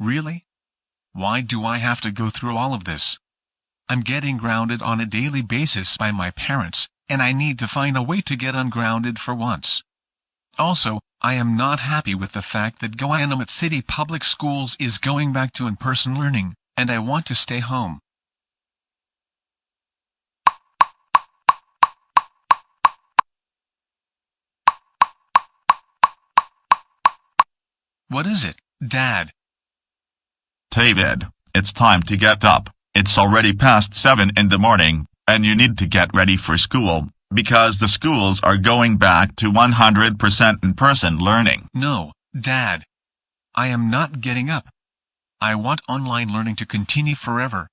Really? Why do I have to go through all of this? I'm getting grounded on a daily basis by my parents, and I need to find a way to get ungrounded for once. Also, I am not happy with the fact that TheGoanimator City Public Schools is going back to in-person learning, and I want to stay home. What is it, Dad? David, it's time to get up. It's already past 7 in the morning, and you need to get ready for school, because the schools are going back to 100% in-person learning. No, Dad. I am not getting up. I want online learning to continue forever.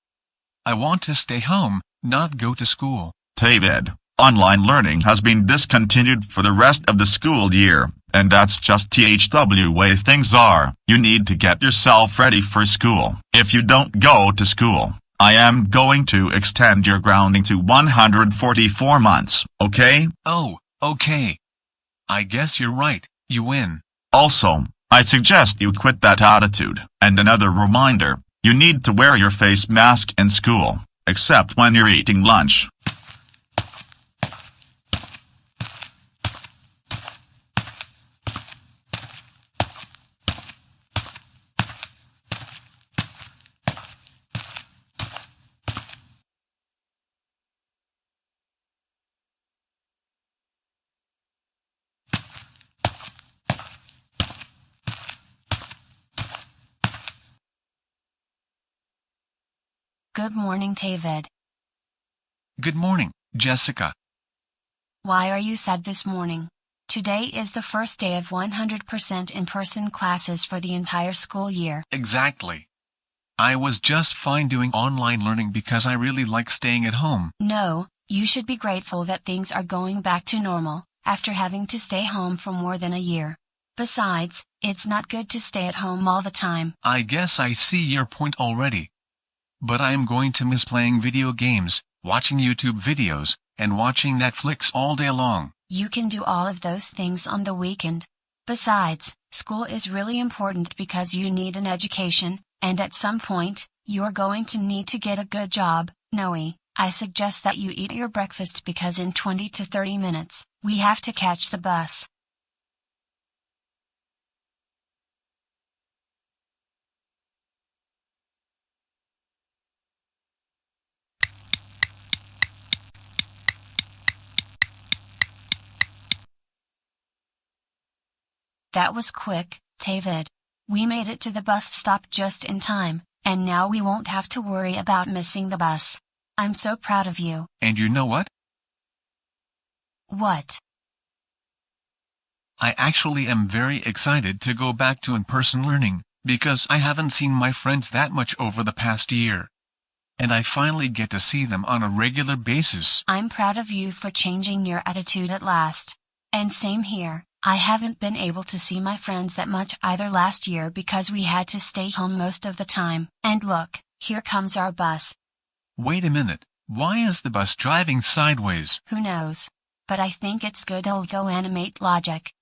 I want to stay home, not go to school. David, online learning has been discontinued for the rest of the school year, and that's just the way things are. You need to get yourself ready for school. If you don't go to school, I am going to extend your grounding to 144 months, okay? Oh, okay. I guess you're right, you win. Also, I suggest you quit that attitude. And another reminder, you need to wear your face mask in school, except when you're eating lunch. Good morning, David. Good morning, Jessica. Why are you sad this morning? Today is the first day of 100% in-person classes for the entire school year. Exactly. I was just fine doing online learning because I really like staying at home. No, you should be grateful that things are going back to normal, after having to stay home for more than a year. Besides, it's not good to stay at home all the time. I guess I see your point already. But I am going to miss playing video games, watching YouTube videos, and watching Netflix all day long. You can do all of those things on the weekend. Besides, school is really important because you need an education, and at some point, you're going to need to get a good job. Noe, I suggest that you eat your breakfast because in 20 to 30 minutes, we have to catch the bus. That was quick, David. We made it to the bus stop just in time, and now we won't have to worry about missing the bus. I'm so proud of you. And you know what? What? I actually am very excited to go back to in-person learning, because I haven't seen my friends that much over the past year. And I finally get to see them on a regular basis. I'm proud of you for changing your attitude at last. And same here. I haven't been able to see my friends that much either last year because we had to stay home most of the time. And look, here comes our bus. Wait a minute, why is the bus driving sideways? Who knows? But I think it's good old GoAnimate logic.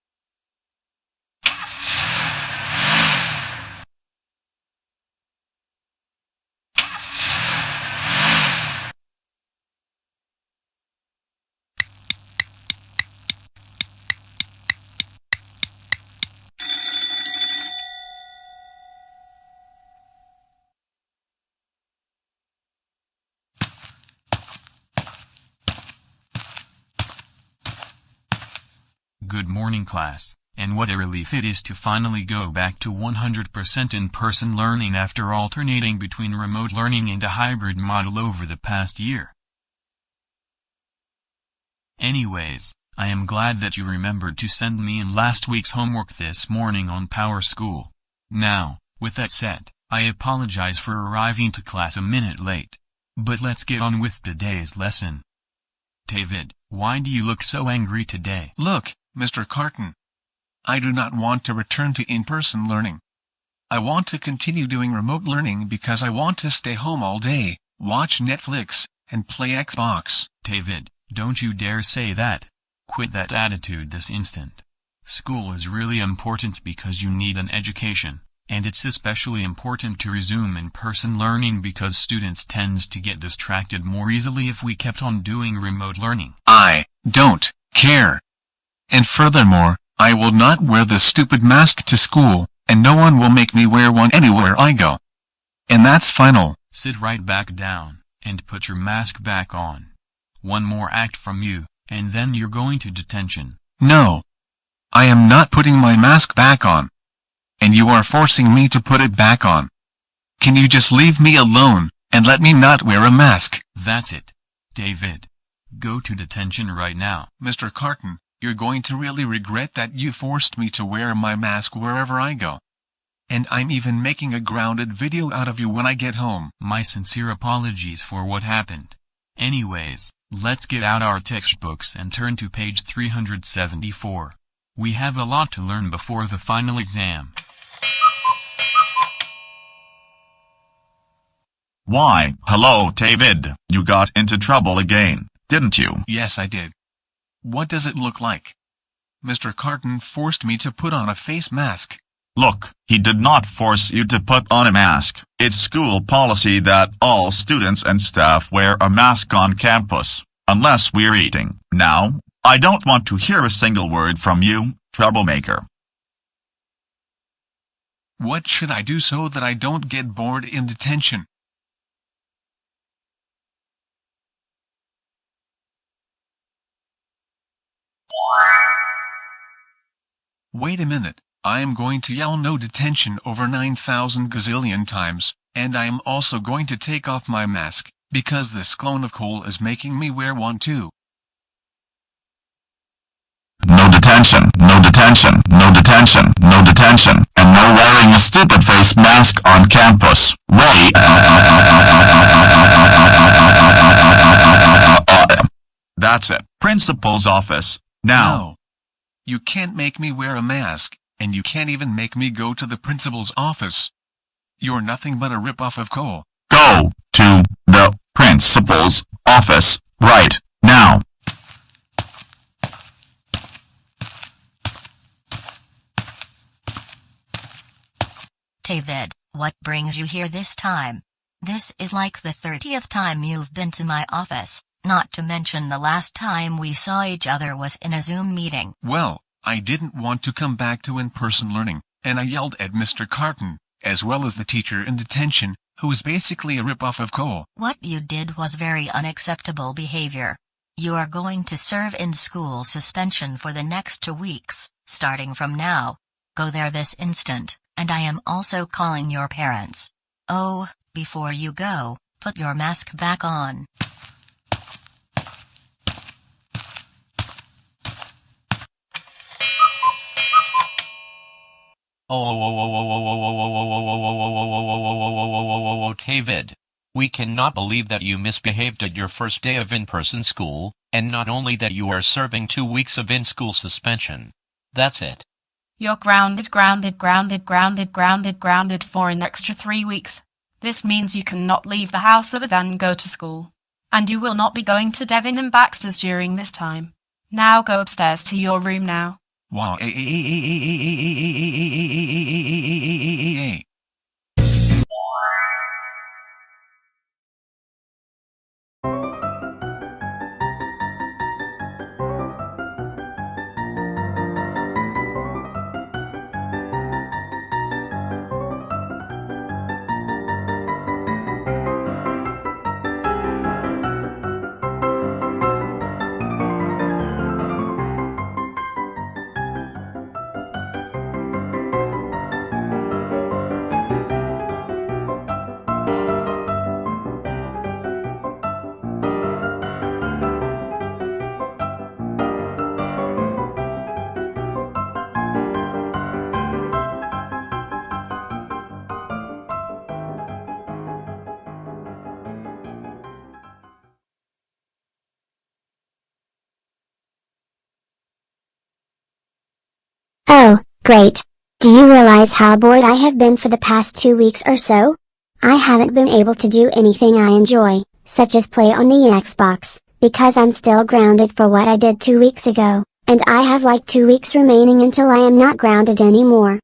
Good morning, class, and what a relief it is to finally go back to 100% in-person learning after alternating between remote learning and a hybrid model over the past year. Anyways, I am glad that you remembered to send me in last week's homework this morning on Power School. Now, with that said, I apologize for arriving to class a minute late. But let's get on with today's lesson. David, why do you look so angry today? Look, Mr. Carton. I do not want to return to in-person learning. I want to continue doing remote learning because I want to stay home all day, watch Netflix, and play Xbox. David, don't you dare say that. Quit that attitude this instant. School is really important because you need an education, And it's especially important to resume in-person learning because students tend to get distracted more easily if we kept on doing remote learning. I don't care. And furthermore, I will not wear this stupid mask to school, and no one will make me wear one anywhere I go. And that's final. Sit right back down, and put your mask back on. One more act from you, and then you're going to detention. No. I am not putting my mask back on. And you are forcing me to put it back on. Can you just leave me alone, and let me not wear a mask? That's it. David. Go to detention right now. Mr. Carton, you're going to really regret that you forced me to wear my mask wherever I go. And I'm even making a grounded video out of you when I get home. My sincere apologies for what happened. Anyways, let's get out our textbooks and turn to page 374. We have a lot to learn before the final exam. Why, hello David, you got into trouble again, didn't you? Yes, I did. What does it look like? Mr. Carton forced me to put on a face mask. Look, he did not force you to put on a mask. It's school policy that all students and staff wear a mask on campus, unless we're eating. Now, I don't want to hear a single word from you, troublemaker. What should I do so that I don't get bored in detention? Wait a minute, I am going to yell no detention over 9,000 gazillion times, and I am also going to take off my mask, because this clone of coal is making me wear one too. No detention, no detention, no detention, no detention, and no wearing a stupid face mask on campus. Wait. That's it. Principal's office. Now. No. You can't make me wear a mask, and you can't even make me go to the principal's office. You're nothing but a rip-off of Cole. Go to the principal's office right now. David, what brings you here this time? This is like the 30th time you've been to my office, not to mention the last time we saw each other was in a Zoom meeting. Well, I didn't want to come back to in-person learning, and I yelled at Mr. Carton, as well as the teacher in detention, who is basically a rip-off of Cole. What you did was very unacceptable behavior. You are going to serve in school suspension for the next 2 weeks, starting from now. Go there this instant, and I am also calling your parents. Oh, before you go, put your mask back on. David, we cannot believe that you misbehaved at your first day of in-person school, and not only that you are serving 2 weeks of in-school suspension. That's it. You're grounded for an extra 3 weeks. This means you cannot leave the house other than go to school. And you will not be going to Devin and Baxter's during this time. Now go upstairs to your room now. Wow. Oh, great. Do you realize how bored I have been for the past 2 weeks or so? I haven't been able to do anything I enjoy, such as play on the Xbox, because I'm still grounded for what I did 2 weeks ago, and I have like 2 weeks remaining until I am not grounded anymore.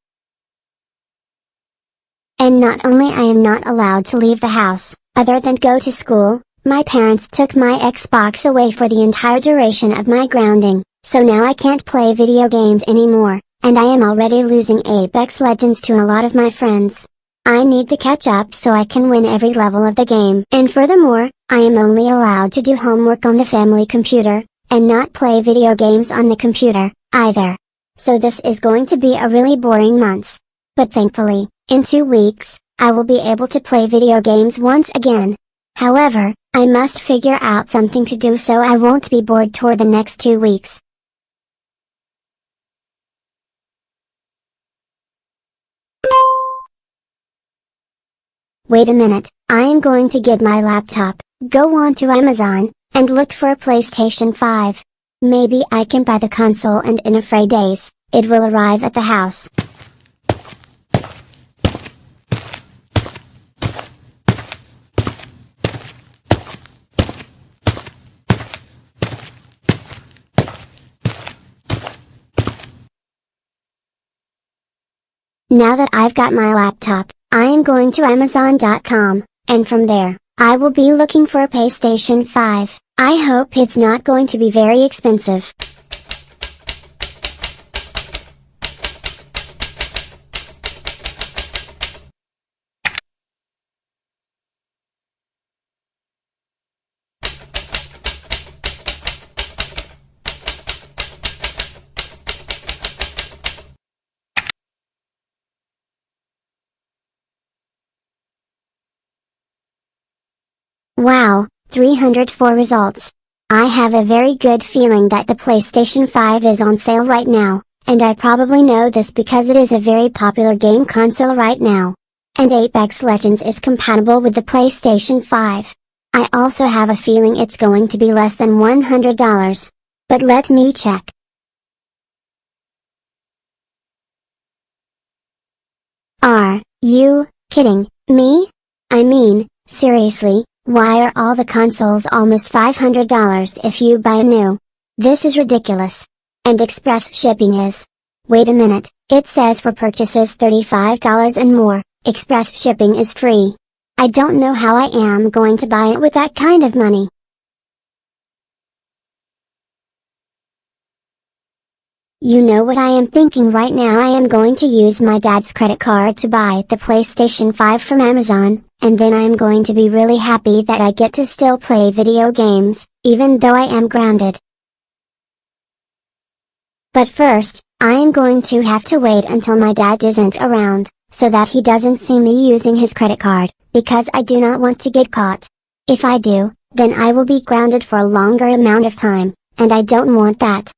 And not only I am not allowed to leave the house, other than go to school, my parents took my Xbox away for the entire duration of my grounding, so now I can't play video games anymore, and I am already losing Apex Legends to a lot of my friends. I need to catch up so I can win every level of the game. And furthermore, I am only allowed to do homework on the family computer, and not play video games on the computer, either. So this is going to be a really boring month. But thankfully, in 2 weeks, I will be able to play video games once again. However, I must figure out something to do so I won't be bored toward the next 2 weeks. Wait a minute, I am going to get my laptop, go on to Amazon, and look for a PlayStation 5. Maybe I can buy the console and in a few days, it will arrive at the house. Now that I've got my laptop, I am going to Amazon.com, and from there, I will be looking for a PlayStation 5. I hope it's not going to be very expensive. Wow, 304 results. I have a very good feeling that the PlayStation 5 is on sale right now, and I probably know this because it is a very popular game console right now. And Apex Legends is compatible with the PlayStation 5. I also have a feeling it's going to be less than $100. But let me check. Are you kidding me? I mean, seriously? Why are all the consoles almost $500 if you buy a new? This is ridiculous. And express shipping is. Wait a minute, it says for purchases $35 and more, express shipping is free. I don't know how I am going to buy it with that kind of money. You know what I am thinking right now? I am going to use my dad's credit card to buy the PlayStation 5 from Amazon, and then I am going to be really happy that I get to still play video games, even though I am grounded. But first, I am going to have to wait until my dad isn't around, so that he doesn't see me using his credit card, because I do not want to get caught. If I do, then I will be grounded for a longer amount of time, and I don't want that.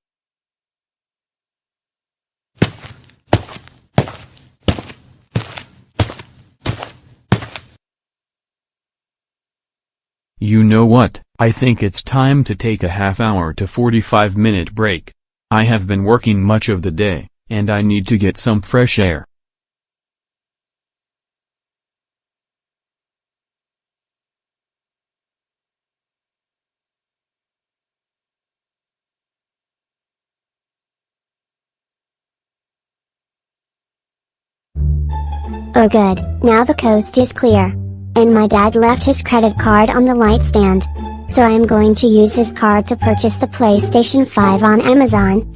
You know what, I think it's time to take a half-hour to 45-minute break. I have been working much of the day, and I need to get some fresh air. Oh good, now the coast is clear. And my dad left his credit card on the light stand. So I am going to use his card to purchase the PlayStation 5 on Amazon.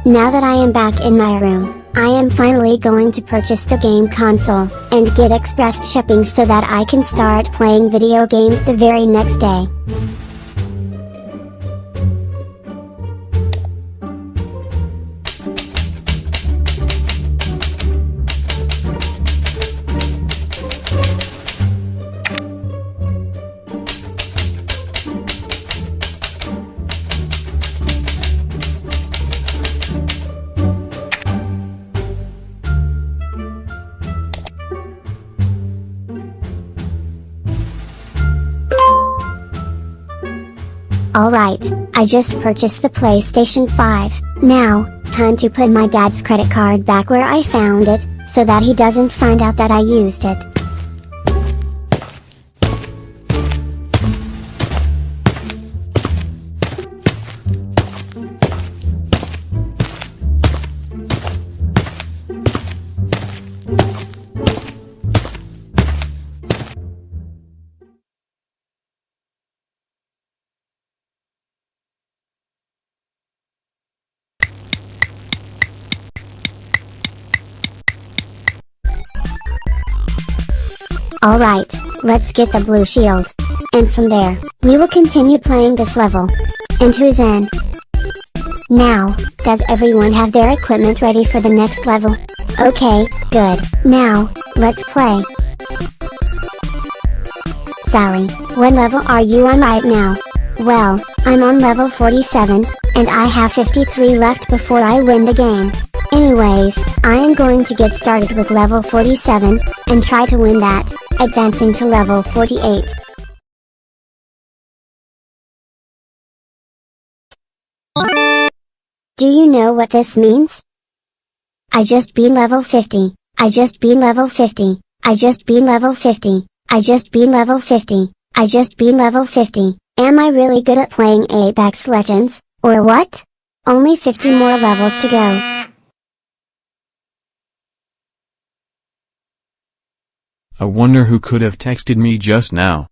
Now that I am back in my room, I am finally going to purchase the game console, and get express shipping so that I can start playing video games the very next day. Alright, I just purchased the PlayStation 5. Now, time to put my dad's credit card back where I found it, so that he doesn't find out that I used it. Alright, let's get the blue shield. And from there, we will continue playing this level. And who's in? Now, does everyone have their equipment ready for the next level? Okay, good. Now, let's play. Sally, what level are you on right now? Well, I'm on level 47, and I have 53 left before I win the game. Anyways, I am going to get started with level 47, and try to win that, advancing to level 48. Do you know what this means? I just beat level 50, I just beat level 50, I just beat level 50, I just beat level 50, I just beat level 50. Am I really good at playing Apex Legends, or what? Only 50 more levels to go. I wonder who could have texted me just now.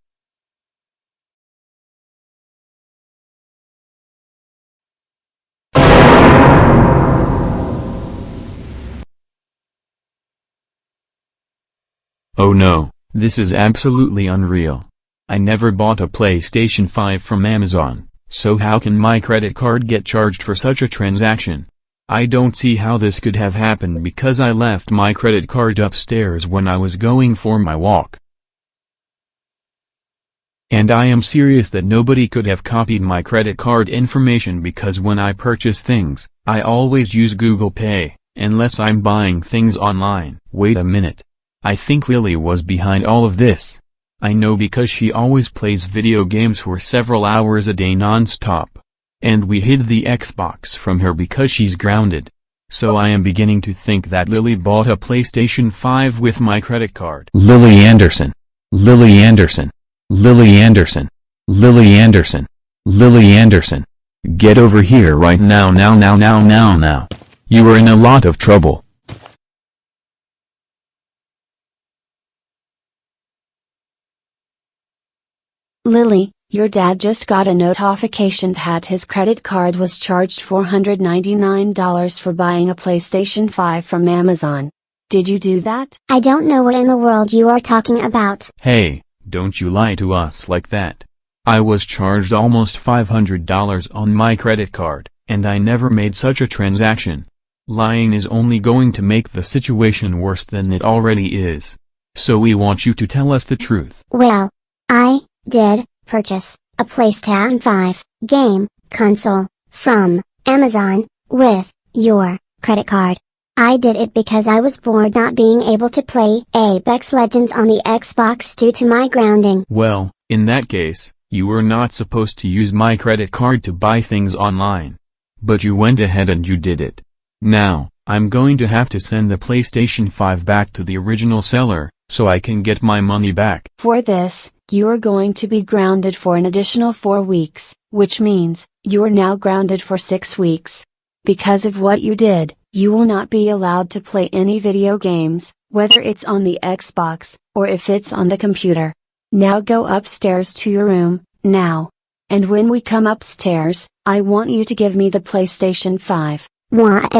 Oh no, this is absolutely unreal. I never bought a PlayStation 5 from Amazon, so how can my credit card get charged for such a transaction? I don't see how this could have happened because I left my credit card upstairs when I was going for my walk. And I am serious that nobody could have copied my credit card information because when I purchase things, I always use Google Pay, unless I'm buying things online. Wait a minute. I think Lily was behind all of this. I know because she always plays video games for several hours a day non-stop. And we hid the Xbox from her because she's grounded. So I am beginning to think that Lily bought a PlayStation 5 with my credit card. Lily Anderson. Lily Anderson. Lily Anderson. Lily Anderson. Lily Anderson. Get over here right now now. You are in a lot of trouble. Lily, your dad just got a notification that his credit card was charged $499 for buying a PlayStation 5 from Amazon. Did you do that? I don't know what in the world you are talking about. Hey, don't you lie to us like that. I was charged almost $500 on my credit card, and I never made such a transaction. Lying is only going to make the situation worse than it already is. So we want you to tell us the truth. Well, I did purchase a PlayStation 5 game console from Amazon with your credit card. I did it because I was bored not being able to play Apex Legends on the Xbox due to my grounding. Well, in that case, you were not supposed to use my credit card to buy things online. But you went ahead and you did it. Now, I'm going to have to send the PlayStation 5 back to the original seller, so I can get my money back. For this, you are going to be grounded for an additional 4 weeks, which means, you are now grounded for 6 weeks. Because of what you did, you will not be allowed to play any video games, whether it's on the Xbox, or if it's on the computer. Now go upstairs to your room, now. And when we come upstairs, I want you to give me the PlayStation 5. What?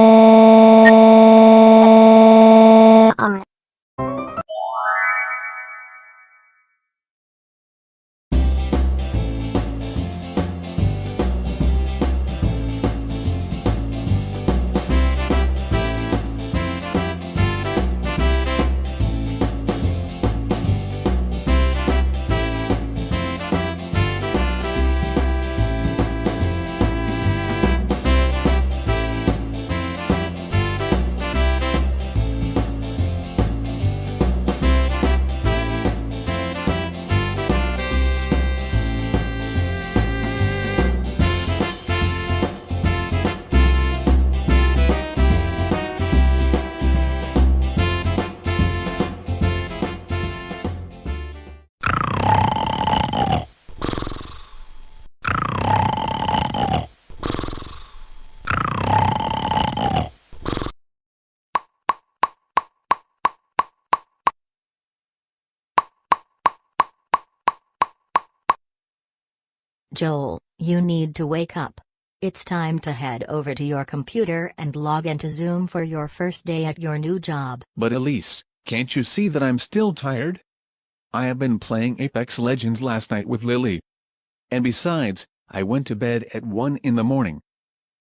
Joel, you need to wake up. It's time to head over to your computer and log into Zoom for your first day at your new job. But Elise, can't you see that I'm still tired? I have been playing Apex Legends last night with Lily. And besides, I went to bed at 1 in the morning.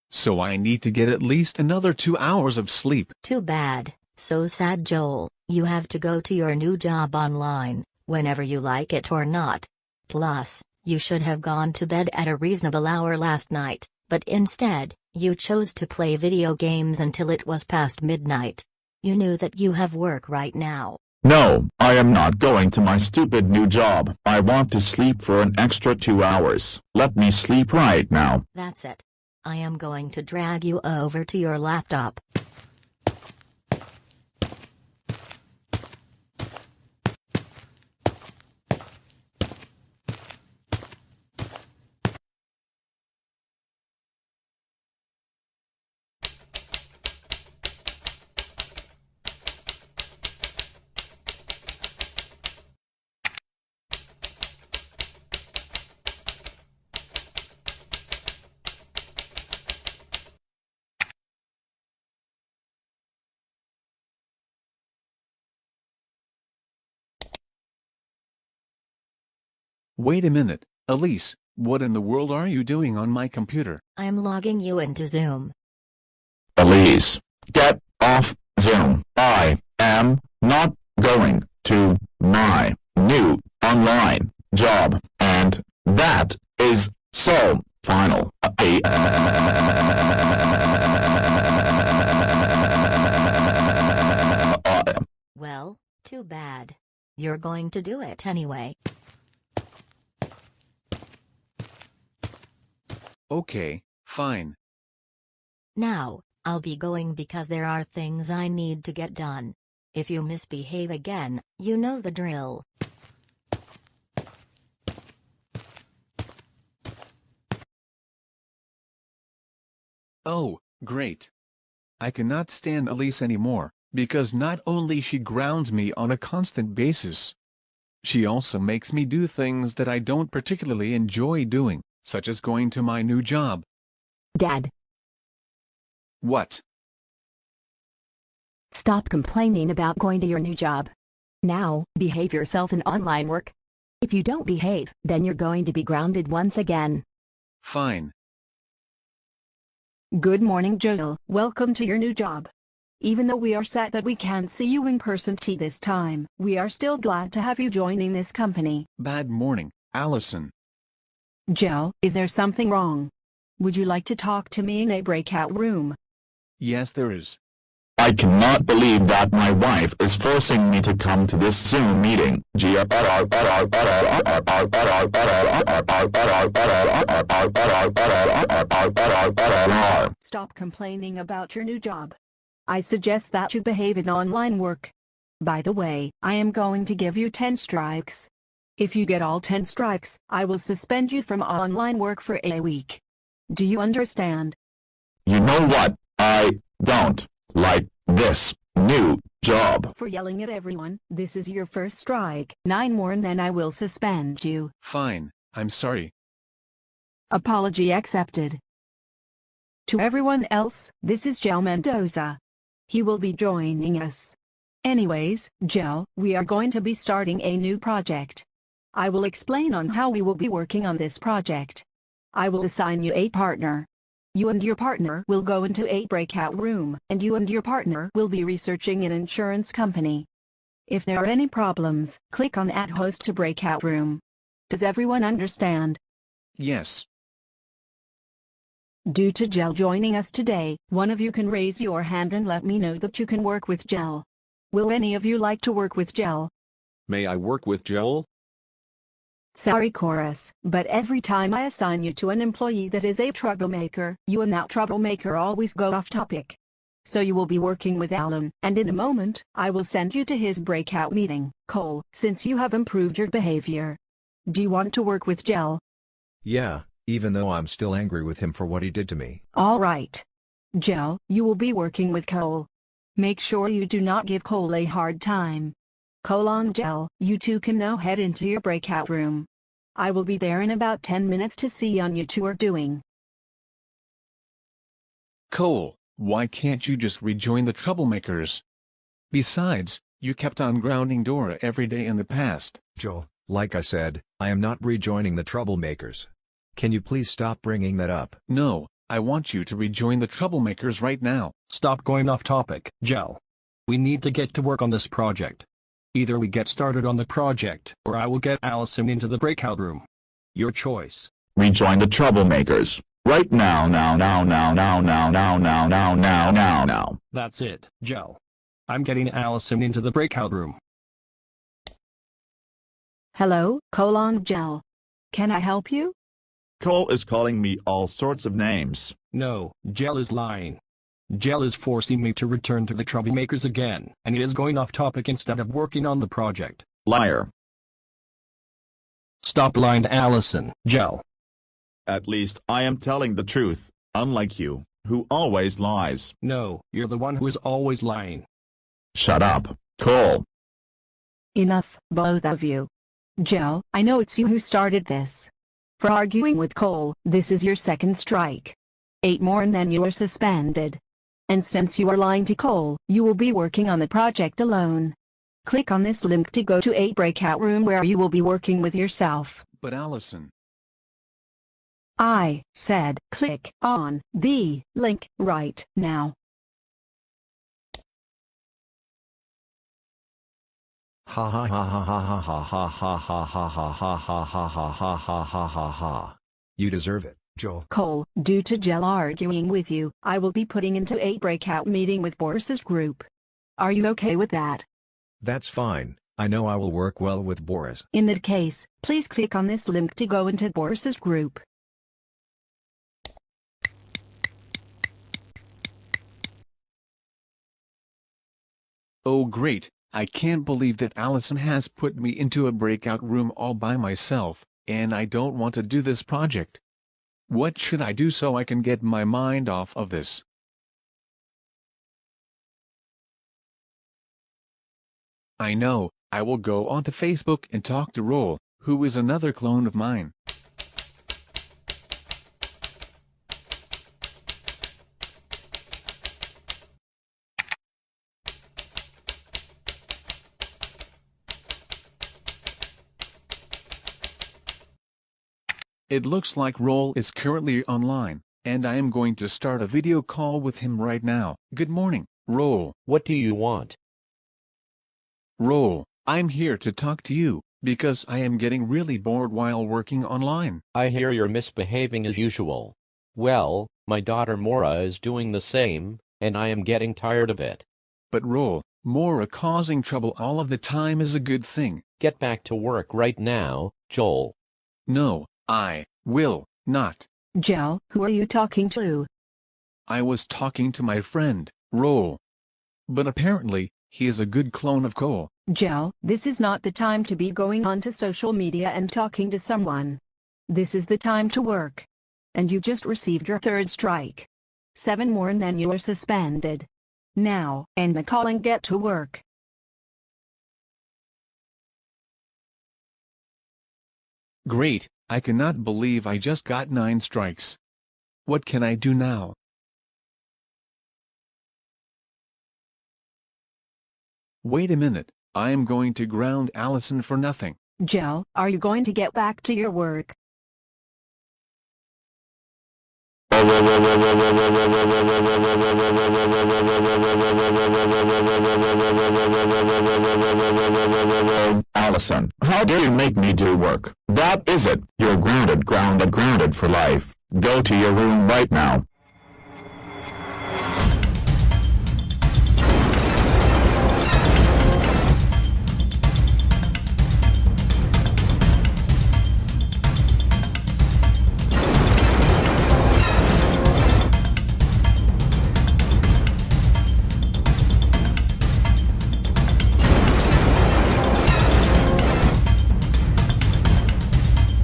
So I need to get at least another 2 hours of sleep. Too bad, so sad, Joel. You have to go to your new job online, whenever you like it or not. Plus, you should have gone to bed at a reasonable hour last night, but instead, you chose to play video games until it was past midnight. You knew that you have work right now. No, I am not going to my stupid new job. I want to sleep for an extra 2 hours. Let me sleep right now. That's it. I am going to drag you over to your laptop. Wait a minute, Elise, what in the world are you doing on my computer? I'm logging you into Zoom. Elise, get off Zoom. I am not going to my new online job, and that is so final. Well, too bad. You're going to do it anyway. Okay, fine. Now, I'll be going because there are things I need to get done. If you misbehave again, you know the drill. Oh, great. I cannot stand Elise anymore, because not only she grounds me on a constant basis, she also makes me do things that I don't particularly enjoy doing, such as going to my new job. Dad, What? stop complaining about going to your new job. Now, behave yourself in online work. If you don't behave, then you're going to be grounded once again. Fine. Good morning, Joel. Welcome to your new job. Even though we are sad that we can't see you in person this time, we are still glad to have you joining this company. Bad morning, Allison. Joel, is there something wrong? Would you like to talk to me in a breakout room? Yes, there is. I cannot believe that my wife is forcing me to come to this Zoom meeting. Stop complaining about your new job. I suggest that you behave in online work. By the way, I am going to give you 10 strikes. If you get all 10 strikes, I will suspend you from online work for a week. Do you understand? You know what? I don't like this new job. For yelling at everyone, this is your first strike. 9 more and then I will suspend you. Fine, I'm sorry. Apology accepted. To everyone else, this is Joe Mendoza. He will be joining us. Anyways, Joe, we are going to be starting a new project. I will explain on how we will be working on this project. I will assign you a partner. You and your partner will go into a breakout room, and you and your partner will be researching an insurance company. If there are any problems, click on Add Host to Breakout Room. Does everyone understand? Yes. Due to Gel joining us today, one of you can raise your hand and let me know that you can work with Gel. Will any of you like to work with Gel? May I work with Joel? Sorry, Chorus, but every time I assign you to an employee that is a troublemaker, you and that troublemaker always go off topic. So you will be working with Alan, and in a moment, I will send you to his breakout meeting, Cole, since you have improved your behavior. Do you want to work with Gel? Yeah, even though I'm still angry with him for what he did to me. Alright. Gel, you will be working with Cole. Make sure you do not give Cole a hard time. Cole and Gel, you two can now head into your breakout room. I will be there in about 10 minutes to see on you two are doing. Cole, why can't you just rejoin the troublemakers? Besides, you kept on grounding Dora every day in the past. Joel, like I said, I am not rejoining the troublemakers. Can you please stop bringing that up? No, I want you to rejoin the troublemakers right now. Stop going off topic, Gel. We need to get to work on this project. Either we get started on the project, or I will get Allison into the breakout room. Your choice. Rejoin the troublemakers. Right now. That's it, Gel. I'm getting Allison into the breakout room. Hello, Gel. Can I help you? Cole is calling me all sorts of names. No, Gel is lying. Gel is forcing me to return to the troublemakers again, and he is going off topic instead of working on the project. Liar. Stop lying to Allison, Gel. At least I am telling the truth, unlike you, who always lies. No, you're the one who is always lying. Shut up, Cole. Enough, both of you. Gel, I know it's you who started this. For arguing with Cole, this is your second strike. 8 more and then you are suspended. And since you are lying to Cole, you will be working on the project alone. Click on this link to go to a breakout room where you will be working with yourself. But Allison. I said click on the link right now. Ha ha ha ha ha ha ha ha ha ha ha ha ha ha ha ha ha ha ha ha. You deserve it, Joel. Cole, due to Gel arguing with you, I will be putting into a breakout meeting with Boris's group. Are you okay with that? That's fine. I know I will work well with Boris. In that case, please click on this link to go into Boris's group. Oh great, I can't believe that Allison has put me into a breakout room all by myself, and I don't want to do this project. What should I do so I can get my mind off of this? I know, I will go onto Facebook and talk to Roll, who is another clone of mine. It looks like Roll is currently online, and I am going to start a video call with him right now. Good morning, Roll. What do you want? Roll, I'm here to talk to you, because I am getting really bored while working online. I hear you're misbehaving as usual. Well, my daughter Mora is doing the same, and I am getting tired of it. But Roll, Mora causing trouble all of the time is a good thing. Get back to work right now, Joel. No, I will not. Gel, who are you talking to? I was talking to my friend, Roll. But apparently, he is a good clone of Cole. Gel, this is not the time to be going onto social media and talking to someone. This is the time to work. And you just received your 3rd strike. 7 more and then you are suspended. Now, end the call and get to work. Great, I cannot believe I just got 9 strikes. What can I do now? Wait a minute, I am going to ground Allison for nothing. Gel, are you going to get back to your work? Allison, how dare you make me do work? That is it. You're grounded for life. Go to your room right now.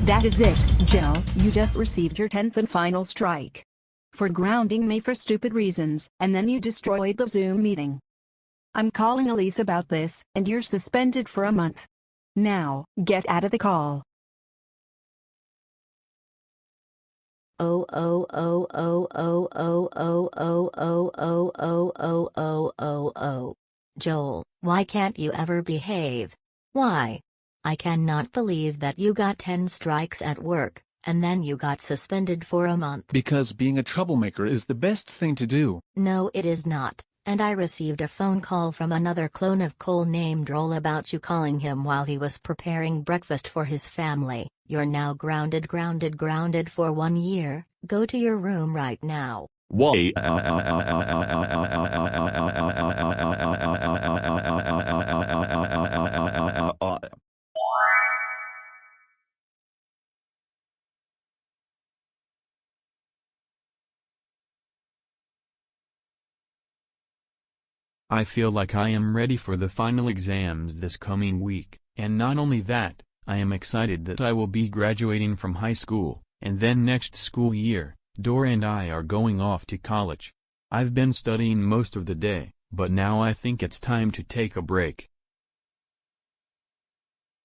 That is it, Gel, you just received your 10th and final strike. For grounding me for stupid reasons, and then you destroyed the Zoom meeting. I'm calling Elise about this, and you're suspended for a month. Now, get out of the call. Oh oh oh oh oh oh oh oh oh oh oh oh oh oh oh. Joel, why can't you ever behave? Why? I cannot believe that you got 10 strikes at work, and then you got suspended for a month. Because being a troublemaker is the best thing to do. No, it is not. And I received a phone call from another clone of Cole named Roll about you calling him while he was preparing breakfast for his family. You're now grounded for 1 year. Go to your room right now. Why? I feel like I am ready for the final exams this coming week, and not only that, I am excited that I will be graduating from high school, and then next school year, Dora and I are going off to college. I've been studying most of the day, but now I think it's time to take a break.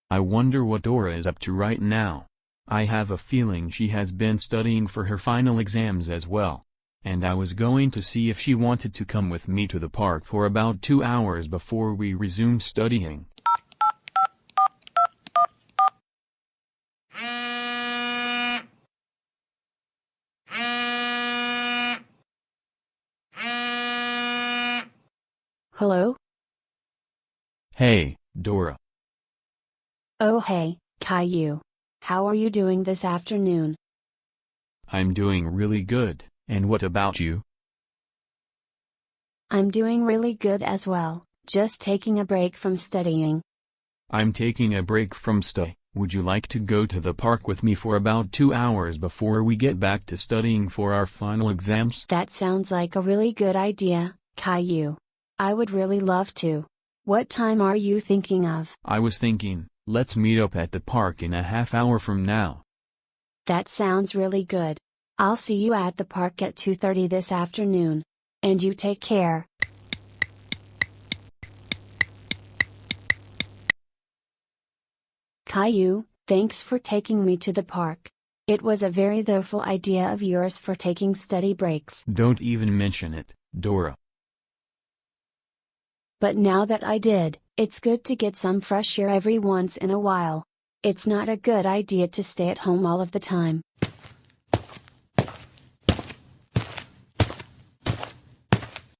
I wonder what Dora is up to right now. I have a feeling she has been studying for her final exams as well. And I was going to see if she wanted to come with me to the park for about 2 hours before we resume studying. Hello? Hey, Dora. Oh hey, Caillou. How are you doing this afternoon? I'm doing really good, and what about you? I'm doing really good as well, just taking a break from studying. I'm taking a break from study. Would you like to go to the park with me for about 2 hours before we get back to studying for our final exams? That sounds like a really good idea, Caillou. I would really love to. What time are you thinking of? I was thinking, let's meet up at the park in a half hour from now. That sounds really good. I'll see you at the park at 2:30 this afternoon. And you take care. Caillou, thanks for taking me to the park. It was a very thoughtful idea of yours for taking study breaks. Don't even mention it, Dora. But now that I did, it's good to get some fresh air every once in a while. It's not a good idea to stay at home all of the time.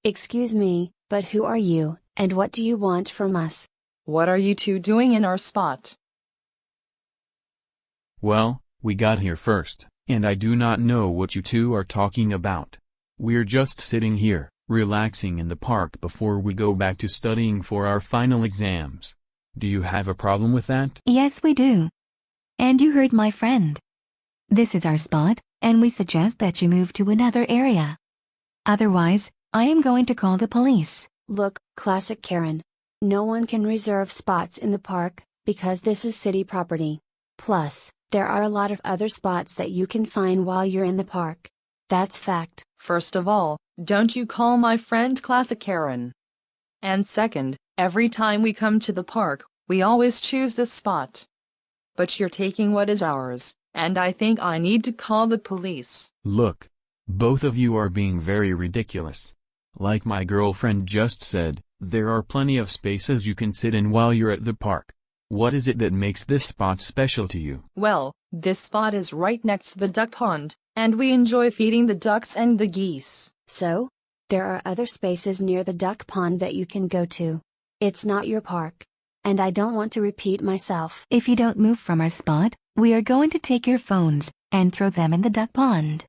Excuse me, but who are you, and what do you want from us? What are you two doing in our spot? Well, we got here first, and I do not know what you two are talking about. We're just sitting here, relaxing in the park before we go back to studying for our final exams. Do you have a problem with that? Yes, we do. And you heard my friend. This is our spot, and we suggest that you move to another area. Otherwise, I am going to call the police. Look, Classic Karen. No one can reserve spots in the park, because this is city property. Plus, there are a lot of other spots that you can find while you're in the park. That's fact. First of all, don't you call my friend Classic Karen. And second, every time we come to the park, we always choose this spot. But you're taking what is ours, and I think I need to call the police. Look, both of you are being very ridiculous. Like my girlfriend just said, there are plenty of spaces you can sit in while you're at the park. What is it that makes this spot special to you? Well, this spot is right next to the duck pond, and we enjoy feeding the ducks and the geese. So? There are other spaces near the duck pond that you can go to. It's not your park. And I don't want to repeat myself. If you don't move from our spot, we are going to take your phones and throw them in the duck pond.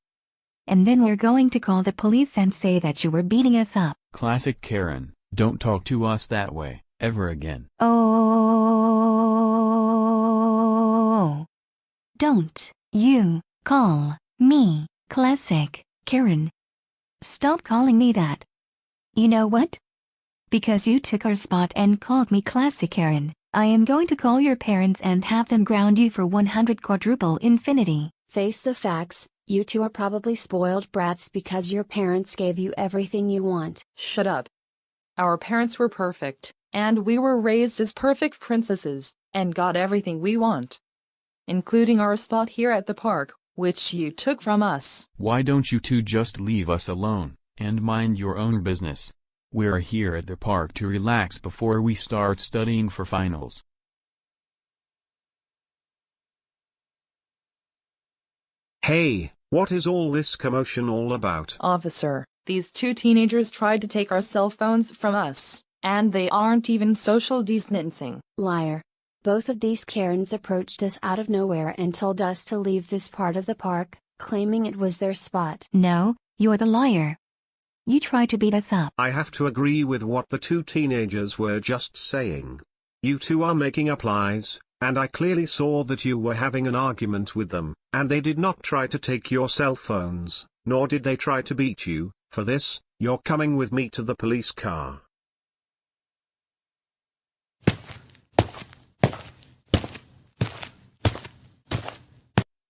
And then we're going to call the police and say that you were beating us up. Classic Karen, don't talk to us that way, ever again. Oh. Don't you call me Classic Karen. Stop calling me that. You know what? Because you took our spot and called me Classic Karen, I am going to call your parents and have them ground you for 100 quadruple infinity. Face the facts. You two are probably spoiled brats because your parents gave you everything you want. Shut up. Our parents were perfect, and we were raised as perfect princesses, and got everything we want. Including our spot here at the park, which you took from us. Why don't you two just leave us alone, and mind your own business? We're here at the park to relax before we start studying for finals. Hey, what is all this commotion all about? Officer, these two teenagers tried to take our cell phones from us, and they aren't even social distancing. Liar. Both of these Karens approached us out of nowhere and told us to leave this part of the park, claiming it was their spot. No, you're the liar. You tried to beat us up. I have to agree with what the two teenagers were just saying. You two are making up lies, and I clearly saw that you were having an argument with them, and they did not try to take your cell phones, nor did they try to beat you. For this, you're coming with me to the police car.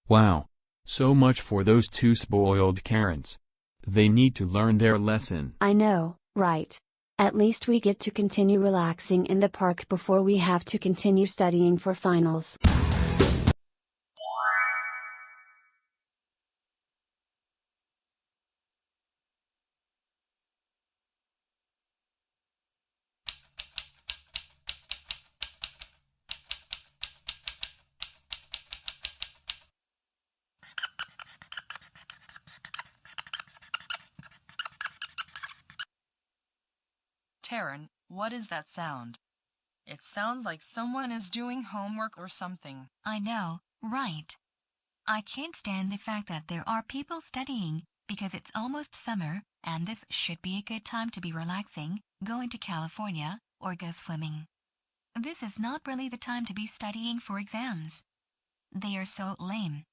Wow. So much for those two spoiled Karens. They need to learn their lesson. I know, right? At least we get to continue relaxing in the park before we have to continue studying for finals. Taryn, what is that sound? It sounds like someone is doing homework or something. I know, right? I can't stand the fact that there are people studying, because it's almost summer, and this should be a good time to be relaxing, going to California, or go swimming. This is not really the time to be studying for exams. They are so lame.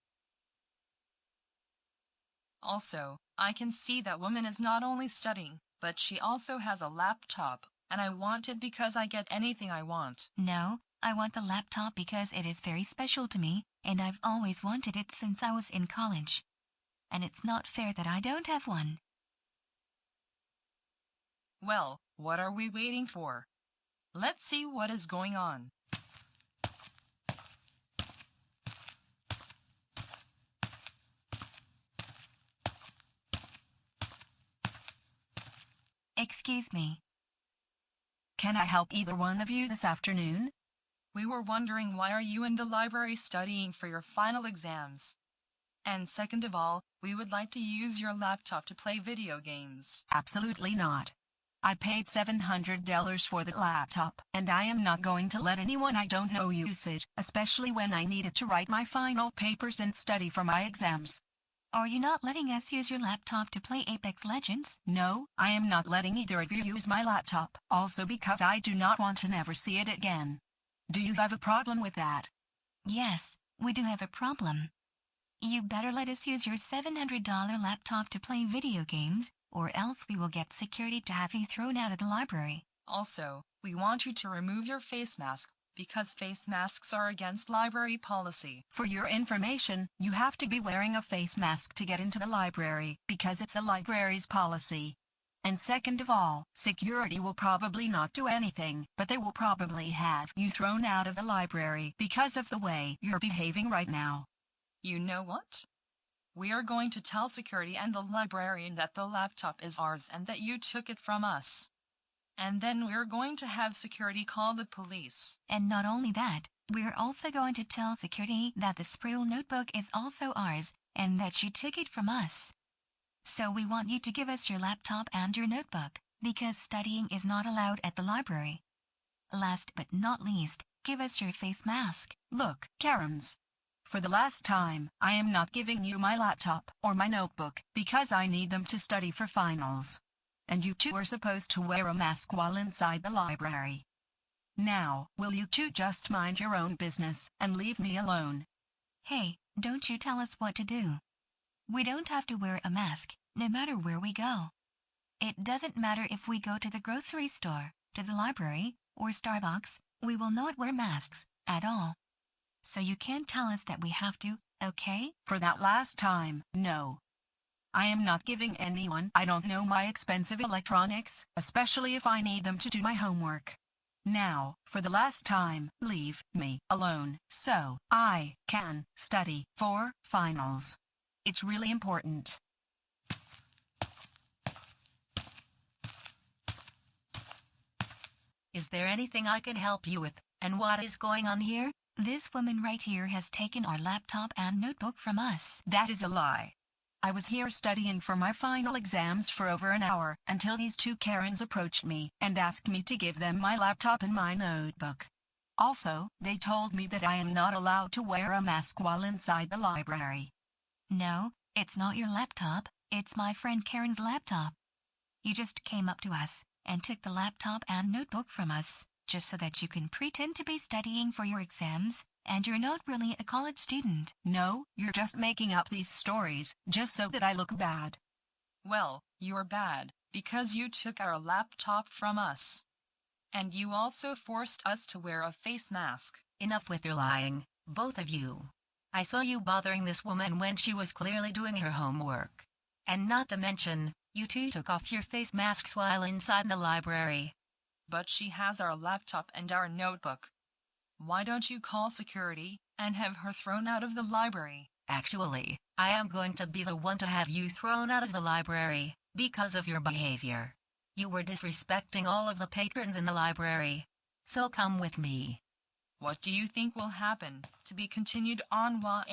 Also, I can see that woman is not only studying, but she also has a laptop, and I want it because I get anything I want. No, I want the laptop because it is very special to me, and I've always wanted it since I was in college. And it's not fair that I don't have one. Well, what are we waiting for? Let's see what is going on. Excuse me. Can I help either one of you this afternoon? We were wondering, why are you in the library studying for your final exams? And second of all, we would like to use your laptop to play video games. Absolutely not. I paid $700 for the laptop, and I am not going to let anyone I don't know use it, especially when I need it to write my final papers and study for my exams. Are you not letting us use your laptop to play Apex Legends? No, I am not letting either of you use my laptop, also because I do not want to never see it again. Do you have a problem with that? Yes, we do have a problem. You better let us use your $700 laptop to play video games, or else we will get security to have you thrown out of the library. Also, we want you to remove your face mask, because face masks are against library policy. For your information, you have to be wearing a face mask to get into the library, because it's the library's policy. And second of all, security will probably not do anything, but they will probably have you thrown out of the library because of the way you're behaving right now. You know what? We are going to tell security and the librarian that the laptop is ours and that you took it from us. And then we're going to have security call the police. And not only that, we're also going to tell security that the Sproul notebook is also ours, and that you took it from us. So we want you to give us your laptop and your notebook, because studying is not allowed at the library. Last but not least, give us your face mask. Look, Karens. For the last time, I am not giving you my laptop or my notebook, because I need them to study for finals. And you two are supposed to wear a mask while inside the library. Now, will you two just mind your own business and leave me alone? Hey, don't you tell us what to do. We don't have to wear a mask, no matter where we go. It doesn't matter if we go to the grocery store, to the library, or Starbucks, we will not wear masks, at all. So you can't tell us that we have to, okay? For that last time, no. I am not giving anyone I don't know my expensive electronics, especially if I need them to do my homework. Now, for the last time, leave me alone so I can study for finals. It's really important. Is there anything I can help you with, and what is going on here? This woman right here has taken our laptop and notebook from us. That is a lie. I was here studying for my final exams for over an hour, until these two Karens approached me and asked me to give them my laptop and my notebook. Also, they told me that I am not allowed to wear a mask while inside the library. No, it's not your laptop, it's my friend Karen's laptop. You just came up to us and took the laptop and notebook from us, just so that you can pretend to be studying for your exams, and you're not really a college student. No, you're just making up these stories, just so that I look bad. Well, you're bad, because you took our laptop from us. And you also forced us to wear a face mask. Enough with your lying, both of you. I saw you bothering this woman when she was clearly doing her homework. And not to mention, you two took off your face masks while inside the library. But she has our laptop and our notebook. Why don't you call security and have her thrown out of the library? Actually, I am going to be the one to have you thrown out of the library, because of your behavior. You were disrespecting all of the patrons in the library. So come with me. What do you think will happen? To be continued on while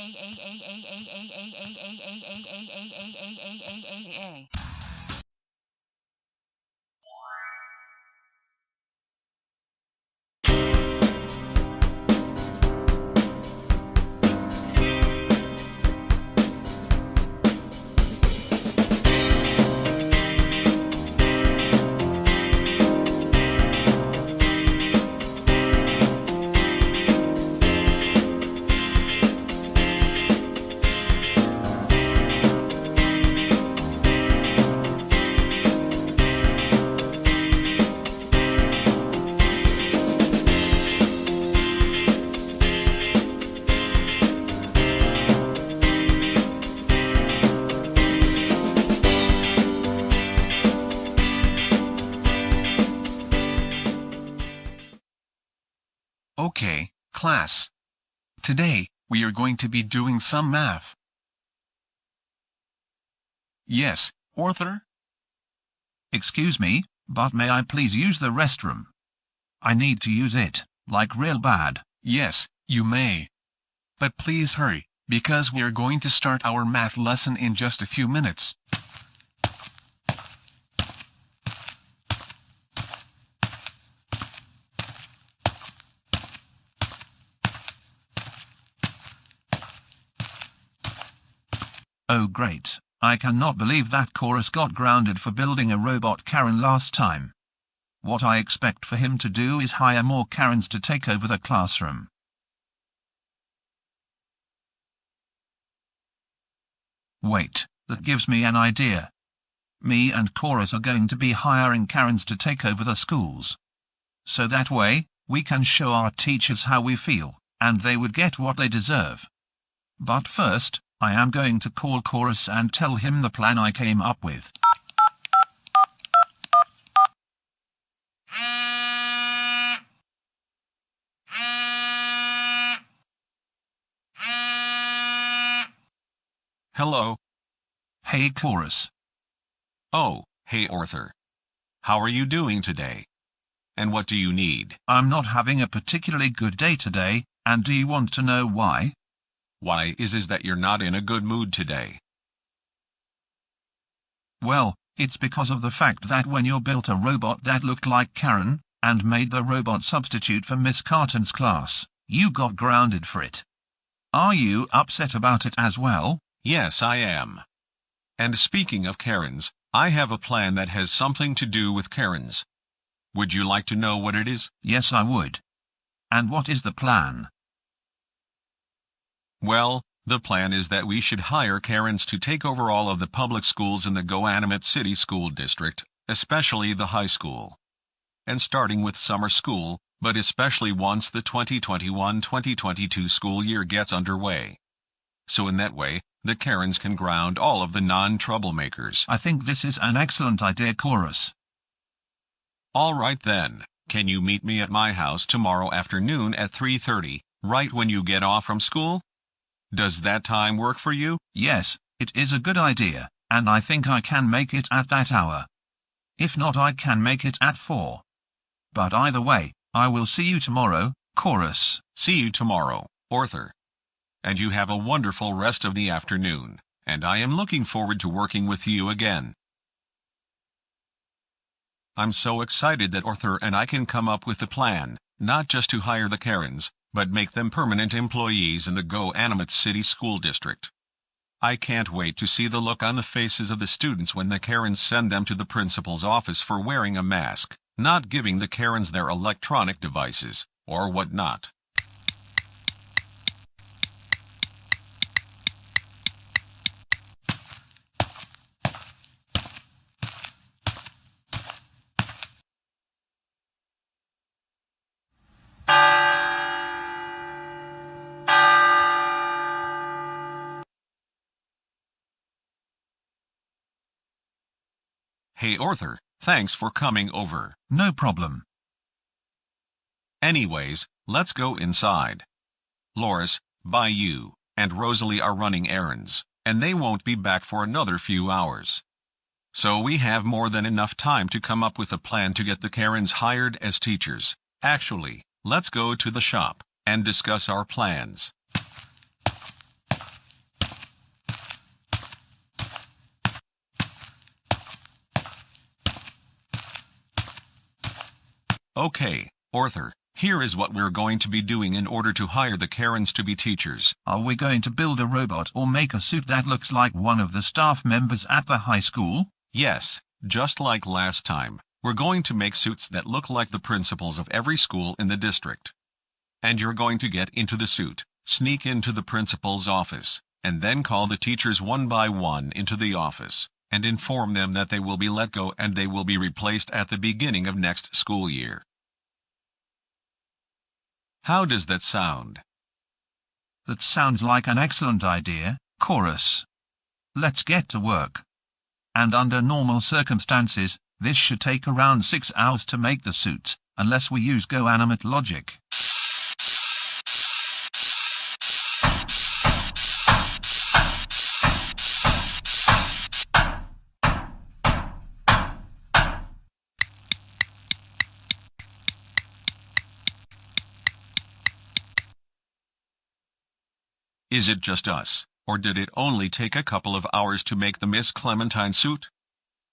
Okay, class. Today, we are going to be doing some math. Yes, Arthur? Excuse me, but may I please use the restroom? I need to use it, like real bad. Yes, you may. But please hurry, because we are going to start our math lesson in just a few minutes. Oh great, I cannot believe that Chorus got grounded for building a robot Karen last time. What I expect for him to do is hire more Karens to take over the classroom. Wait, that gives me an idea. Me and Chorus are going to be hiring Karens to take over the schools. So that way, we can show our teachers how we feel, and they would get what they deserve. But first, I am going to call Chorus and tell him the plan I came up with. Hello. Hey Chorus. Oh, hey Arthur. How are you doing today? And what do you need? I'm not having a particularly good day today, and do you want to know why? Why is that you're not in a good mood today? Well, it's because of the fact that when you built a robot that looked like Karen, and made the robot substitute for Miss Carton's class, you got grounded for it. Are you upset about it as well? Yes, I am. And speaking of Karens, I have a plan that has something to do with Karens. Would you like to know what it is? Yes, I would. And what is the plan? Well, the plan is that we should hire Karens to take over all of the public schools in the TheGoanimator City School District, especially the high school. And starting with summer school, but especially once the 2021-2022 school year gets underway. So in that way, the Karens can ground all of the non-troublemakers. I think this is an excellent idea, Chorus. All right then, can you meet me at my house tomorrow afternoon at 3:30, right when you get off from school? Does that time work for you? Yes, It is a good idea, and I think I can make it at that hour. If not, I can make it at 4. But either way, I will see you tomorrow, Chorus. See you tomorrow, Arthur. And you have a wonderful rest of the afternoon, and I am looking forward to working with you again. I'm so excited that Arthur and I can come up with a plan, not just to hire the Karens, but make them permanent employees in the GoAnimate City School District. I can't wait to see the look on the faces of the students when the Karens send them to the principal's office for wearing a mask, not giving the Karens their electronic devices, or whatnot. Hey Arthur, thanks for coming over. No problem. Anyways, let's go inside. Loris, Bayou, and Rosalie are running errands, and they won't be back for another few hours. So we have more than enough time to come up with a plan to get the Karens hired as teachers. Actually, let's go to the shop and discuss our plans. Okay, Arthur, here is what we're going to be doing in order to hire the Karens to be teachers. Are we going to build a robot or make a suit that looks like one of the staff members at the high school? Yes, just like last time, we're going to make suits that look like the principals of every school in the district. And you're going to get into the suit, sneak into the principal's office, and then call the teachers one by one into the office, and inform them that they will be let go and they will be replaced at the beginning of next school year. How does that sound? That sounds like an excellent idea, Chorus. Let's get to work. And under normal circumstances, this should take around 6 hours to make the suits, unless we use GoAnimate logic. Is it just us, or did it only take a couple of hours to make the Miss Clementine suit?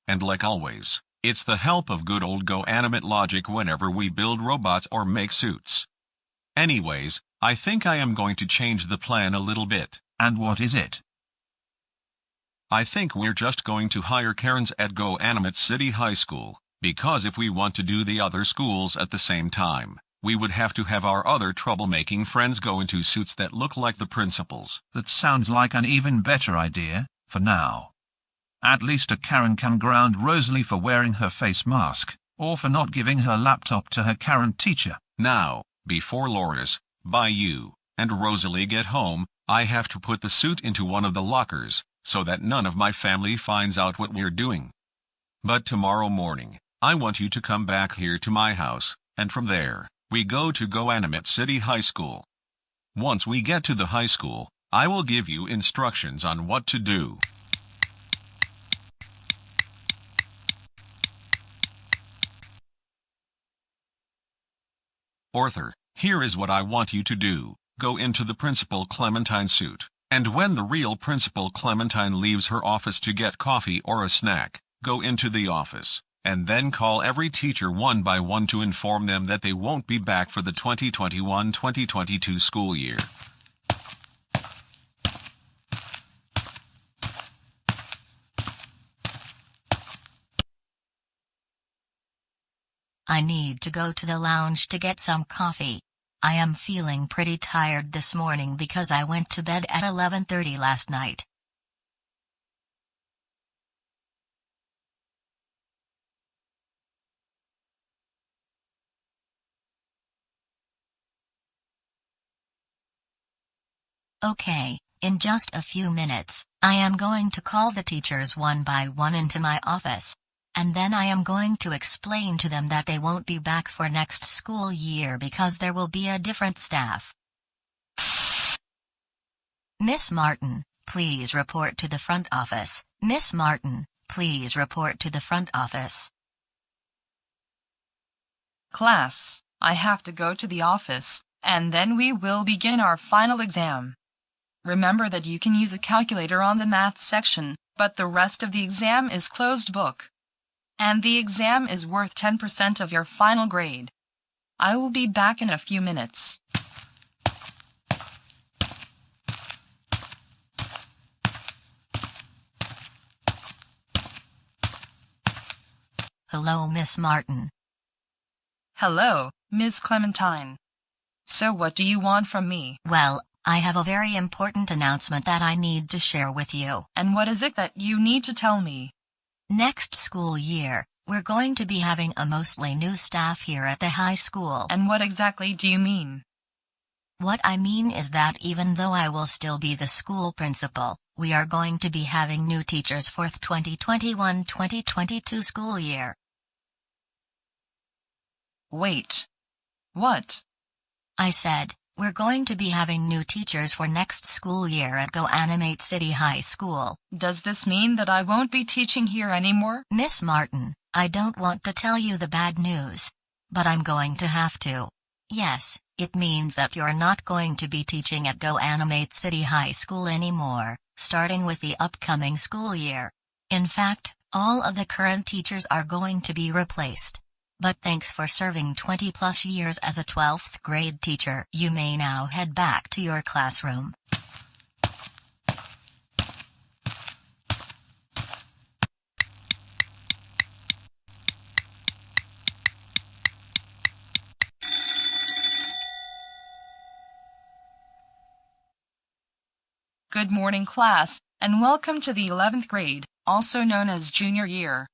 And like always, it's the help of good old GoAnimate logic whenever we build robots or make suits. Anyways, I think I am going to change the plan a little bit. And what is it? I think we're just going to hire Karens at GoAnimate City High School, because if we want to do the other schools at the same time, we would have to have our other troublemaking friends go into suits that look like the principals. That sounds like an even better idea, for now. At least a Karen can ground Rosalie for wearing her face mask, or for not giving her laptop to her Karen teacher. Now, before Loris, Bayou, and Rosalie get home, I have to put the suit into one of the lockers, so that none of my family finds out what we're doing. But tomorrow morning, I want you to come back here to my house, and from there, we go to GoAnimate City High School. Once we get to the high school, I will give you instructions on what to do. Arthur, here is what I want you to do. Go into the Principal Clementine suit, and when the real Principal Clementine leaves her office to get coffee or a snack, go into the office, and then call every teacher one by one to inform them that they won't be back for the 2021-2022 school year. I need to go to the lounge to get some coffee. I am feeling pretty tired this morning because I went to bed at 11:30 last night. Okay, in just a few minutes, I am going to call the teachers one by one into my office. And then I am going to explain to them that they won't be back for next school year because there will be a different staff. Miss Martin, please report to the front office. Miss Martin, please report to the front office. Class, I have to go to the office, and then we will begin our final exam. Remember that you can use a calculator on the math section, but the rest of the exam is closed book. And the exam is worth 10% of your final grade. I will be back in a few minutes. Hello, Miss Martin. Hello, Miss Clementine. So what do you want from me? Well, I have a very important announcement that I need to share with you. And what is it that you need to tell me? Next school year, we're going to be having a mostly new staff here at the high school. And what exactly do you mean? What I mean is that even though I will still be the school principal, we are going to be having new teachers for the 2021-2022 school year. Wait. What? I said, we're going to be having new teachers for next school year at GoAnimate City High School. Does this mean that I won't be teaching here anymore? Miss Martin, I don't want to tell you the bad news, but I'm going to have to. Yes, it means that you're not going to be teaching at GoAnimate City High School anymore, starting with the upcoming school year. In fact, all of the current teachers are going to be replaced. But thanks for serving 20+ years as a 12th grade teacher. You may now head back to your classroom. Good morning, class, and welcome to the 11th grade, also known as junior year.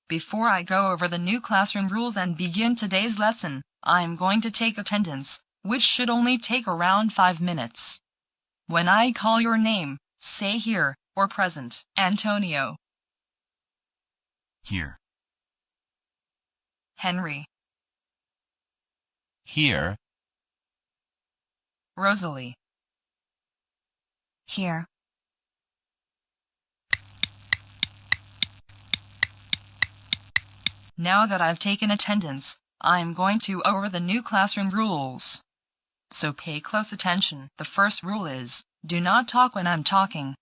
Before I go over the new classroom rules and begin today's lesson, I am going to take attendance, which should only take around 5 minutes. When I call your name, say here, or present. Antonio. Here. Henry. Here. Rosalie. Here. Now that I've taken attendance, I am going to go over the new classroom rules. So pay close attention. The first rule is, do not talk when I'm talking.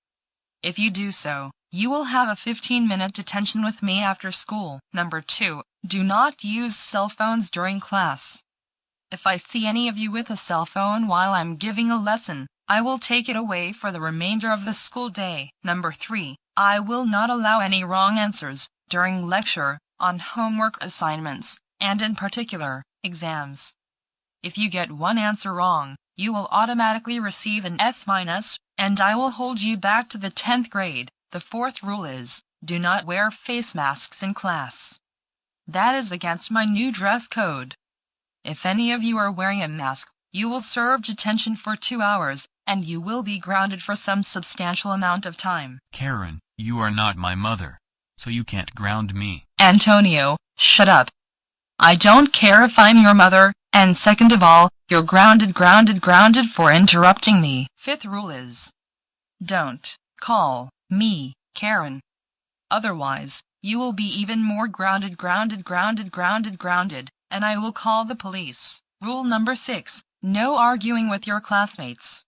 If you do so, you will have a 15-minute detention with me after school. Number 2, do not use cell phones during class. If I see any of you with a cell phone while I'm giving a lesson, I will take it away for the remainder of the school day. Number 3, I will not allow any wrong answers during lecture, on homework assignments, and in particular, exams. If you get one answer wrong, you will automatically receive an F-, and I will hold you back to the 10th grade. The fourth rule is, do not wear face masks in class. That is against my new dress code. If any of you are wearing a mask, you will serve detention for 2 hours, and you will be grounded for some substantial amount of time. Karen, you are not my mother, so you can't ground me. Antonio, shut up. I don't care if I'm your mother, and second of all, you're grounded for interrupting me. Fifth rule is, don't call me Karen. Otherwise, you will be even more grounded, and I will call the police. Rule number 6, no arguing with your classmates.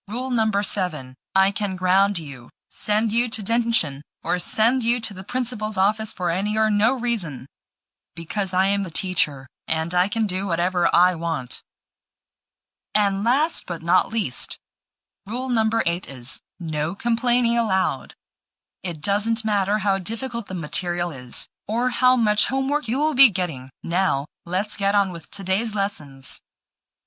Rule number 7, I can ground you, send you to detention, or send you to the principal's office for any or no reason. Because I am the teacher, and I can do whatever I want. And last but not least, rule number 8 is, no complaining allowed. It doesn't matter how difficult the material is, or how much homework you will be getting. Now, let's get on with today's lessons.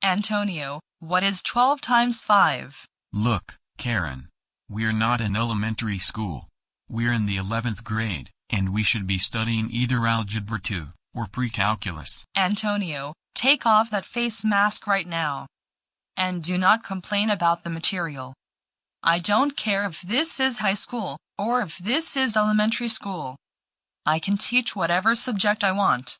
Antonio, what is 12 times 5? Look, Karen. We're not in elementary school. We're in the 11th grade, and we should be studying either Algebra 2, or Pre-Calculus. Antonio, take off that face mask right now. And do not complain about the material. I don't care if this is high school, or if this is elementary school. I can teach whatever subject I want.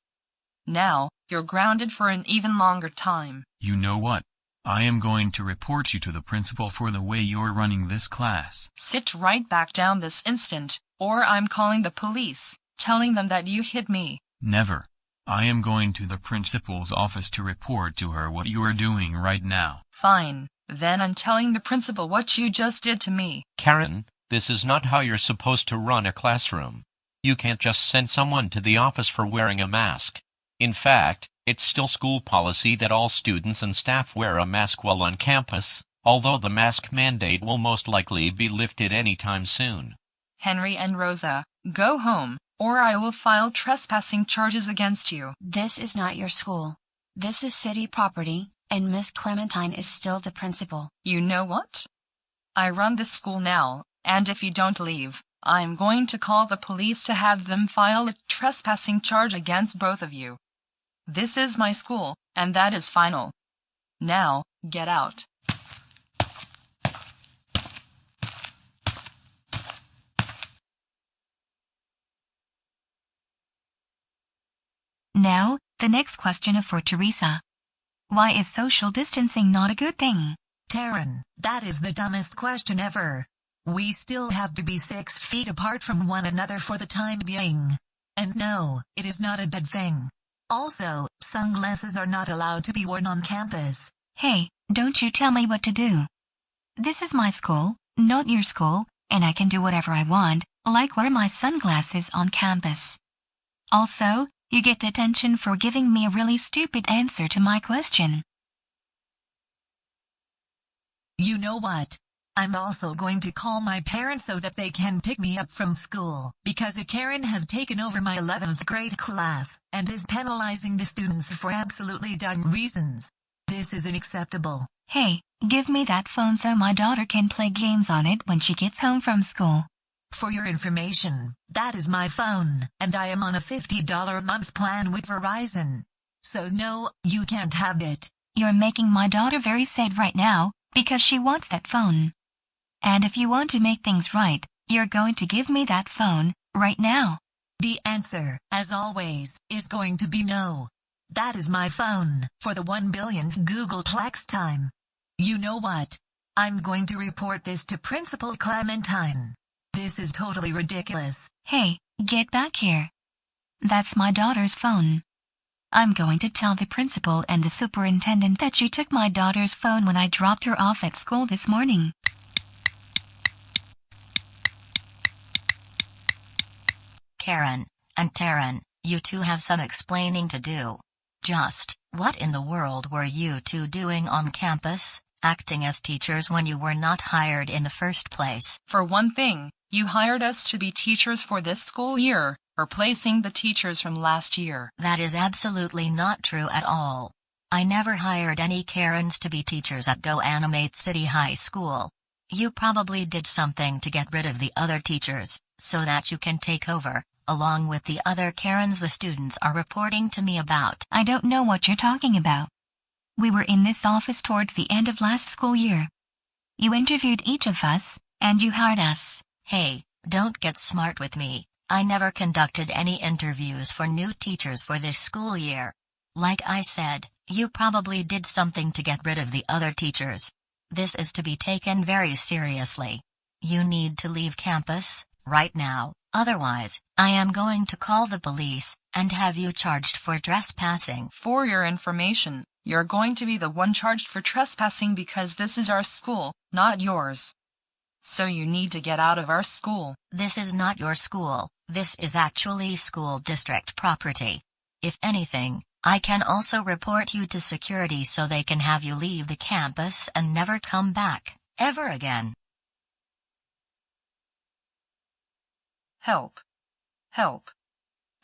Now, you're grounded for an even longer time. You know what? I am going to report you to the principal for the way you're running this class. Sit right back down this instant, or I'm calling the police, telling them that you hit me. Never. I am going to the principal's office to report to her what you are doing right now. Fine. Then I'm telling the principal what you just did to me. Karen, this is not how you're supposed to run a classroom. You can't just send someone to the office for wearing a mask. In fact, it's still school policy that all students and staff wear a mask while on campus, although the mask mandate will most likely be lifted anytime soon. Henry and Rosa, go home, or I will file trespassing charges against you. This is not your school. This is city property, and Miss Clementine is still the principal. You know what? I run this school now, and if you don't leave, I'm going to call the police to have them file a trespassing charge against both of you. This is my school, and that is final. Now, get out. Now, the next question for Teresa. Why is social distancing not a good thing? Taryn, that is the dumbest question ever. We still have to be 6 feet apart from one another for the time being. And no, it is not a bad thing. Also, sunglasses are not allowed to be worn on campus. Hey, don't you tell me what to do. This is my school, not your school, and I can do whatever I want, like wear my sunglasses on campus. Also, you get detention for giving me a really stupid answer to my question. You know what? I'm also going to call my parents so that they can pick me up from school, because a Karen has taken over my 11th grade class, and is penalizing the students for absolutely dumb reasons. This is unacceptable. Hey, give me that phone so my daughter can play games on it when she gets home from school. For your information, that is my phone, and I am on a $50 a month plan with Verizon. So no, you can't have it. You're making my daughter very sad right now, because she wants that phone. And if you want to make things right, you're going to give me that phone, right now. The answer, as always, is going to be no. That is my phone, for the 1 billionth Google Plex time. You know what? I'm going to report this to Principal Clementine. This is totally ridiculous. Hey, get back here. That's my daughter's phone. I'm going to tell the principal and the superintendent that you took my daughter's phone when I dropped her off at school this morning. Karen and Taryn, you two have some explaining to do. Just, what in the world were you two doing on campus, acting as teachers when you were not hired in the first place? For one thing, you hired us to be teachers for this school year, replacing the teachers from last year. That is absolutely not true at all. I never hired any Karens to be teachers at GoAnimate City High School. You probably did something to get rid of the other teachers, so that you can take over, along with the other Karens the students are reporting to me about. I don't know what you're talking about. We were in this office towards the end of last school year. You interviewed each of us, and you hired us. Hey, don't get smart with me. I never conducted any interviews for new teachers for this school year. Like I said, you probably did something to get rid of the other teachers. This is to be taken very seriously. You need to leave campus, right now, otherwise, I am going to call the police, and have you charged for trespassing. For your information, you're going to be the one charged for trespassing because this is our school, not yours. So you need to get out of our school. This is not your school, this is actually school district property. If anything, I can also report you to security so they can have you leave the campus and never come back, ever again. Help. Help.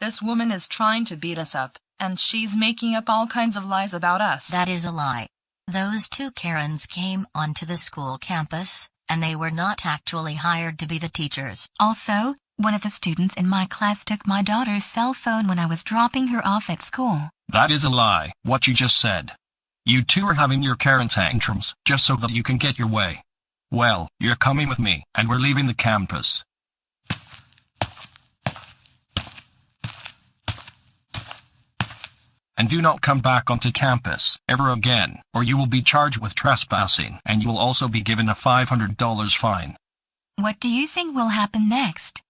This woman is trying to beat us up, and she's making up all kinds of lies about us. That is a lie. Those two Karens came onto the school campus, and they were not actually hired to be the teachers. Also, one of the students in my class took my daughter's cell phone when I was dropping her off at school. That is a lie, what you just said. You two are having your Karen tantrums, just so that you can get your way. Well, you're coming with me, and we're leaving the campus. and do not come back onto campus ever again, or you will be charged with trespassing, and you will also be given a $500 fine. What do you think will happen next?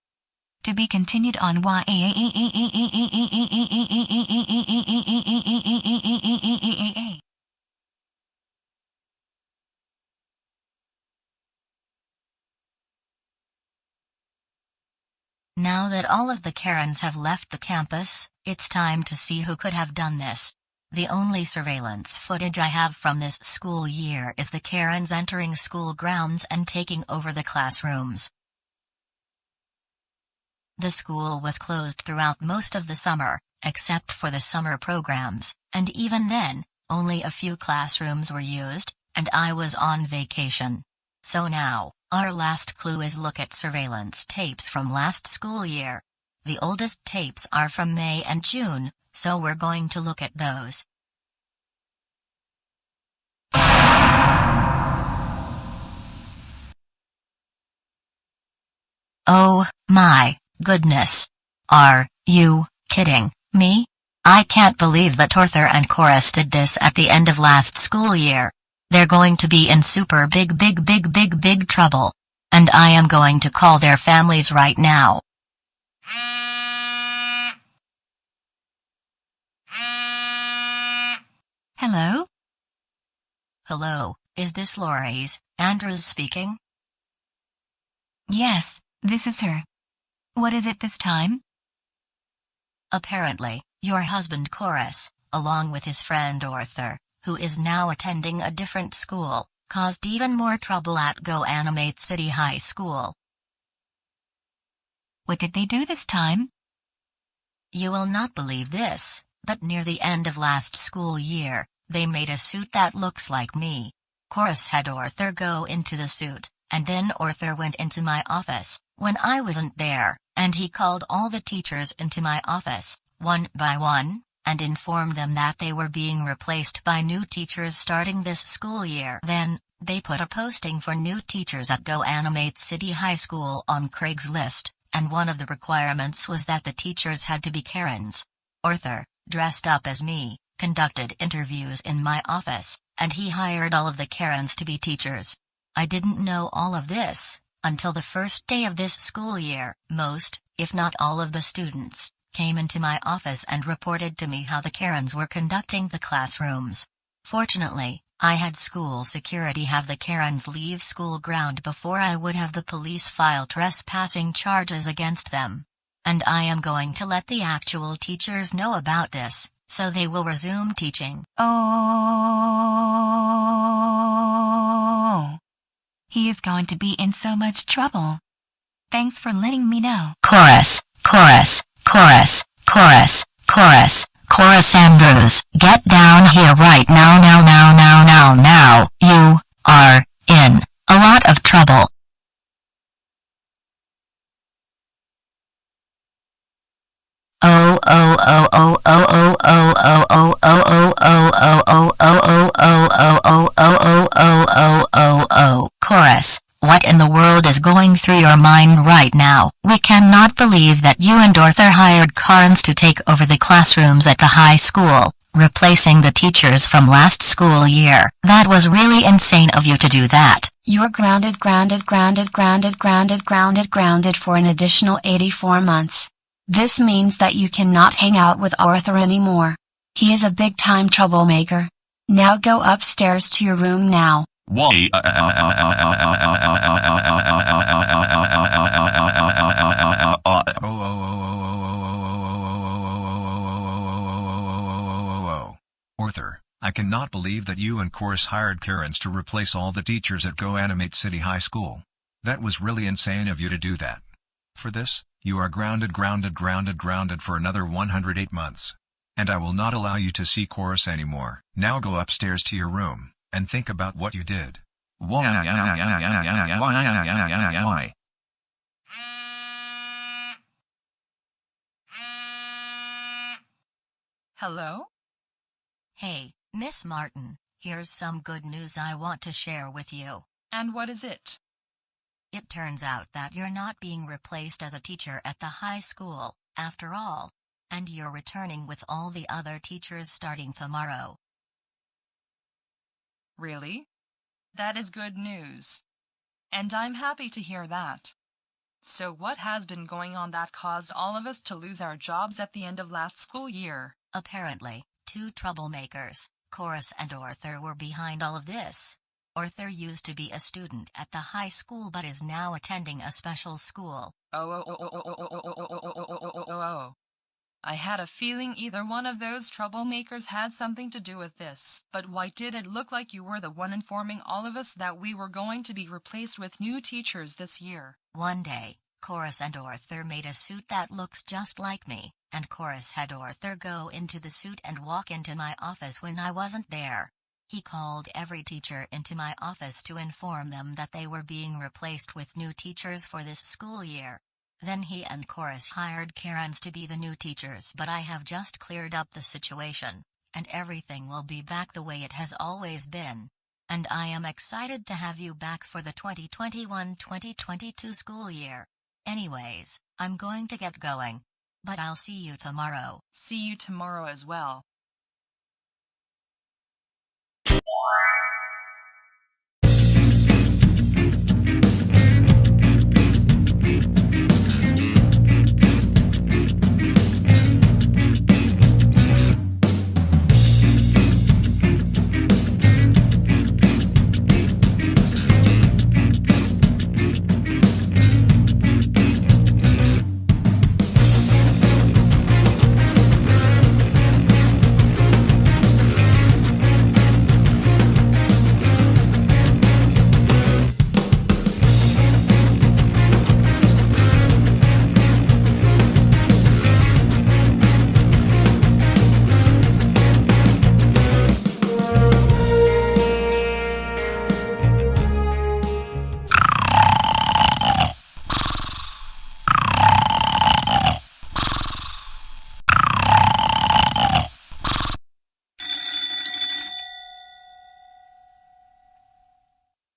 To be continued on Y. Now that all of the Karens have left the campus, it's time to see who could have done this. The only surveillance footage I have from this school year is the Karens entering school grounds and taking over the classrooms. The school was closed throughout most of the summer, except for the summer programs, and even then, only a few classrooms were used, and I was on vacation. So now, our last clue is look at surveillance tapes from last school year. The oldest tapes are from May and June, so we're going to look at those. Oh, my goodness. Are you kidding me? I can't believe that Arthur and Chorus did this at the end of last school year. They're going to be in super big trouble. And I am going to call their families right now. Hello? Hello, is this Laurie's, Andrews speaking? Yes, this is her. What is it this time? Apparently, your husband Chorus, along with his friend Arthur, who is now attending a different school, caused even more trouble at GoAnimate City High School. What did they do this time? You will not believe this, but near the end of last school year, they made a suit that looks like me. Chorus had Arthur go into the suit, and then Arthur went into my office, when I wasn't there, and he called all the teachers into my office, one by one, and informed them that they were being replaced by new teachers starting this school year. Then, they put a posting for new teachers at GoAnimate City High School on Craigslist, and one of the requirements was that the teachers had to be Karens. Arthur, dressed up as me, conducted interviews in my office, and he hired all of the Karens to be teachers. I didn't know all of this until the first day of this school year. Most, if not all of the students, came into my office and reported to me how the Karens were conducting the classrooms. Fortunately, I had school security have the Karens leave school ground before I would have the police file trespassing charges against them. And I am going to let the actual teachers know about this, so they will resume teaching. Oh. He is going to be in so much trouble. Thanks for letting me know. Chorus, chorus, chorus, chorus, chorus, chorus Andrews, get down here right now. You are in a lot of trouble. Chorus, what in the world is going through your mind right now? We cannot believe that you and Arthur hired Karens to take over the classrooms at the high school, replacing the teachers from last school year. That was really insane of you to do that. You're grounded for an additional 84 months. This means that you cannot hang out with Arthur anymore. He is a big-time troublemaker. Now go upstairs to your room now. Why? Arthur, I cannot believe that you and Chorus hired Karens to replace all the teachers at GoAnimate City High School. That was really insane of you to do that. For this, you are grounded for another 108 months. And I will not allow you to see Chorus anymore. Now go upstairs to your room, and think about what you did. Why? Hello? Hey, Miss Martin, here's some good news I want to share with you. And what is it? It turns out that you're not being replaced as a teacher at the high school, after all. and you're returning with all the other teachers starting tomorrow. Really? That is good news. And I'm happy to hear that. So what has been going on that caused all of us to lose our jobs at the end of last school year? Apparently, two troublemakers, Chorus and Arthur, were behind all of this. Arthur used to be a student at the high school but is now attending a special school. Oh. I had a feeling either one of those troublemakers had something to do with this. But why did it look like you were the one informing all of us that we were going to be replaced with new teachers this year? One day, Chorus and Arthur made a suit that looks just like me, and Chorus had Arthur go into the suit and walk into my office when I wasn't there. He called every teacher into my office to inform them that they were being replaced with new teachers for this school year. Then he and Chorus hired Karens to be the new teachers, but I have just cleared up the situation, and everything will be back the way it has always been. And I am excited to have you back for the 2021-2022 school year. Anyways, I'm going to get going. But I'll see you tomorrow. See you tomorrow as well.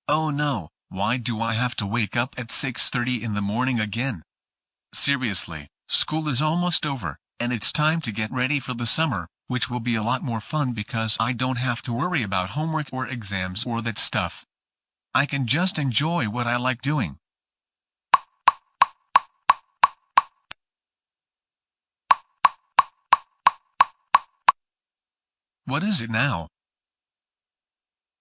Oh no, why do I have to wake up at 6:30 in the morning again? Seriously, school is almost over, and it's time to get ready for the summer, which will be a lot more fun because I don't have to worry about homework or exams or that stuff. I can just enjoy what I like doing. What is it now?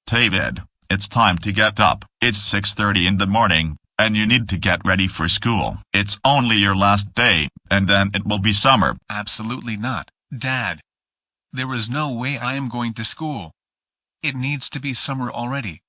David, it's time to get up. It's 6:30 in the morning, and you need to get ready for school. It's only your last day, and then it will be summer. Absolutely not, Dad. There is no way I am going to school. It needs to be summer already.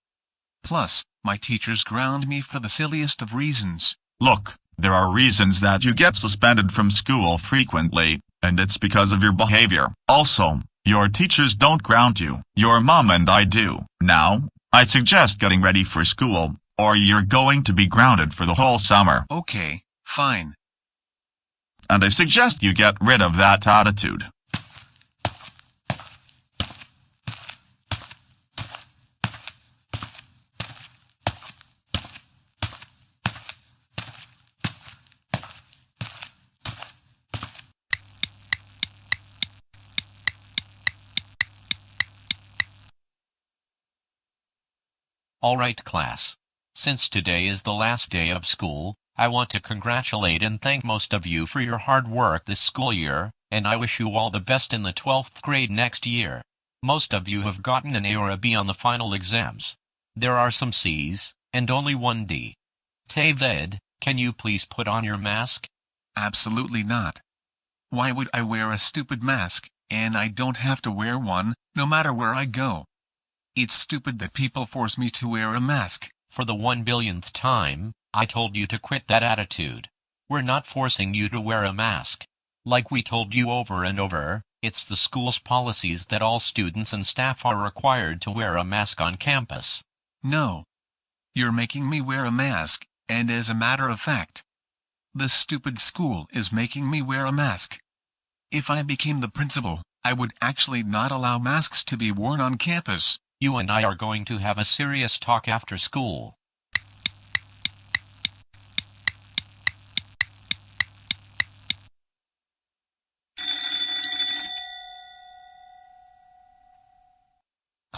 Plus, my teachers ground me for the silliest of reasons. Look, there are reasons that you get suspended from school frequently, and it's because of your behavior. Also, your teachers don't ground you. Your mom and I do. Now, I suggest getting ready for school, or you're going to be grounded for the whole summer. Okay, fine. And I suggest you get rid of that attitude. All right, class. Since today is the last day of school, I want to congratulate and thank most of you for your hard work this school year, and I wish you all the best in the 12th grade next year. Most of you have gotten an A or a B on the final exams. There are some C's, and only one D. David, can you please put on your mask? Absolutely not. Why would I wear a stupid mask, and I don't have to wear one, no matter where I go? It's stupid that people force me to wear a mask. For the 1 billionth time, I told you to quit that attitude. We're not forcing you to wear a mask. Like we told you over and over, it's the school's policies that all students and staff are required to wear a mask on campus. No. You're making me wear a mask, and as a matter of fact, the stupid school is making me wear a mask. If I became the principal, I would actually not allow masks to be worn on campus. You and I are going to have a serious talk after school.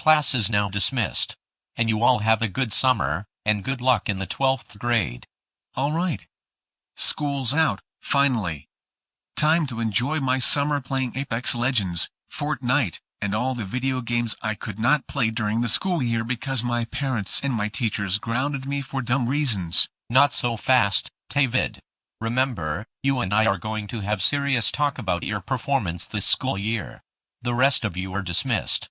Class is now dismissed. And you all have a good summer, and good luck in the 12th grade. All right. School's out, finally. Time to enjoy my summer playing Apex Legends, Fortnite, and all the video games I could not play during the school year because my parents and my teachers grounded me for dumb reasons. Not so fast, David. Remember, you and I are going to have serious talk about your performance this school year. The rest of you are dismissed.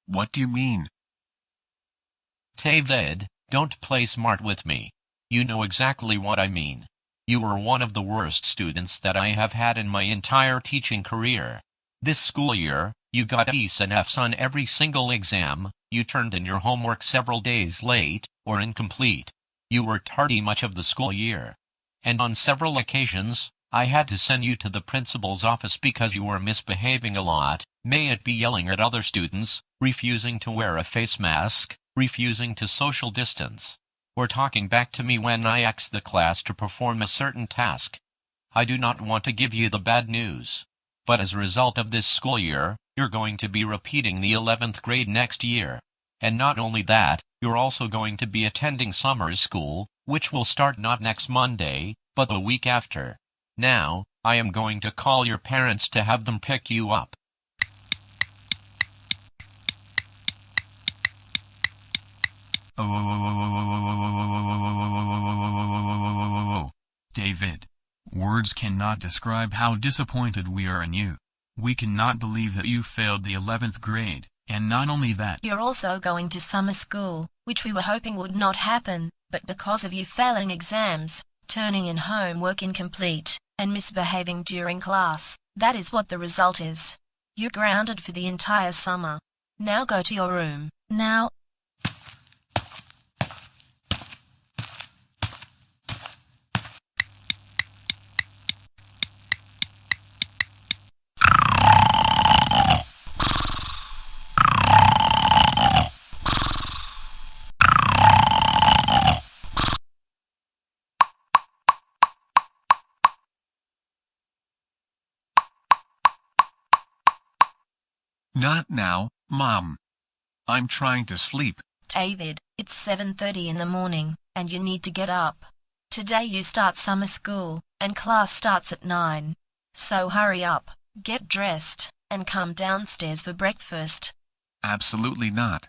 What do you mean? David, don't play smart with me. You know exactly what I mean. You were one of the worst students that I have had in my entire teaching career. This school year, you got A's and F's on every single exam, you turned in your homework several days late, or incomplete. You were tardy much of the school year. And on several occasions, I had to send you to the principal's office because you were misbehaving a lot, may it be yelling at other students, refusing to wear a face mask, refusing to social distance, or talking back to me when I asked the class to perform a certain task. I do not want to give you the bad news, but as a result of this school year, you're going to be repeating the 11th grade next year. And not only that, you're also going to be attending summer school, which will start not next Monday, but the week after. Now, I am going to call your parents to have them pick you up. David. Words cannot describe how disappointed we are in you. We cannot believe that you failed the 11th grade, and not only that, you're also going to summer school, which we were hoping would not happen, but because of you failing exams, turning in homework incomplete, and misbehaving during class, that is what the result is. You're grounded for the entire summer. Now go to your room, now. Not now, Mom. I'm trying to sleep. David, it's 7:30 in the morning, and you need to get up. Today you start summer school, and class starts at 9. So hurry up, get dressed, and come downstairs for breakfast. Absolutely not.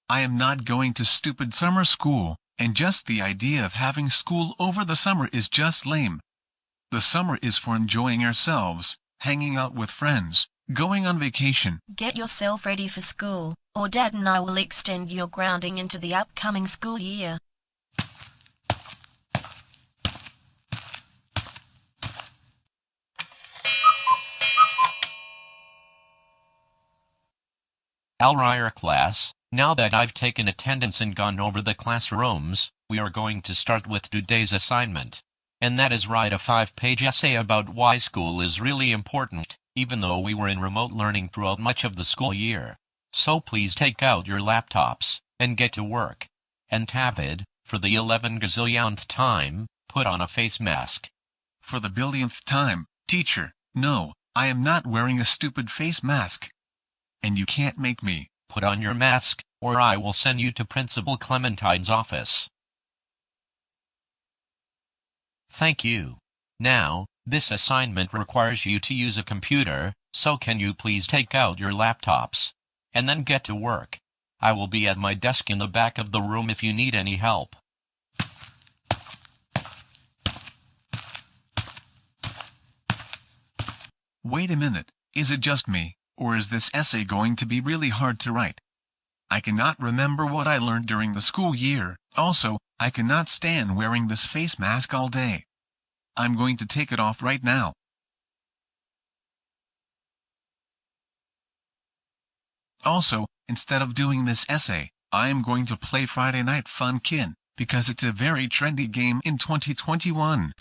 I am not going to stupid summer school, and just the idea of having school over the summer is just lame. The summer is for enjoying ourselves, hanging out with friends, going on vacation. Get yourself ready for school, or Dad and I will extend your grounding into the upcoming school year. Alright class, now that I've taken attendance and gone over the classrooms, we are going to start with today's assignment. And that is write a 5-page essay about why school is really important, even though we were in remote learning throughout much of the school year. So please take out your laptops, and get to work. And David, for the 11 gazillionth time, put on a face mask. For the billionth time, teacher, no, I am not wearing a stupid face mask. And you can't make me. Put on your mask, or I will send you to Principal Clementine's office. Thank you. Now, this assignment requires you to use a computer, so can you please take out your laptops? And then get to work. I will be at my desk in the back of the room if you need any help. Wait a minute, is it just me, or is this essay going to be really hard to write? I cannot remember what I learned during the school year. Also, I cannot stand wearing this face mask all day. I'm going to take it off right now. Also, instead of doing this essay, I am going to play Friday Night Funkin', because it's a very trendy game in 2021.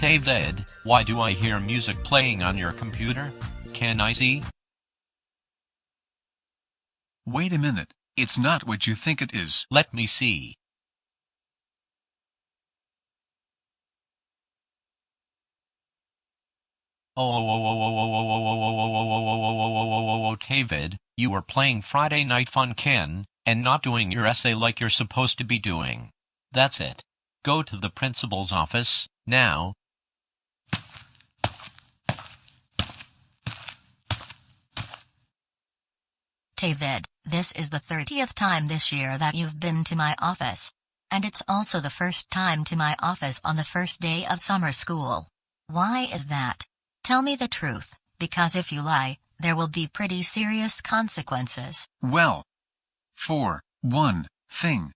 David, why do I hear music playing on your computer? Can I see? Wait a minute, it's not what you think it is. Let me see. Oh, David, you were playing Friday Night Funkin' and not doing your essay like you're supposed to be doing. That's it. Go to the principal's office, now. David, this is the 30th time this year that you've been to my office. And it's also the first time to my office on the first day of summer school. Why is that? Tell me the truth, because if you lie, there will be pretty serious consequences. Well, for one thing,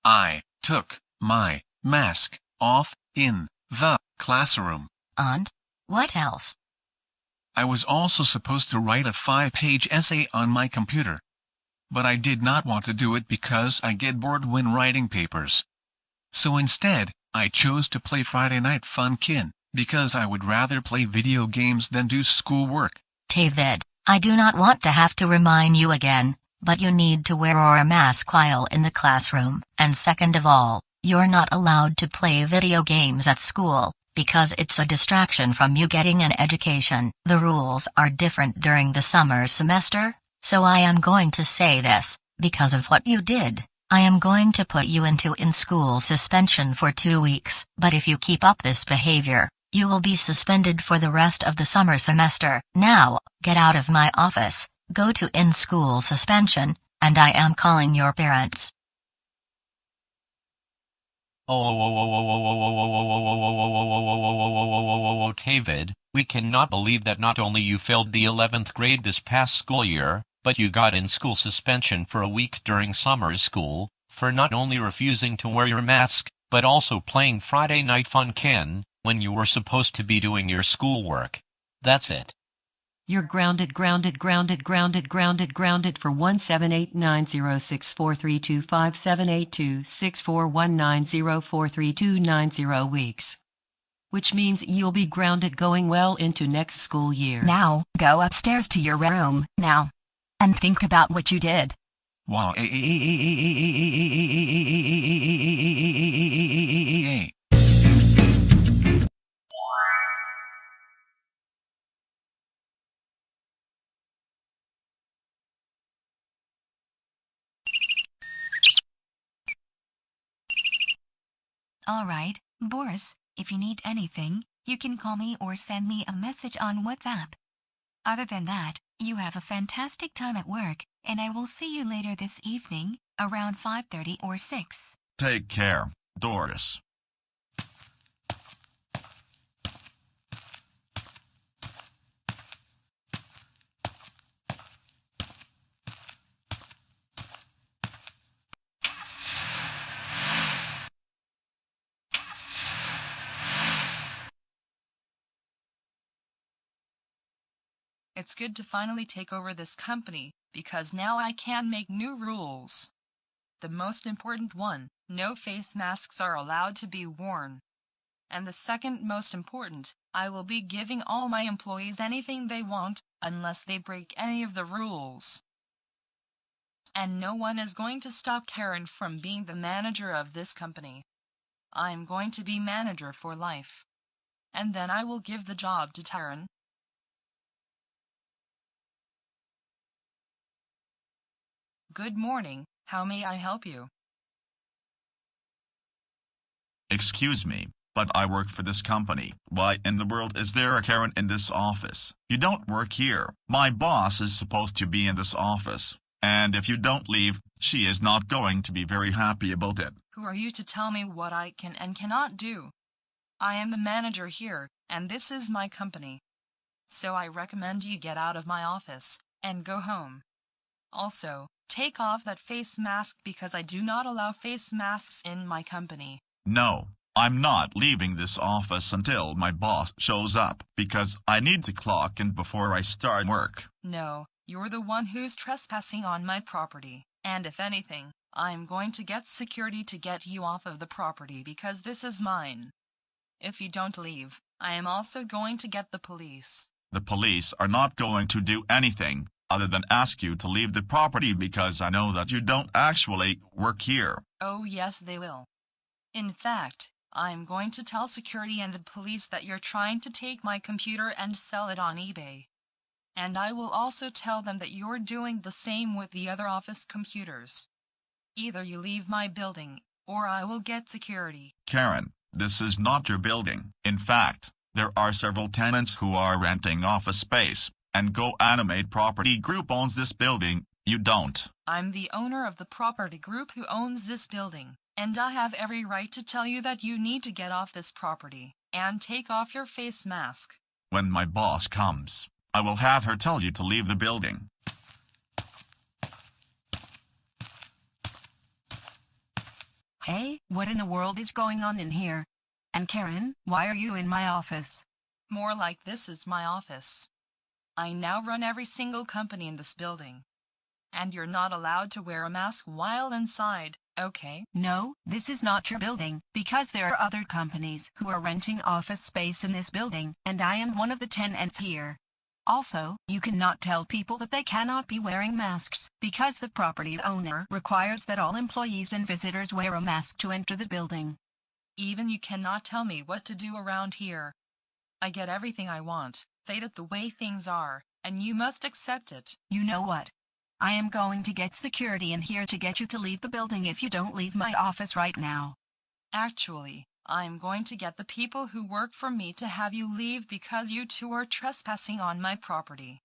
I took my mask off in the classroom. And? What else? I was also supposed to write a 5-page essay on my computer. But I did not want to do it because I get bored when writing papers. So instead, I chose to play Friday Night Funkin', because I would rather play video games than do schoolwork. David, I do not want to have to remind you again, but you need to wear a mask while in the classroom. And second of all, you're not allowed to play video games at school, because it's a distraction from you getting an education. The rules are different during the summer semester, so I am going to say this, because of what you did, I am going to put you into in-school suspension for 2 weeks. But if you keep up this behavior, you will be suspended for the rest of the summer semester. Now, get out of my office, go to in-school suspension, and I am calling your parents. David, we cannot believe that not only you failed the 11th grade this past school year, but you got in-school suspension for a week during summer school, for not only refusing to wear your mask, but also playing Friday Night Funkin' when you were supposed to be doing your schoolwork. That's it. You're grounded for 17890643257826419043290 weeks. Which means you'll be grounded going well into next school year. Now, go upstairs to your room, now. And think about what you did. Wow. Alright, Boris, if you need anything, you can call me or send me a message on WhatsApp. Other than that, you have a fantastic time at work, and I will see you later this evening, around 5:30 or 6. Take care, Doris. It's good to finally take over this company, because now I can make new rules. The most important one, no face masks are allowed to be worn. And the second most important, I will be giving all my employees anything they want, unless they break any of the rules. And no one is going to stop Karen from being the manager of this company. I'm going to be manager for life. And then I will give the job to Karen. Good morning, how may I help you? Excuse me, but I work for this company. Why in the world is there a Karen in this office? You don't work here. My boss is supposed to be in this office. And if you don't leave, she is not going to be very happy about it. Who are you to tell me what I can and cannot do? I am the manager here, and this is my company. So I recommend you get out of my office, and go home. Also, take off that face mask because I do not allow face masks in my company. No, I'm not leaving this office until my boss shows up because I need to clock in before I start work. No, you're the one who's trespassing on my property, and if anything, I'm going to get security to get you off of the property because this is mine. If you don't leave, I am also going to get the police. The police are not going to do anything other than ask you to leave the property because I know that you don't actually work here. Oh yes, they will. In fact, I'm going to tell security and the police that you're trying to take my computer and sell it on eBay. And I will also tell them that you're doing the same with the other office computers. Either you leave my building, or I will get security. Karen, this is not your building. In fact, there are several tenants who are renting office space, and GoAnimate Property Group owns this building. You don't. I'm the owner of the property group who owns this building, and I have every right to tell you that you need to get off this property, and take off your face mask. When my boss comes, I will have her tell you to leave the building. Hey, what in the world is going on in here? And Karen, why are you in my office? More like this is my office. I now run every single company in this building. And you're not allowed to wear a mask while inside, okay? No, this is not your building, because there are other companies who are renting office space in this building, and I am one of the tenants here. Also, you cannot tell people that they cannot be wearing masks, because the property owner requires that all employees and visitors wear a mask to enter the building. Even you cannot tell me what to do around here. I get everything I want, stated the way things are, and you must accept it. You know what? I am going to get security in here to get you to leave the building if you don't leave my office right now. Actually, I am going to get the people who work for me to have you leave because you two are trespassing on my property.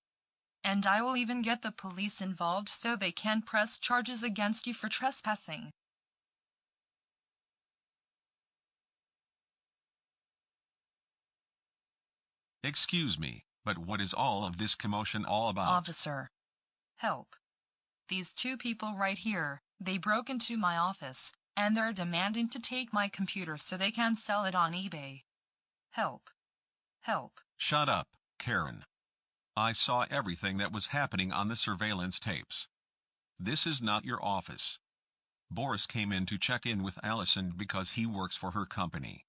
And I will even get the police involved so they can press charges against you for trespassing. Excuse me, but what is all of this commotion all about? Officer, help. These two people right here, they broke into my office, and they're demanding to take my computer so they can sell it on eBay. Help. Help. Shut up, Karen. I saw everything that was happening on the surveillance tapes. This is not your office. Boris came in to check in with Allison because he works for her company.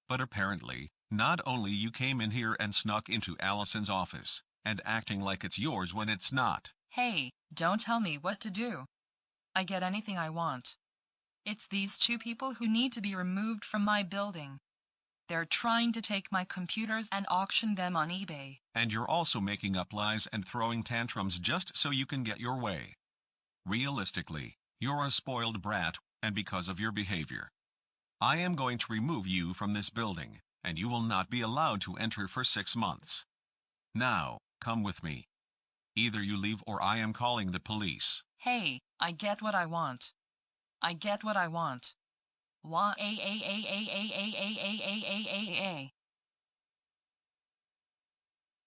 But apparently, not only you came in here and snuck into Allison's office, and acting like it's yours when it's not. Hey, don't tell me what to do. I get anything I want. It's these two people who need to be removed from my building. They're trying to take my computers and auction them on eBay. And you're also making up lies and throwing tantrums just so you can get your way. Realistically, you're a spoiled brat, and because of your behavior, I am going to remove you from this building, and you will not be allowed to enter for 6 months. Now, come with me. Either you leave or I am calling the police. Hey, I get what I want. I get what I want.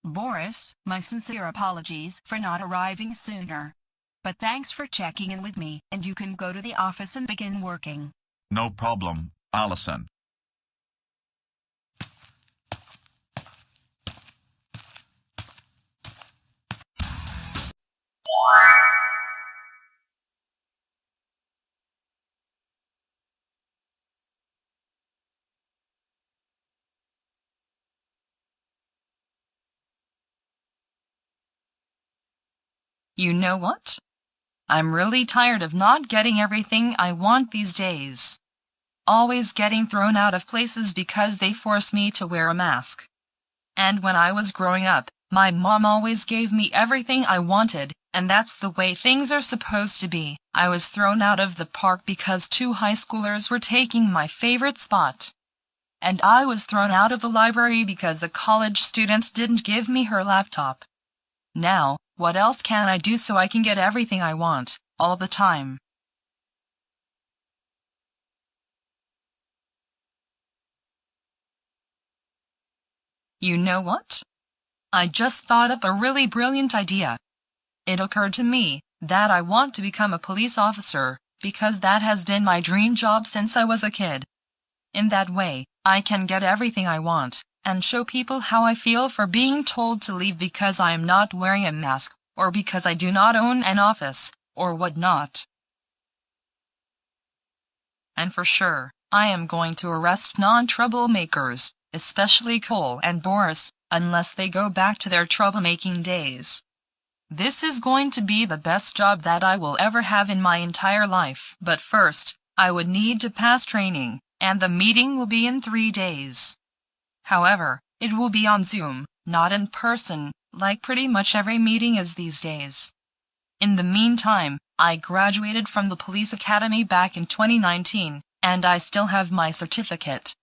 Boris, my sincere apologies for not arriving sooner. But thanks for checking in with me, and you can go to the office and begin working. No problem, Allison. You know what? I'm really tired of not getting everything I want these days. Always getting thrown out of places because they force me to wear a mask. And when I was growing up, my mom always gave me everything I wanted, and that's the way things are supposed to be. I was thrown out of the park because two high schoolers were taking my favorite spot. And I was thrown out of the library because a college student didn't give me her laptop. Now, what else can I do so I can get everything I want, all the time? You know what? I just thought up a really brilliant idea. it occurred to me that I want to become a police officer, because that has been my dream job since I was a kid. In that way, I can get everything I want, and show people how I feel for being told to leave because I am not wearing a mask, or because I do not own an office, or whatnot. And for sure, I am going to arrest non-troublemakers, especially Cole and Boris, unless they go back to their troublemaking days. This is going to be the best job that I will ever have in my entire life. But first, I would need to pass training, and the meeting will be in 3 days. However, it will be on Zoom, not in person, like pretty much every meeting is these days. In the meantime, I graduated from the police academy back in 2019, and I still have my certificate.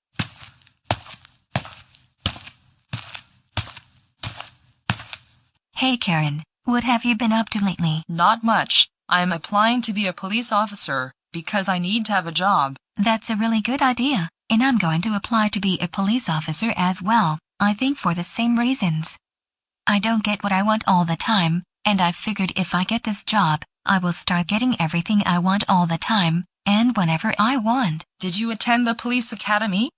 Hey Karen, what have you been up to lately? Not much. I'm applying to be a police officer, because I need to have a job. That's a really good idea, and I'm going to apply to be a police officer as well, I think for the same reasons. I don't get what I want all the time, and I figured if I get this job, I will start getting everything I want all the time, and whenever I want. Did you attend the police academy?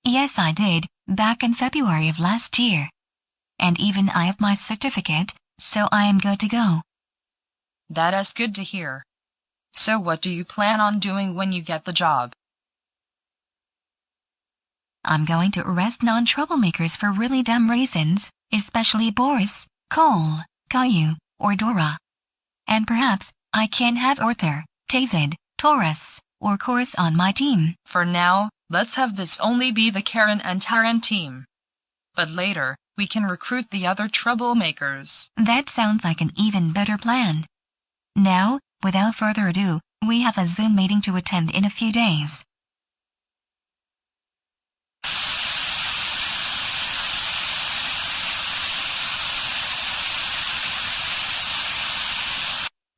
Yes, I did, back in February of last year. And even I have my certificate, so I am good to go. That is good to hear. So what do you plan on doing when you get the job? I'm going to arrest non-troublemakers for really dumb reasons, especially Boris, Cole, Caillou, or Dora. And perhaps I can have Arthur, David, Taurus, or Chorus on my team. For now, let's have this only be the Karen and Taran team. But later, we can recruit the other troublemakers. That sounds like an even better plan. Now, without further ado, we have a Zoom meeting to attend in a few days.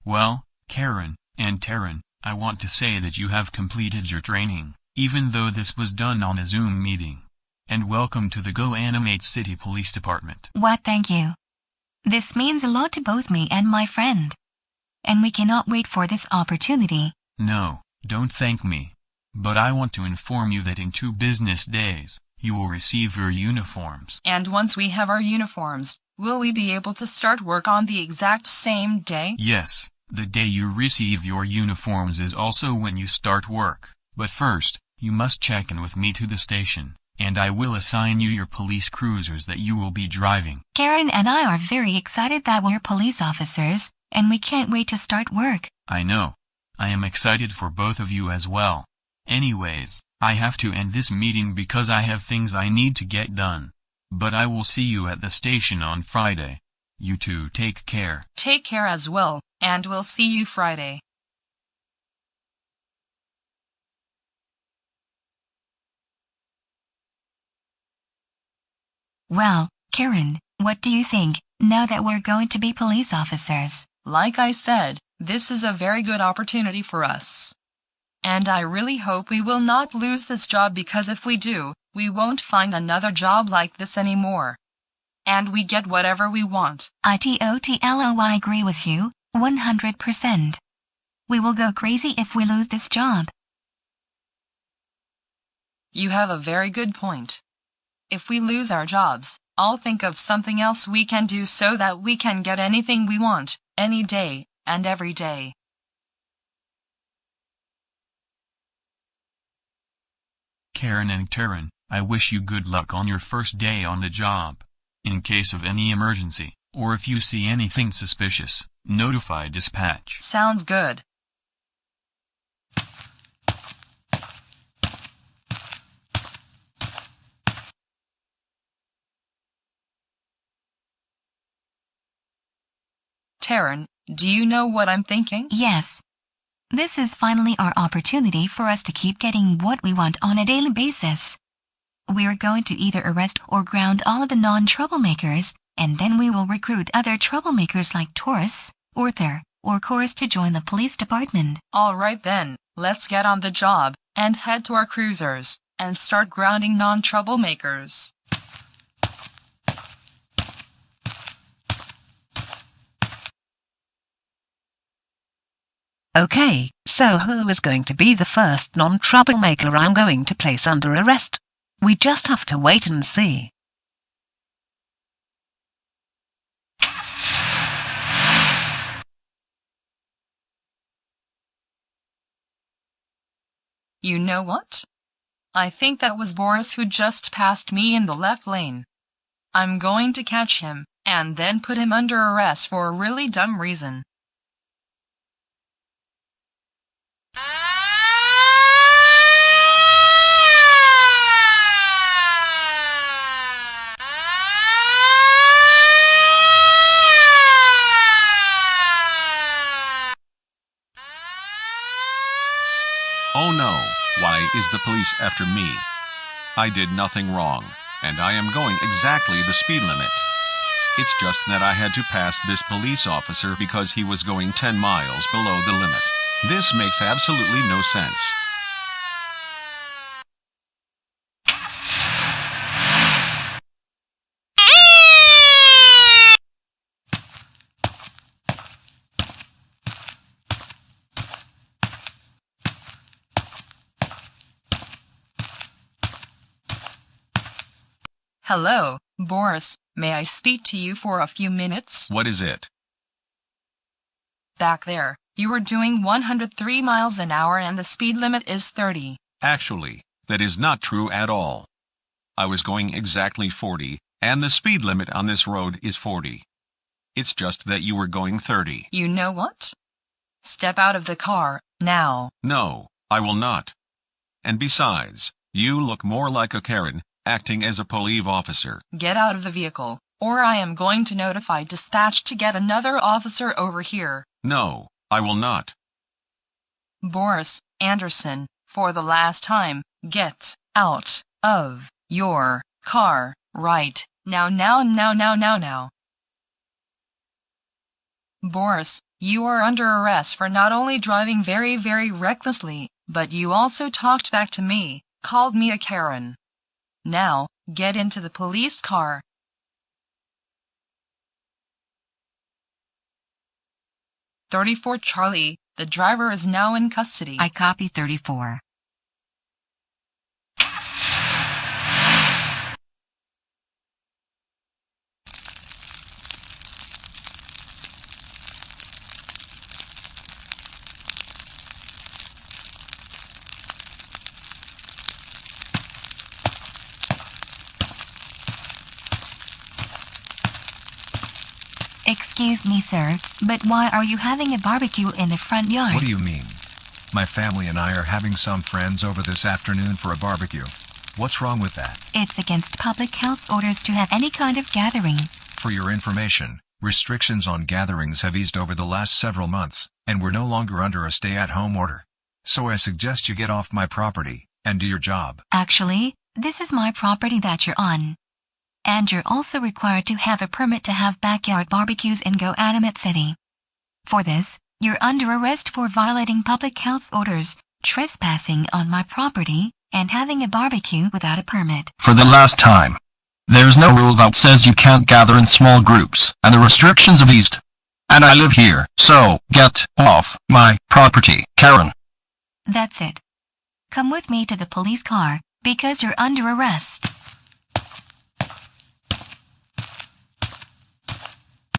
Well, Karen and Taran, I want to say that you have completed your training, even though this was done on a Zoom meeting. And welcome to the GoAnimate City Police Department. What, thank you. This means a lot to both me and my friend. And we cannot wait for this opportunity. No, don't thank me. But I want to inform you that in 2 business days, you will receive your uniforms. And once we have our uniforms, will we be able to start work on the exact same day? Yes, the day you receive your uniforms is also when you start work. But first, you must check in with me to the station, and I will assign you your police cruisers that you will be driving. Karen and I are very excited that we're police officers, and we can't wait to start work. I know. I am excited for both of you as well. Anyways, I have to end this meeting because I have things I need to get done. But I will see you at the station on Friday. You two take care. Take care as well, and we'll see you Friday. Well, Karen, what do you think, now that we're going to be police officers? Like I said, this is a very good opportunity for us. And I really hope we will not lose this job, because if we do, we won't find another job like this anymore. And we get whatever we want. I totally agree with you, 100%. We will go crazy if we lose this job. You have a very good point. If we lose our jobs, I'll think of something else we can do so that we can get anything we want, any day, and every day. Karen and Taran, I wish you good luck on your first day on the job. In case of any emergency, or if you see anything suspicious, notify dispatch. Sounds good. Taran, do you know what I'm thinking? Yes. This is finally our opportunity for us to keep getting what we want on a daily basis. We're going to either arrest or ground all of the non-troublemakers, and then we will recruit other troublemakers like Taurus, Arthur, or Chorus to join the police department. All right then, let's get on the job, and head to our cruisers, and start grounding non-troublemakers. Okay, so who is going to be the first non-troublemaker I'm going to place under arrest? We just have to wait and see. You know what? I think that was Boris who just passed me in the left lane. I'm going to catch him, and then put him under arrest for a really dumb reason. Oh no, why is the police after me? I did nothing wrong, and I am going exactly the speed limit. It's just that I had to pass this police officer because he was going 10 miles below the limit. This makes absolutely no sense. Hello, Boris, may I speak to you for a few minutes? What is it? Back there, you were doing 103 miles an hour and the speed limit is 30. Actually, that is not true at all. I was going exactly 40, and the speed limit on this road is 40. It's just that you were going 30. You know what? Step out of the car, now. No, I will not. And besides, you look more like a Karen, acting as a police officer. Get out of the vehicle, or I am going to notify dispatch to get another officer over here. No, I will not. Boris Anderson, for the last time, get out of your car, right now, now. Boris, you are under arrest for not only driving very, very recklessly, but you also talked back to me, called me a Karen. Now, get into the police car. "34 Charlie, the driver is now in custody." I copy 34. Excuse me, sir, but why are you having a barbecue in the front yard? What do you mean? My family and I are having some friends over this afternoon for a barbecue. What's wrong with that? It's against public health orders to have any kind of gathering. For your information, restrictions on gatherings have eased over the last several months, and we're no longer under a stay-at-home order. So I suggest you get off my property, and do your job. Actually, this is my property that you're on. And you're also required to have a permit to have backyard barbecues in Goanimate City. For this, you're under arrest for violating public health orders, trespassing on my property, and having a barbecue without a permit. For the last time. There's no rule that says you can't gather in small groups, and the restrictions have eased. And I live here, so get off my property, Karen. That's it. Come with me to the police car, because you're under arrest.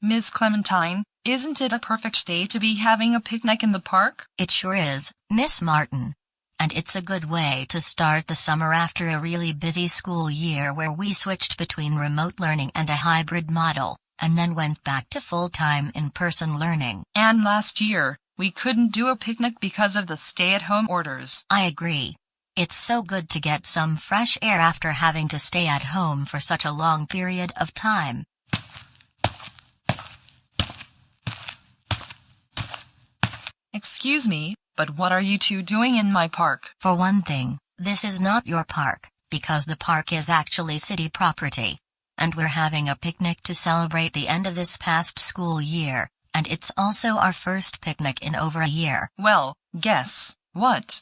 Miss Clementine, isn't it a perfect day to be having a picnic in the park? It sure is, Miss Martin. And it's a good way to start the summer after a really busy school year where we switched between remote learning and a hybrid model, and then went back to full-time in-person learning. And last year, we couldn't do a picnic because of the stay-at-home orders. I agree. It's so good to get some fresh air after having to stay at home for such a long period of time. Excuse me, but what are you two doing in my park? For one thing, this is not your park, because the park is actually city property. And we're having a picnic to celebrate the end of this past school year, and it's also our first picnic in over a year. Well, guess what?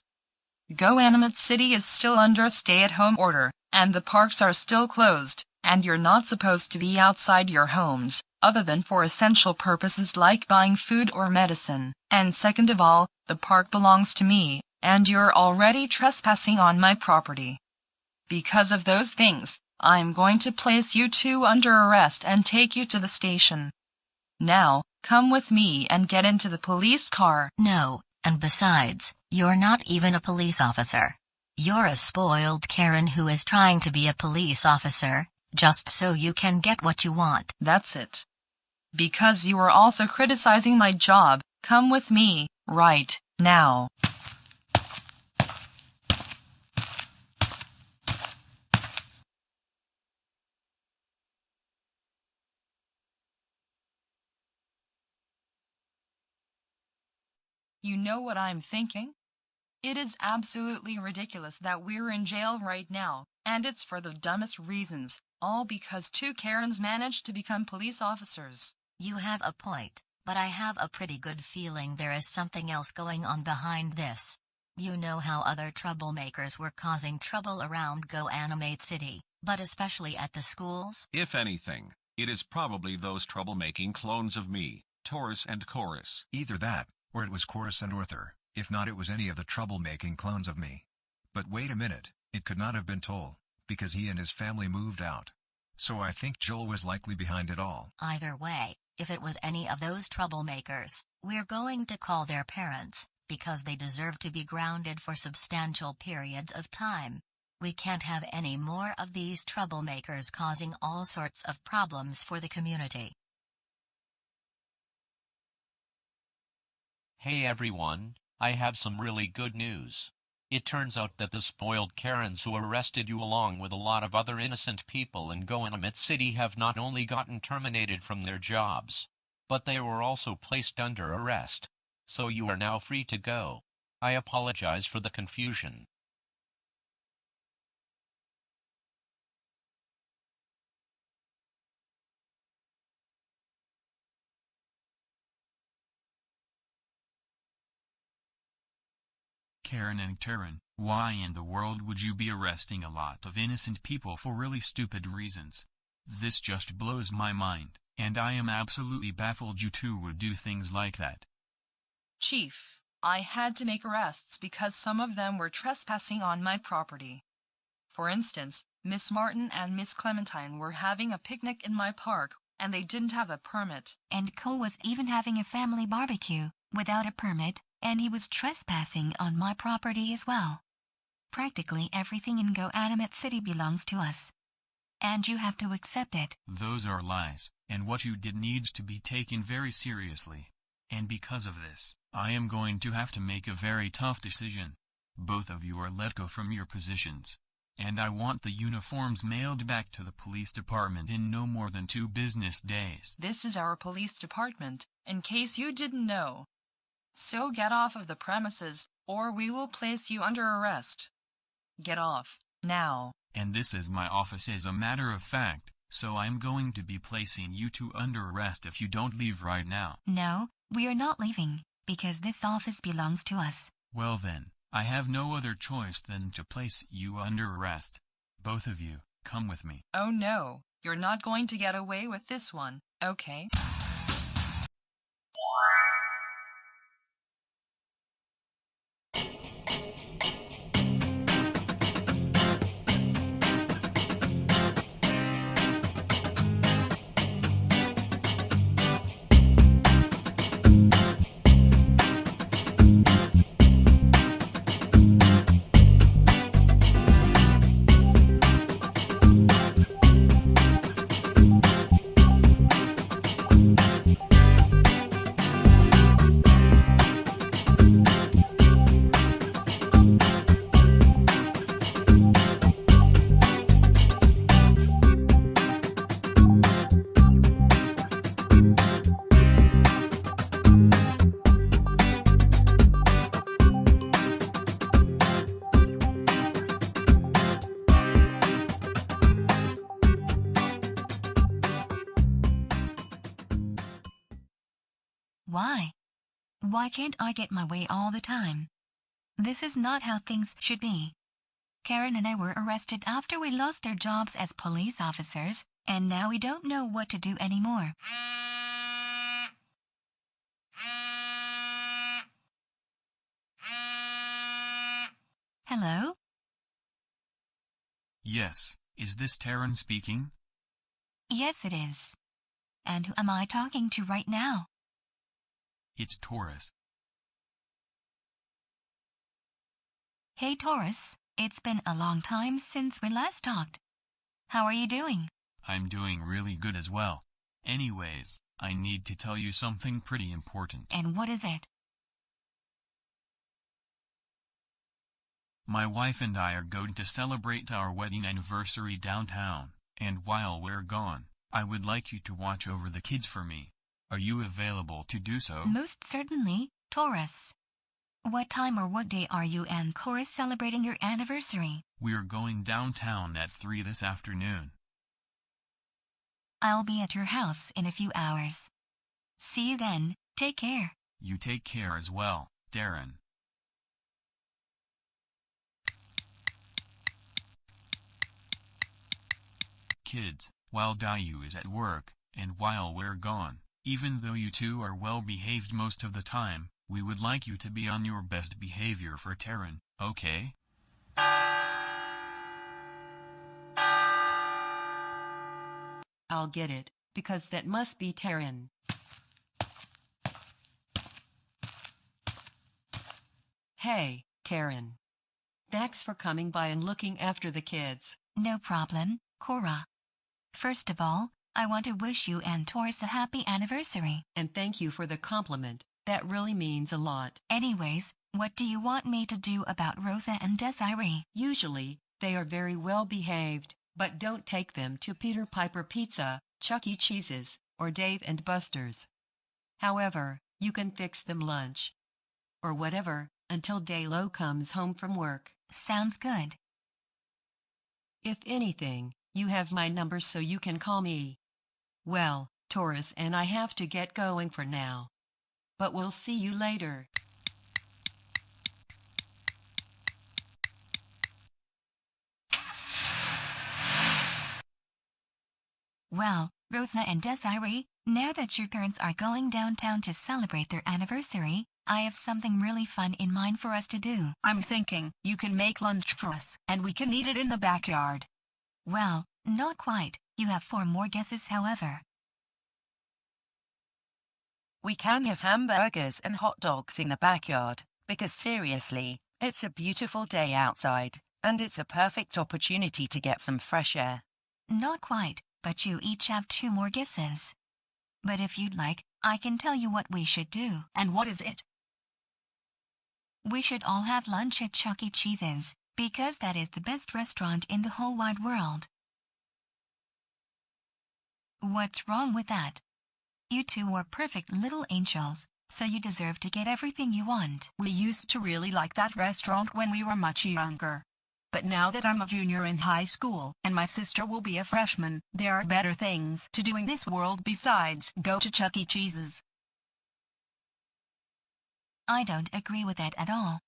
Goanimate City is still under a stay-at-home order, and the parks are still closed, and you're not supposed to be outside your homes, other than for essential purposes like buying food or medicine. And second of all, The park belongs to me, and you're already trespassing on my property. Because of those things, I'm going to place you two under arrest and take you to the station. Now, come with me and get into the police car. No, and besides, you're not even a police officer. You're a spoiled Karen who is trying to be a police officer, just so you can get what you want. That's it. Because you are also criticizing my job, come with me, right now. You know what I'm thinking? It is absolutely ridiculous that we're in jail right now, and it's for the dumbest reasons, all because two Karens managed to become police officers. You have a point, but I have a pretty good feeling there is something else going on behind this. You know how other troublemakers were causing trouble around GoAnimate City, but especially at the schools? If anything, it is probably those troublemaking clones of me, Taurus and Chorus. Either that, or it was Chorus and Arthur. If not, it was any of the troublemaking clones of me. But wait a minute, it could not have been Toll, because he and his family moved out. So I think Joel was likely behind it all. Either way, if it was any of those troublemakers, we're going to call their parents, because they deserve to be grounded for substantial periods of time. We can't have any more of these troublemakers causing all sorts of problems for the community. Hey everyone, I have some really good news. It turns out that the spoiled Karens who arrested you along with a lot of other innocent people in GoAnimate City have not only gotten terminated from their jobs, but they were also placed under arrest. So you are now free to go. I apologize for the confusion. Karen and Karen, why in the world would you be arresting a lot of innocent people for really stupid reasons? This just blows my mind, and I am absolutely baffled you two would do things like that. Chief, I had to make arrests because some of them were trespassing on my property. For instance, Miss Martin and Miss Clementine were having a picnic in my park, and they didn't have a permit. And Cole was even having a family barbecue, without a permit, and he was trespassing on my property as well. Practically everything in GoAnimate City belongs to us. And you have to accept it. Those are lies, and what you did needs to be taken very seriously. And because of this, I am going to have to make a very tough decision. Both of you are let go from your positions. And I want the uniforms mailed back to the police department in no more than 2 business days. This is our police department, in case you didn't know. So get off of the premises, or we will place you under arrest. Get off, now. And this is my office as a matter of fact, so I'm going to be placing you two under arrest if you don't leave right now. No, we are not leaving, because this office belongs to us. Well then, I have no other choice than to place you under arrest. Both of you, come with me. Oh no, you're not going to get away with this one, okay? Why? Why can't I get my way all the time? This is not how things should be. Karen and I were arrested after we lost our jobs as police officers, and now we don't know what to do anymore. Hello? Yes, is this Taryn speaking? Yes, it is. And who am I talking to right now? It's Taurus. Hey, Taurus. It's been a long time since we last talked. How are you doing? I'm doing really good as well. Anyways, I need to tell you something pretty important. And what is it? My wife and I are going to celebrate our wedding anniversary downtown, and while we're gone, I would like you to watch over the kids for me. Are you available to do so? Most certainly, Taurus. What time or what day are you and Chorus celebrating your anniversary? We're going downtown at 3 this afternoon. I'll be at your house in a few hours. See you then. Take care. You take care as well, Darren. Kids, while Dayu is at work, and while we're gone, even though you two are well behaved most of the time, we would like you to be on your best behavior for Taryn, okay? I'll get it, because that must be Taryn. Hey, Taryn. Thanks for coming by and looking after the kids. No problem, Cora. First of all, I want to wish you and Taurus a happy anniversary. And thank you for the compliment. That really means a lot. Anyways, what do you want me to do about Rosa and Desiree? Usually, they are very well behaved, but don't take them to Peter Piper Pizza, Chuck E. Cheese's, or Dave and Buster's. However, you can fix them lunch. Or whatever, until Daylo comes home from work. Sounds good. If anything, you have my number so you can call me. Well, Taurus and I have to get going for now. But we'll see you later. Well, Rosa and Desiree, now that your parents are going downtown to celebrate their anniversary, I have something really fun in mind for us to do. I'm thinking you can make lunch for us, and we can eat it in the backyard. Well, not quite. You have 4 more guesses, however. We can have hamburgers and hot dogs in the backyard, because seriously, it's a beautiful day outside, and it's a perfect opportunity to get some fresh air. Not quite, but you each have 2 more guesses. But if you'd like, I can tell you what we should do. And what is it? We should all have lunch at Chuck E. Cheese's, because that is the best restaurant in the whole wide world. What's wrong with that? You two are perfect little angels, so you deserve to get everything you want. We used to really like that restaurant when we were much younger. But now that I'm a junior in high school, and my sister will be a freshman, there are better things to do in this world besides go to Chuck E. Cheese's. I don't agree with that at all.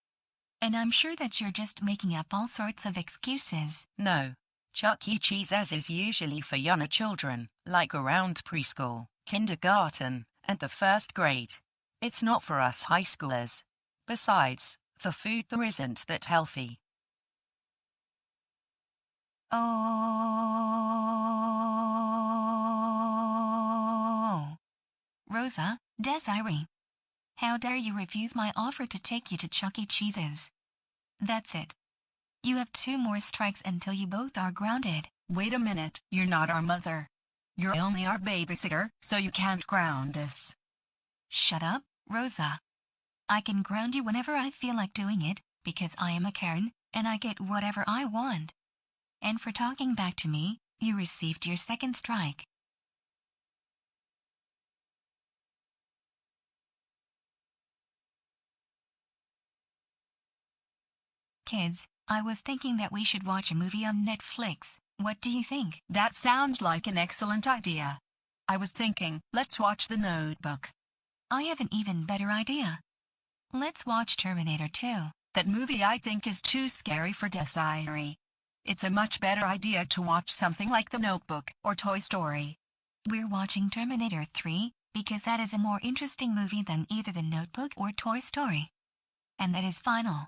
And I'm sure that you're just making up all sorts of excuses. No. Chuck E. Cheese's is usually for younger children, like around preschool, kindergarten, and the 1st grade. It's not for us high schoolers. Besides, the food there isn't that healthy. Oh. Rosa, Desiree. How dare you refuse my offer to take you to Chuck E. Cheese's? That's it. You have 2 more strikes until you both are grounded. Wait a minute, you're not our mother. You're only our babysitter, so you can't ground us. Shut up, Rosa. I can ground you whenever I feel like doing it, because I am a Karen, and I get whatever I want. And for talking back to me, you received your 2nd strike. Kids, I was thinking that we should watch a movie on Netflix. What do you think? That sounds like an excellent idea. I was thinking, let's watch The Notebook. I have an even better idea. Let's watch Terminator 2. That movie I think is too scary for Desiree. It's a much better idea to watch something like The Notebook or Toy Story. We're watching Terminator 3 because that is a more interesting movie than either The Notebook or Toy Story. And that is final.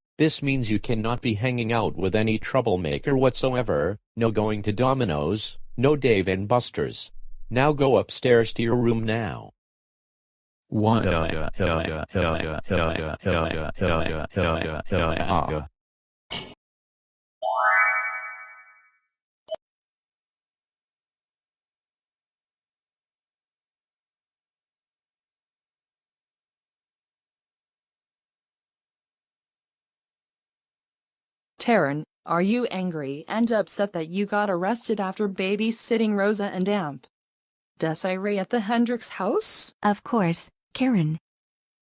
This means you cannot be hanging out with any troublemaker whatsoever, no going to Domino's, no Dave and Buster's. Now go upstairs to your room now. Taryn, are you angry and upset that you got arrested after babysitting Rosa and Amp Desiree at the Hendricks house? Of course, Karen.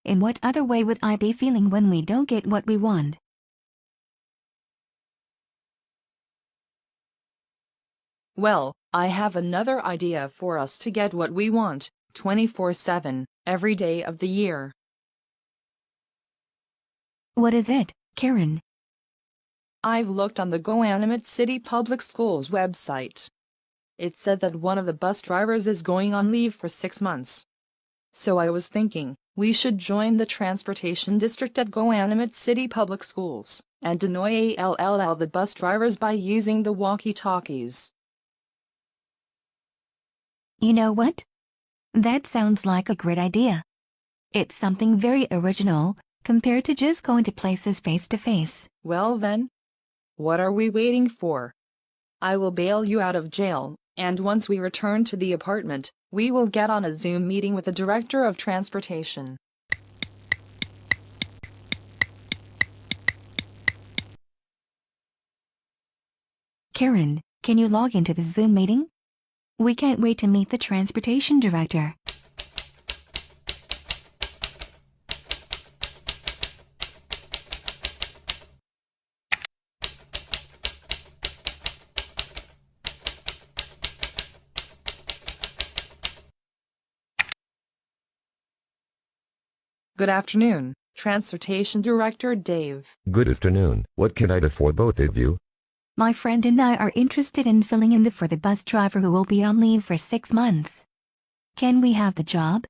In what other way would I be feeling when we don't get what we want? Well, I have another idea for us to get what we want, 24/7, every day of the year. What is it, Karen? I've looked on the Goanimate City Public Schools website. It said that one of the bus drivers is going on leave for 6 months. So I was thinking, we should join the transportation district at Goanimate City Public Schools, and annoy the bus drivers by using the walkie-talkies. You know what? That sounds like a great idea. It's something very original, compared to just going to places face to face. Well then, what are we waiting for? I will bail you out of jail, and once we return to the apartment, we will get on a Zoom meeting with the Director of Transportation. Karen, can you log into the Zoom meeting? We can't wait to meet the Transportation Director. Good afternoon, Transportation Director Dave. Good afternoon. What can I do for both of you? My friend and I are interested in filling in for the bus driver who will be on leave for 6 months. Can we have the job?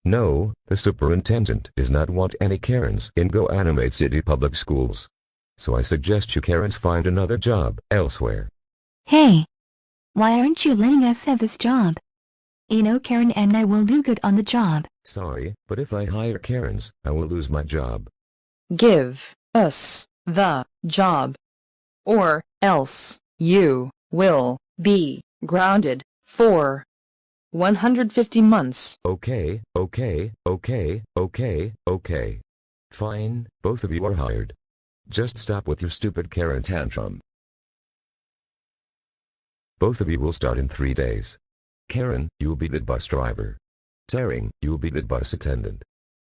No, the superintendent does not want any Karens in Goanimate City Public Schools. So I suggest you Karens find another job elsewhere. Hey! Why aren't you letting us have this job? You know Karen and I will do good on the job. Sorry, but if I hire Karens, I will lose my job. Give us the job, or else you will be grounded for 150 months. Okay. Fine, both of you are hired. Just stop with your stupid Karen tantrum. Both of you will start in 3 days. Karen, you'll be the bus driver. Taryn, you'll be the bus attendant.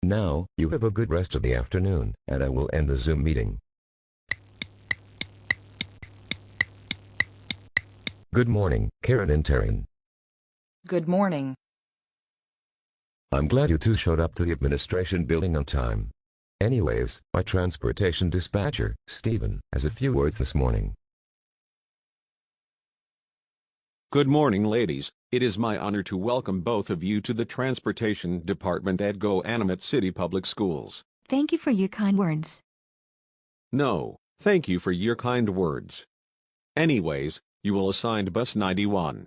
Now, you have a good rest of the afternoon, and I will end the Zoom meeting. Good morning, Karen and Taryn. Good morning. I'm glad you two showed up to the administration building on time. Anyways, my transportation dispatcher, Stephen, has a few words this morning. Good morning, ladies. It is my honor to welcome both of you to the Transportation Department at Goanimate City Public Schools. Thank you for your kind words. No, thank you for your kind words. Anyways, you will assigned Bus 91.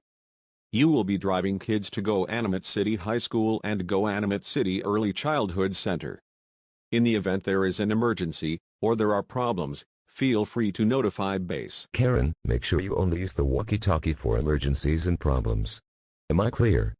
You will be driving kids to Goanimate City High School and Goanimate City Early Childhood Center. In the event there is an emergency, or there are problems, feel free to notify base. Karen, make sure you only use the walkie-talkie for emergencies and problems. Am I clear?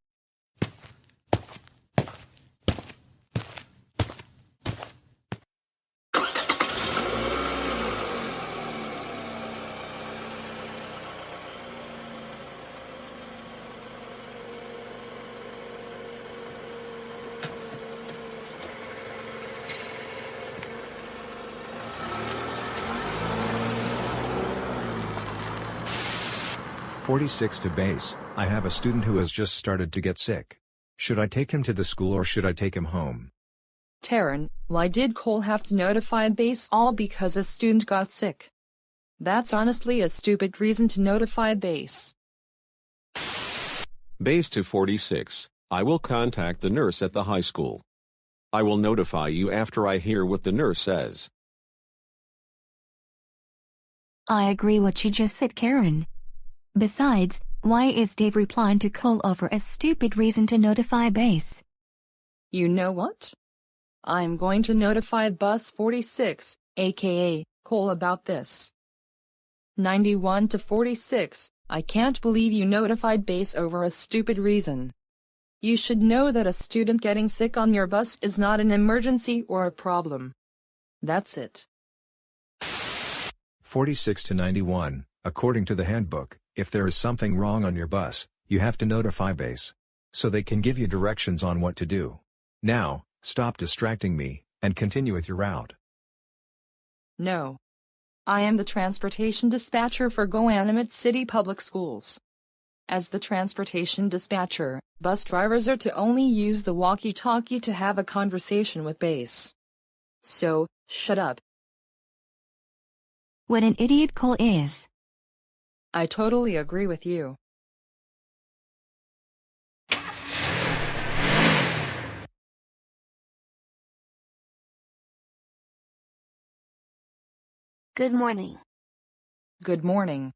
"46 to base. I have a student who has just started to get sick. Should I take him to the school or should I take him home?" Taryn, why did Cole have to notify base all because a student got sick? That's honestly a stupid reason to notify base. Base to 46. I will contact the nurse at the high school. I will notify you after I hear what the nurse says. I agree what you just said, Karen. Besides, why is Dave replying to Cole over a stupid reason to notify base? You know what? I'm going to notify Bus 46, aka Cole, about this. 91 to 46, I can't believe you notified base over a stupid reason. You should know that a student getting sick on your bus is not an emergency or a problem. That's it. 46 to 91, according to the handbook, if there is something wrong on your bus, you have to notify base. So they can give you directions on what to do. Now, stop distracting me, and continue with your route. No. I am the transportation dispatcher for Goanimate City Public Schools. As the transportation dispatcher, bus drivers are to only use the walkie-talkie to have a conversation with base. So, shut up. What an idiot Cole is. I totally agree with you. Good morning. Good morning.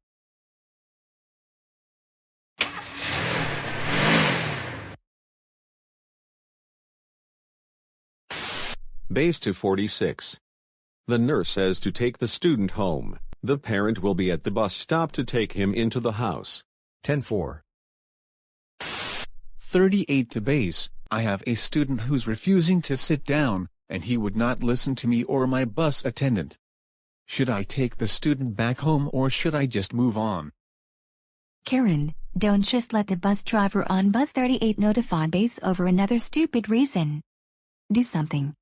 Base to 46. The nurse says to take the student home. The parent will be at the bus stop to take him into the house. 10-4. 38 to base. I have a student who's refusing to sit down, and he would not listen to me or my bus attendant. Should I take the student back home or should I just move on? Karen, don't just let the bus driver on bus 38 notify base over another stupid reason. Do something.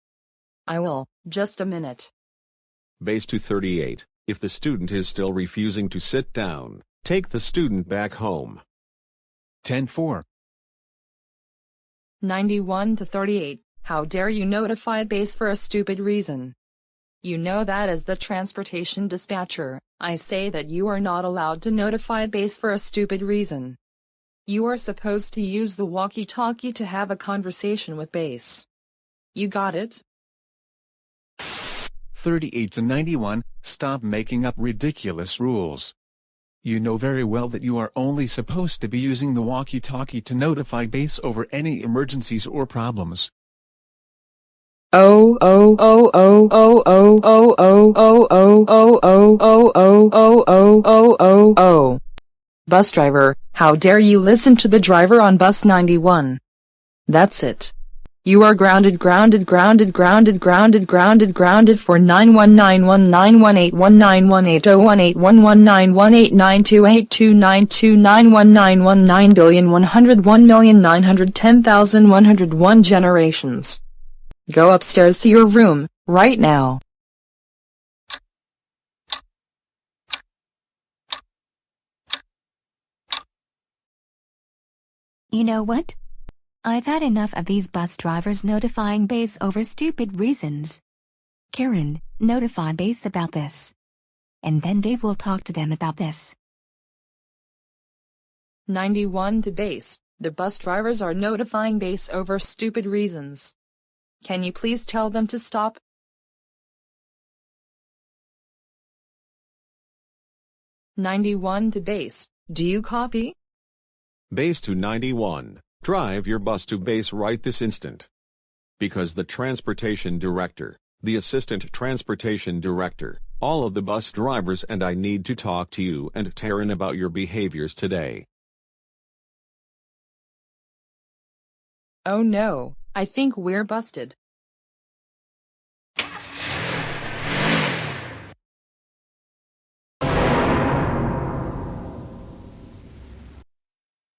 I will, just a minute. Base to 38. If the student is still refusing to sit down, take the student back home. 10-4. 91 to 38. How dare you notify base for a stupid reason? You know that as the transportation dispatcher, I say that you are not allowed to notify base for a stupid reason. You are supposed to use the walkie-talkie to have a conversation with base. You got it? 38 to 91. Stop making up ridiculous rules. You know very well that you are only supposed to be using the walkie-talkie to notify base over any emergencies or problems. Oh. Bus driver, how dare you listen to the driver on bus 91? That's it. You are grounded for 91919181918928292191919110,101,910,101 generations. Go upstairs to your room, right now. You know what? I've had enough of these bus drivers notifying base over stupid reasons. Karen, notify base about this. And then Dave will talk to them about this. 91 to base. The bus drivers are notifying base over stupid reasons. Can you please tell them to stop? "91 to base. Do you copy?" Base to 91. Drive your bus to base right this instant. Because the transportation director, the assistant transportation director, all of the bus drivers and I need to talk to you and Taryn about your behaviors today. Oh no, I think we're busted.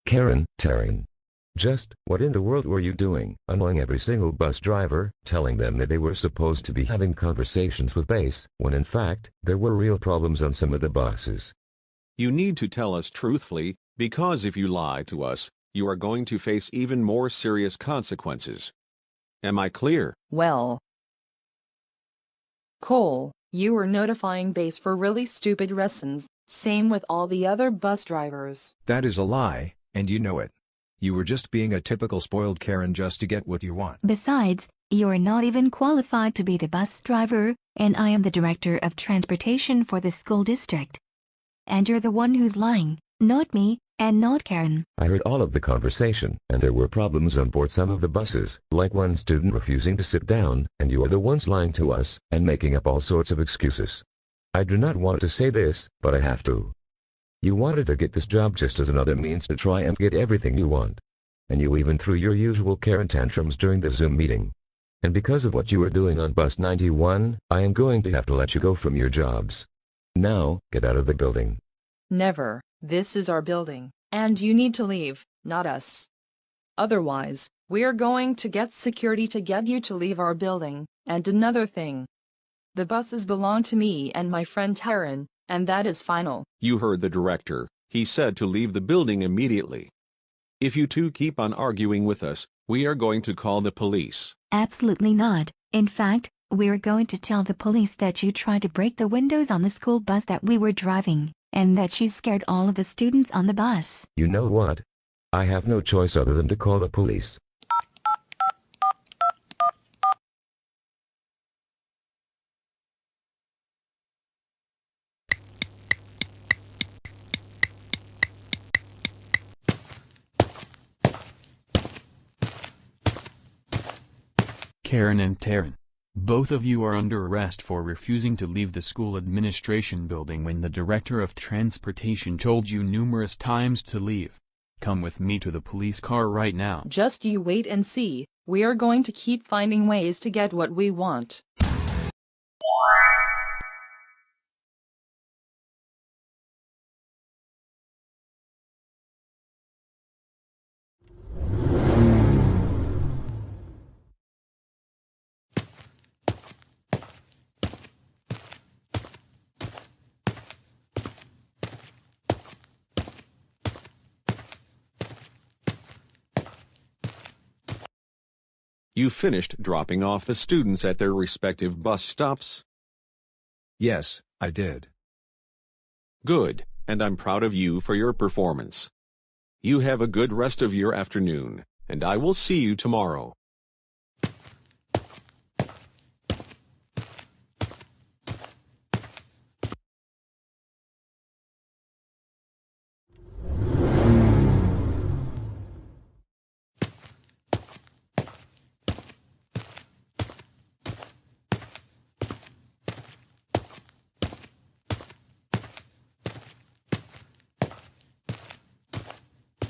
Karen, Taryn. Just, what in the world were you doing, annoying every single bus driver, telling them that they were supposed to be having conversations with base, when in fact, there were real problems on some of the buses? You need to tell us truthfully, because if you lie to us, you are going to face even more serious consequences. Am I clear? Well, Cole, you were notifying base for really stupid reasons, same with all the other bus drivers. That is a lie, and you know it. You were just being a typical spoiled Karen just to get what you want. Besides, You're not even qualified to be the bus driver, and I am the director of transportation for the school district. And you're the one who's lying, not me, and not Karen. I heard all of the conversation, and there were problems on board some of the buses, like one student refusing to sit down, and you are the ones lying to us, and making up all sorts of excuses. I do not want to say this, but I have to. You wanted to get this job just as another means to try and get everything you want. And you even threw your usual Karen tantrums during the Zoom meeting. And because of what you were doing on bus 91, I am going to have to let you go from your jobs. Now, get out of the building. Never. This is our building, and you need to leave, not us. Otherwise, we're going to get security to get you to leave our building. And another thing. The buses belong to me and my friend Taryn, and that is final. You heard the director. He said to leave the building immediately. If you two keep on arguing with us, we are going to call the police. Absolutely not. In fact, we're going to tell the police that you tried to break the windows on the school bus that we were driving, and that you scared all of the students on the bus. You know what? I have no choice other than to call the police. Karen and Taryn. Both of you are under arrest for refusing to leave the school administration building when the director of transportation told you numerous times to leave. Come with me to the police car right now. Just you wait and see. We are going to keep finding ways to get what we want. You finished dropping off the students at their respective bus stops? Yes, I did. Good, and I'm proud of you for your performance. You have a good rest of your afternoon, and I will see you tomorrow.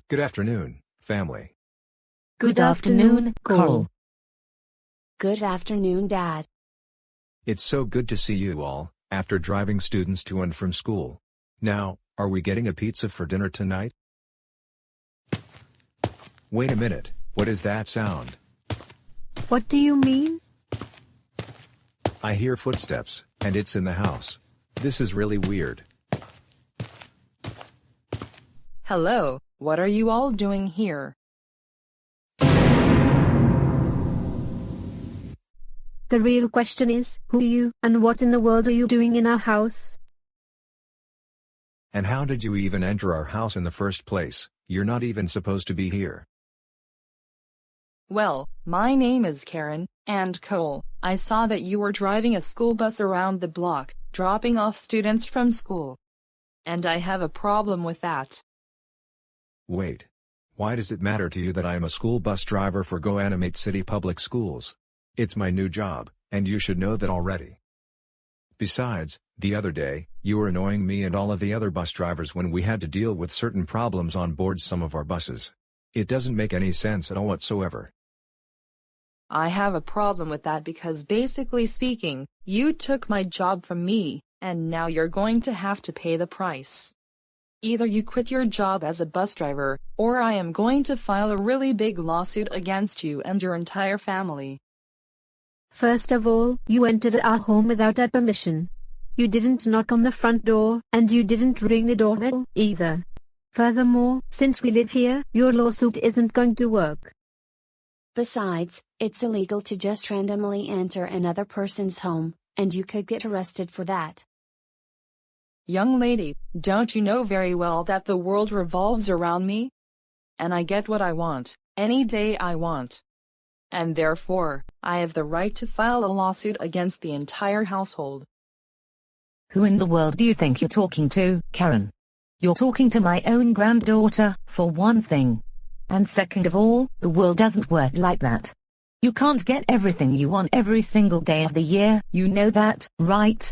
Good afternoon, family. Good afternoon, Cole. Good afternoon, Dad. It's so good to see you all, after driving students to and from school. Now, are we getting a pizza for dinner tonight? Wait a minute, what is that sound? What do you mean? I hear footsteps, and it's in the house. This is really weird. Hello, what are you all doing here? The real question is, who are you, and what in the world are you doing in our house? And how did you even enter our house in the first place? You're not even supposed to be here. Well, my name is Karen, and Cole, I saw that you were driving a school bus around the block, dropping off students from school. And I have a problem with that. Wait. Why does it matter to you that I am a school bus driver for GoAnimate City Public Schools? It's my new job, and you should know that already. Besides, the other day, you were annoying me and all of the other bus drivers when we had to deal with certain problems on board some of our buses. It doesn't make any sense at all whatsoever. I have a problem with that because basically speaking, you took my job from me, and now you're going to have to pay the price. Either you quit your job as a bus driver, or I am going to file a really big lawsuit against you and your entire family. First of all, you entered our home without our permission. You didn't knock on the front door, and you didn't ring the doorbell either. Furthermore, since we live here, your lawsuit isn't going to work. Besides, it's illegal to just randomly enter another person's home, and you could get arrested for that. Young lady, don't you know very well that the world revolves around me? And I get what I want, any day I want. and therefore, I have the right to file a lawsuit against the entire household. Who in the world do you think you're talking to, Karen? You're talking to my own granddaughter, for one thing. And second of all, the world doesn't work like that. You can't get everything you want every single day of the year, you know that, right?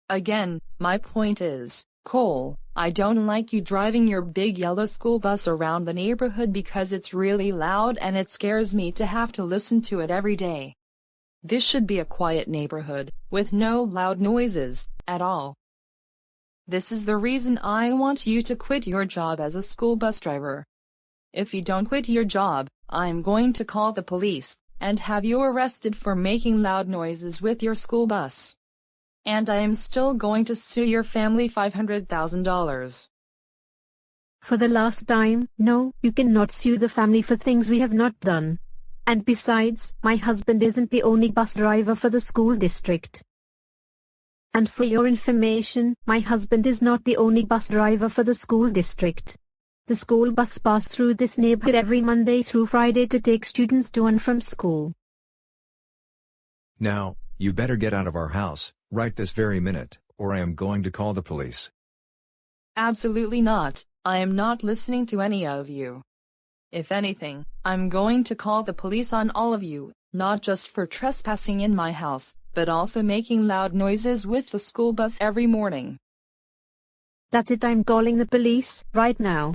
Again, my point is, Cole, I don't like you driving your big yellow school bus around the neighborhood because it's really loud and it scares me to have to listen to it every day. This should be a quiet neighborhood, with no loud noises, at all. This is the reason I want you to quit your job as a school bus driver. If you don't quit your job, I'm going to call the police, and have you arrested for making loud noises with your school bus. And I am still going to sue your family $500,000. For the last time, no, you cannot sue the family for things we have not done. And besides, my husband isn't the only bus driver for the school district. And for your information, my husband is not the only bus driver for the school district. The school bus passes through this neighborhood every Monday through Friday to take students to and from school. Now, you better get out of our house, right this very minute, or I am going to call the police. Absolutely not. I am not listening to any of you. If anything, I'm going to call the police on all of you, not just for trespassing in my house, but also making loud noises with the school bus every morning. That's it, I'm calling the police, right now.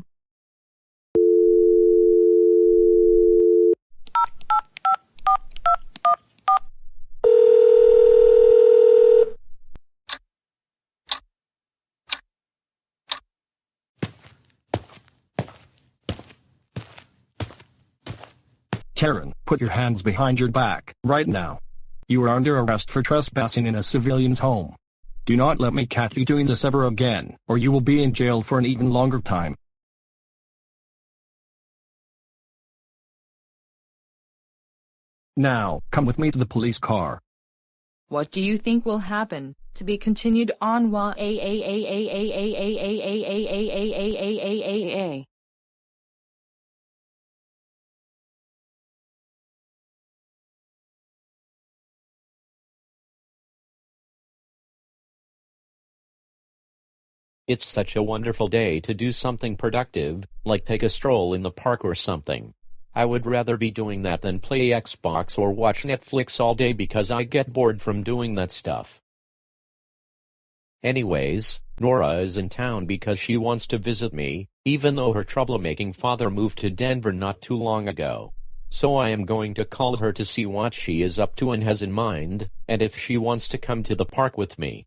Karen, put your hands behind your back, right now. You are under arrest for trespassing in a civilian's home. Do not let me catch you doing this ever again, or you will be in jail for an even longer time. Now, come with me to the police car. What do you think will happen? To be continued on while It's such a wonderful day to do something productive, like take a stroll in the park or something. I would rather be doing that than play Xbox or watch Netflix all day because I get bored from doing that stuff. Anyways, Nora is in town because she wants to visit me, even though her troublemaking father moved to Denver not too long ago. So I am going to call her to see what she is up to and has in mind, and if she wants to come to the park with me.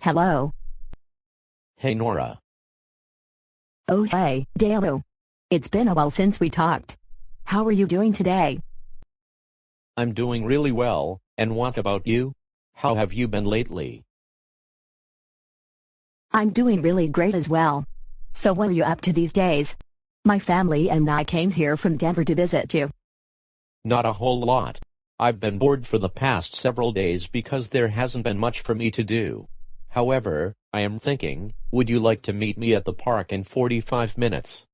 Hello. Hey Nora. Oh hey, Dalo. It's been a while since we talked. How are you doing today? I'm doing really well, and what about you? How have you been lately? I'm doing really great as well. So what are you up to these days? My family and I came here from Denver to visit you. Not a whole lot. I've been bored for the past several days because there hasn't been much for me to do. However, I am thinking, would you like to meet me at the park in 45 minutes?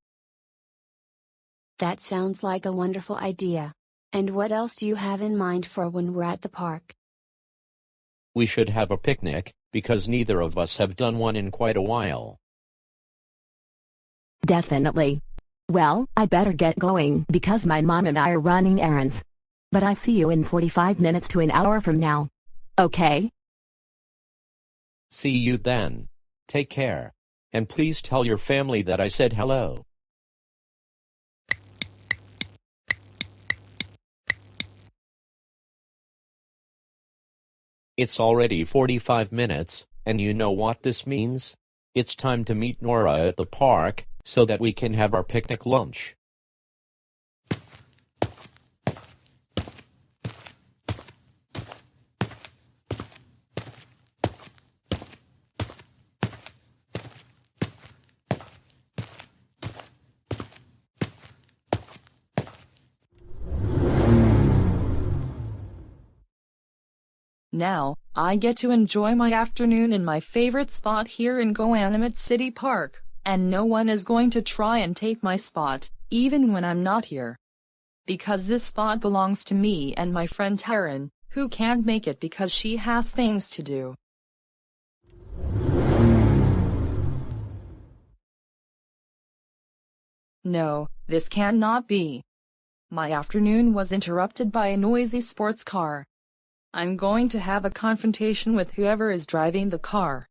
That sounds like a wonderful idea. And what else do you have in mind for when we're at the park? We should have a picnic, because neither of us have done one in quite a while. Definitely. Well, I better get going because my mom and I are running errands. But I see you in 45 minutes to an hour from now. Okay? See you then. Take care. And please tell your family that I said hello. It's already 45 minutes, and you know what this means? It's time to meet Nora at the park, so that we can have our picnic lunch. Now, I get to enjoy my afternoon in my favorite spot here in Goanimate City Park, and no one is going to try and take my spot, even when I'm not here. Because this spot belongs to me and my friend Taryn, who can't make it because she has things to do. No, this cannot be. My afternoon was interrupted by a noisy sports car. I'm going to have a confrontation with whoever is driving the car.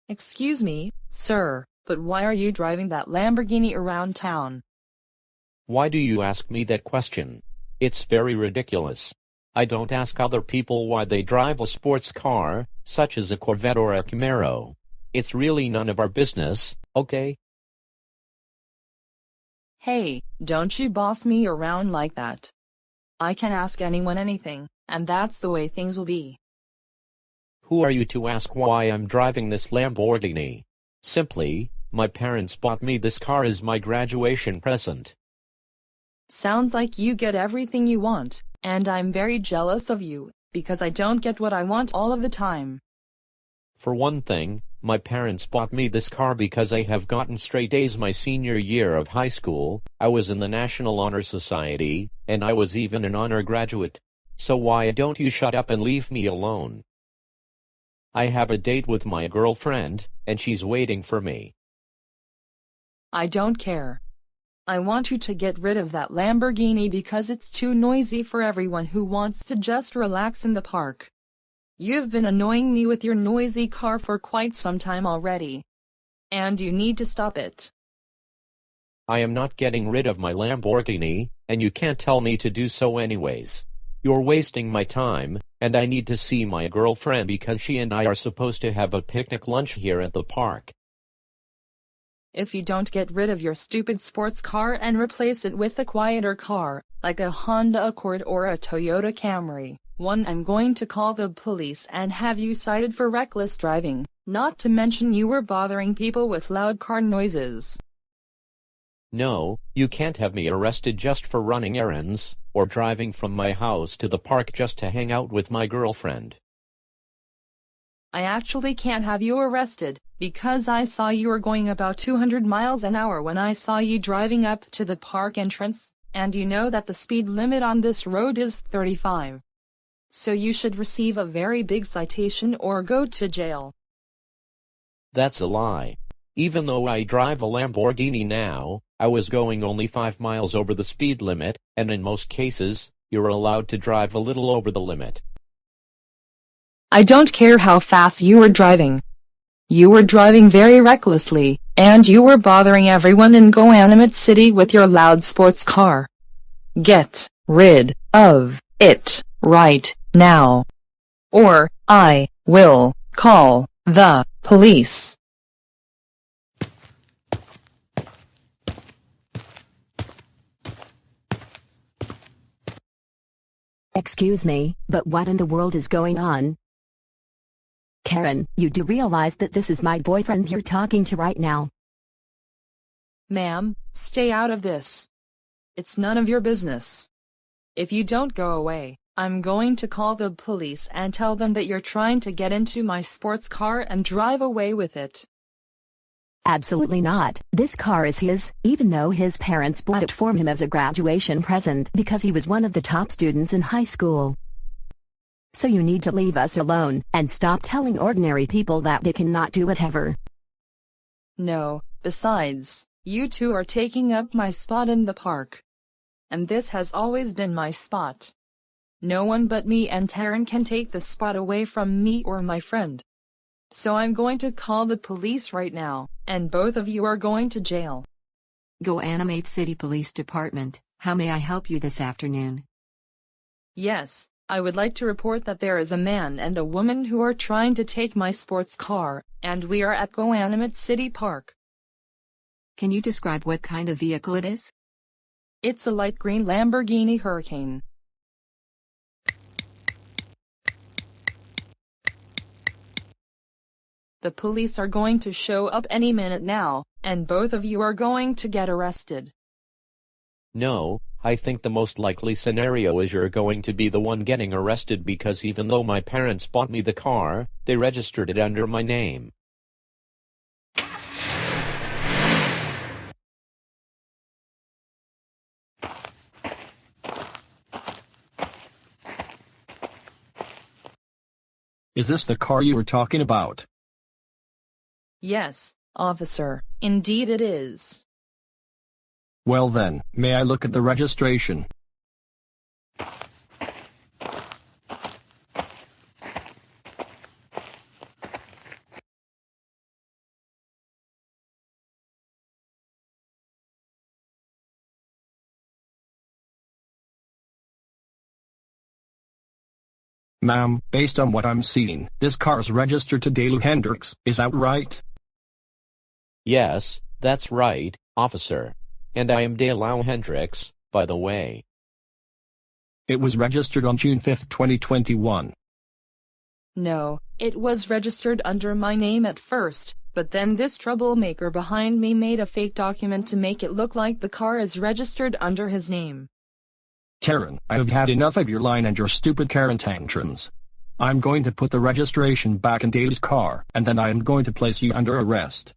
Excuse me, sir, but why are you driving that Lamborghini around town? Why do you ask me that question? It's very ridiculous. I don't ask other people why they drive a sports car, such as a Corvette or a Camaro. It's really none of our business, okay? Hey, don't you boss me around like that. I can ask anyone anything, and that's the way things will be. Who are you to ask why I'm driving this Lamborghini? Simply, my parents bought me this car as my graduation present. Sounds like you get everything you want, and I'm very jealous of you, because I don't get what I want all of the time. For one thing, my parents bought me this car because I have gotten straight A's my senior year of high school, I was in the National Honor Society, and I was even an honor graduate. So why don't you shut up and leave me alone? I have a date with my girlfriend, and she's waiting for me. I don't care. I want you to get rid of that Lamborghini because it's too noisy for everyone who wants to just relax in the park. You've been annoying me with your noisy car for quite some time already. And you need to stop it. I am not getting rid of my Lamborghini, and you can't tell me to do so anyways. You're wasting my time, and I need to see my girlfriend because she and I are supposed to have a picnic lunch here at the park. If you don't get rid of your stupid sports car and replace it with a quieter car, like a Honda Accord or a Toyota Camry, I'm going to call the police and have you cited for reckless driving, not to mention you were bothering people with loud car noises. No, you can't have me arrested just for running errands, or driving from my house to the park just to hang out with my girlfriend. I actually can't have you arrested, because I saw you were going about 200 miles an hour when I saw you driving up to the park entrance, and you know that the speed limit on this road is 35. So you should receive a very big citation or go to jail. That's a lie. Even though I drive a Lamborghini now, I was going only 5 miles over the speed limit, and in most cases, you're allowed to drive a little over the limit. I don't care how fast you were driving. You were driving very recklessly, and you were bothering everyone in Goanimate City with your loud sports car. Get rid of it right now, or I will call the police. Excuse me, but what in the world is going on? Karen, you do realize that this is my boyfriend you're talking to right now? Ma'am, stay out of this. It's none of your business. If you don't go away, I'm going to call the police and tell them that you're trying to get into my sports car and drive away with it. Absolutely not. This car is his, even though his parents bought it for him as a graduation present because he was one of the top students in high school. So you need to leave us alone, and stop telling ordinary people that they cannot do whatever. No, besides, you two are taking up my spot in the park. And this has always been my spot. No one but me and Taryn can take the spot away from me or my friend. So I'm going to call the police right now, and both of you are going to jail. Goanimate City Police Department, how may I help you this afternoon? Yes, I would like to report that there is a man and a woman who are trying to take my sports car, and we are at Goanimate City Park. Can you describe what kind of vehicle it is? It's a light green Lamborghini Hurricane. The police are going to show up any minute now, and both of you are going to get arrested. No, I think the most likely scenario is you're going to be the one getting arrested because even though my parents bought me the car, they registered it under my name. Is this the car you were talking about? Yes, officer, indeed it is. Well then, may I look at the registration? Ma'am, based on what I'm seeing, this car is registered to Dale Hendricks, is that right? Yes, that's right, officer. And I am Dale Hendricks, by the way. It was registered on June 5, 2021. No, it was registered under my name at first, but then this troublemaker behind me made a fake document to make it look like the car is registered under his name. Karen, I have had enough of your line and your stupid Karen tantrums. I'm going to put the registration back in Dale's car, and then I am going to place you under arrest.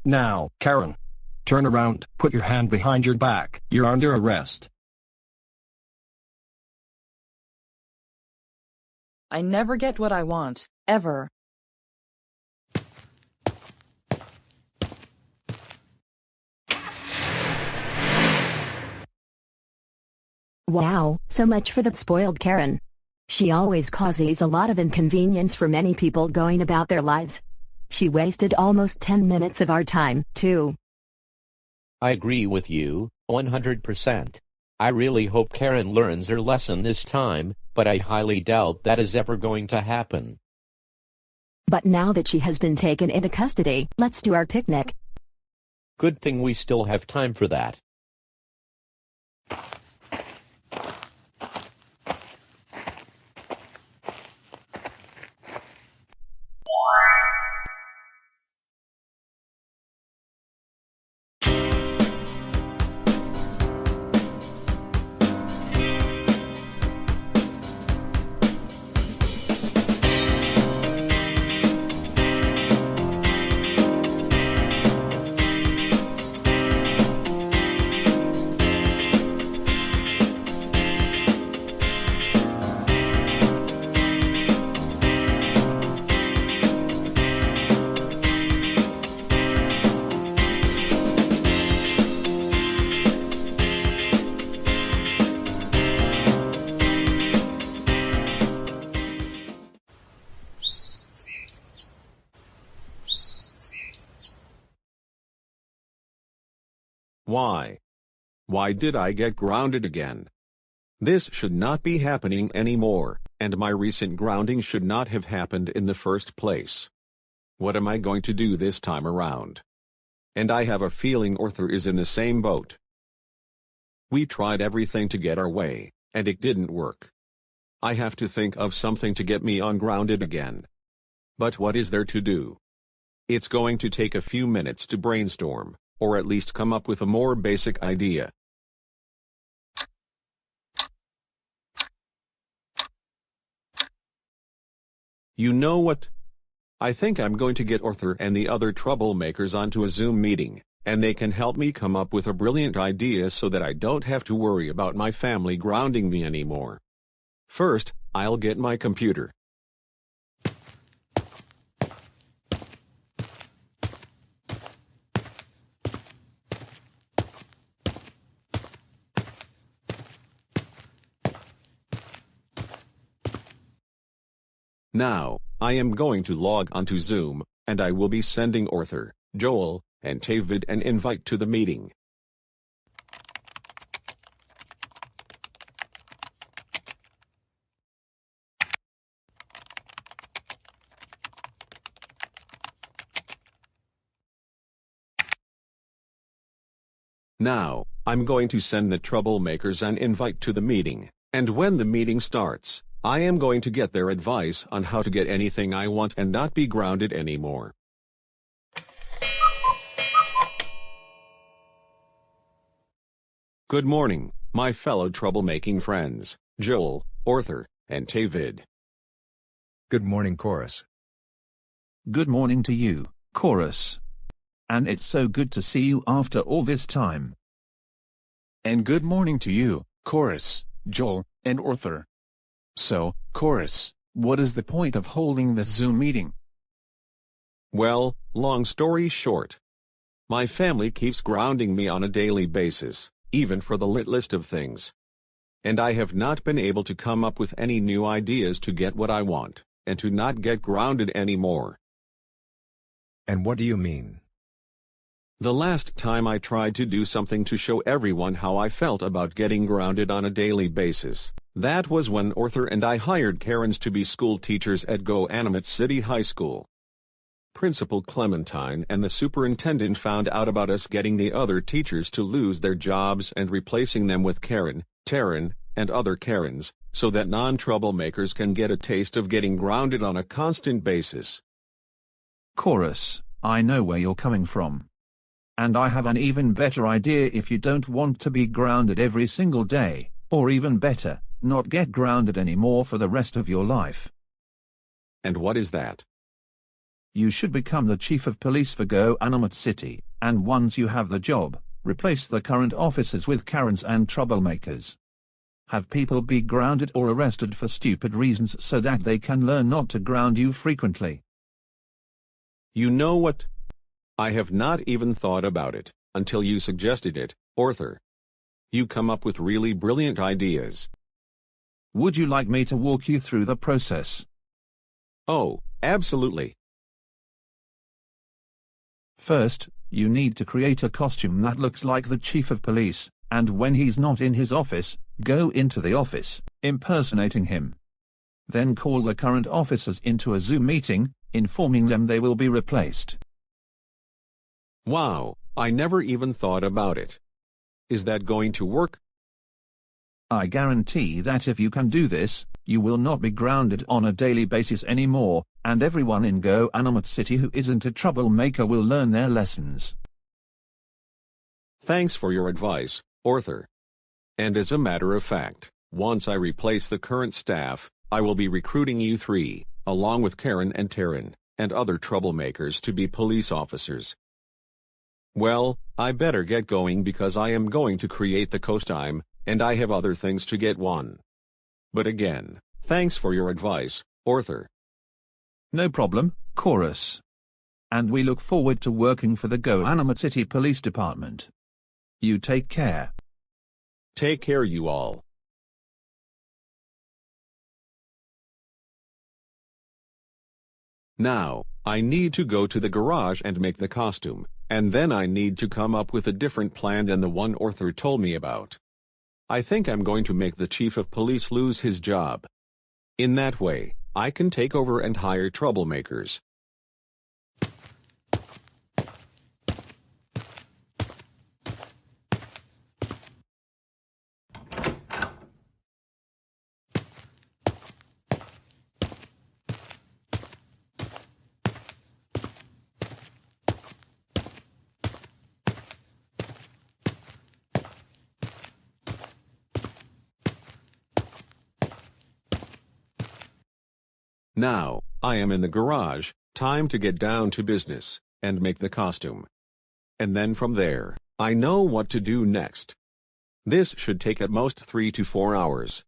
Now, Karen, turn around, put your hand behind your back, you're under arrest. I never get what I want, ever. Wow, so much for that spoiled Karen. She always causes a lot of inconvenience for many people going about their lives. She wasted almost 10 minutes of our time, too. I agree with you, 100%. I really hope Karen learns her lesson this time, but I highly doubt that is ever going to happen. But now that she has been taken into custody, let's do our picnic. Good thing we still have time for that. Why? Why did I get grounded again? This should not be happening anymore, and my recent grounding should not have happened in the first place. What am I going to do this time around? And I have a feeling Arthur is in the same boat. We tried everything to get our way, and it didn't work. I have to think of something to get me ungrounded again. But what is there to do? It's going to take a few minutes to brainstorm, or at least come up with a more basic idea. You know what? I think I'm going to get Arthur and the other troublemakers onto a Zoom meeting, and they can help me come up with a brilliant idea so that I don't have to worry about my family grounding me anymore. First, I'll get my computer. Now, I am going to log onto Zoom, and I will be sending Arthur, Joel, and David an invite to the meeting. Now, I'm going to send the troublemakers an invite to the meeting, And when the meeting starts, I am going to get their advice on how to get anything I want and not be grounded anymore. Good morning, my fellow troublemaking friends, Joel, Arthur, and David. Good morning, Chorus. Good morning to you, Chorus. And it's so good to see you after all this time. And good morning to you, Chorus, Joel, and Arthur. So, Chorus, what is the point of holding this Zoom meeting? Well, long story short, my family keeps grounding me on a daily basis, even for the list of things. And I have not been able to come up with any new ideas to get what I want, and to not get grounded anymore. And what do you mean? The last time I tried to do something to show everyone how I felt about getting grounded on a daily basis, that was when Arthur and I hired Karens to be school teachers at GoAnimate City High School. Principal Clementine and the superintendent found out about us getting the other teachers to lose their jobs and replacing them with Karen, Taryn, and other Karens, so that non-troublemakers can get a taste of getting grounded on a constant basis. Chorus, I know where you're coming from. And I have an even better idea if you don't want to be grounded every single day, or even better, not get grounded anymore for the rest of your life. And what is that? You should become the chief of police for GoAnimate City, and once you have the job, replace the current officers with Karens and troublemakers. Have people be grounded or arrested for stupid reasons so that they can learn not to ground you frequently. You know what? I have not even thought about it, until you suggested it, Arthur. You come up with really brilliant ideas. Would you like me to walk you through the process? Oh, absolutely. First, you need to create a costume that looks like the chief of police, and when he's not in his office, go into the office, impersonating him. Then call the current officers into a Zoom meeting, informing them they will be replaced. Wow, I never even thought about it. Is that going to work? I guarantee that if you can do this, you will not be grounded on a daily basis anymore, and everyone in GoAnimate City who isn't a troublemaker will learn their lessons. Thanks for your advice, Arthur. And as a matter of fact, once I replace the current staff, I will be recruiting you three, along with Karen and Taryn, and other troublemakers to be police officers. Well, I better get going because I am going to create the costume, and I have other things to get on. But again, thanks for your advice, Arthur. No problem, Chorus. And we look forward to working for the GoAnimate City Police Department. You take care. Take care, you all. Now, I need to go to the garage and make the costume, and then I need to come up with a different plan than the one Arthur told me about. I think I'm going to make the chief of police lose his job. In that way, I can take over and hire troublemakers. Now, I am in the garage, time to get down to business, and make the costume. And then from there, I know what to do next. This should take at most 3 to 4 hours.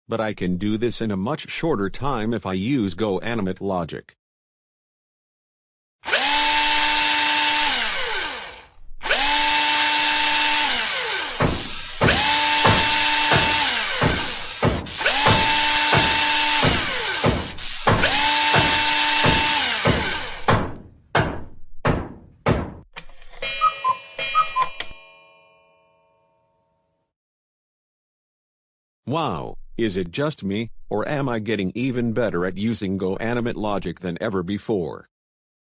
But I can do this in a much shorter time if I use GoAnimate logic. Wow, is it just me, or am I getting even better at using GoAnimate logic than ever before?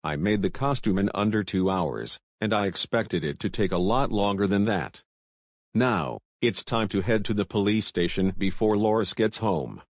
I made the costume in under 2 hours, and I expected it to take a lot longer than that. Now, It's time to head to the police station before Loris gets home.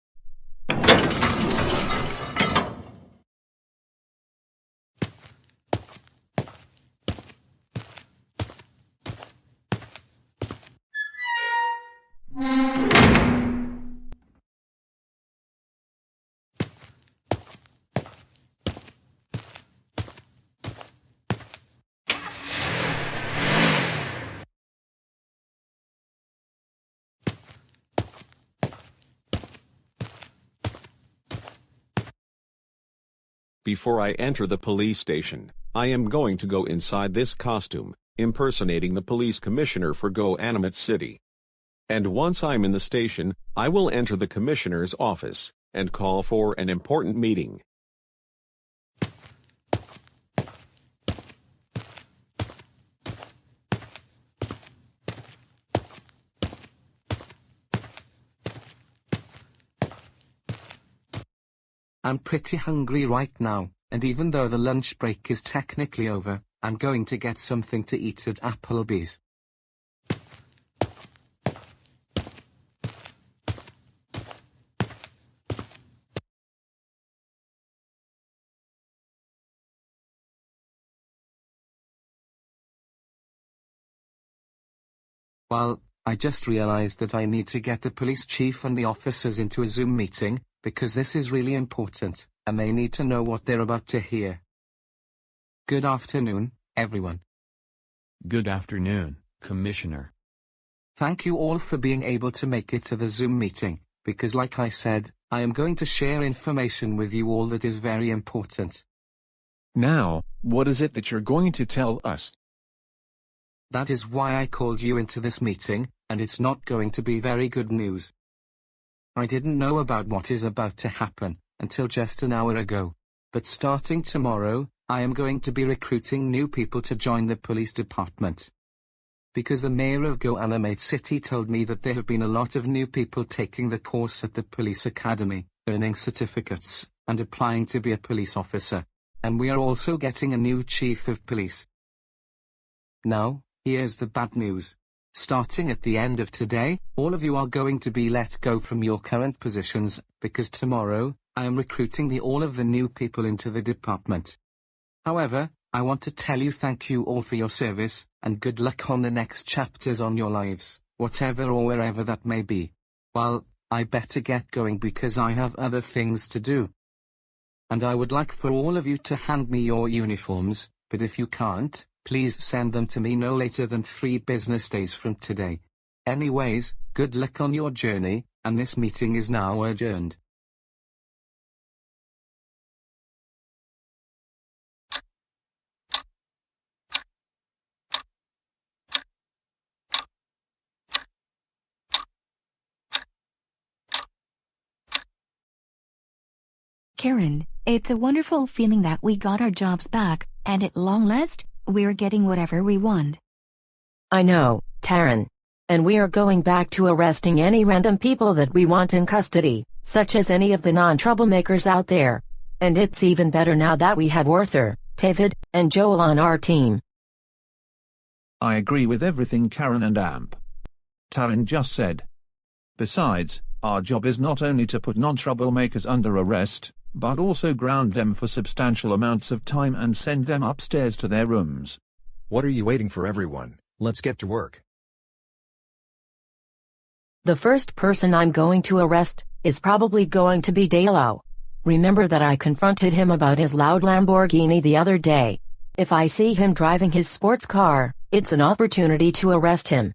Before I enter the police station, I am going to go inside this costume, impersonating the police commissioner for GoAnimate City. And once I'm in the station, I will enter the commissioner's office and call for an important meeting. I'm pretty hungry right now, and even though the lunch break is technically over, I'm going to get something to eat at Applebee's. Well, I just realized that I need to get the police chief and the officers into a Zoom meeting, because this is really important, and they need to know what they're about to hear. Good afternoon, everyone. Good afternoon, Commissioner. Thank you all for being able to make it to the Zoom meeting, because like I said, I am going to share information with you all that is very important. Now, what is it that you're going to tell us? That is why I called you into this meeting, and it's not going to be very good news. I didn't know about what is about to happen until just an hour ago, but starting tomorrow, I am going to be recruiting new people to join the police department. Because the mayor of GoAnimate City told me that there have been a lot of new people taking the course at the police academy, earning certificates, and applying to be a police officer. And we are also getting a new chief of police. Now, here's the bad news. Starting at the end of today, all of you are going to be let go from your current positions, because tomorrow, I am recruiting all of the new people into the department. However, I want to tell you thank you all for your service, and good luck on the next chapters on your lives, whatever or wherever that may be. Well, I better get going because I have other things to do. And I would like for all of you to hand me your uniforms, but if you can't, please send them to me no later than 3 business days from today. Anyways, good luck on your journey, and this meeting is now adjourned. Karen, it's a wonderful feeling that we got our jobs back, and at long last, we're getting whatever we want. I know, Taryn. And we are going back to arresting any random people that we want in custody, such as any of the non-troublemakers out there. And it's even better now that we have Arthur, David, and Joel on our team. I agree with everything Karen and Amp. Taryn just said. Besides, our job is not only to put non-troublemakers under arrest, but also ground them for substantial amounts of time and send them upstairs to their rooms. What are you waiting for, everyone? Let's get to work. The first person I'm going to arrest is probably going to be Dalo. Remember that I confronted him about his loud Lamborghini the other day. If I see him driving his sports car, it's an opportunity to arrest him.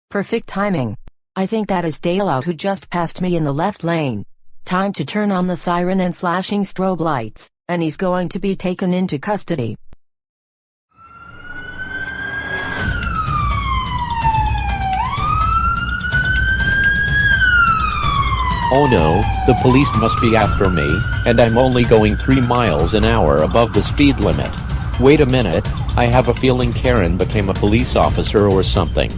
Perfect timing. I think that is Dalo who just passed me in the left lane. Time to turn on the siren and flashing strobe lights, and he's going to be taken into custody. Oh no, the police must be after me, and I'm only going 3 miles an hour above the speed limit. Wait a minute, I have a feeling Karen became a police officer or something.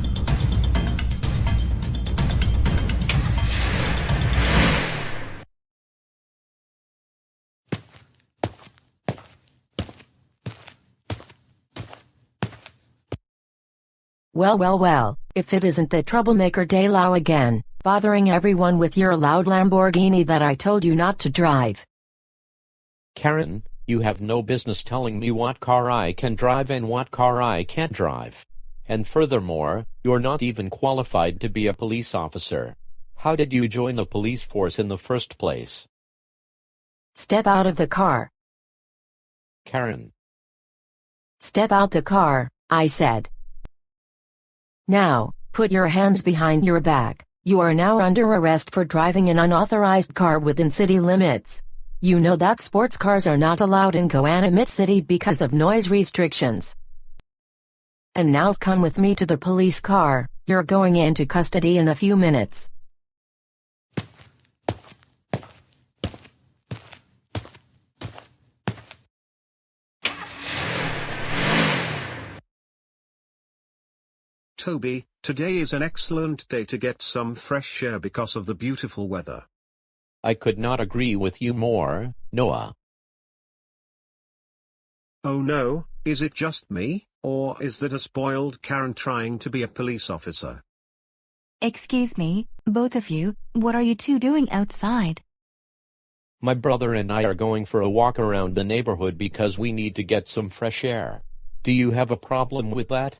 Well, if it isn't the troublemaker Daylau again, bothering everyone with your loud Lamborghini that I told you not to drive. Karen, you have no business telling me what car I can drive and what car I can't drive. And furthermore, you're not even qualified to be a police officer. How did you join the police force in the first place? Step out of the car. Karen. Step out the car, I said. Now, put your hands behind your back. You are now under arrest for driving an unauthorized car within city limits. You know that sports cars are not allowed in Goanimate City because of noise restrictions. And now come with me to the police car. You're going into custody in a few minutes. Toby, today is an excellent day to get some fresh air because of the beautiful weather. I could not agree with you more, Noah. Oh no, is it just me, or is that a spoiled Karen trying to be a police officer? Excuse me, both of you, what are you two doing outside? My brother and I are going for a walk around the neighborhood because we need to get some fresh air. Do you have a problem with that?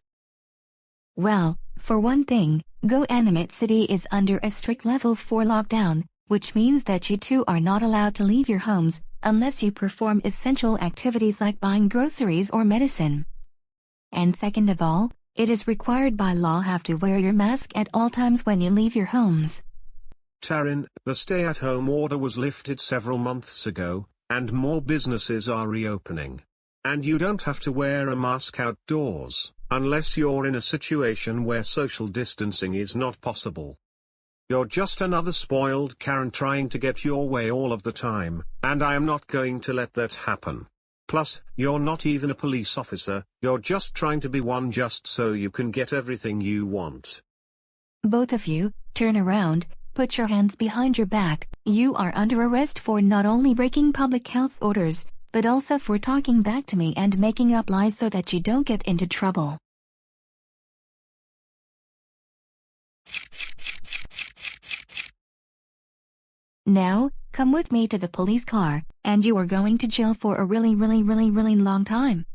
Well, for one thing, Goanimate City is under a strict level 4 lockdown, which means that you two are not allowed to leave your homes, unless you perform essential activities like buying groceries or medicine. And second of all, it is required by law have to wear your mask at all times when you leave your homes. Taryn, the stay-at-home order was lifted several months ago, and more businesses are reopening. And you don't have to wear a mask outdoors, unless you're in a situation where social distancing is not possible. You're just another spoiled Karen trying to get your way all of the time, and I am not going to let that happen. Plus, you're not even a police officer, you're just trying to be one just so you can get everything you want. Both of you, turn around, put your hands behind your back. You are under arrest for not only breaking public health orders, but also for talking back to me and making up lies so that you don't get into trouble. Now, come with me to the police car, and you are going to jail for a really long time.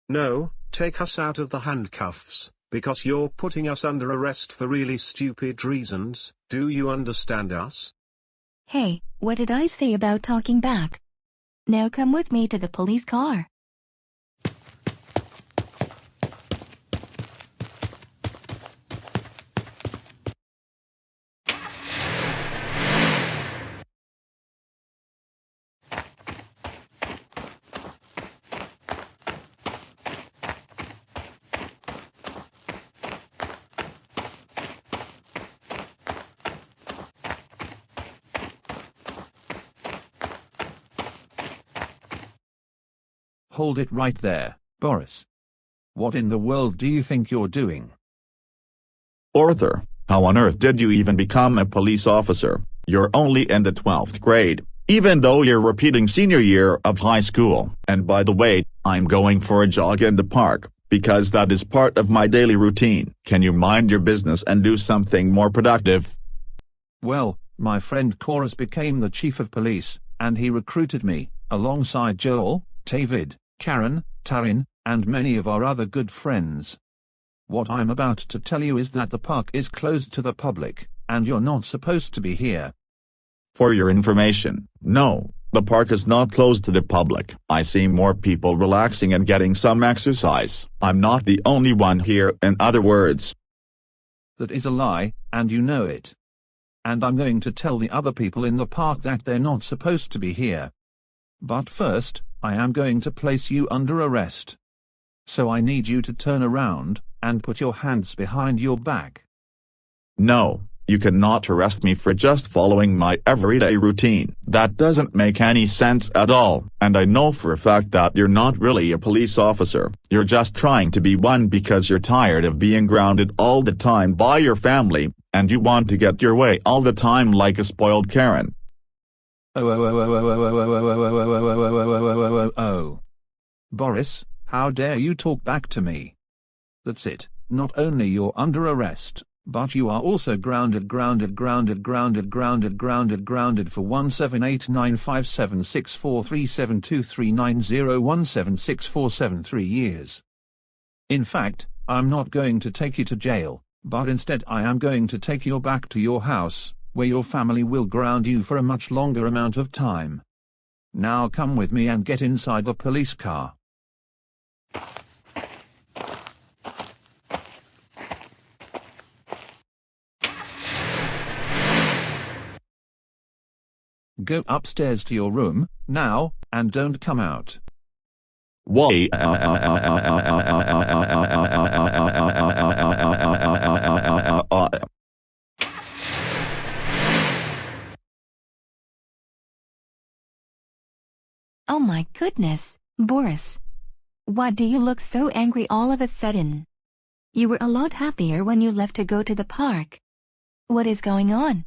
No, take us out of the handcuffs, because you're putting us under arrest for really stupid reasons. Do you understand us? Hey, what did I say about talking back? Now come with me to the police car. Hold it right there, Boris. What in the world do you think you're doing? Arthur, how on earth did you even become a police officer? You're only in the 12th grade, even though you're repeating senior year of high school. And by the way, I'm going for a jog in the park, because that is part of my daily routine. Can you mind your business and do something more productive? Well, my friend Chorus became the chief of police, and he recruited me, alongside Joel, David, Karen, Taryn, and many of our other good friends. What I'm about to tell you is that the park is closed to the public, and you're not supposed to be here. For your information, no, the park is not closed to the public. I see more people relaxing and getting some exercise. I'm not the only one here, in other words. That is a lie, and you know it. And I'm going to tell the other people in the park that they're not supposed to be here. But first, I am going to place you under arrest. So I need you to turn around, and put your hands behind your back. No, you cannot arrest me for just following my everyday routine. That doesn't make any sense at all. And I know for a fact that you're not really a police officer. You're just trying to be one because you're tired of being grounded all the time by your family, and you want to get your way all the time like a spoiled Karen. Oh. Boris, how dare you talk back to me? That's it, not only you're under arrest, but you are also grounded for 178957643723901764773 years. In fact, I'm not going to take you to jail, but instead I am going to take you back to your house, where your family will ground you for a much longer amount of time. Now come with me and get inside the police car. Go upstairs to your room, now, and don't come out. Why? Oh my goodness, Boris. Why do you look so angry all of a sudden? You were a lot happier when you left to go to the park. What is going on?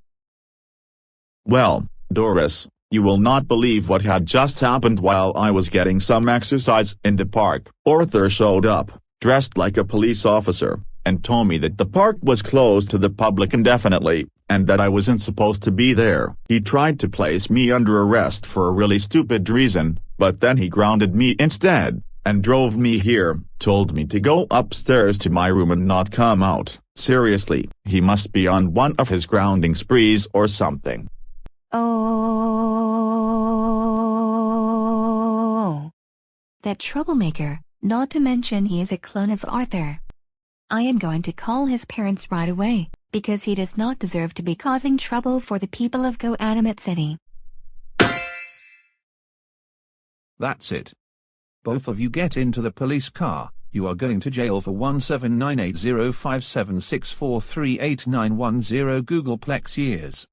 Well, Doris, you will not believe what had just happened while I was getting some exercise in the park. Arthur showed up, dressed like a police officer, and told me that the park was closed to the public indefinitely, and that I wasn't supposed to be there. He tried to place me under arrest for a really stupid reason, but then he grounded me instead, and drove me here, told me to go upstairs to my room and not come out. Seriously, he must be on one of his grounding sprees or something. Oh, that troublemaker, not to mention he is a clone of Arthur. I am going to call his parents right away, because he does not deserve to be causing trouble for the people of GoAnimate City. That's it. Both of you get into the police car. You are going to jail for 179805764389110 Googleplex years.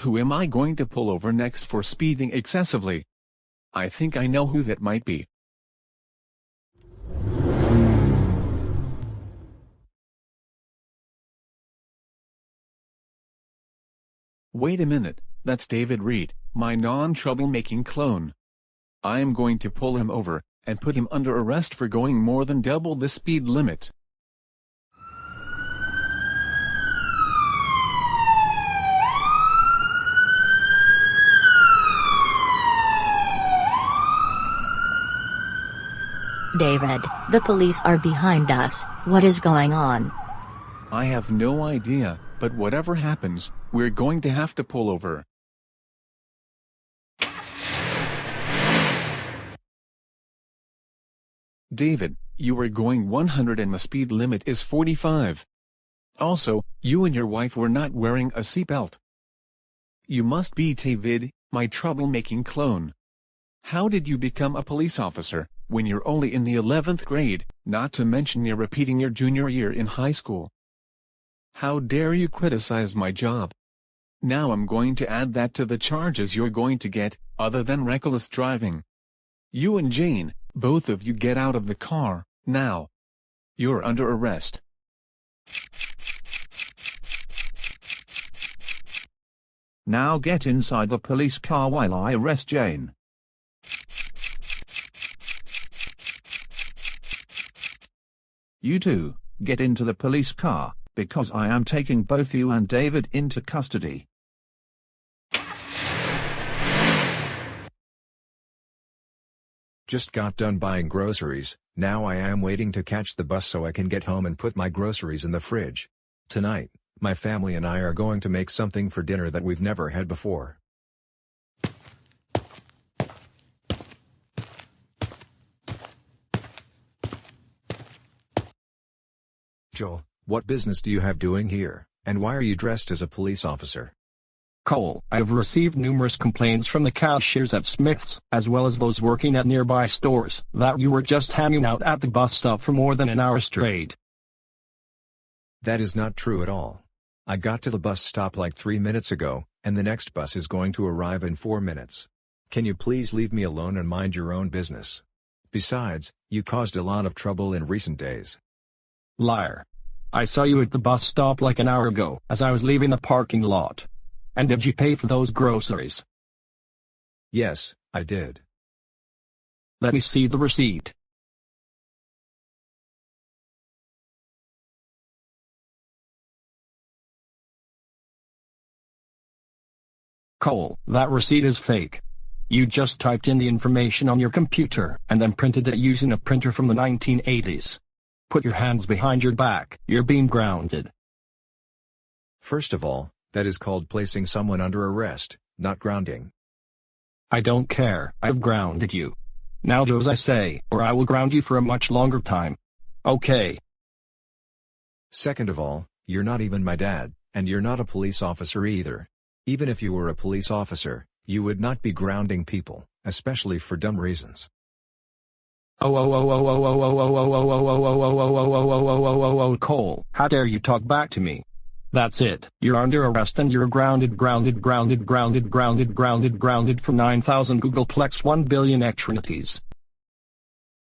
Who am I going to pull over next for speeding excessively? I think I know who that might be. Wait a minute, that's David Reed, my non-troublemaking clone. I am going to pull him over, and put him under arrest for going more than double the speed limit. David, the police are behind us. What is going on? I have no idea, but whatever happens, we're going to have to pull over. David, you were going 100 and the speed limit is 45. Also, you and your wife were not wearing a seatbelt. You must be David, my troublemaking clone. How did you become a police officer, when you're only in the 11th grade, not to mention you're repeating your junior year in high school? How dare you criticize my job? Now I'm going to add that to the charges you're going to get, other than reckless driving. You and Jane, both of you get out of the car, now. You're under arrest. Now get inside the police car while I arrest Jane. You two, get into the police car, because I am taking both you and David into custody. Just got done buying groceries, now I am waiting to catch the bus so I can get home and put my groceries in the fridge. Tonight, my family and I are going to make something for dinner that we've never had before. Joel, what business do you have doing here, and why are you dressed as a police officer? Cole, I have received numerous complaints from the cashiers at Smith's, as well as those working at nearby stores, that you were just hanging out at the bus stop for more than an hour straight. That is not true at all. I got to the bus stop like 3 minutes ago, and the next bus is going to arrive in 4 minutes. Can you please leave me alone and mind your own business? Besides, you caused a lot of trouble in recent days. Liar. I saw you at the bus stop like an hour ago, as I was leaving the parking lot. And did you pay for those groceries? Yes, I did. Let me see the receipt. Cole, that receipt is fake. You just typed in the information on your computer and then printed it using a printer from the 1980s. Put your hands behind your back. You're being grounded. First of all, that is called placing someone under arrest, not grounding. I don't care. I've grounded you. Now do as I say, or I will ground you for a much longer time. Okay. Second of all, you're not even my dad, and you're not a police officer either. Even if you were a police officer, you would not be grounding people, especially for dumb reasons. Cole, how dare you talk back to me? That's it. You're under arrest and you're grounded for 9,000 Googleplex 1 billion extrinities.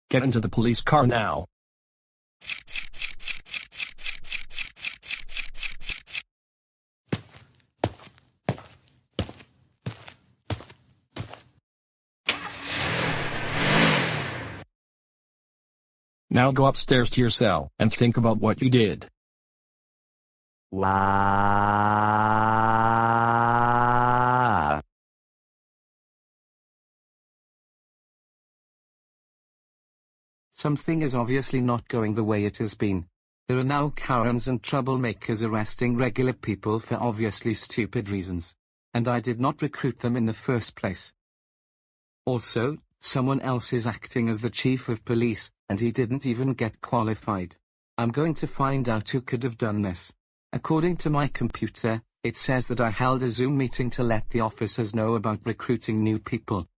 Get into the police car now. Now go upstairs to your cell and think about what you did. Wow. Something is obviously not going the way it has been. There are now Karens and troublemakers arresting regular people for obviously stupid reasons. And I did not recruit them in the first place. Also, someone else is acting as the chief of police, and he didn't even get qualified. I'm going to find out who could have done this. According to my computer, it says that I held a Zoom meeting to let the officers know about recruiting new people.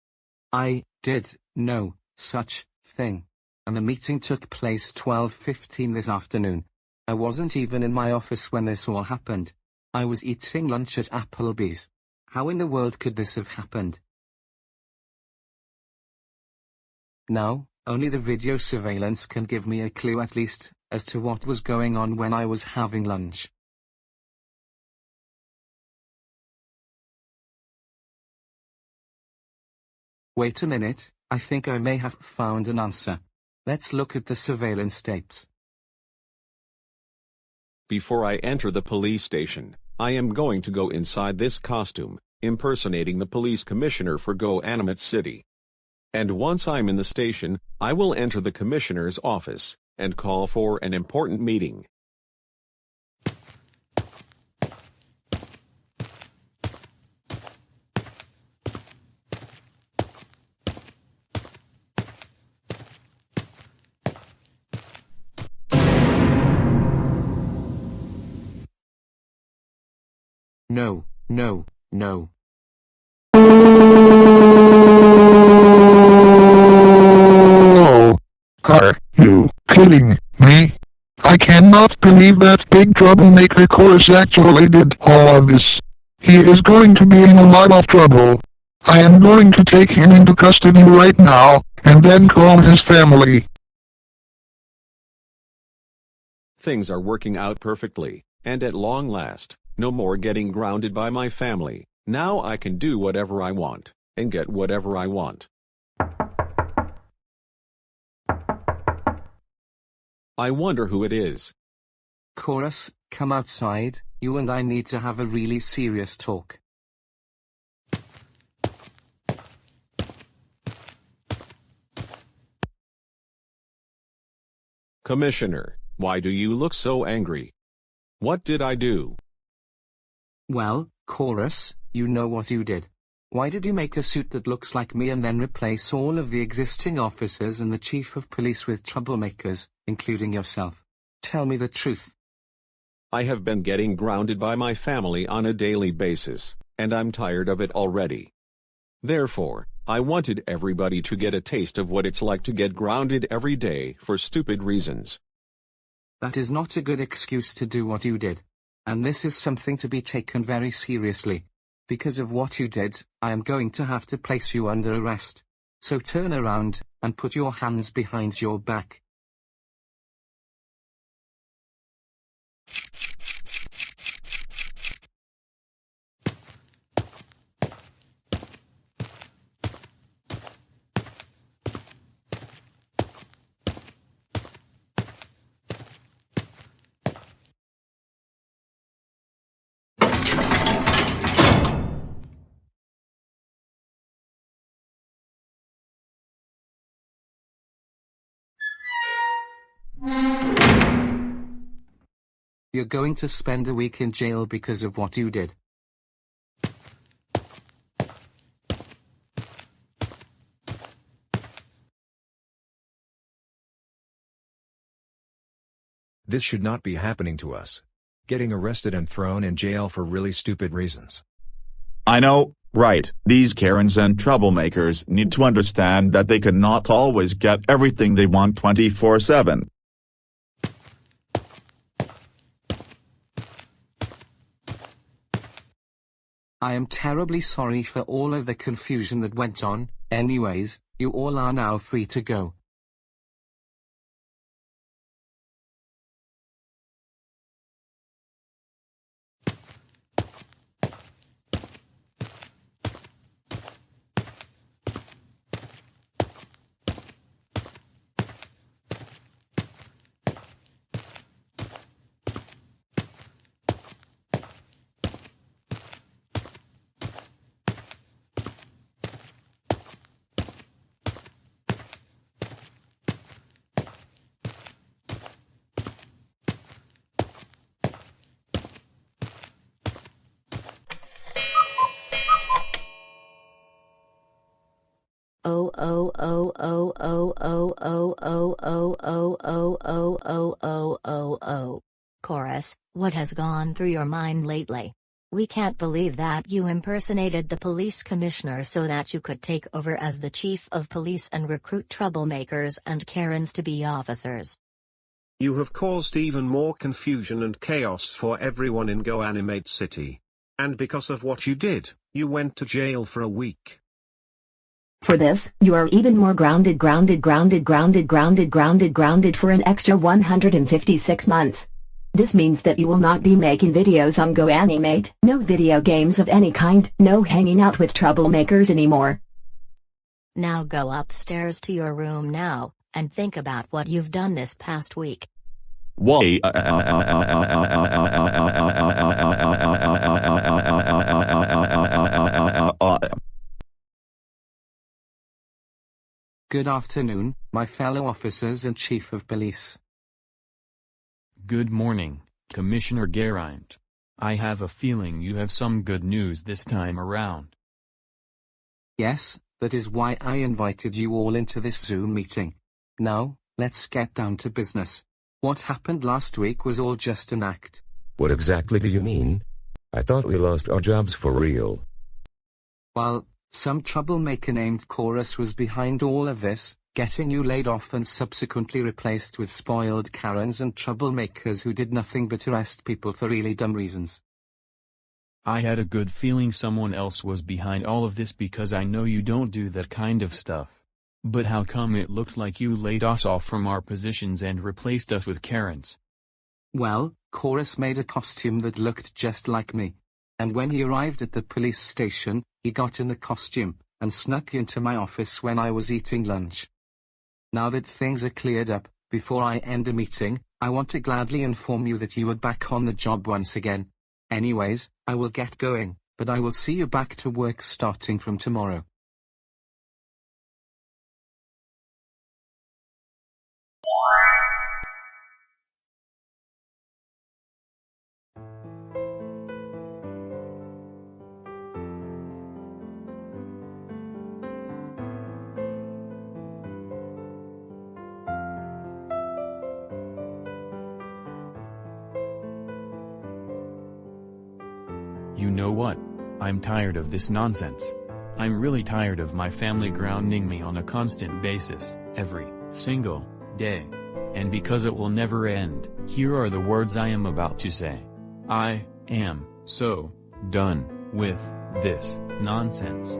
I did no such thing. And the meeting took place 12:15 this afternoon. I wasn't even in my office when this all happened. I was eating lunch at Applebee's. How in the world could this have happened? Now, only the video surveillance can give me a clue at least, as to what was going on when I was having lunch. Wait a minute, I think I may have found an answer. Let's look at the surveillance tapes. Before I enter the police station, I am going to go inside this costume, impersonating the police commissioner for GoAnimate City. And once I'm in the station, I will enter the commissioner's office and call for an important meeting. No, no, no. Oh, are you kidding me? I cannot believe that big troublemaker Chorus actually did all of this. He is going to be in a lot of trouble. I am going to take him into custody right now, and then call his family. Things are working out perfectly, and at long last, no more getting grounded by my family. Now I can do whatever I want, and get whatever I want. I wonder who it is. Chorus, come outside, you and I need to have a really serious talk. Commissioner, why do you look so angry? What did I do? Well, Chorus, you know what you did. Why did you make a suit that looks like me and then replace all of the existing officers and the chief of police with troublemakers, including yourself? Tell me the truth. I have been getting grounded by my family on a daily basis, and I'm tired of it already. Therefore, I wanted everybody to get a taste of what it's like to get grounded every day for stupid reasons. That is not a good excuse to do what you did. And this is something to be taken very seriously. Because of what you did, I am going to have to place you under arrest. So turn around, and put your hands behind your back. You're going to spend a week in jail because of what you did. This should not be happening to us. Getting arrested and thrown in jail for really stupid reasons. I know, right? These Karens and troublemakers need to understand that they cannot always get everything they want 24/7. I am terribly sorry for all of the confusion that went on. Anyways, you all are now free to go. Oh oh oh oh oh oh oh oh oh oh oh oh oh oh oh oh. Chorus, what has gone through your mind lately? We can't believe that you impersonated the police commissioner so that you could take over as the chief of police and recruit troublemakers and Karens to be officers. You have caused even more confusion and chaos for everyone in GoAnimate City. And because of what you did, you went to jail for a week. For this, you are even more grounded for an extra 156 months. This means that you will not be making videos on GoAnimate, no video games of any kind, no hanging out with troublemakers anymore. Now go upstairs to your room now, and think about what you've done this past week. Why? Good afternoon, my fellow officers and chief of police. Good morning, Commissioner Geraint. I have a feeling you have some good news this time around. Yes, that is why I invited you all into this Zoom meeting. Now, let's get down to business. What happened last week was all just an act. What exactly do you mean? I thought we lost our jobs for real. Well, some troublemaker named Chorus was behind all of this, getting you laid off and subsequently replaced with spoiled Karens and troublemakers who did nothing but arrest people for really dumb reasons. I had a good feeling someone else was behind all of this because I know you don't do that kind of stuff. But how come it looked like you laid us off from our positions and replaced us with Karens? Well, Chorus made a costume that looked just like me. And when he arrived at the police station, he got in the costume, and snuck into my office when I was eating lunch. Now that things are cleared up, before I end the meeting, I want to gladly inform you that you are back on the job once again. Anyways, I will get going, but I will see you back to work starting from tomorrow. You know what? I'm tired of this nonsense. I'm really tired of my family grounding me on a constant basis, every single day. And because it will never end, here are the words I am about to say. I am so done with this nonsense.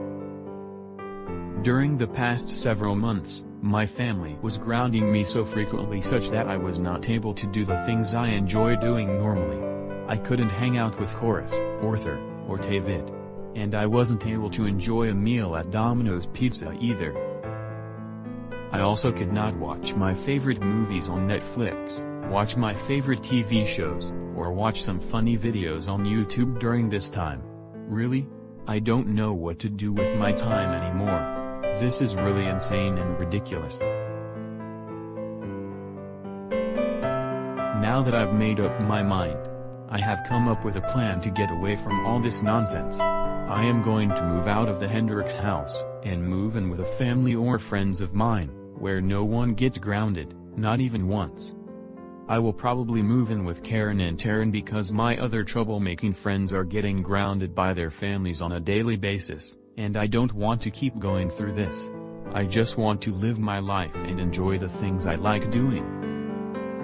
During the past several months, my family was grounding me so frequently such that I was not able to do the things I enjoy doing normally. I couldn't hang out with Horace, Arthur, or David. And I wasn't able to enjoy a meal at Domino's Pizza either. I also could not watch my favorite movies on Netflix, watch my favorite TV shows, or watch some funny videos on YouTube during this time. Really? I don't know what to do with my time anymore. This is really insane and ridiculous. Now that I've made up my mind, I have come up with a plan to get away from all this nonsense. I am going to move out of the Hendricks house, and move in with a family or friends of mine, where no one gets grounded, not even once. I will probably move in with Karen and Taryn because my other troublemaking friends are getting grounded by their families on a daily basis, and I don't want to keep going through this. I just want to live my life and enjoy the things I like doing.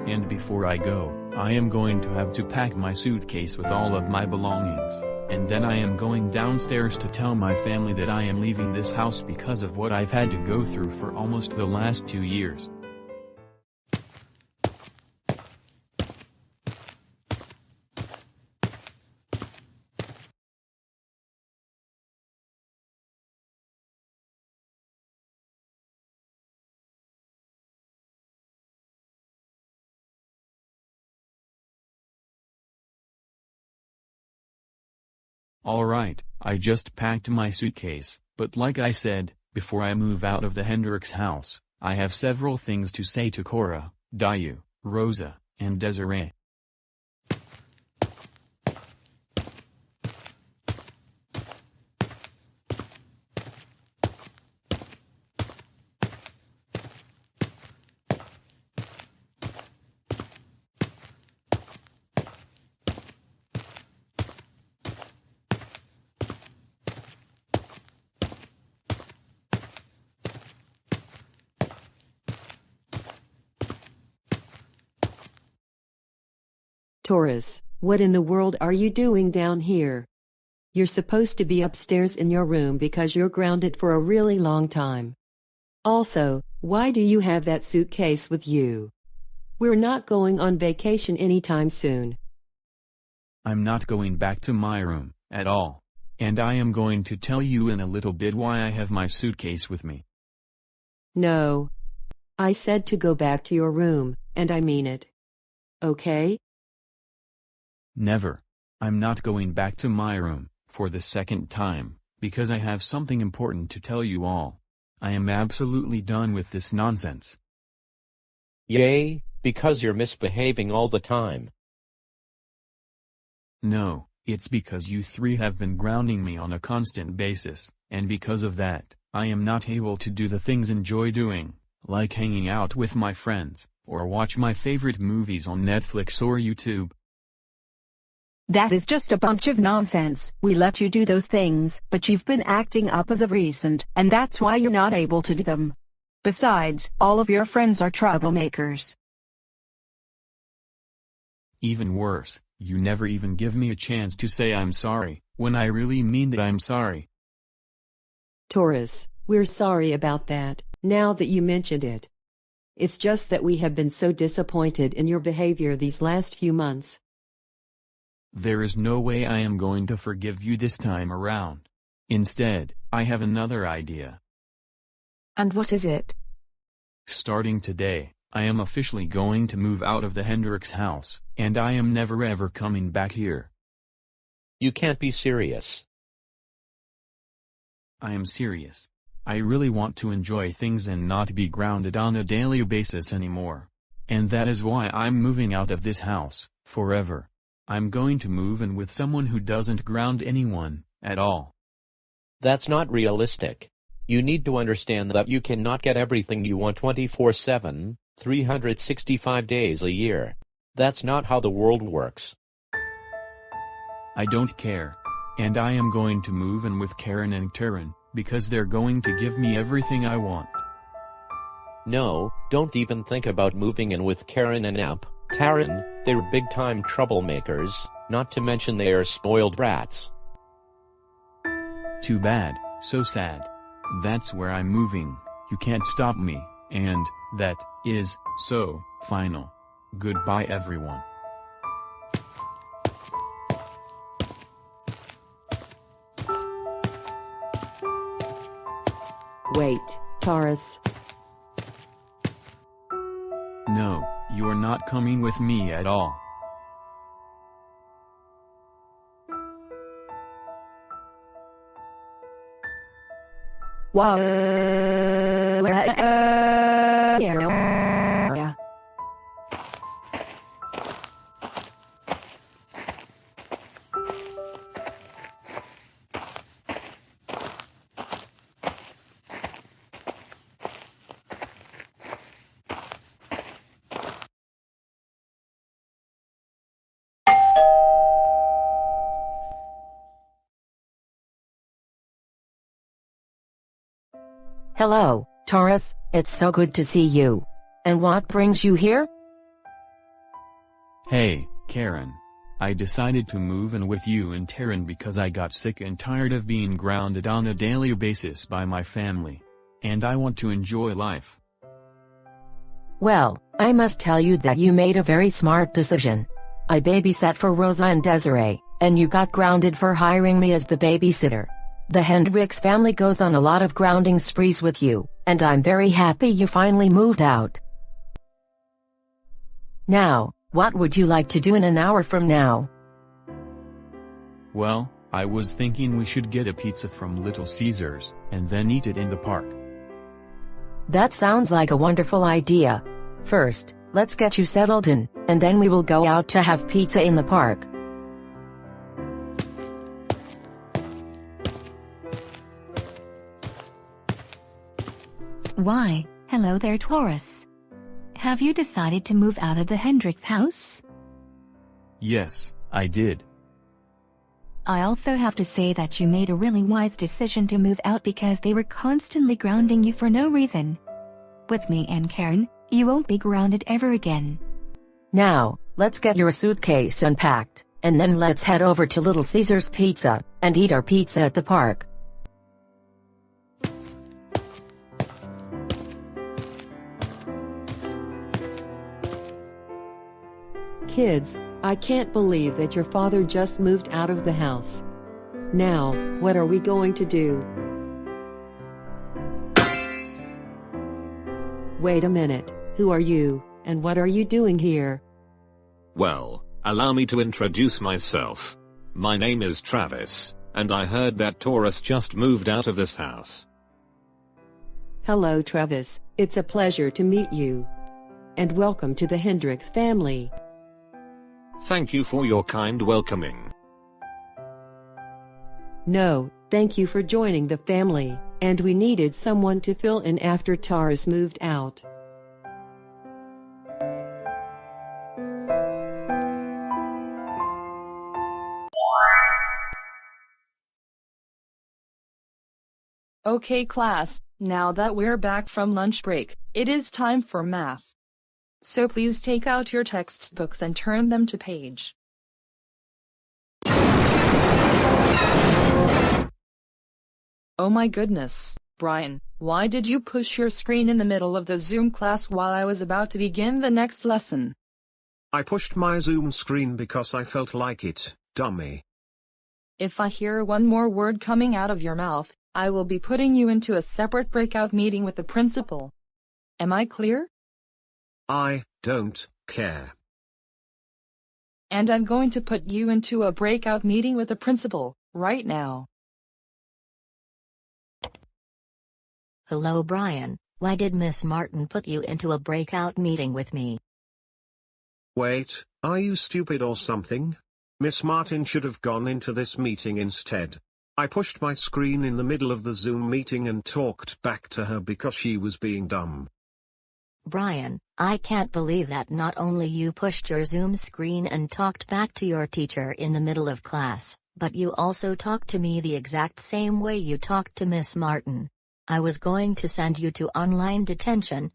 And before I go, I am going to have to pack my suitcase with all of my belongings, and then I am going downstairs to tell my family that I am leaving this house because of what I've had to go through for almost the last 2 years. Alright, I just packed my suitcase, but like I said, before I move out of the Hendricks house, I have several things to say to Cora, Dayu, Rosa, and Desiree. Taurus, what in the world are you doing down here? You're supposed to be upstairs in your room because you're grounded for a really long time. Also, why do you have that suitcase with you? We're not going on vacation anytime soon. I'm not going back to my room, at all. And I am going to tell you in a little bit why I have my suitcase with me. No. I said to go back to your room, and I mean it. Okay? Never. I'm not going back to my room, for the second time, because I have something important to tell you all. I am absolutely done with this nonsense. Yay, because you're misbehaving all the time. No, it's because you three have been grounding me on a constant basis, and because of that, I am not able to do the things I enjoy doing, like hanging out with my friends, or watch my favorite movies on Netflix or YouTube. That is just a bunch of nonsense. We let you do those things, but you've been acting up as of recent, and that's why you're not able to do them. Besides, all of your friends are troublemakers. Even worse, you never even give me a chance to say I'm sorry, when I really mean that I'm sorry. Taurus, we're sorry about that, now that you mentioned it. It's just that we have been so disappointed in your behavior these last few months. There is no way I am going to forgive you this time around. Instead, I have another idea. And what is it? Starting today, I am officially going to move out of the Hendricks house, and I am never ever coming back here. You can't be serious. I am serious. I really want to enjoy things and not be grounded on a daily basis anymore. And that is why I'm moving out of this house, forever. I'm going to move in with someone who doesn't ground anyone, at all. That's not realistic. You need to understand that you cannot get everything you want 24/7, 365 days a year. That's not how the world works. I don't care. And I am going to move in with Karen and Taryn, because they're going to give me everything I want. No, don't even think about moving in with Karen and Taryn. They're big-time troublemakers, not to mention they are spoiled brats. Too bad, so sad. That's where I'm moving, you can't stop me, and that is so final. Goodbye everyone. Wait, Taurus. No, you're not coming with me at all. Wow. Hello, Taurus, it's so good to see you. And what brings you here? Hey, Karen. I decided to move in with you and Taryn because I got sick and tired of being grounded on a daily basis by my family. And I want to enjoy life. Well, I must tell you that you made a very smart decision. I babysat for Rosa and Desiree, and you got grounded for hiring me as the babysitter. The Hendricks family goes on a lot of grounding sprees with you, and I'm very happy you finally moved out. Now, what would you like to do in an hour from now? Well, I was thinking we should get a pizza from Little Caesars, and then eat it in the park. That sounds like a wonderful idea. First, let's get you settled in, and then we will go out to have pizza in the park. Why, hello there, Taurus. Have you decided to move out of the Hendricks house? Yes, I did. I also have to say that you made a really wise decision to move out because they were constantly grounding you for no reason. With me and Karen, you won't be grounded ever again. Now, let's get your suitcase unpacked, and then let's head over to Little Caesars Pizza, and eat our pizza at the park. Kids, I can't believe that your father just moved out of the house. Now, what are we going to do? Wait a minute, who are you, and what are you doing here? Well, allow me to introduce myself. My name is Travis, and I heard that Taurus just moved out of this house. Hello, Travis, it's a pleasure to meet you. And welcome to the Hendricks family. Thank you for your kind welcoming. No, thank you for joining the family, and we needed someone to fill in after Taurus moved out. Okay class, now that we're back from lunch break, it is time for math. So please take out your textbooks and turn them to page. Oh my goodness, Brian, why did you push your screen in the middle of the Zoom class while I was about to begin the next lesson? I pushed my Zoom screen because I felt like it, dummy. If I hear one more word coming out of your mouth, I will be putting you into a separate breakout meeting with the principal. Am I clear? I don't care. And I'm going to put you into a breakout meeting with the principal, right now. Hello, Brian. Why did Miss Martin put you into a breakout meeting with me? Wait, are you stupid or something? Miss Martin should have gone into this meeting instead. I pushed my screen in the middle of the Zoom meeting and talked back to her because she was being dumb. Brian, I can't believe that not only you pushed your Zoom screen and talked back to your teacher in the middle of class, but you also talked to me the exact same way you talked to Miss Martin. I was going to send you to online detention,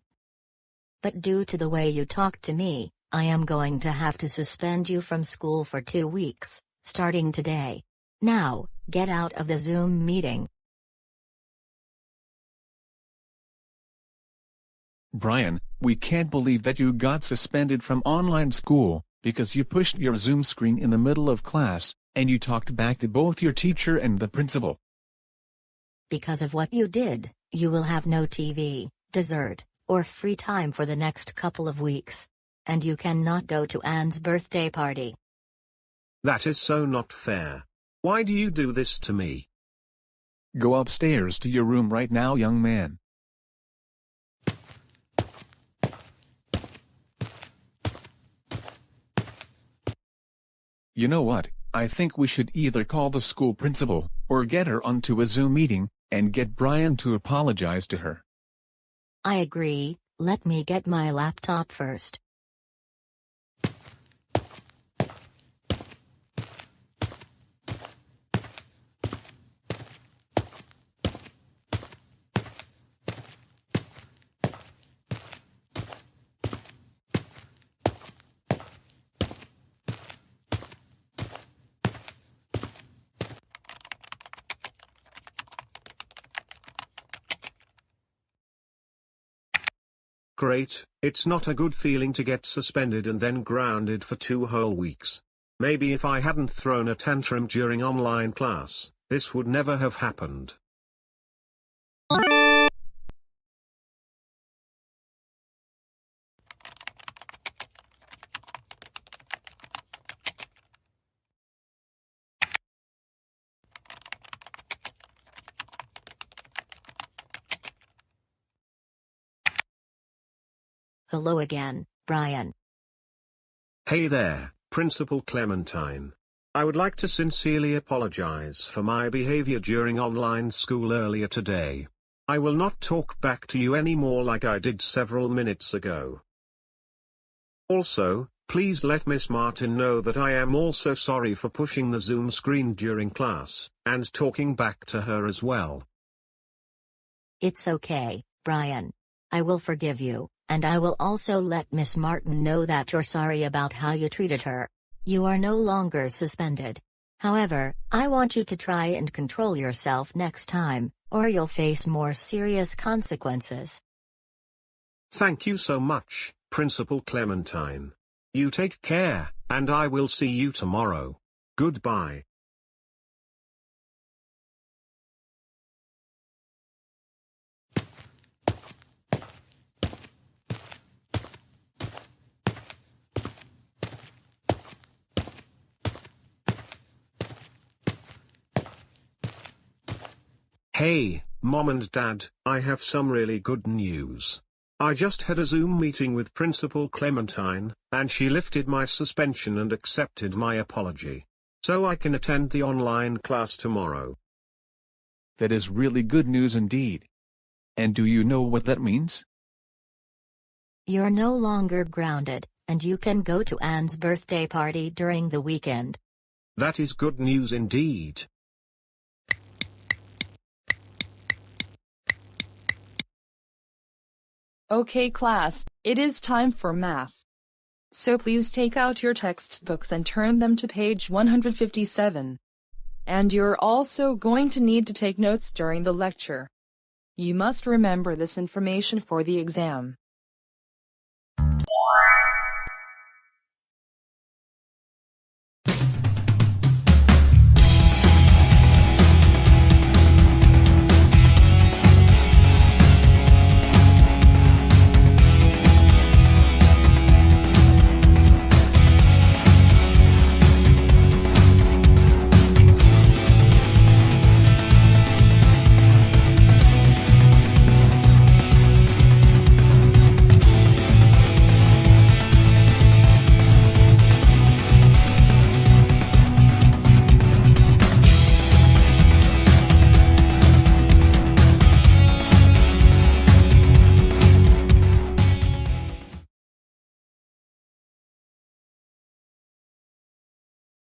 but due to the way you talked to me, I am going to have to suspend you from school for 2 weeks, starting today. Now, get out of the Zoom meeting. Brian, we can't believe that you got suspended from online school, because you pushed your Zoom screen in the middle of class, and you talked back to both your teacher and the principal. Because of what you did, you will have no TV, dessert, or free time for the next couple of weeks. And you cannot go to Anne's birthday party. That is so not fair. Why do you do this to me? Go upstairs to your room right now, young man. You know what, I think we should either call the school principal, or get her onto a Zoom meeting, and get Brian to apologize to her. I agree, let me get my laptop first. great. It's not a good feeling to get suspended and then grounded for 2 whole weeks. Maybe if I hadn't thrown a tantrum during online class, this would never have happened. Hello again, Brian. Hey there, Principal Clementine. I would like to sincerely apologize for my behavior during online school earlier today. I will not talk back to you anymore like I did several minutes ago. Also, please let Miss Martin know that I am also sorry for pushing the Zoom screen during class, and talking back to her as well. It's okay, Brian. I will forgive you, and I will also let Miss Martin know that you're sorry about how you treated her. You are no longer suspended. However, I want you to try and control yourself next time, or you'll face more serious consequences. Thank you so much, Principal Clementine. You take care, and I will see you tomorrow. Goodbye. Hey, Mom and Dad, I have some really good news. I just had a Zoom meeting with Principal Clementine, and she lifted my suspension and accepted my apology. So I can attend the online class tomorrow. That is really good news indeed. And do you know what that means? You're no longer grounded, and you can go to Anne's birthday party during the weekend. That is good news indeed. Okay class, it is time for math. So please take out your textbooks and turn them to page 157. And you're also going to need to take notes during the lecture. You must remember this information for the exam.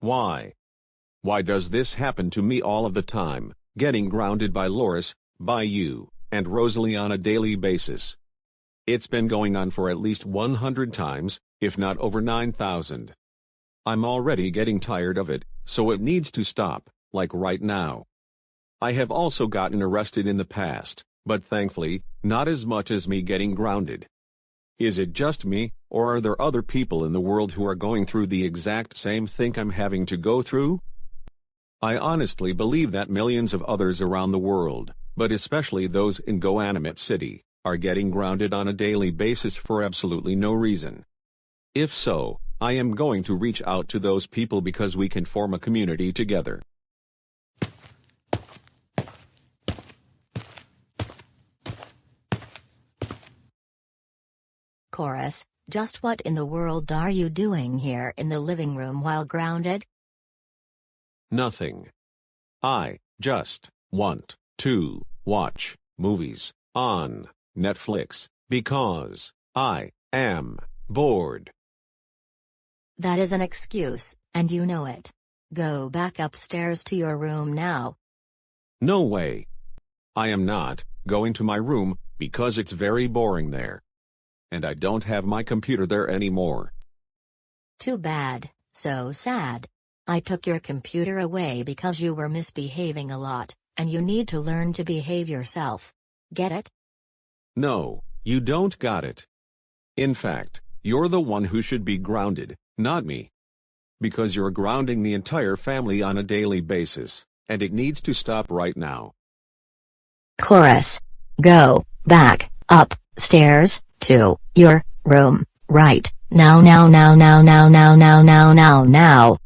Why? Why does this happen to me all of the time, getting grounded by Loris, by you, and Rosalie on a daily basis? It's been going on for at least 100 times, if not over 9,000. I'm already getting tired of it, so it needs to stop, like right now. I have also gotten arrested in the past, but thankfully, not as much as me getting grounded. Is it just me, or are there other people in the world who are going through the exact same thing I'm having to go through? I honestly believe that millions of others around the world, but especially those in GoAnimate City, are getting grounded on a daily basis for absolutely no reason. If so, I am going to reach out to those people because we can form a community together. Chorus, just what in the world are you doing here in the living room while grounded? Nothing. I just want to watch movies on Netflix because I am bored. That is an excuse, and you know it. Go back upstairs to your room now. No way. I am not going to my room because it's very boring there. And I don't have my computer there anymore. Too bad, so sad. I took your computer away because you were misbehaving a lot, and you need to learn to behave yourself. Get it? No, you don't got it. In fact, you're the one who should be grounded, not me. Because you're grounding the entire family on a daily basis, and it needs to stop right now. Chorus. Go back upstairs to your room right now now now now now now now now now now.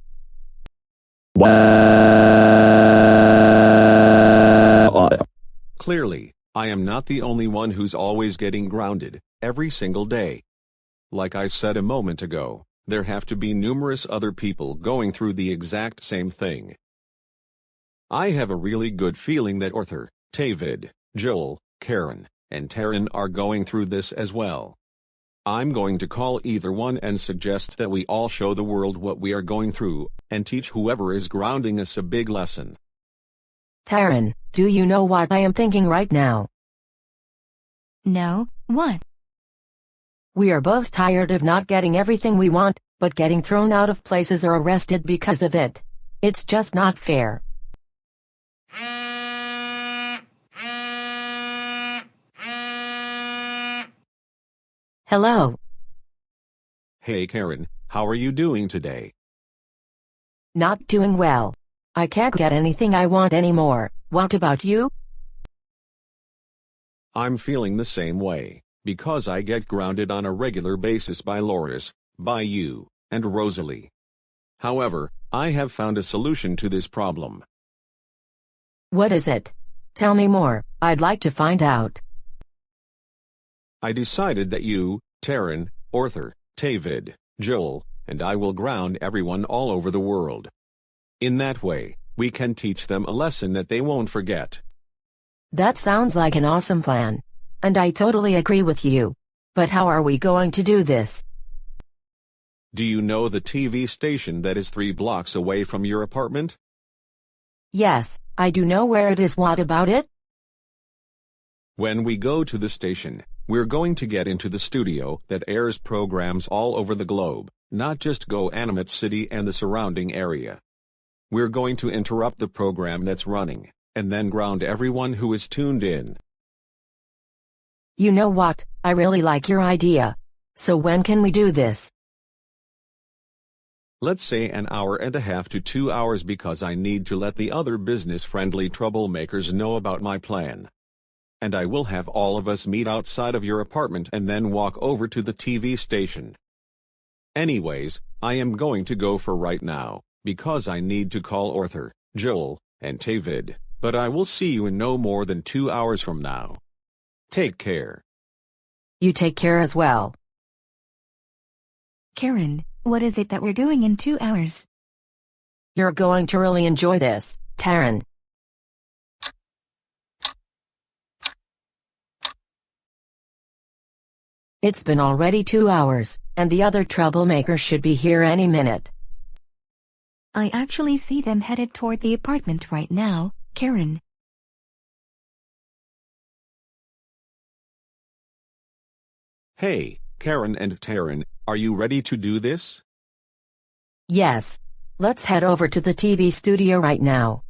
Clearly, I am not the only one who's always getting grounded, every single day. Like I said a moment ago, there have to be numerous other people going through the exact same thing. I have a really good feeling that Arthur, David, Joel, Karen, and Taryn are going through this as well. I'm going to call either one and suggest that we all show the world what we are going through, and teach whoever is grounding us a big lesson. Taryn, do you know what I am thinking right now? No, what? We are both tired of not getting everything we want, but getting thrown out of places or arrested because of it. It's just not fair. Hello. Hey Karen, how are you doing today? Not doing well. I can't get anything I want anymore. What about you? I'm feeling the same way, because I get grounded on a regular basis by Loris, by you, and Rosalie. However, I have found a solution to this problem. What is it? Tell me more, I'd like to find out. I decided that you, Taryn, Arthur, David, Joel, and I will ground everyone all over the world. In that way, we can teach them a lesson that they won't forget. That sounds like an awesome plan. And I totally agree with you. But how are we going to do this? Do you know the TV station that is 3 blocks away from your apartment? Yes, I do know where it is. What about it? When we go to the station, we're going to get into the studio that airs programs all over the globe, not just GoAnimate City and the surrounding area. We're going to interrupt the program that's running, and then ground everyone who is tuned in. You know what, I really like your idea. So when can we do this? Let's say an hour and a half to 2 hours, because I need to let the other business-friendly troublemakers know about my plan. And I will have all of us meet outside of your apartment and then walk over to the TV station. Anyways, I am going to go for right now, because I need to call Arthur, Joel, and David, but I will see you in no more than 2 hours from now. Take care. You take care as well. Karen, what is it that we're doing in 2 hours? You're going to really enjoy this, Taryn. It's been already 2 hours, and the other troublemakers should be here any minute. I actually see them headed toward the apartment right now, Karen. Hey, Karen and Taryn, are you ready to do this? Yes. Let's head over to the TV studio right now.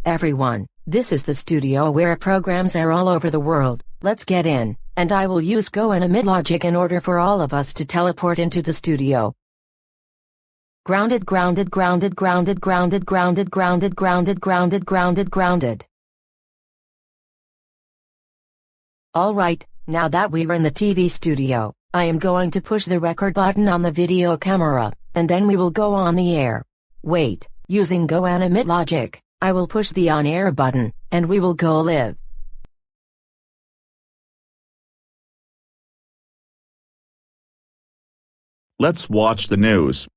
Everyone, this is the studio where programs air all over the world. Let's get in, and I will use GoAnimate logic in order for all of us to teleport into the studio. Grounded, grounded, grounded, grounded, grounded, grounded, grounded, grounded, grounded, grounded, grounded. Alright, now that we're in the TV studio, I am going to push the record button on the video camera, and then we will go on the air. Wait, using GoAnimate logic, I will push the on-air button, and we will go live. Let's watch the news.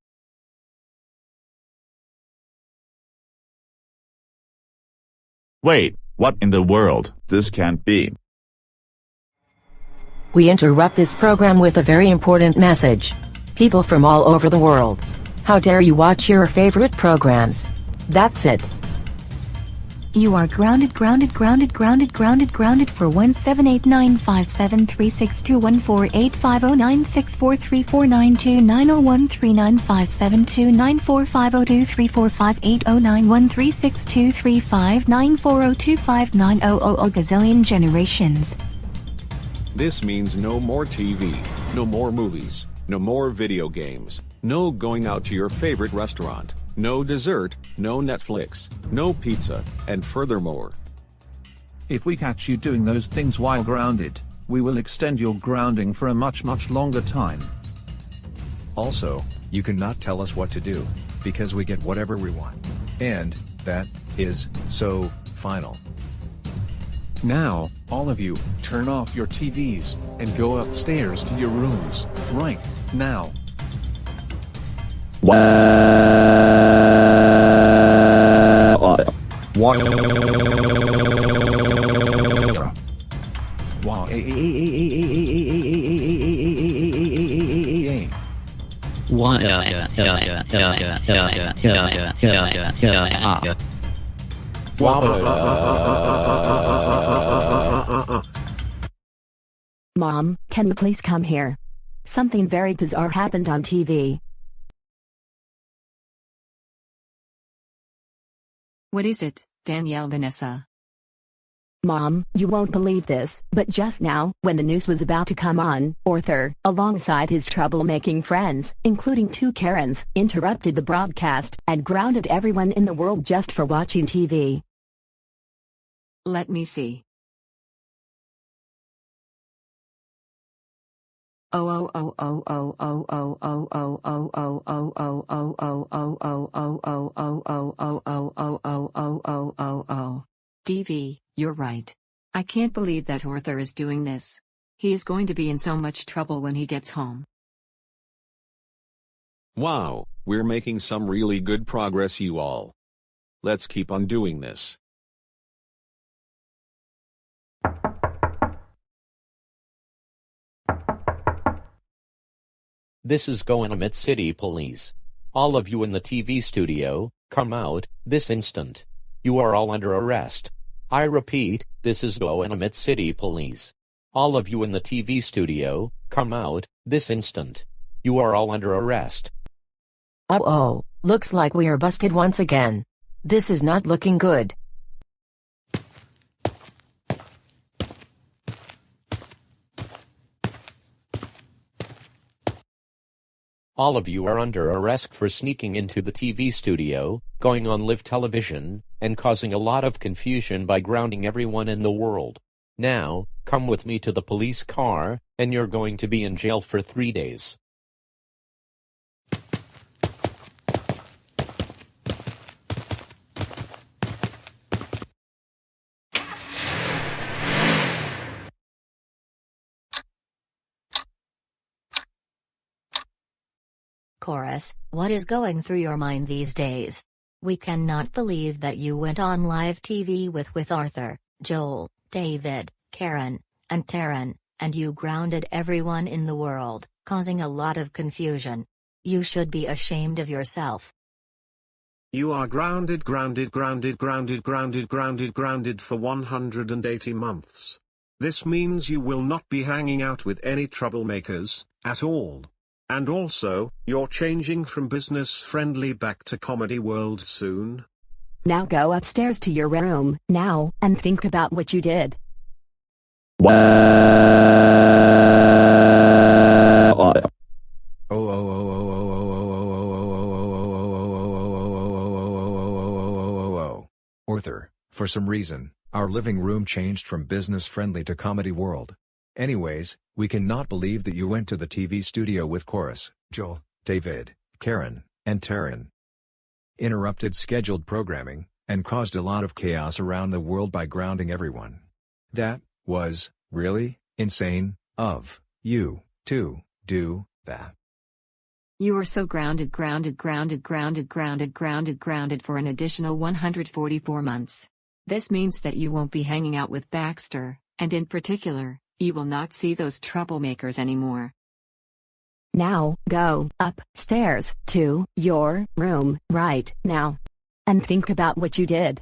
Wait, what in the world? This can't be. We interrupt this program with a very important message. People from all over the world, how dare you watch your favorite programs? That's it. You are grounded for 178957362148509633904580913623594025900 gazillion generations. This means no more TV, no more movies, no more video games, no going out to your favorite restaurant, no dessert, no Netflix, no pizza, and furthermore. If we catch you doing those things while grounded, we will extend your grounding for a much longer time. Also, you cannot tell us what to do, because we get whatever we want. And, that is so final. Now, all of you, turn off your TVs, and go upstairs to your rooms, right now. Mom, can you please come here? Something very bizarre happened on TV. What is it, Danielle Vanessa? Mom, you won't believe this, but just now, when the news was about to come on, Arthur, alongside his troublemaking friends, including two Karens, interrupted the broadcast and grounded everyone in the world just for watching TV. Let me see. DV, you're right. I can't believe that Arthur is doing this. He is going to be in so much trouble when he gets home. Wow, we're making some really good progress, you all. Let's keep on doing this. This is Goanimate City Police. All of you in the TV studio, come out, this instant. You are all under arrest. I repeat, this is Goanimate City Police. All of you in the TV studio, come out, this instant. You are all under arrest. Uh-oh, looks like we are busted once again. This is not looking good. All of you are under arrest for sneaking into the TV studio, going on live television, and causing a lot of confusion by grounding everyone in the world. Now, come with me to the police car, and you're going to be in jail for 3 days. Chorus, what is going through your mind these days? We cannot believe that you went on live TV with Arthur, Joel, David, Karen, and Taryn, and you grounded everyone in the world, causing a lot of confusion. You should be ashamed of yourself. You are grounded for 180 months. This means you will not be hanging out with any troublemakers, at all. And also, you're changing from business friendly back to comedy world soon. Now go upstairs to your room, now, and think about what you did. Arthur, for some reason, our living room changed from business friendly to comedy world. Anyways, we cannot believe that you went to the TV studio with Chorus, Joel, David, Karen, and Taryn. Interrupted scheduled programming, and caused a lot of chaos around the world by grounding everyone. That was really insane of you to do that. You are so grounded for an additional 144 months. This means that you won't be hanging out with Baxter, and in particular, you will not see those troublemakers anymore. Now, go upstairs to your room right now. And think about what you did.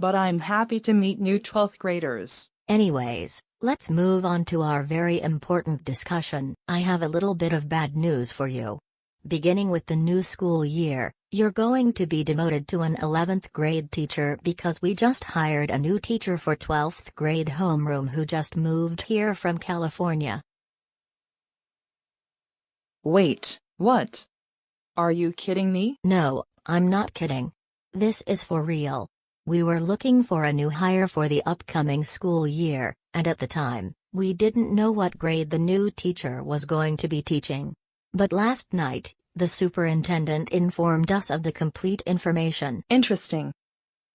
but I'm happy to meet new 12th graders. Anyways, let's move on to our very important discussion. I have a little bit of bad news for you. Beginning with the new school year, you're going to be demoted to an 11th grade teacher because we just hired a new teacher for 12th grade homeroom who just moved here from California. Wait, what? Are you kidding me? No, I'm not kidding. This is for real. We were looking for a new hire for the upcoming school year, and at the time, we didn't know what grade the new teacher was going to be teaching. But last night, the superintendent informed us of the complete information. Interesting.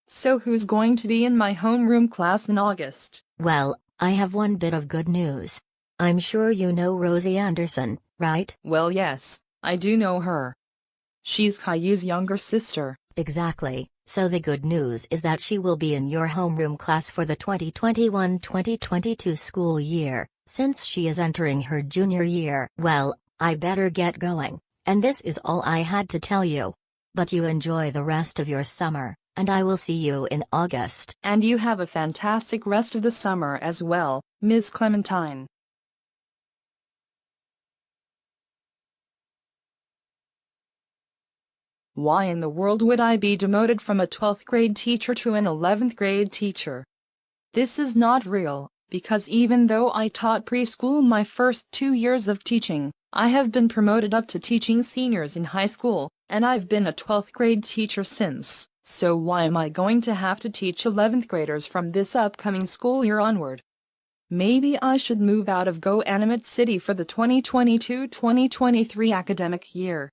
So who's going to be in my homeroom class in August? Well, I have one bit of good news. I'm sure you know Rosie Anderson, right? Well, yes, I do know her. She's Caillou's younger sister. Exactly. So the good news is that she will be in your homeroom class for the 2021-2022 school year, since she is entering her junior year. Well, I better get going, and this is all I had to tell you. But you enjoy the rest of your summer, and I will see you in August. And you have a fantastic rest of the summer as well, Ms. Clementine. Why in the world would I be demoted from a 12th grade teacher to an 11th grade teacher? This is not real, because even though I taught preschool my first 2 years of teaching, I have been promoted up to teaching seniors in high school, and I've been a 12th grade teacher since. So why am I going to have to teach 11th graders from this upcoming school year onward? Maybe I should move out of GoAnimate City for the 2022-2023 academic year.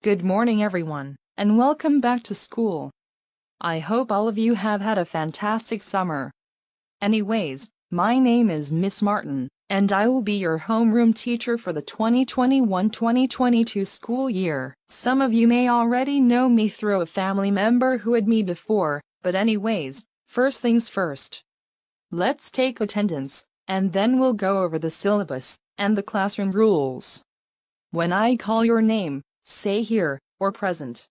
Good morning everyone, and welcome back to school. I hope all of you have had a fantastic summer. Anyways, my name is Miss Martin, and I will be your homeroom teacher for the 2021-2022 school year. Some of you may already know me through a family member who had me before, but anyways, first things first. Let's take attendance, and then we'll go over the syllabus and the classroom rules. When I call your name, say here, or present.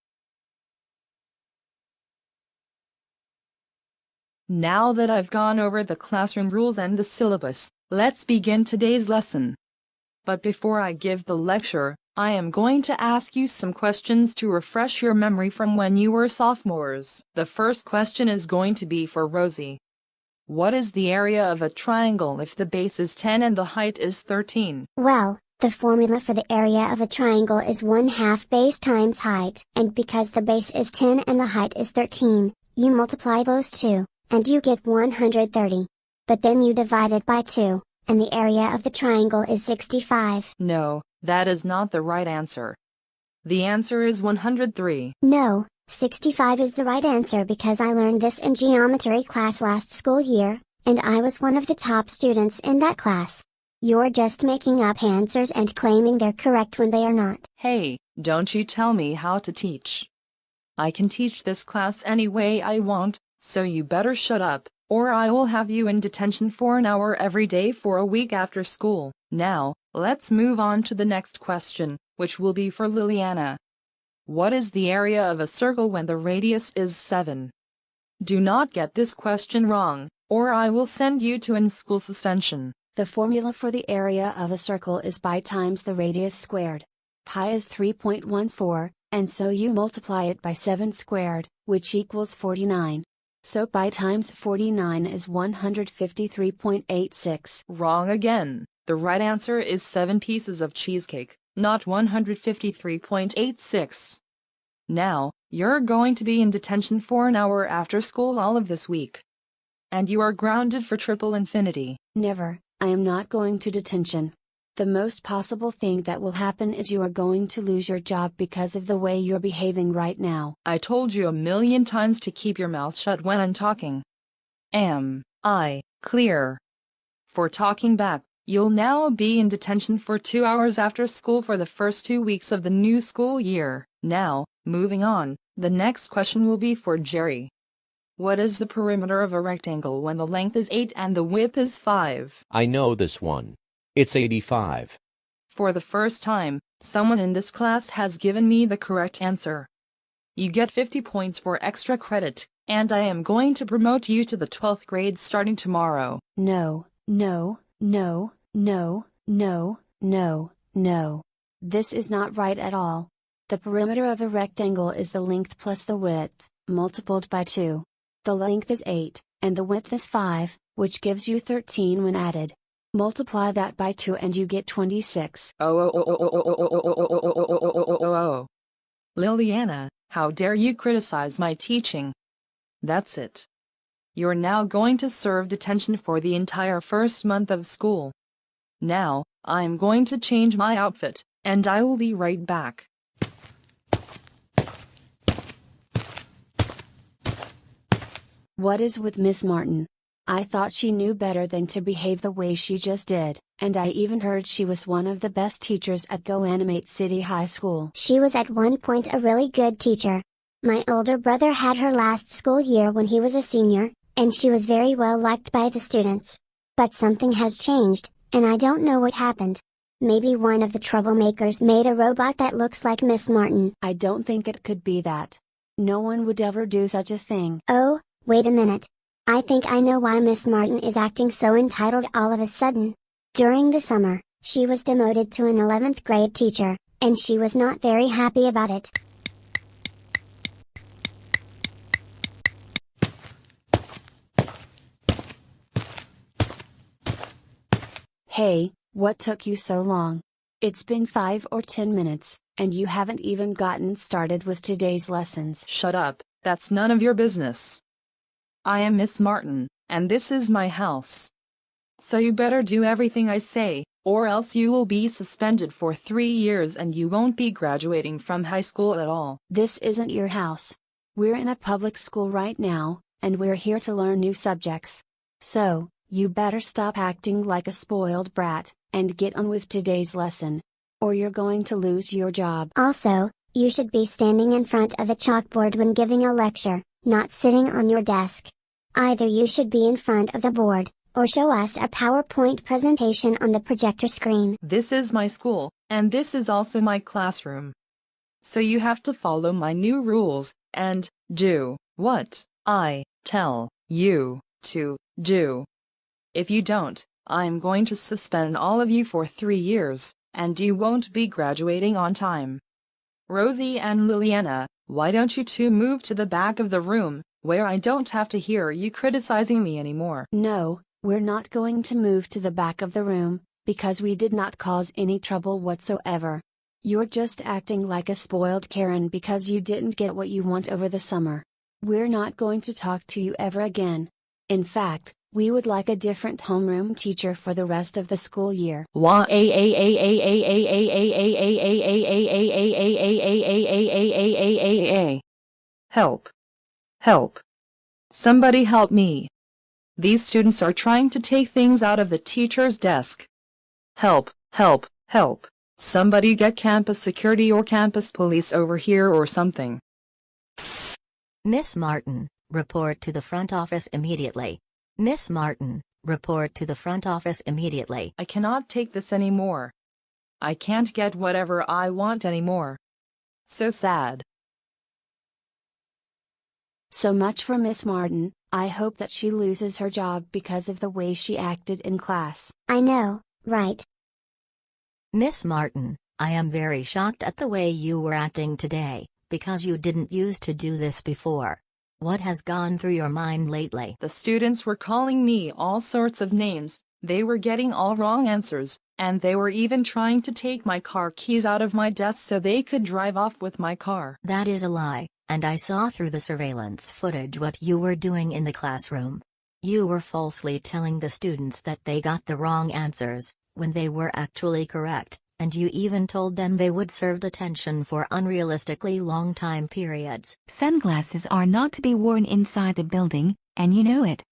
Now that I've gone over the classroom rules and the syllabus, let's begin today's lesson. But before I give the lecture, I am going to ask you some questions to refresh your memory from when you were sophomores. The first question is going to be for Rosie. What is the area of a triangle if the base is 10 and the height is 13? Well, the formula for the area of a triangle is 1/2 base times height. And because the base is 10 and the height is 13, you multiply those two, and you get 130. But then you divide it by 2, and the area of the triangle is 65. No, that is not the right answer. The answer is 103. No, 65 is the right answer because I learned this in geometry class last school year, and I was one of the top students in that class. You're just making up answers and claiming they're correct when they are not. Hey, don't you tell me how to teach. I can teach this class any way I want, so you better shut up, or I will have you in detention for an hour every day for a week after school. Now, let's move on to the next question, which will be for Liliana. What is the area of a circle when the radius is 7? Do not get this question wrong, or I will send you to in-school suspension. The formula for the area of a circle is pi times the radius squared. Pi is 3.14, and so you multiply it by 7 squared, which equals 49. So pi times 49 is 153.86. Wrong again. The right answer is 7 pieces of cheesecake, not 153.86. Now, you're going to be in detention for an hour after school all of this week. And you are grounded for triple infinity. Never, I am not going to detention. The most possible thing that will happen is you are going to lose your job because of the way you're behaving right now. I told you a million times to keep your mouth shut when I'm talking. Am I clear? For talking back, you'll now be in detention for 2 hours after school for the first 2 weeks of the new school year. Now, moving on, the next question will be for Jerry. What is the perimeter of a rectangle when the length is 8 and the width is 5? I know this one. It's 85. For the first time, someone in this class has given me the correct answer. You get 50 points for extra credit, and I am going to promote you to the 12th grade starting tomorrow. No, no, no, no, no, no, no. This is not right at all. The perimeter of a rectangle is the length plus the width, multiplied by 2. The length is 8, and the width is 5, which gives you 13 when added. Multiply that by 2 and you get 26. Liliana, how dare you criticize my teaching? That's it. You're now going to serve detention for the entire first month of school. Now, I'm going to change my outfit, and I will be right back. What is with Miss Martin? I thought she knew better than to behave the way she just did, and I even heard she was one of the best teachers at GoAnimate City High School. She was at one point a really good teacher. My older brother had her last school year when he was a senior, and she was very well liked by the students. But something has changed, and I don't know what happened. Maybe one of the troublemakers made a robot that looks like Miss Martin. I don't think it could be that. No one would ever do such a thing. Oh, wait a minute. I think I know why Miss Martin is acting so entitled all of a sudden. During the summer, she was demoted to an 11th grade teacher, and she was not very happy about it. Hey, what took you so long? It's been 5 or 10 minutes, and you haven't even gotten started with today's lessons. Shut up, that's none of your business. I am Miss Martin, and this is my house. So you better do everything I say, or else you will be suspended for 3 years and you won't be graduating from high school at all. This isn't your house. We're in a public school right now, and we're here to learn new subjects. So, you better stop acting like a spoiled brat, and get on with today's lesson. Or you're going to lose your job. Also, you should be standing in front of a chalkboard when giving a lecture, not sitting on your desk. Either you should be in front of the board, or show us a PowerPoint presentation on the projector screen. This is my school, and this is also my classroom. So you have to follow my new rules, and do what I tell you to do. If you don't, I'm going to suspend all of you for 3 years, and you won't be graduating on time. Rosie and Liliana, why don't you two move to the back of the room, where I don't have to hear you criticizing me anymore? No, we're not going to move to the back of the room, because we did not cause any trouble whatsoever. You're just acting like a spoiled Karen because you didn't get what you want over the summer. We're not going to talk to you ever again. In fact, we would like a different homeroom teacher for the rest of the school year. Help. Help. Somebody help me. These students are trying to take things out of the teacher's desk. Help, help, help. Somebody get campus security or campus police over here or something. Miss Martin, report to the front office immediately. Miss Martin, report to the front office immediately. I cannot take this anymore. I can't get whatever I want anymore. So sad. So much for Miss Martin. I hope that she loses her job because of the way she acted in class. I know, right? Miss Martin, I am very shocked at the way you were acting today, because you didn't used to do this before. What has gone through your mind lately? The students were calling me all sorts of names, they were getting all wrong answers, and they were even trying to take my car keys out of my desk so they could drive off with my car. That is a lie, and I saw through the surveillance footage what you were doing in the classroom. You were falsely telling the students that they got the wrong answers, when they were actually correct, and you even told them they would serve detention for unrealistically long time periods. Sunglasses are not to be worn inside the building, and you know it.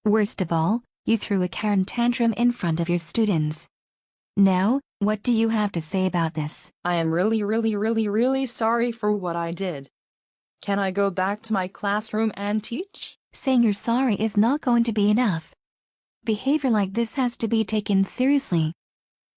Worst of all, you threw a Karen tantrum in front of your students. Now, what do you have to say about this? I am really sorry for what I did. Can I go back to my classroom and teach? Saying you're sorry is not going to be enough. Behavior like this has to be taken seriously.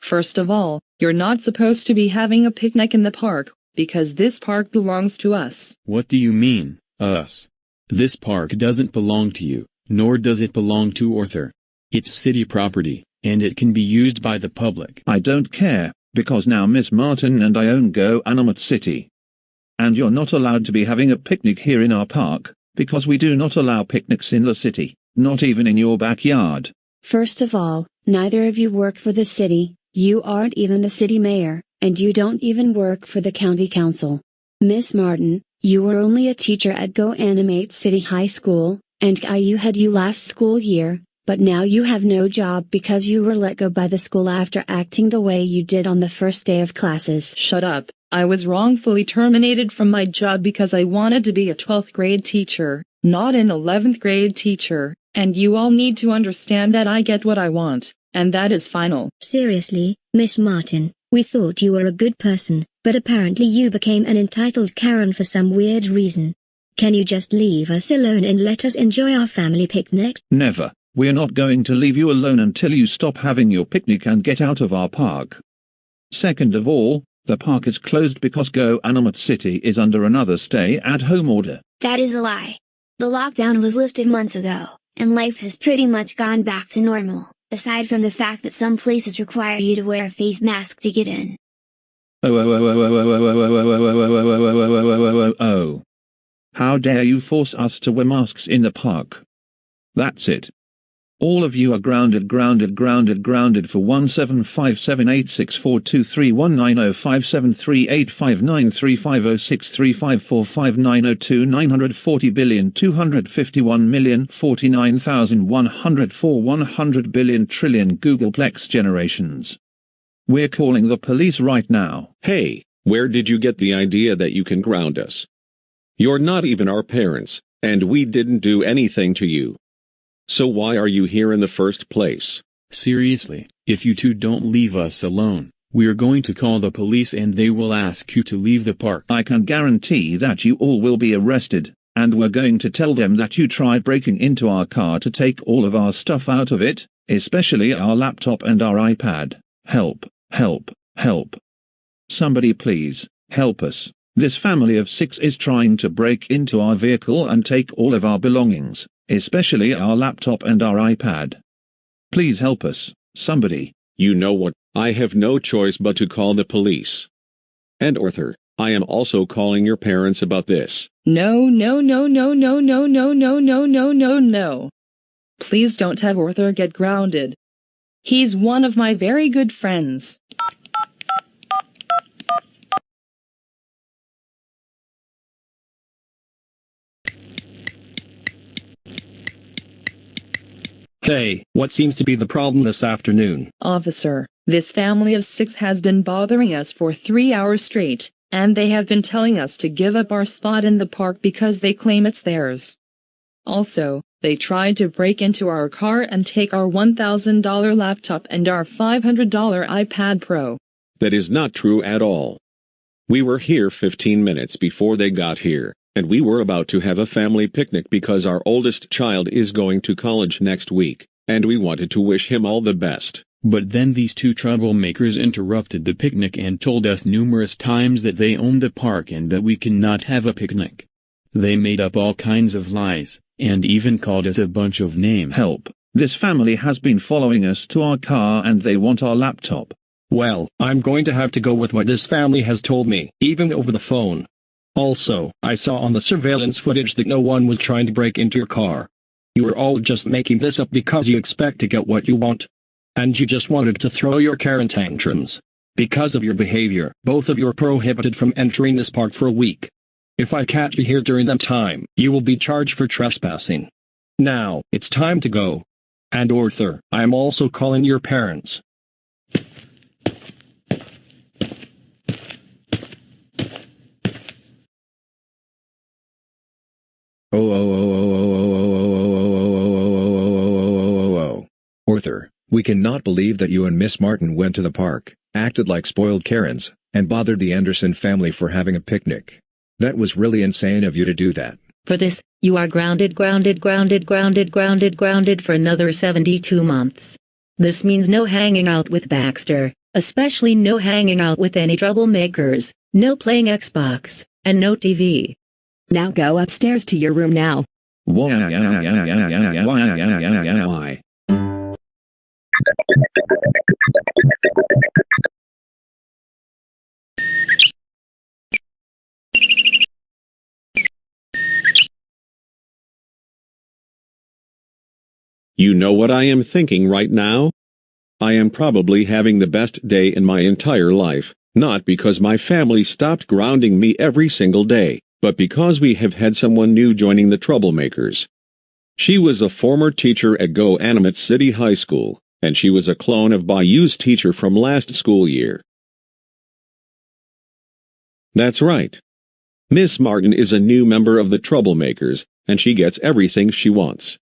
First of all, you're not supposed to be having a picnic in the park, because this park belongs to us. What do you mean, us? This park doesn't belong to you, nor does it belong to Arthur. It's city property, and it can be used by the public. I don't care, because now Miss Martin and I own GoAnimate City. And you're not allowed to be having a picnic here in our park, because we do not allow picnics in the city, not even in your backyard. First of all, neither of you work for the city, you aren't even the city mayor, and you don't even work for the county council. Miss Martin, you were only a teacher at GoAnimate City High School, and IU had you last school year, but now you have no job because you were let go by the school after acting the way you did on the first day of classes. Shut up. I was wrongfully terminated from my job because I wanted to be a 12th grade teacher, not an 11th grade teacher, and you all need to understand that I get what I want, and that is final. Seriously, Miss Martin, we thought you were a good person, but apparently you became an entitled Karen for some weird reason. Can you just leave us alone and let us enjoy our family picnic? Never. We're not going to leave you alone until you stop having your picnic and get out of our park. Second of all, the park is closed because GoAnimate City is under another stay-at-home order. That is a lie. The lockdown was lifted months ago, and life has pretty much gone back to normal, aside from the fact that some places require you to wear a face mask to get in. Oh. How dare you force us to wear masks in the park? That's it. All of you are grounded for 175,786,429,00573,859,902,940,251,000,104,100,000,000,000 Googleplex generations. We're calling the police right now. Hey, where did you get the idea that you can ground us? You're not even our parents, and we didn't do anything to you. So why are you here in the first place? Seriously, if you two don't leave us alone, we're going to call the police and they will ask you to leave the park. I can guarantee that you all will be arrested, and we're going to tell them that you tried breaking into our car to take all of our stuff out of it, especially our laptop and our iPad. Help, help, help. Somebody please, help us. This family of 6 is trying to break into our vehicle and take all of our belongings, especially our laptop and our iPad. Please help us, somebody. You know what, I have no choice but to call the police. And Arthur, I am also calling your parents about this. No. Please don't have Arthur get grounded. He's one of my very good friends. Hey, what seems to be the problem this afternoon? Officer, this family of 6 has been bothering us for 3 hours straight, and they have been telling us to give up our spot in the park because they claim it's theirs. Also, they tried to break into our car and take our $1,000 laptop and our $500 iPad Pro. That is not true at all. We were here 15 minutes before they got here, and we were about to have a family picnic because our oldest child is going to college next week, and we wanted to wish him all the best. But then these two troublemakers interrupted the picnic and told us numerous times that they own the park and that we cannot have a picnic. They made up all kinds of lies, and even called us a bunch of names. Help. This family has been following us to our car and they want our laptop. Well, I'm going to have to go with what this family has told me, even over the phone. Also, I saw on the surveillance footage that no one was trying to break into your car. You were all just making this up because you expect to get what you want. And you just wanted to throw your Karen tantrums. Because of your behavior, both of you are prohibited from entering this park for a week. If I catch you here during that time, you will be charged for trespassing. Now, it's time to go. And Arthur, I am also calling your parents. Arthur, we cannot believe that you and Miss Martin went to the park, acted like spoiled Karens, and bothered the Anderson family for having a picnic. That was really insane of you to do that. For this, you are grounded for another 72 months. This means no hanging out with Baxter, Especially no hanging out with any troublemakers, no playing Xbox, and no TV. Now go upstairs to your room now. Why? You know what I am thinking right now? I am probably having the best day in my entire life, not because my family stopped grounding me every single day, but because we have had someone new joining the troublemakers. She was a former teacher at GoAnimate City High School, and she was a clone of Bayou's teacher from last school year. That's right. Miss Martin is a new member of the troublemakers, and she gets everything she wants.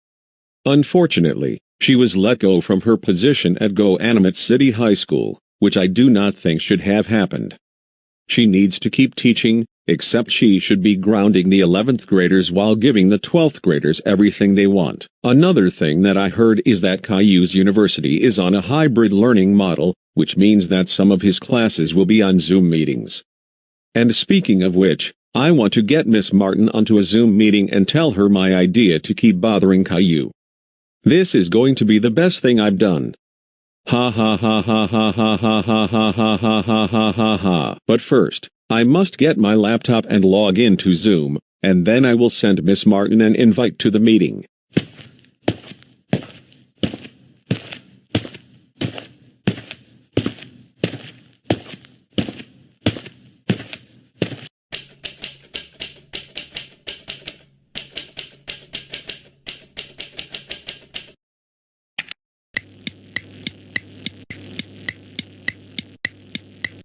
Unfortunately, she was let go from her position at GoAnimate City High School, which I do not think should have happened. She needs to keep teaching, except she should be grounding the 11th graders while giving the 12th graders everything they want. Another thing that I heard is that Caillou's university is on a hybrid learning model, which means that some of his classes will be on Zoom meetings. And speaking of which, I want to get Miss Martin onto a Zoom meeting and tell her my idea to keep bothering Caillou. This is going to be the best thing I've done. Ha ha ha ha ha ha ha ha ha ha ha ha ha ha ha. But first, I must get my laptop and log in to Zoom, and then I will send Miss Martin an invite to the meeting.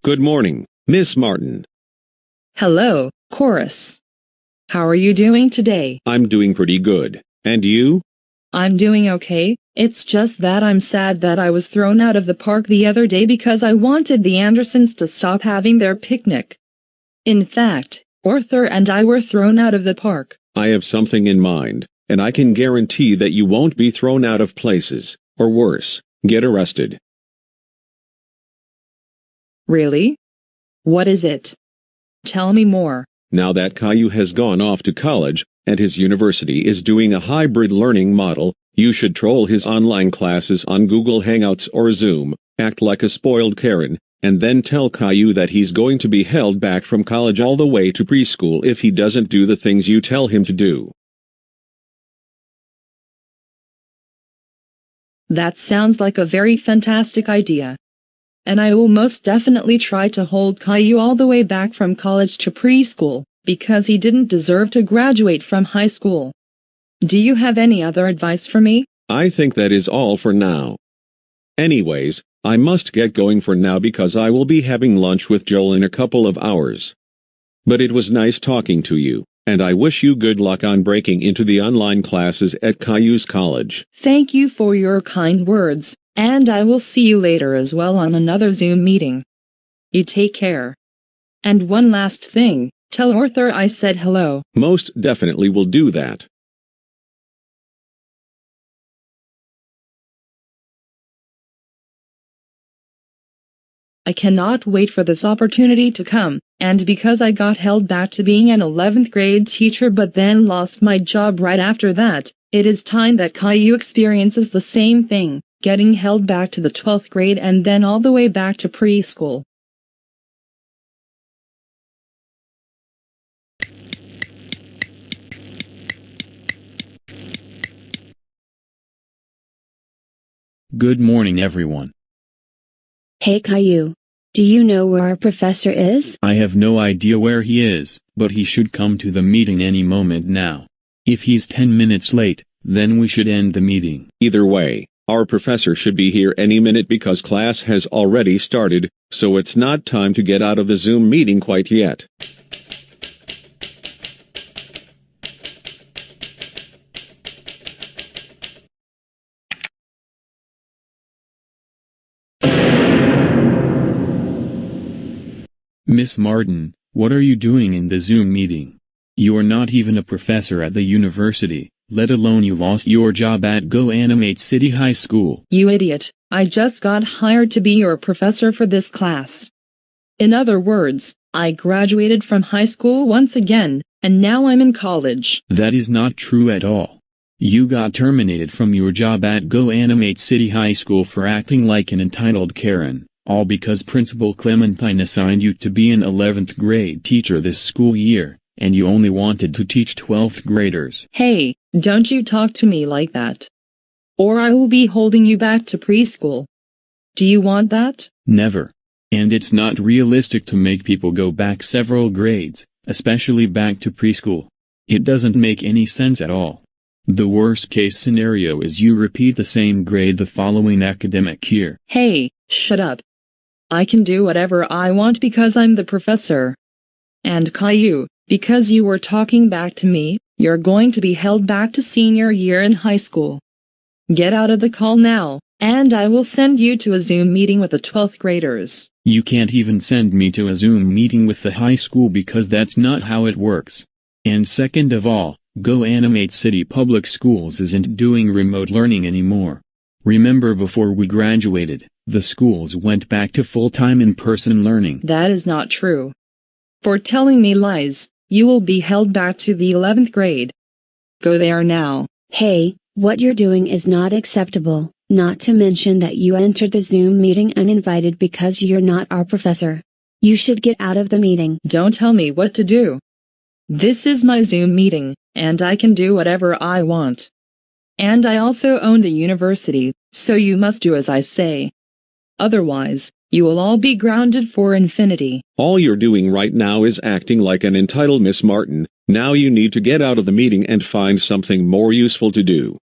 Good morning, Miss Martin. Hello, Chorus. How are you doing today? I'm doing pretty good. And you? I'm doing okay. It's just that I'm sad that I was thrown out of the park the other day because I wanted the Andersons to stop having their picnic. In fact, Arthur and I were thrown out of the park. I have something in mind, and I can guarantee that you won't be thrown out of places, or worse, get arrested. Really? What is it? Tell me more. Now that Caillou has gone off to college, and his university is doing a hybrid learning model, you should troll his online classes on Google Hangouts or Zoom, act like a spoiled Karen, and then tell Caillou that he's going to be held back from college all the way to preschool if he doesn't do the things you tell him to do. That sounds like a very fantastic idea. And I will most definitely try to hold Caillou all the way back from college to preschool, because he didn't deserve to graduate from high school. Do you have any other advice for me? I think that is all for now. Anyways, I must get going for now because I will be having lunch with Joel in a couple of hours. But it was nice talking to you, and I wish you good luck on breaking into the online classes at Caillou's college. Thank you for your kind words. And I will see you later as well on another Zoom meeting. You take care. And one last thing, tell Arthur I said hello. Most definitely will do that. I cannot wait for this opportunity to come, and because I got held back to being an 11th grade teacher but then lost my job right after that, it is time that Caillou experiences the same thing. Getting held back to the 12th grade and then all the way back to preschool. Good morning, everyone. Hey Caillou. Do you know where our professor is? I have no idea where he is, but he should come to the meeting any moment now. If he's 10 minutes late, then we should end the meeting. Either way, our professor should be here any minute because class has already started, so it's not time to get out of the Zoom meeting quite yet. Miss Martin, what are you doing in the Zoom meeting? You are not even a professor at the university, let alone you lost your job at Go Animate City High School. You idiot, I just got hired to be your professor for this class. In other words, I graduated from high school once again, and now I'm in college. That is not true at all. You got terminated from your job at Go Animate City High School for acting like an entitled Karen, all because Principal Clementine assigned you to be an 11th grade teacher this school year, and you only wanted to teach 12th graders. Hey, don't you talk to me like that. Or I will be holding you back to preschool. Do you want that? Never. And it's not realistic to make people go back several grades, especially back to preschool. It doesn't make any sense at all. The worst case scenario is you repeat the same grade the following academic year. Hey, shut up. I can do whatever I want because I'm the professor. And Caillou, because you were talking back to me, you're going to be held back to senior year in high school. Get out of the call now, and I will send you to a Zoom meeting with the 12th graders. You can't even send me to a Zoom meeting with the high school because that's not how it works. And second of all, Go Animate City Public Schools isn't doing remote learning anymore. Remember, before we graduated, the schools went back to full-time in-person learning. That is not true. For telling me lies, you will be held back to the 11th grade. Go there now. Hey, what you're doing is not acceptable, not to mention that you entered the Zoom meeting uninvited because you're not our professor. You should get out of the meeting. Don't tell me what to do. This is my Zoom meeting, and I can do whatever I want. And I also own the university, so you must do as I say. Otherwise, you will all be grounded for infinity. All you're doing right now is acting like an entitled Miss Martin. Now you need to get out of the meeting and find something more useful to do.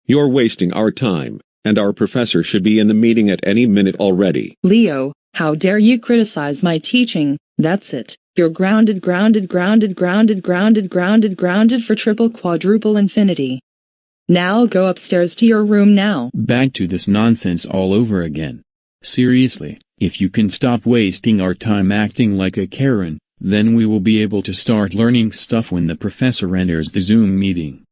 You're wasting our time, and our professor should be in the meeting at any minute already. Leo, how dare you criticize my teaching? That's it. You're grounded for triple quadruple infinity. Now go upstairs to your room now. Back to this nonsense all over again. Seriously, if you can stop wasting our time acting like a Karen, then we will be able to start learning stuff when the professor enters the Zoom meeting.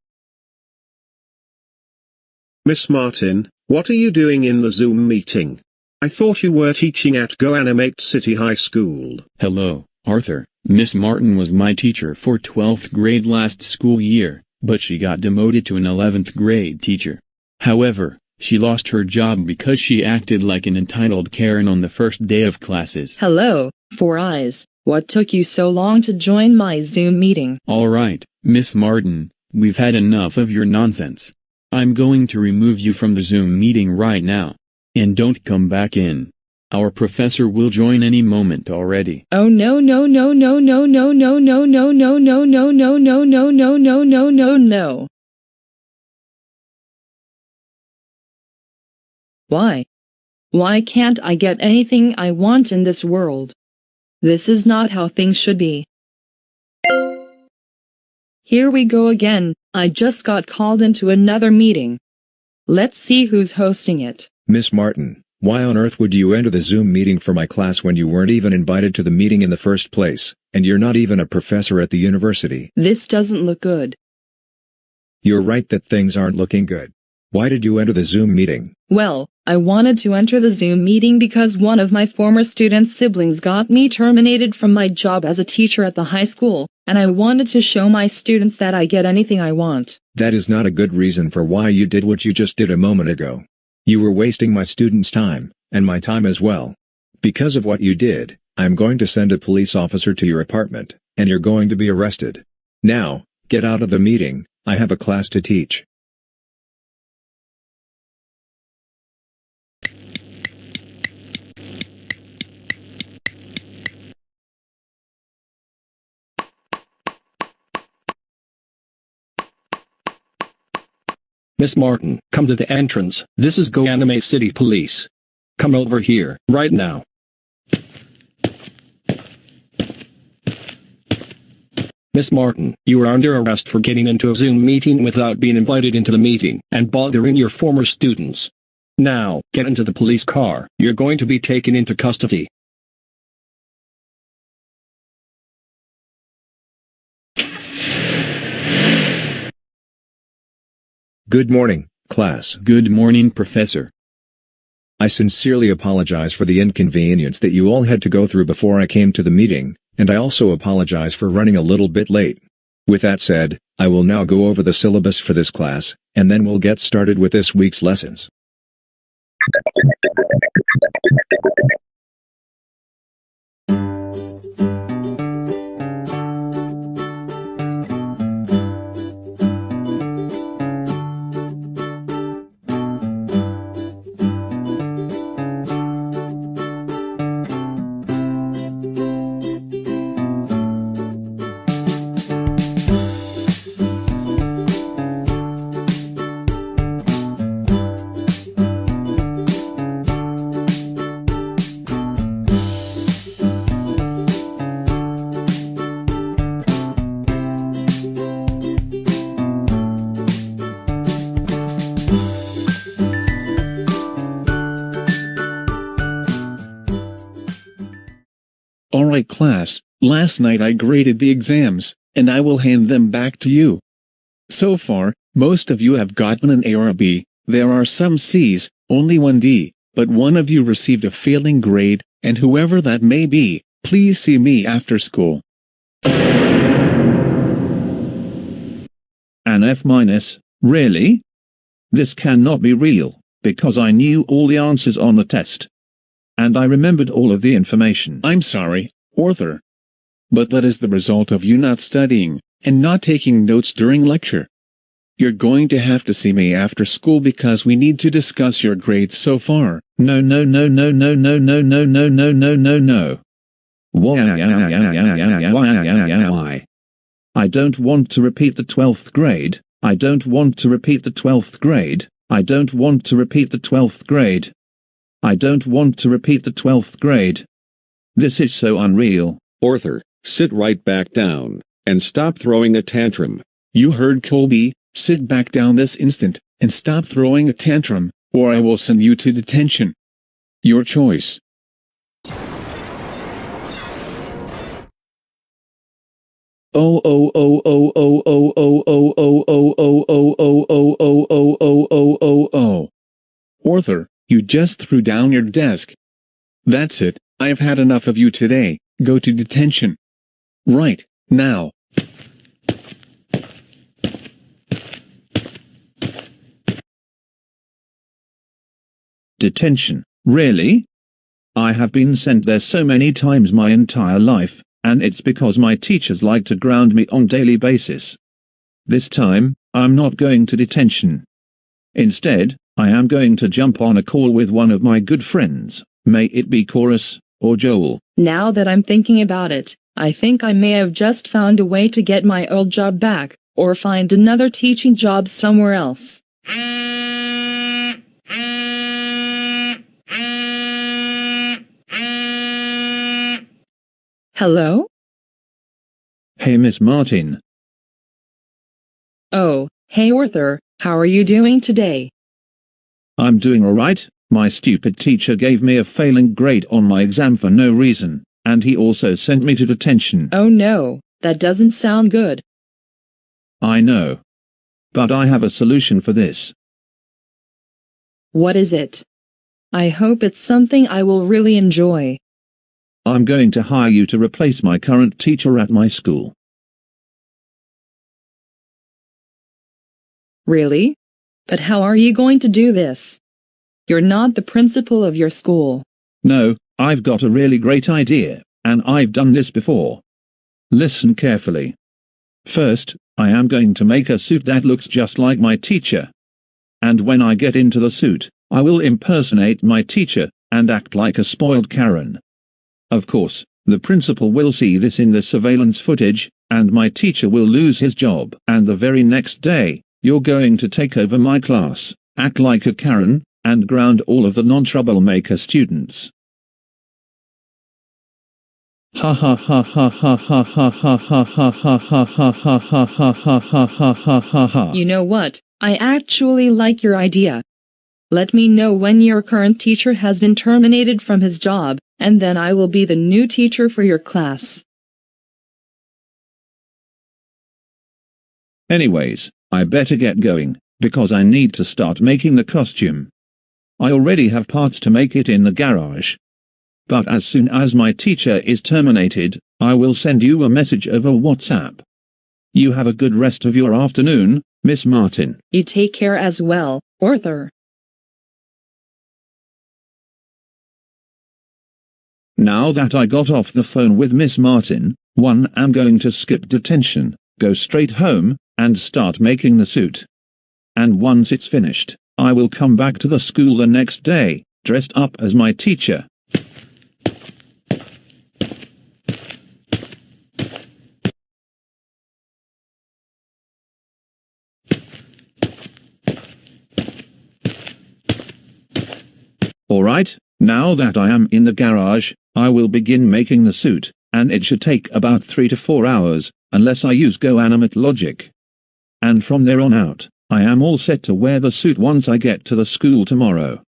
Miss Martin, what are you doing in the Zoom meeting? I thought you were teaching at Go Animate City High School. Hello, Arthur. Miss Martin was my teacher for 12th grade last school year, but she got demoted to an 11th grade teacher. However, she lost her job because she acted like an entitled Karen on the first day of classes. Hello, Four Eyes. What took you so long to join my Zoom meeting? All right, Miss Martin, we've had enough of your nonsense. I'm going to remove you from the Zoom meeting right now. And don't come back in. Our professor will join any moment already. Oh no. Why? Why can't I get anything I want in this world? This is not how things should be. Here we go again. I just got called into another meeting. Let's see who's hosting it. Miss Martin, why on earth would you enter the Zoom meeting for my class when you weren't even invited to the meeting in the first place, and you're not even a professor at the university? This doesn't look good. You're right that things aren't looking good. Why did you enter the Zoom meeting? Well, I wanted to enter the Zoom meeting because one of my former students' siblings got me terminated from my job as a teacher at the high school, and I wanted to show my students that I get anything I want. That is not a good reason for why you did what you just did a moment ago. You were wasting my students' time, and my time as well. Because of what you did, I'm going to send a police officer to your apartment, and you're going to be arrested. Now, get out of the meeting, I have a class to teach. Miss Martin, come to the entrance. This is Go Animate City Police. Come over here, right now. Miss Martin, you are under arrest for getting into a Zoom meeting without being invited into the meeting, and bothering your former students. Now, get into the police car. You're going to be taken into custody. Good morning, class. Good morning, Professor. I sincerely apologize for the inconvenience that you all had to go through before I came to the meeting, and I also apologize for running a little bit late. With that said, I will now go over the syllabus for this class, and then we'll get started with this week's lessons. Alright class, last night I graded the exams, and I will hand them back to you. So far, most of you have gotten an A or a B, there are some C's, only one D, but one of you received a failing grade, and whoever that may be, please see me after school. An F-, really? This cannot be real, because I knew all the answers on the test. And I remembered all of the information. I'm sorry, Arthur. But that is the result of you not studying, and not taking notes during lecture. You're going to have to see me after school because we need to discuss your grades so far. No. Why? I don't want to repeat the 12th grade. I don't want to repeat the 12th grade. I don't want to repeat the 12th grade. I don't want to repeat the 12th grade. This is so unreal. Arthur, sit right back down, and stop throwing a tantrum. You heard Colby, sit back down this instant, and stop throwing a tantrum, or I will send you to detention. Your choice. Arthur, you just threw down your desk. That's it, I've had enough of you today, go to detention. Right, now. Detention, really? I have been sent there so many times my entire life, and it's because my teachers like to ground me on daily basis. This time, I'm not going to detention. Instead, I am going to jump on a call with one of my good friends, may it be Chorus, or Joel. Now that I'm thinking about it, I think I may have just found a way to get my old job back, or find another teaching job somewhere else. Hello? Hey Miss Martin. Oh, hey Arthur, how are you doing today? I'm doing alright. My stupid teacher gave me a failing grade on my exam for no reason, and he also sent me to detention. Oh no, that doesn't sound good. I know. But I have a solution for this. What is it? I hope it's something I will really enjoy. I'm going to hire you to replace my current teacher at my school. Really? But how are you going to do this? You're not the principal of your school. No, I've got a really great idea, and I've done this before. Listen carefully. First, I am going to make a suit that looks just like my teacher. And when I get into the suit, I will impersonate my teacher, and act like a spoiled Karen. Of course, the principal will see this in the surveillance footage, and my teacher will lose his job. And the very next day, you're going to take over my class, act like a Karen, and ground all of the non-troublemaker students. Ha ha ha ha ha ha ha ha ha ha ha ha ha ha ha ha ha ha ha ha. You know what? I actually like your idea. Let me know when your current teacher has been terminated from his job, and then I will be the new teacher for your class. Anyways, I better get going. because I need to start making the costume. I already have parts to make it in the garage. But as soon as my teacher is terminated, I will send you a message over WhatsApp. You have a good rest of your afternoon, Miss Martin. You take care as well, Arthur. Now that I got off the phone with Miss Martin, I'm going to skip detention, go straight home, and start making the suit. And once it's finished, I will come back to the school the next day, dressed up as my teacher. Alright, now that I am in the garage, I will begin making the suit, and it should take about 3 to 4 hours, unless I use GoAnimate logic. And from there on out, I am all set to wear the suit once I get to the school tomorrow.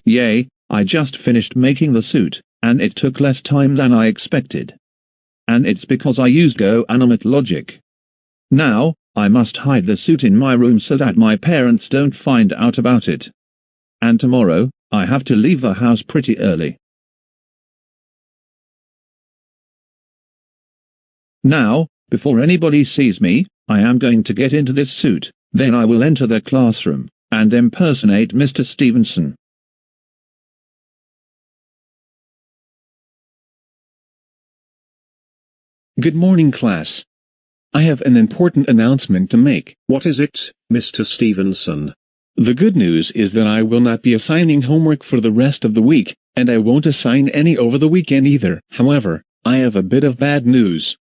Yay, I just finished making the suit, and it took less time than I expected. And it's because I used GoAnimate logic. Now, I must hide the suit in my room so that my parents don't find out about it. And tomorrow, I have to leave the house pretty early. Now, before anybody sees me, I am going to get into this suit, then I will enter the classroom, and impersonate Mr. Stevenson. Good morning, class. I have an important announcement to make. What is it, Mr. Stevenson? The good news is that I will not be assigning homework for the rest of the week, and I won't assign any over the weekend either. However, I have a bit of bad news.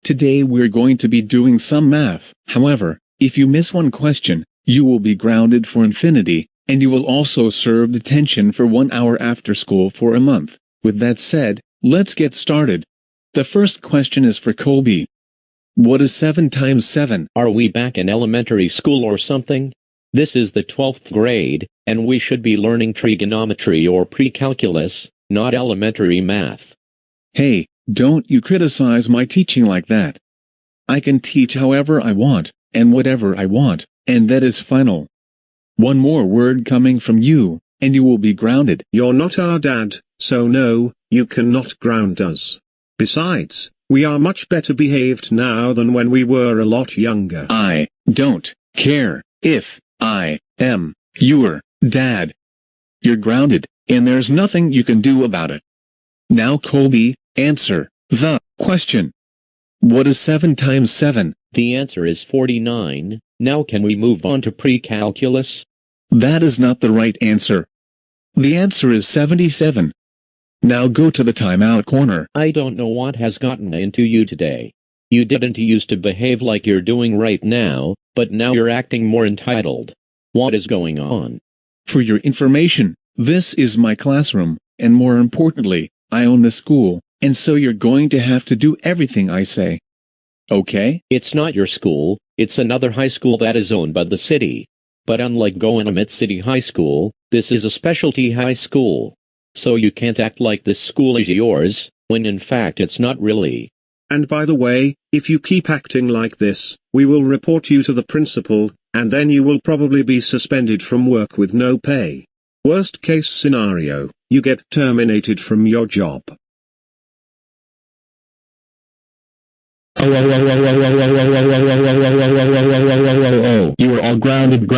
Today we're going to be doing some math. However, if you miss one question, you will be grounded for infinity, and you will also serve detention for 1 hour after school for a month. With that said, let's get started. The first question is for Colby. What is 7 times 7? Are we back in elementary school or something? This is the 12th grade, and we should be learning trigonometry or pre-calculus, not elementary math. Hey, don't you criticize my teaching like that. I can teach however I want, and whatever I want, and that is final. One more word coming from you, and you will be grounded. You're not our dad, so no, you cannot ground us. Besides, we are much better behaved now than when we were a lot younger. I don't care if I am your dad. You're grounded, and there's nothing you can do about it. Now Colby, answer the question. What is 7 times 7? The answer is 49. Now can we move on to pre-calculus? That is not the right answer. The answer is 77. Now go to the timeout corner. I don't know what has gotten into you today. You didn't used to behave like you're doing right now, but now you're acting more entitled. What is going on? For your information, this is my classroom, and more importantly, I own the school, and so you're going to have to do everything I say. Okay? It's not your school, it's another high school that is owned by the city. But unlike GoAnimate City High School, this is a specialty high school. So you can't act like this school is yours, when in fact it's not really. And by the way, if you keep acting like this, we will report you to the principal, and then you will probably be suspended from work with no pay. Worst case scenario, you get terminated from your job. You are all grounded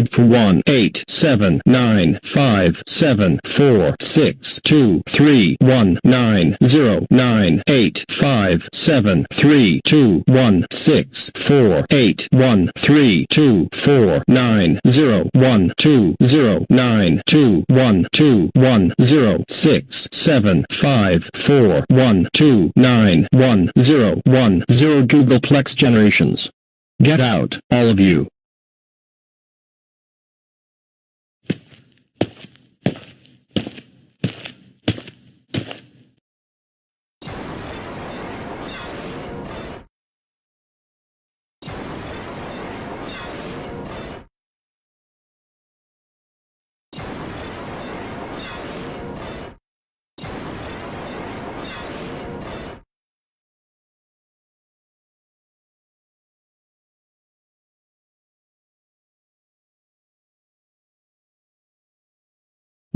for 1 8 7 9 5 7 4 6 2 3 1 9 0 9 8 5 7 3 2 1 6 4 8 1 3 2 4 9 0 1 2 0 9 2 1 2 1 0 6 7 5 4 1 2 9 1 0 1 0 Googleplex generations. Get out, all of you.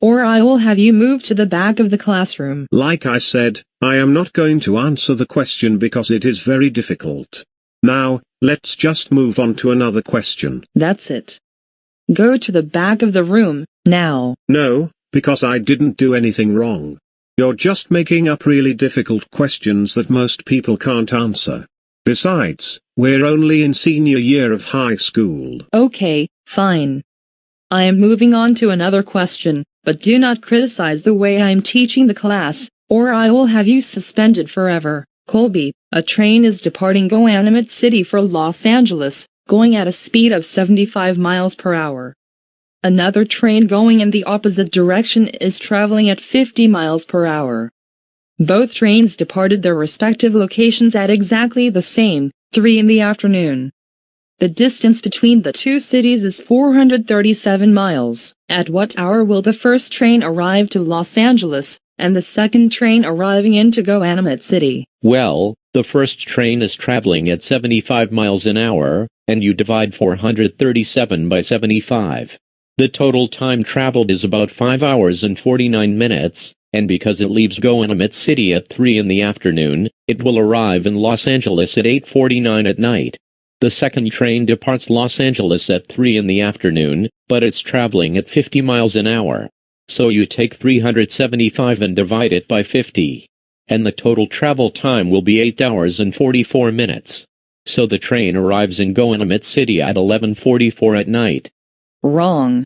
or I will have you moved to the back of the classroom. Like I said, I am not going to answer the question because it is very difficult. Now, let's just move on to another question. That's it. Go to the back of the room, now. No, because I didn't do anything wrong. You're just making up really difficult questions that most people can't answer. Besides, we're only in senior year of high school. Okay, fine. I am moving on to another question, but do not criticize the way I am teaching the class, or I will have you suspended forever. Colby, a train is departing Goanimate City for Los Angeles, going at a speed of 75 miles per hour. Another train going in the opposite direction is traveling at 50 miles per hour. Both trains departed their respective locations at exactly the same, 3 in the afternoon. The distance between the two cities is 437 miles. At what hour will the first train arrive to Los Angeles, and the second train arriving into Goanimate City? Well, the first train is traveling at 75 miles an hour, and you divide 437 by 75. The total time traveled is about 5 hours and 49 minutes, and because it leaves Goanimate City at 3 in the afternoon, it will arrive in Los Angeles at 8:49 at night. The second train departs Los Angeles at 3 in the afternoon, but it's traveling at 50 miles an hour. So you take 375 and divide it by 50. And the total travel time will be 8 hours and 44 minutes. So the train arrives in Goanimate City at 11:44 at night. Wrong.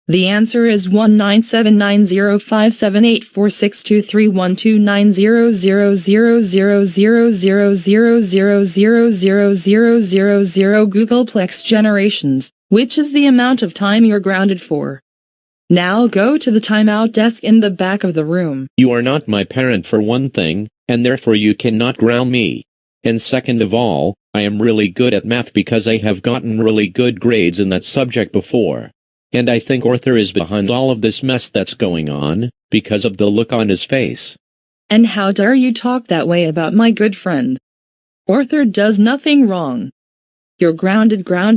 The answer is 197905784623129000000000000 Googleplex generations, which is the amount of time you're grounded for. Now go to the timeout desk in the back of the room. You are not my parent for one thing, and therefore you cannot ground me. And second of all, I am really good at math because I have gotten really good grades in that subject before. And I think Arthur is behind all of this mess that's going on, because of the look on his face. And how dare you talk that way about my good friend? Arthur does nothing wrong. You're grounded. Go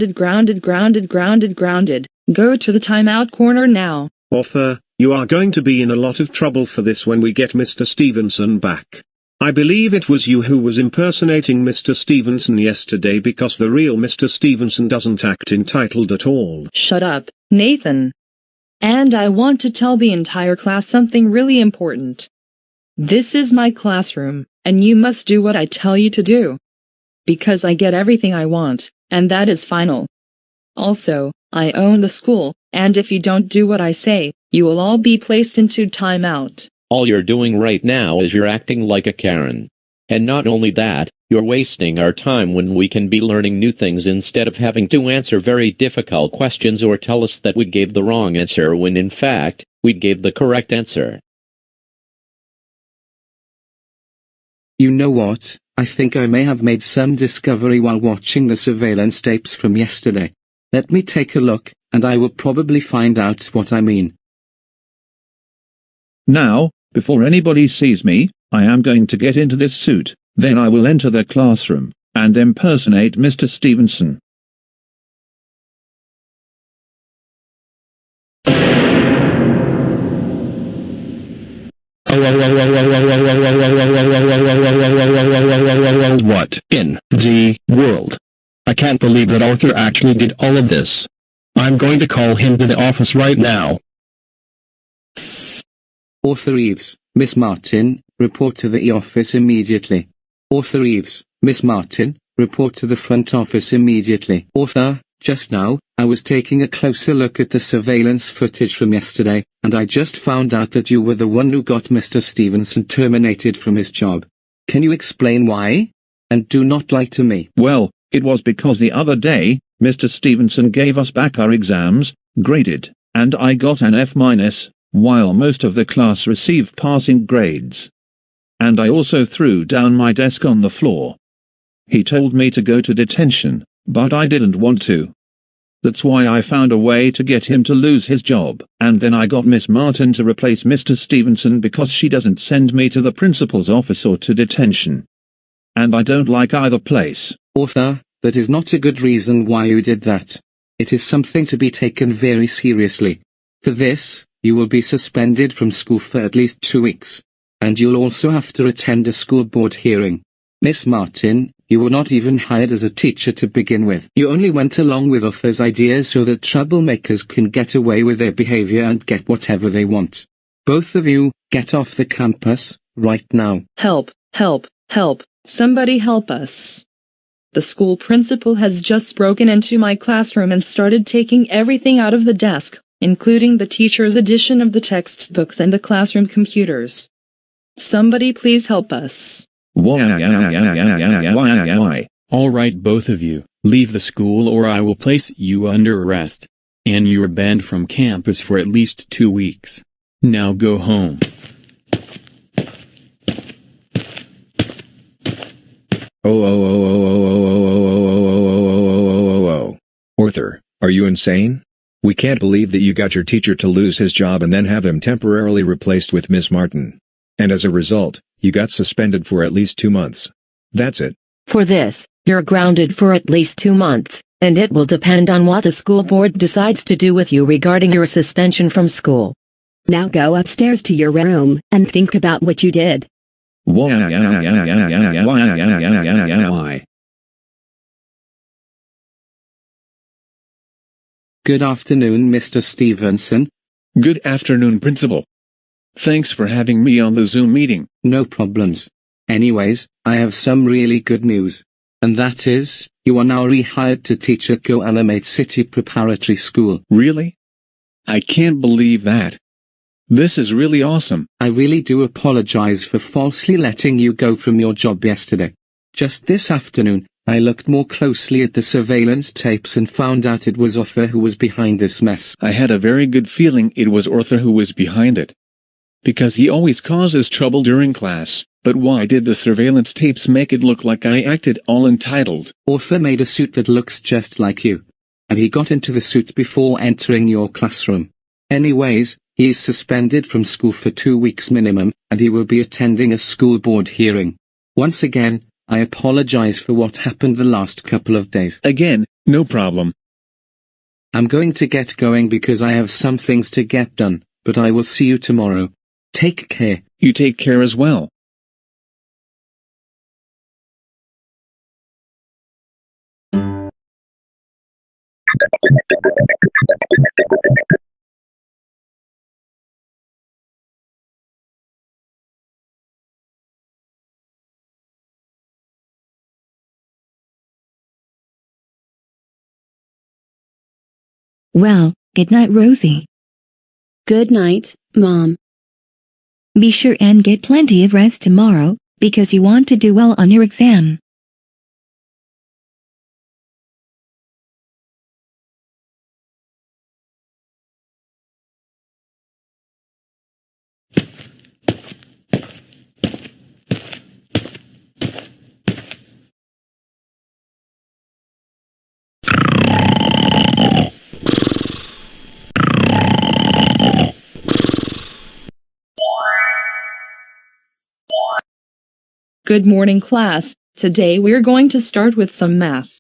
to the timeout corner now. Arthur, you are going to be in a lot of trouble for this when we get Mr. Stevenson back. I believe it was you who was impersonating Mr. Stevenson yesterday because the real Mr. Stevenson doesn't act entitled at all. Shut up, Nathan. And I want to tell the entire class something really important. This is my classroom, and you must do what I tell you to do. Because I get everything I want, and that is final. Also, I own the school, and if you don't do what I say, you will all be placed into timeout. All you're doing right now is you're acting like a Karen. And not only that, you're wasting our time when we can be learning new things instead of having to answer very difficult questions or tell us that we gave the wrong answer when in fact, we gave the correct answer. You know what? I think I may have made some discovery while watching the surveillance tapes from yesterday. Let me take a look, and I will probably find out what I mean. Now, before anybody sees me, I am going to get into this suit, then I will enter the classroom, and impersonate Mr. Stevenson. What in the world? I can't believe that Arthur actually did all of this. I'm going to call him to the office right now. Arthur Eves, Miss Martin, report to the office immediately. Arthur Eves, Miss Martin, report to the front office immediately. Arthur, just now, I was taking a closer look at the surveillance footage from yesterday, and I just found out that you were the one who got Mr. Stevenson terminated from his job. Can you explain why? And do not lie to me. Well, it was because the other day, Mr. Stevenson gave us back our exams, graded, and I got an F-, while most of the class received passing grades. And I also threw down my desk on the floor. He told me to go to detention, but I didn't want to. That's why I found a way to get him to lose his job, and then I got Miss Martin to replace Mr. Stevenson because she doesn't send me to the principal's office or to detention. And I don't like either place. Arthur, that is not a good reason why you did that. It is something to be taken very seriously. For this, you will be suspended from school for at least 2 weeks. And you'll also have to attend a school board hearing. Miss Martin, you were not even hired as a teacher to begin with. You only went along with Arthur's ideas so that troublemakers can get away with their behavior and get whatever they want. Both of you, get off the campus, right now. Help, help, help, somebody help us. The school principal has just broken into my classroom and started taking everything out of the desk, including the teacher's edition of the textbooks and the classroom computers. Somebody please help us. All right, both of you, leave the school or I will place you under arrest. And you're banned from campus for at least 2 weeks. Now go home. Arthur, are you insane? We can't believe that you got your teacher to lose his job and then have him temporarily replaced with Miss Martin. And as a result, you got suspended for at least 2 months. That's it. For this, you're grounded for at least 2 months, and it will depend on what the school board decides to do with you regarding your suspension from school. Now go upstairs to your room and think about what you did. Good afternoon, Mr. Stevenson. Good afternoon, Principal. Thanks for having me on the Zoom meeting. No problems. Anyways, I have some really good news. And that is, you are now rehired to teach at GoAnimate City Preparatory School. Really? I can't believe that. This is really awesome. I really do apologize for falsely letting you go from your job yesterday. Just this afternoon, I looked more closely at the surveillance tapes and found out it was Arthur who was behind this mess. I had a very good feeling it was Arthur who was behind it. Because he always causes trouble during class. But why did the surveillance tapes make it look like I acted all entitled? Arthur made a suit that looks just like you. And he got into the suit before entering your classroom. Anyways, he is suspended from school for 2 weeks minimum, and he will be attending a school board hearing. Once again, I apologize for what happened the last couple of days. Again, no problem. I'm going to get going because I have some things to get done, but I will see you tomorrow. Take care. You take care as well. Well, good night, Rosie. Good night, Mom. Be sure and get plenty of rest tomorrow, because you want to do well on your exam. Good morning, class. Today we're going to start with some math.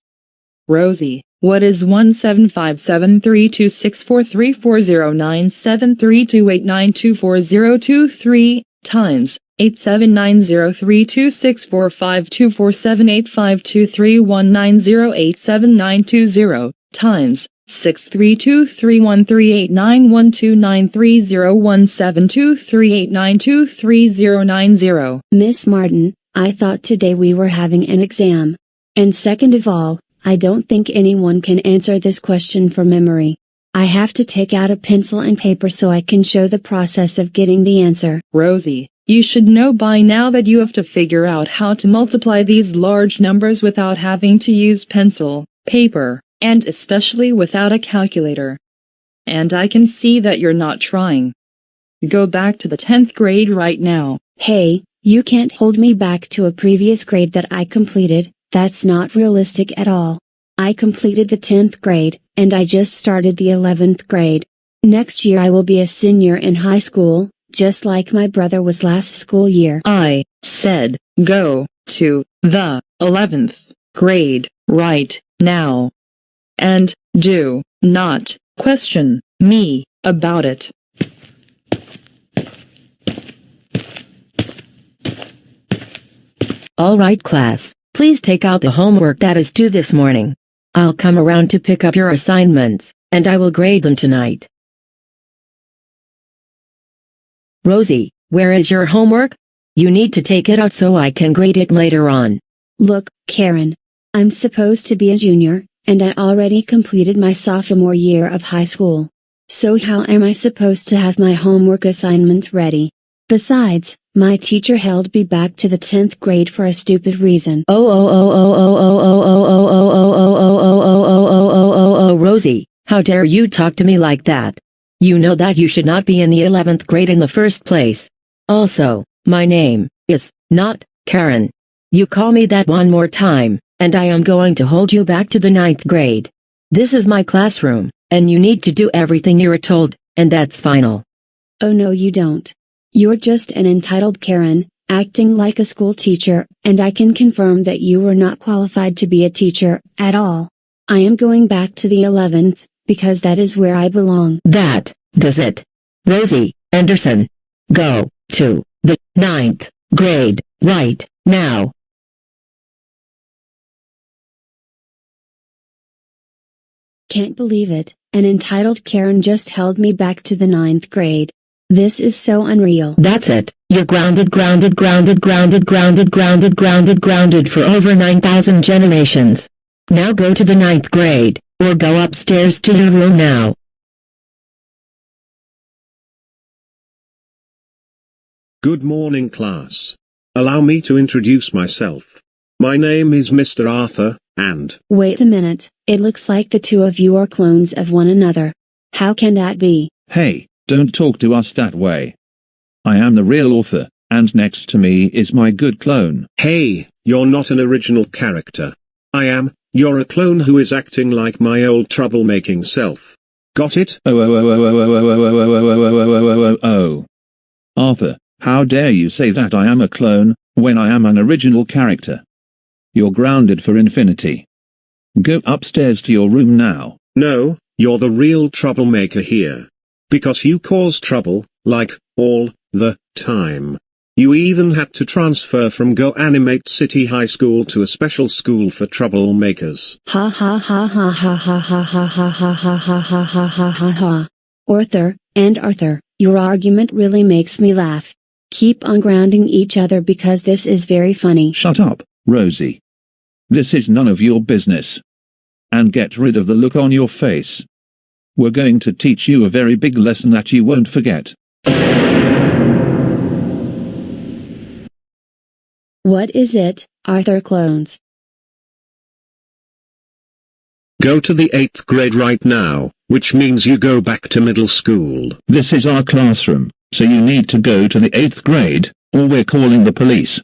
Rosie, what is 1757326434097328924023023 times 879032645247852319087920 times 6323138912930172389239090? Miss Martin, I thought today we were having an exam. And second of all, I don't think anyone can answer this question from memory. I have to take out a pencil and paper so I can show the process of getting the answer. Rosie, you should know by now that you have to figure out how to multiply these large numbers without having to use pencil, paper, and especially without a calculator. And I can see that you're not trying. Go back to the 10th grade right now. Hey, you can't hold me back to a previous grade that I completed. That's not realistic at all. I completed the 10th grade, and I just started the 11th grade. Next year I will be a senior in high school, just like my brother was last school year. I said, go to the 11th grade right now. And do not question me about it. Alright class, please take out the homework that is due this morning. I'll come around to pick up your assignments, and I will grade them tonight. Rosie, where is your homework? You need to take it out so I can grade it later on. Look, Karen. I'm supposed to be a junior, and I already completed my sophomore year of high school. So how am I supposed to have my homework assignment ready? Besides, my teacher held me back to the 10th grade for a stupid reason. Rosie, how dare you talk to me like that? You know that you should not be in the 11th grade in the first place. Also, my name is not Karen. You call me that one more time, and I am going to hold you back to the 9th grade. This is my classroom, and you need to do everything you're told, and that's final. Oh no you don't. You're just an entitled Karen, acting like a school teacher, and I can confirm that you were not qualified to be a teacher, at all. I am going back to the 11th, because that is where I belong. That does it. Rosie Anderson. Go to the 9th grade right now. Can't believe it, an entitled Karen just held me back to the 9th grade. This is so unreal. That's it. You're grounded for over 9,000 generations. Now go to the 9th grade, or go upstairs to your room now. Good morning class. Allow me to introduce myself. My name is Mr. Arthur, and... Wait a minute, it looks like the two of you are clones of one another. How can that be? Hey, don't talk to us that way. I am the real author, and next to me is my good clone. Hey, you're not an original character. I am, you're a clone who is acting like my old troublemaking self. Got it? Oh. Arthur, how dare you say that I am a clone, when I am an original character? You're grounded for infinity. Go upstairs to your room now. No, you're the real troublemaker here. Because you cause trouble, like, all the time. You even had to transfer from GoAnimate City High School to a special school for troublemakers. Ha ha ha ha ha ha ha ha ha ha ha ha ha ha ha ha ha. Arthur, your argument really makes me laugh. Keep on grounding each other because this is very funny. Shut up, Rosie. This is none of your business. And get rid of the look on your face. We're going to teach you a very big lesson that you won't forget. What is it, Arthur Clones? Go to the 8th grade right now, which means you go back to middle school. This is our classroom, so you need to go to the 8th grade, or we're calling the police.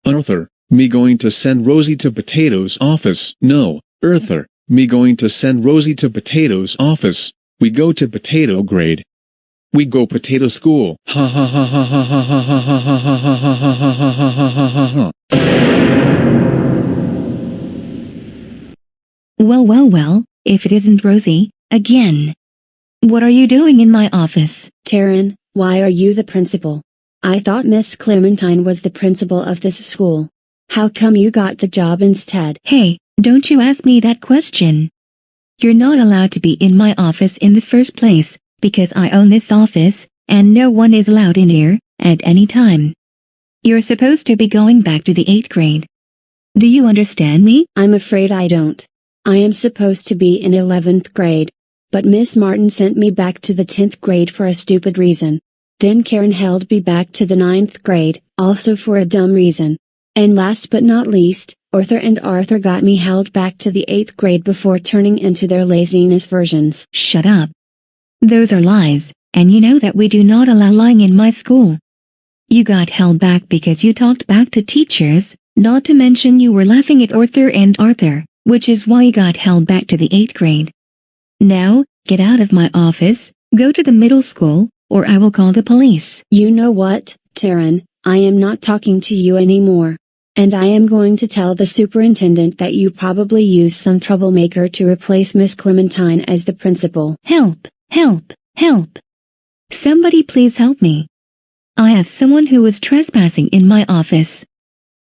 Arthur, me going to send Rosie to Potato's office. No, Arthur, me going to send Rosie to Potato's office. We go to Potato grade. We go potato school. Ha ha ha ha ha ha ha ha ha ha ha ha ha ha ha. Well, if it isn't Rosie, again. What are you doing in my office? Taryn, why are you the principal? I thought Miss Clementine was the principal of this school. How come you got the job instead? Hey, don't you ask me that question. You're not allowed to be in my office in the first place, because I own this office, and no one is allowed in here, at any time. You're supposed to be going back to the 8th grade. Do you understand me? I'm afraid I don't. I am supposed to be in 11th grade. But Miss Martin sent me back to the 10th grade for a stupid reason. Then Karen held me back to the 9th grade, also for a dumb reason. And last but not least, Arthur got me held back to the 8th grade before turning into their laziness versions. Shut up. Those are lies, and you know that we do not allow lying in my school. You got held back because you talked back to teachers, not to mention you were laughing at Arthur, which is why you got held back to the 8th grade. Now, get out of my office, go to the middle school, or I will call the police. You know what, Taryn, I am not talking to you anymore. And I am going to tell the superintendent that you probably used some troublemaker to replace Miss Clementine as the principal. Help! Help! Help! Somebody please help me. I have someone who is trespassing in my office.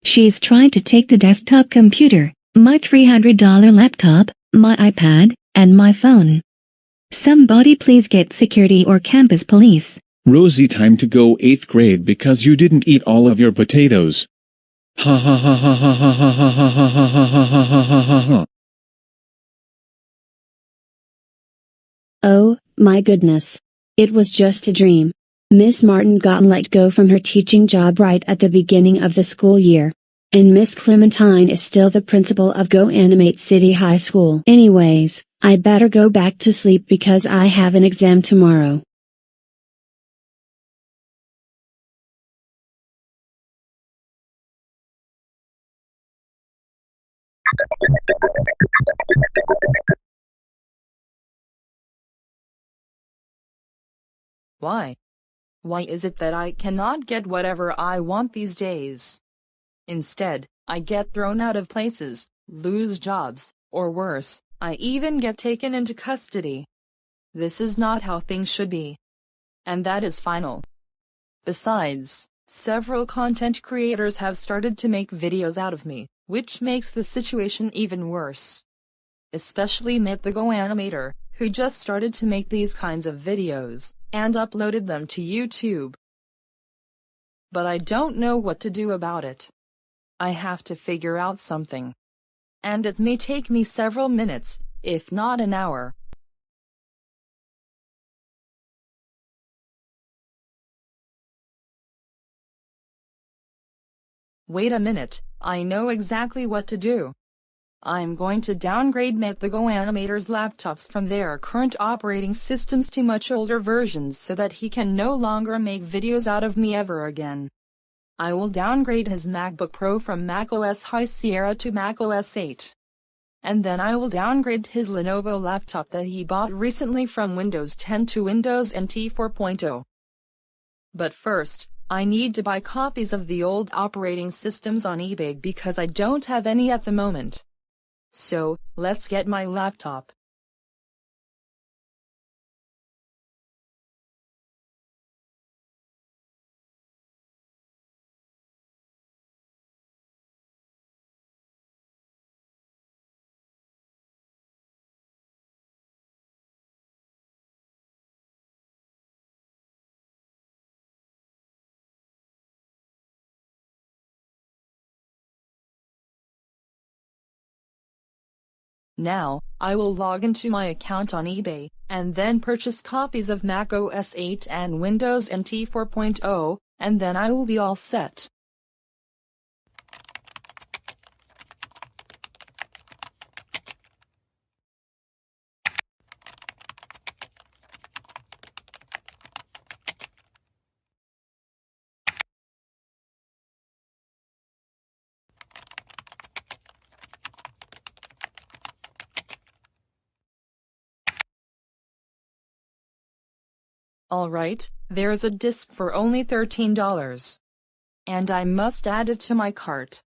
She's trying to take the desktop computer, my $300 laptop, my iPad, and my phone. Somebody please get security or campus police. Rosie, time to go 8th grade because you didn't eat all of your potatoes. Ha ha ha ha ha ha ha ha ha ha ha ha ha ha ha ha. Oh, my goodness. It was just a dream. Miss Martin got let go from her teaching job right at the beginning of the school year. And Miss Clementine is still the principal of GoAnimate City High School. Anyways, I better go back to sleep because I have an exam tomorrow. Why? Why is it that I cannot get whatever I want these days? Instead, I get thrown out of places, lose jobs, or worse, I even get taken into custody. This is not how things should be. And that is final. Besides, several content creators have started to make videos out of me, which makes the situation even worse. Especially TheGoanimator, who just started to make these kinds of videos, and uploaded them to YouTube. But I don't know what to do about it. I have to figure out something. And it may take me several minutes, if not an hour. Wait a minute, I know exactly what to do. I'm going to downgrade TheGoanimator's laptops from their current operating systems to much older versions so that he can no longer make videos out of me ever again. I will downgrade his MacBook Pro from macOS High Sierra to macOS 8. And then I will downgrade his Lenovo laptop that he bought recently from Windows 10 to Windows NT 4.0. But first, I need to buy copies of the old operating systems on eBay because I don't have any at the moment. So, let's get my laptop. Now, I will log into my account on eBay, and then purchase copies of macOS 8 and Windows NT 4.0, and then I will be all set. Alright, there's a disc for only $13. And I must add it to my cart.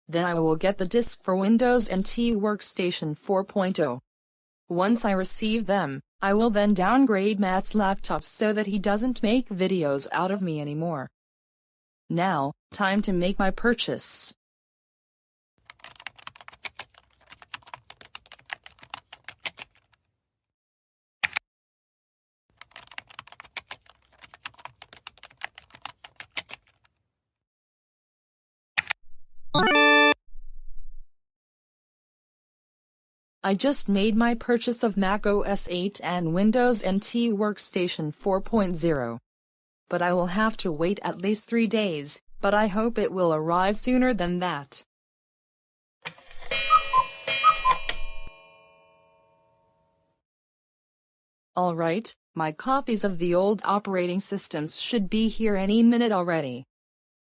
Then I will get the disc for Windows NT Workstation 4.0. Once I receive them, I will then downgrade Matt's laptop so that he doesn't make videos out of me anymore. Now, time to make my purchase. I just made my purchase of macOS 8 and Windows NT Workstation 4.0. But I will have to wait at least 3 days, but I hope it will arrive sooner than that. Alright, my copies of the old operating systems should be here any minute already.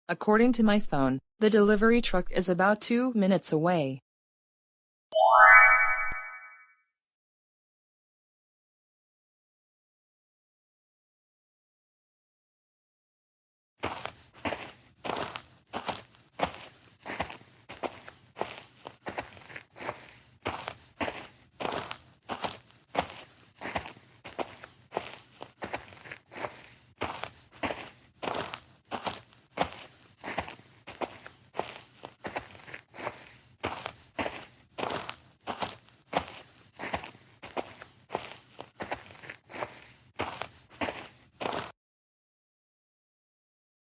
According to my phone, the delivery truck is about 2 minutes away.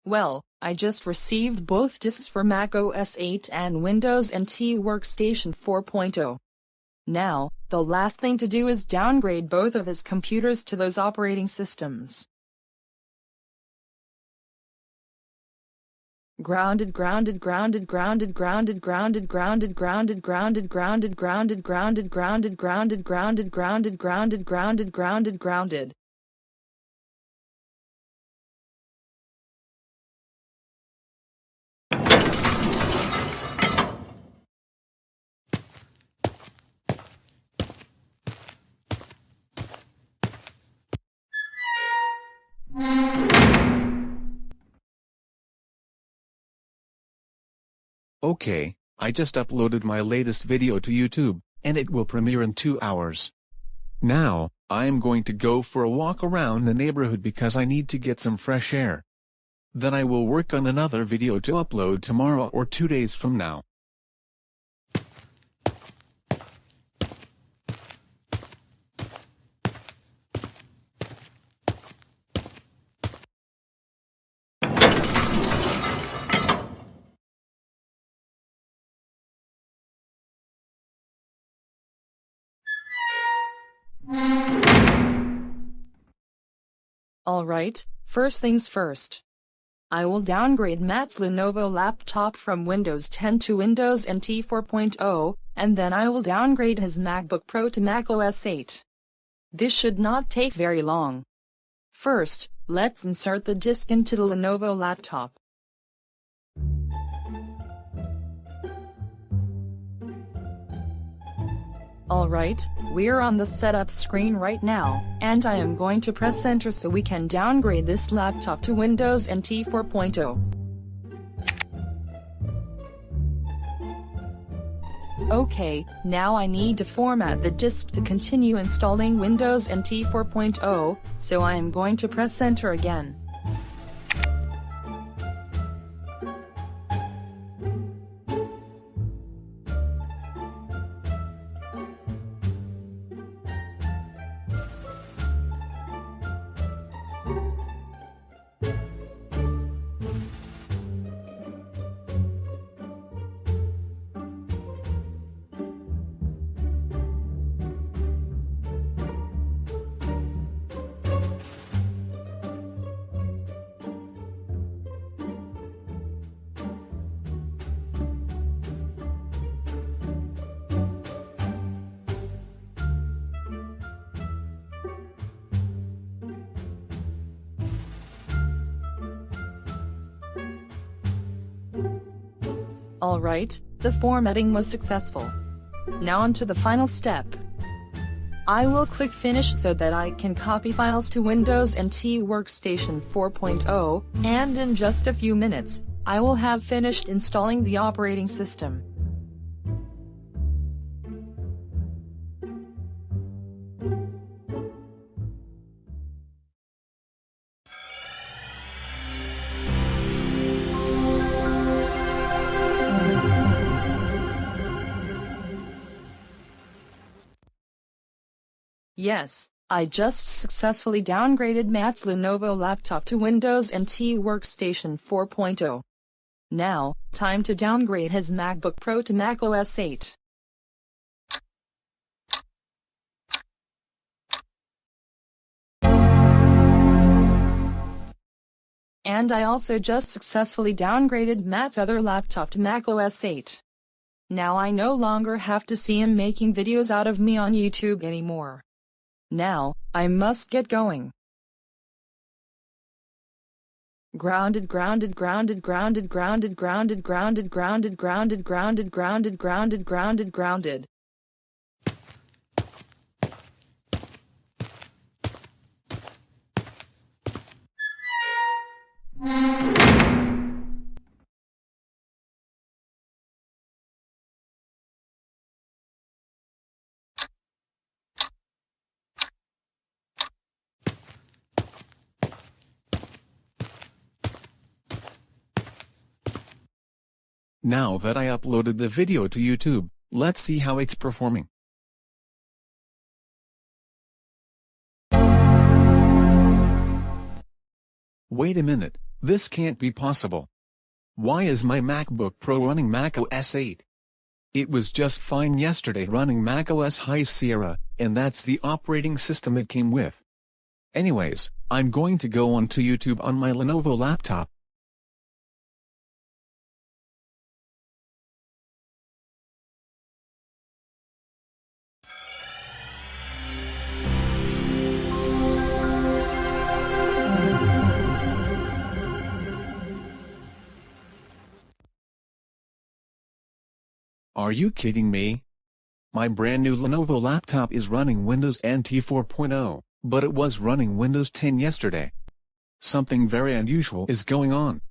Well, I just received both disks for Mac OS 8 and Windows NT Workstation 4.0. Now, the last thing to do is downgrade both of his computers to those operating systems. Grounded, grounded, grounded, grounded, grounded, grounded, grounded, grounded, grounded, grounded, grounded, grounded, grounded, grounded, grounded, grounded, grounded, grounded, grounded, grounded. Okay, I just uploaded my latest video to YouTube, and it will premiere in 2 hours. Now, I am going to go for a walk around the neighborhood because I need to get some fresh air. Then I will work on another video to upload tomorrow or 2 days from now. Alright, first things first. I will downgrade Matt's Lenovo laptop from Windows 10 to Windows NT 4.0, and then I will downgrade his MacBook Pro to Mac OS 8. This should not take very long. First, let's insert the disk into the Lenovo laptop. Alright, we're on the setup screen right now, and I am going to press enter so we can downgrade this laptop to Windows NT 4.0. Okay, now I need to format the disk to continue installing Windows NT 4.0, so I am going to press enter again. Alright, the formatting was successful. Now on to the final step. I will click Finish so that I can copy files to Windows NT Workstation 4.0, and in just a few minutes, I will have finished installing the operating system. Yes, I just successfully downgraded Matt's Lenovo laptop to Windows NT Workstation 4.0. Now, time to downgrade his MacBook Pro to Mac OS 8. And I also just successfully downgraded Matt's other laptop to Mac OS 8. Now I no longer have to see him making videos out of me on YouTube anymore. Now, I must get going. Grounded, grounded, grounded, grounded, grounded, grounded, grounded, grounded, grounded, grounded, grounded, grounded, grounded, grounded. Now that I uploaded the video to YouTube, let's see how it's performing. Wait a minute, This can't be possible. Why is my MacBook Pro running macOS 8? It was just fine yesterday running macOS High Sierra, and that's the operating system it came with. Anyways, I'm going to go onto YouTube on my Lenovo laptop. Are you kidding me? My brand new Lenovo laptop is running Windows NT 4.0, but it was running Windows 10 yesterday. Something very unusual is going on.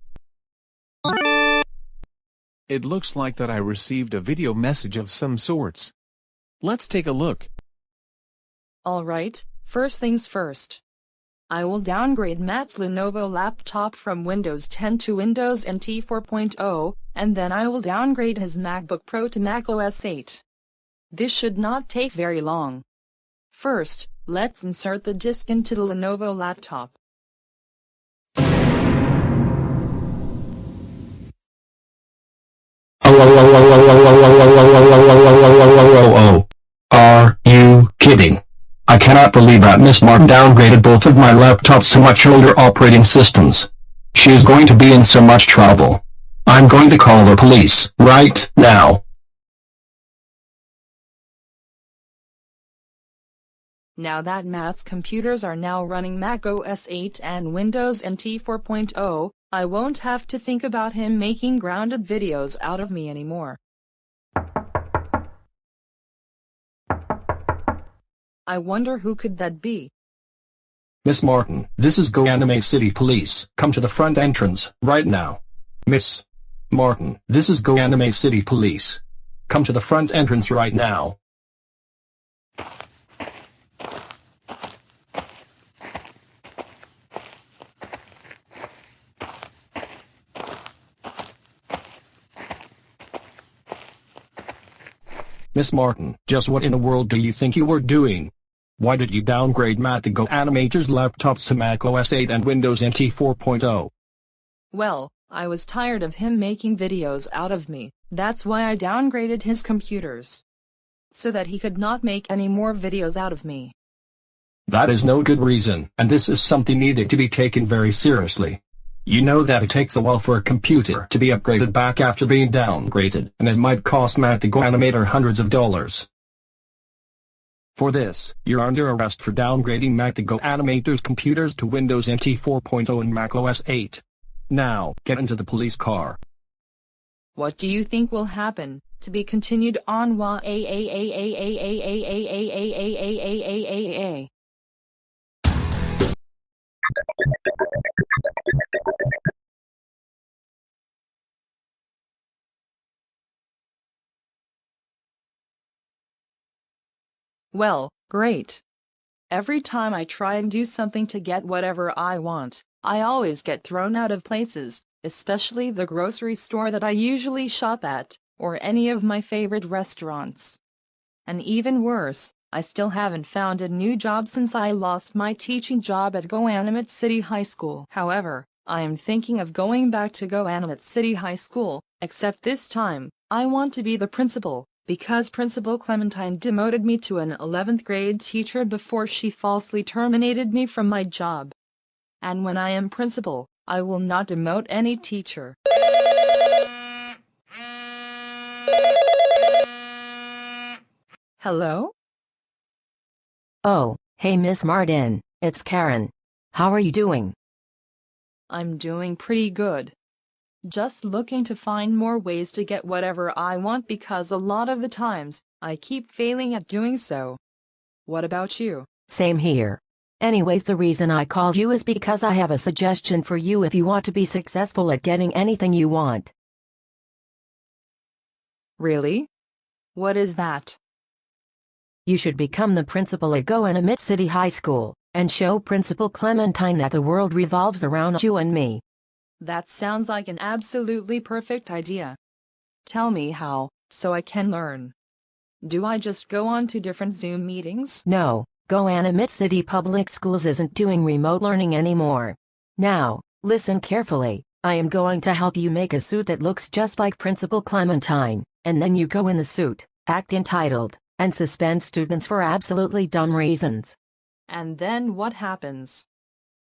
It looks like that I received a video message of some sorts. Let's take a look. Alright, first things first. I will downgrade Matt's Lenovo laptop from Windows 10 to Windows NT 4.0, and then I will downgrade his MacBook Pro to macOS 8. This should not take very long. First, let's insert the disk into the Lenovo laptop. Oh, are you kidding? I cannot believe that Miss Martin downgraded both of my laptops to much older operating systems. She is going to be in so much trouble. I'm going to call the police right now. Now that Matt's computers are now running macOS 8 and Windows NT 4.0, I won't have to think about him making grounded videos out of me anymore. I wonder who could that be? Miss Martin, this is GoAnimate City Police. Come to the front entrance right now. Miss Martin, this is GoAnimate City Police. Come to the front entrance right now. Miss Martin, just what in the world do you think you were doing? Why did you downgrade Matt the GoAnimator's laptops to macOS 8 and Windows NT 4.0? Well, I was tired of him making videos out of me, that's why I downgraded his computers. So that he could not make any more videos out of me. That is no good reason, and this is something needed to be taken very seriously. You know that it takes a while for a computer to be upgraded back after being downgraded, and it might cost Matt the GoAnimator hundreds of dollars. For this, you're under arrest for downgrading Matt the GoAnimator's computers to Windows NT 4.0 and macOS 8. Now, get into the police car. What do you think will happen? To be continued on while Well, great. Every time I try and do something to get whatever I want, I always get thrown out of places, especially the grocery store that I usually shop at, or any of my favorite restaurants. And even worse, I still haven't found a new job since I lost my teaching job at GoAnimate City High School. However, I am thinking of going back to GoAnimate City High School, except this time, I want to be the principal, because Principal Clementine demoted me to an 11th grade teacher before she falsely terminated me from my job. And when I am principal, I will not demote any teacher. Hello? Oh, hey Miss Martin, it's Karen. How are you doing? I'm doing pretty good. Just looking to find more ways to get whatever I want because a lot of the times, I keep failing at doing so. What about you? Same here. Anyways, the reason I called you is because I have a suggestion for you if you want to be successful at getting anything you want. Really? What is that? You should become the principal at GoAnimate City High School, and show Principal Clementine that the world revolves around you and me. That sounds like an absolutely perfect idea. Tell me how, so I can learn. Do I just go on to different Zoom meetings? No, GoAnimate City Public Schools isn't doing remote learning anymore. Now, Listen carefully. I am going to help you make a suit that looks just like Principal Clementine, and then you go in the suit, act entitled, and suspend students for absolutely dumb reasons. And then what happens?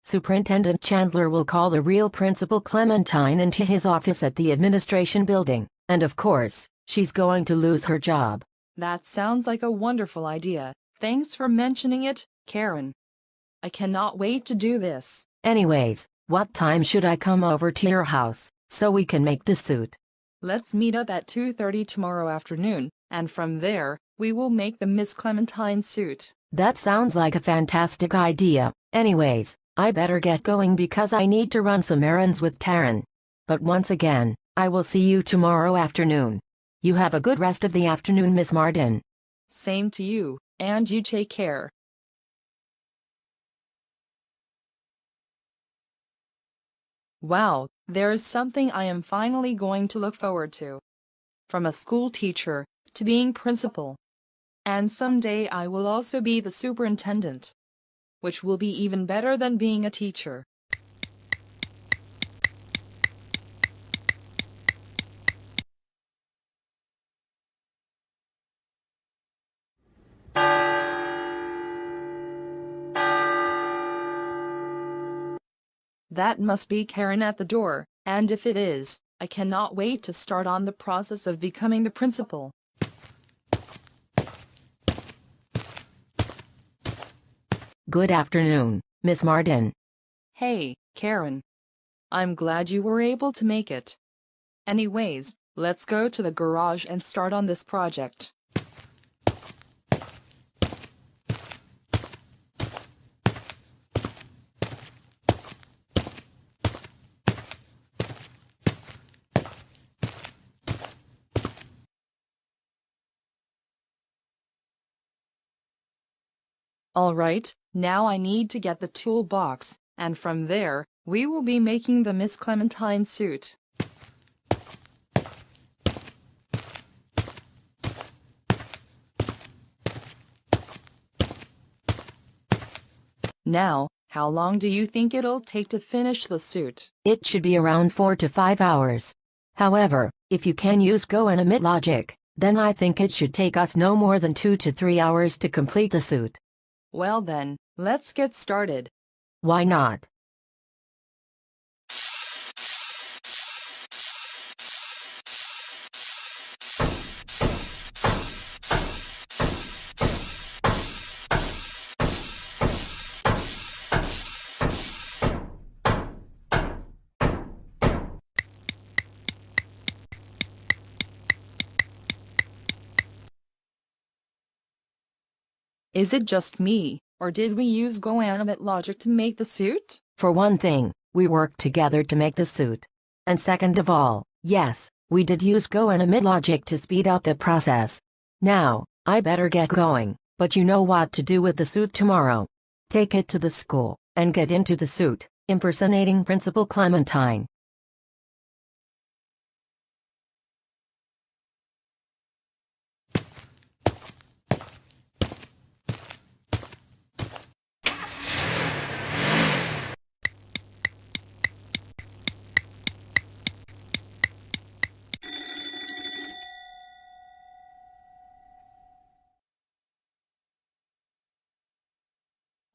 Superintendent Chandler will call the real Principal Clementine into his office at the administration building, and of course, she's going to lose her job. That sounds like a wonderful idea. Thanks for mentioning it, Karen. I cannot wait to do this. Anyways, what time should I come over to your house, so we can make the suit? Let's meet up at 2:30 tomorrow afternoon, and from there, we will make the Miss Clementine suit. That sounds like a fantastic idea. Anyways, I better get going because I need to run some errands with Taryn. But once again, I will see you tomorrow afternoon. You have a good rest of the afternoon, Miss Martin. Same to you, and you take care. Wow, there is something I am finally going to look forward to. From a school teacher to being principal. And someday I will also be the superintendent, which will be even better than being a teacher. That must be Karen at the door, and if it is, I cannot wait to start on the process of becoming the principal. Good afternoon, Miss Martin. Hey, Karen. I'm glad you were able to make it. Anyways, let's go to the garage and start on this project. Alright, now I need to get the toolbox, and from there, we will be making the Miss Clementine suit. Now, how long do you think it'll take to finish the suit? It should be around 4 to 5 hours. However, if you can use GoAnimate logic, then I think it should take us no more than 2 to 3 hours to complete the suit. Well then, let's get started. Why not? Is it just me, or did we use GoAnimate logic to make the suit? For one thing, we worked together to make the suit. And second of all, yes, we did use GoAnimate logic to speed up the process. Now, I better get going, but you know what to do with the suit tomorrow. Take it to the school, and get into the suit, impersonating Principal Clementine.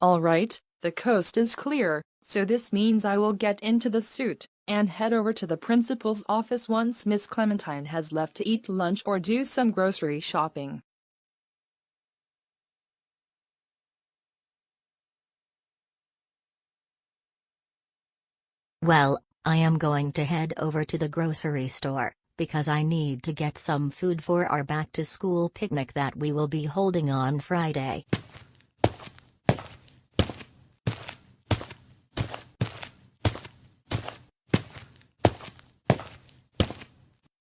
Alright, the coast is clear, so this means I will get into the suit and head over to the principal's office once Miss Clementine has left to eat lunch or do some grocery shopping. Well, I am going to head over to the grocery store, because I need to get some food for our back-to-school picnic that we will be holding on Friday.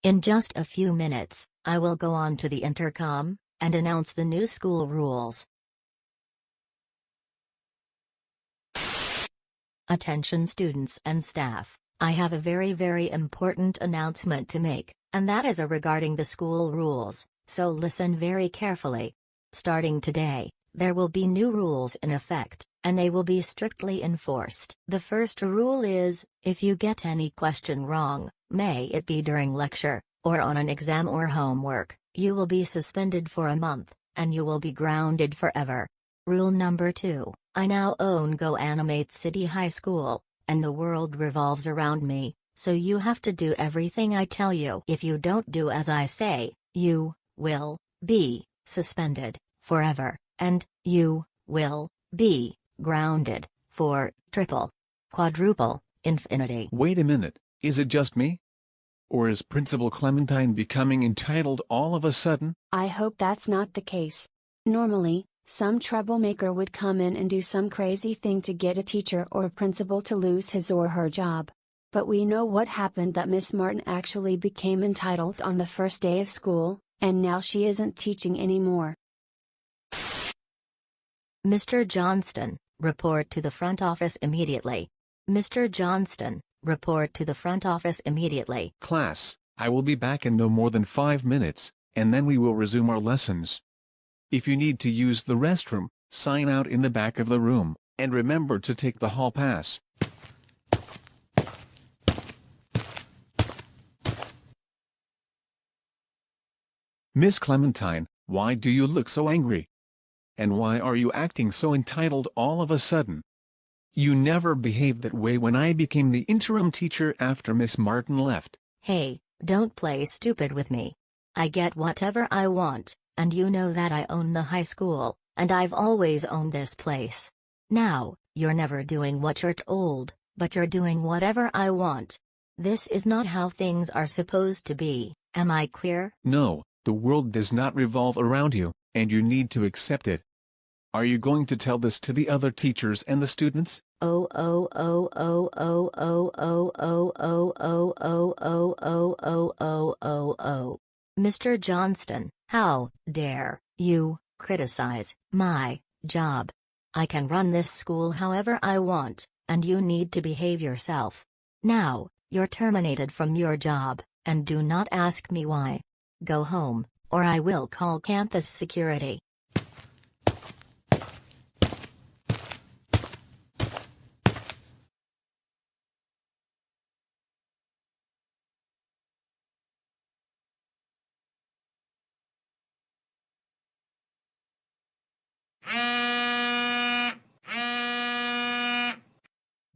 In just a few minutes, I will go on to the intercom and announce the new school rules. Attention students and staff, I have a very important announcement to make, and that is regarding the school rules, so listen very carefully. Starting today, there will be new rules in effect, and they will be strictly enforced. The first rule is, if you get any question wrong, may it be during lecture, or on an exam or homework, you will be suspended for a month, and you will be grounded forever. Rule number 2, I now own GoAnimate City High School, and the world revolves around me, so you have to do everything I tell you. If you don't do as I say, you will be suspended forever, and you will be grounded for triple, quadruple, infinity. Wait a minute, is it just me? Or is Principal Clementine becoming entitled all of a sudden? I hope that's not the case. Normally, some troublemaker would come in and do some crazy thing to get a teacher or a principal to lose his or her job. But we know what happened, that Miss Martin actually became entitled on the first day of school, and now she isn't teaching anymore. Mr. Johnston, report to the front office immediately. Mr. Johnston, report to the front office immediately. Class, I will be back in no more than 5 minutes, and then we will resume our lessons. If you need to use the restroom, sign out in the back of the room, and remember to take the hall pass. Miss Clementine, why do you look so angry? And why are you acting so entitled all of a sudden? You never behaved that way when I became the interim teacher after Miss Martin left. Hey, don't play stupid with me. I get whatever I want, and you know that I own the high school, and I've always owned this place. Now, you're never doing what you're told, but you're doing whatever I want. This is not how things are supposed to be, am I clear? No, the world does not revolve around you, and you need to accept it. Are you going to tell this to the other teachers and the students? Oh oh oh oh oh oh oh oh oh oh oh oh oh oh oh oh. Mr. Johnston, how dare you criticize my job? I can run this school however I want, and you need to behave yourself. Now, you're terminated from your job, and do not ask me why. Go home, or I will call campus security.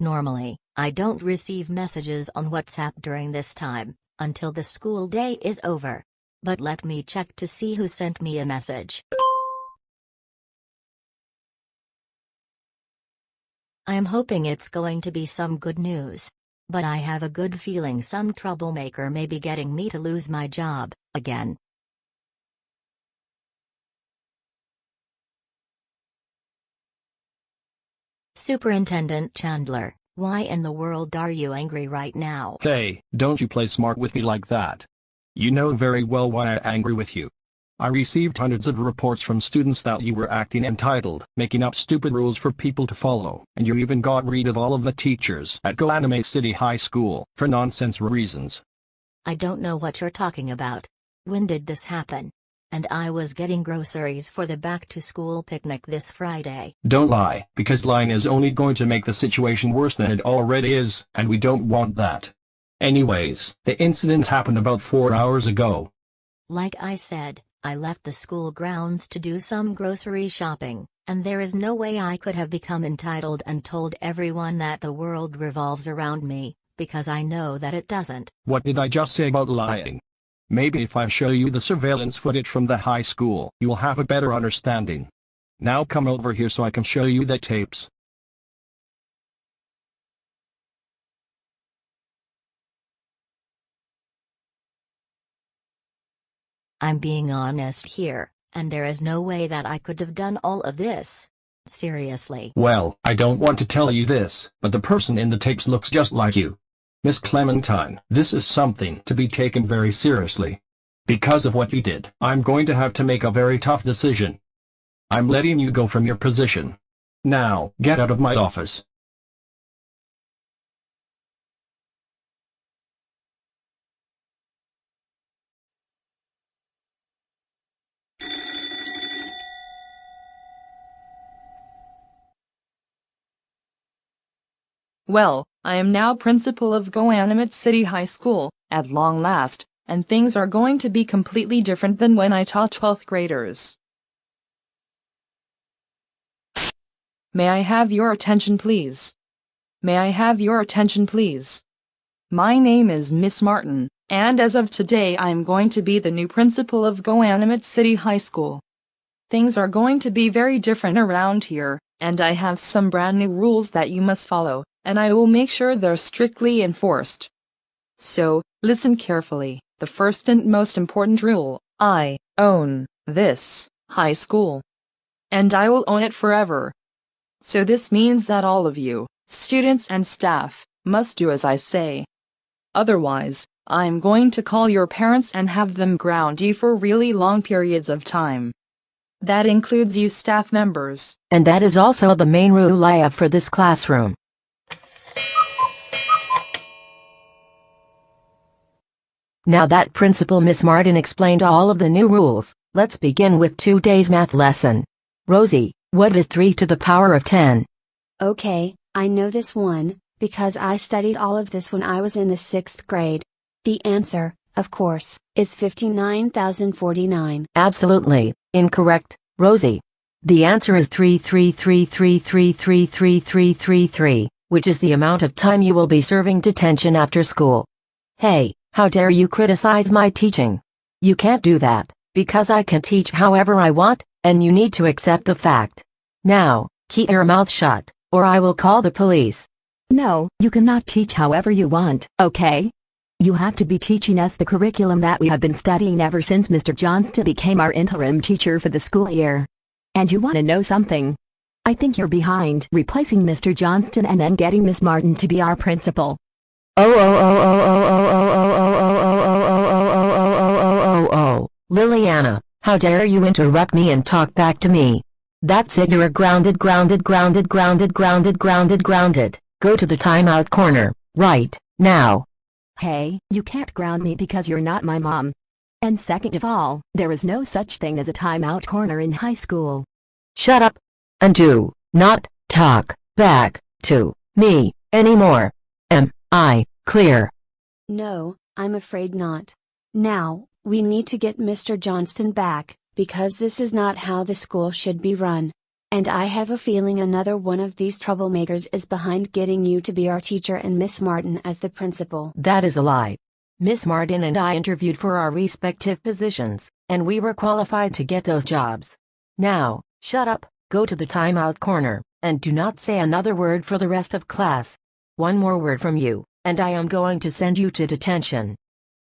Normally, I don't receive messages on WhatsApp during this time, until the school day is over. But let me check to see who sent me a message. I am hoping it's going to be some good news. But I have a good feeling some troublemaker may be getting me to lose my job, again. Superintendent Chandler, why in the world are you angry right now? Hey, don't you play smart with me like that. You know very well why I'm angry with you. I received hundreds of reports from students that you were acting entitled, making up stupid rules for people to follow, and you even got rid of all of the teachers at GoAnimate City High School for nonsense reasons. I don't know what you're talking about. When did this happen? And I was getting groceries for the back-to-school picnic this Friday. Don't lie, because lying is only going to make the situation worse than it already is, and we don't want that. Anyways, the incident happened about 4 hours ago. Like I said, I left the school grounds to do some grocery shopping, and there is no way I could have become entitled and told everyone that the world revolves around me, because I know that it doesn't. What did I just say about lying? Maybe if I show you the surveillance footage from the high school, you will have a better understanding. Now come over here so I can show you the tapes. I'm being honest here, and there is no way that I could have done all of this. Seriously. Well, I don't want to tell you this, but the person in the tapes looks just like you. Miss Clementine, this is something to be taken very seriously. Because of what you did, I'm going to have to make a very tough decision. I'm letting you go from your position. Now, get out of my office. Well, I am now principal of GoAnimate City High School, at long last, and things are going to be completely different than when I taught 12th graders. May I have your attention, please? May I have your attention, please? My name is Miss Martin, and as of today I am going to be the new principal of GoAnimate City High School. Things are going to be very different around here, and I have some brand new rules that you must follow, and I will make sure they're strictly enforced. So, listen carefully. The first and most important rule: I own this high school. And I will own it forever. So this means that all of you, students and staff, must do as I say. Otherwise, I'm going to call your parents and have them ground you for really long periods of time. That includes you staff members. And that is also the main rule I have for this classroom. Now that Principal Miss Martin explained all of the new rules, let's begin with today's math lesson. Rosie, what is 3 to the power of 10? Okay, I know this one, because I studied all of this when I was in the 6th grade. The answer, of course, is 59,049. Absolutely incorrect, Rosie. The answer is 33333333333, which is the amount of time you will be serving detention after school. Hey, how dare you criticize my teaching? You can't do that, because I can teach however I want, and you need to accept the fact. Now, keep your mouth shut, or I will call the police. No, you cannot teach however you want, okay? You have to be teaching us the curriculum that we have been studying ever since Mr. Johnston became our interim teacher for the school year. And you want to know something? I think you're behind replacing Mr. Johnston and then getting Miss Martin to be our principal. Liliana, how dare you interrupt me and talk back to me? That's it, you're grounded. Go to the timeout corner, right now. Hey, you can't ground me because you're not my mom. And second of all, there is no such thing as a timeout corner in high school. Shut up, and do not talk back to me anymore. Am I clear? No, I'm afraid not. Now, we need to get Mr. Johnston back, because this is not how the school should be run. And I have a feeling another one of these troublemakers is behind getting you to be our teacher and Miss Martin as the principal. That is a lie. Miss Martin and I interviewed for our respective positions, and we were qualified to get those jobs. Now, shut up, go to the timeout corner, and do not say another word for the rest of class. One more word from you, and I am going to send you to detention.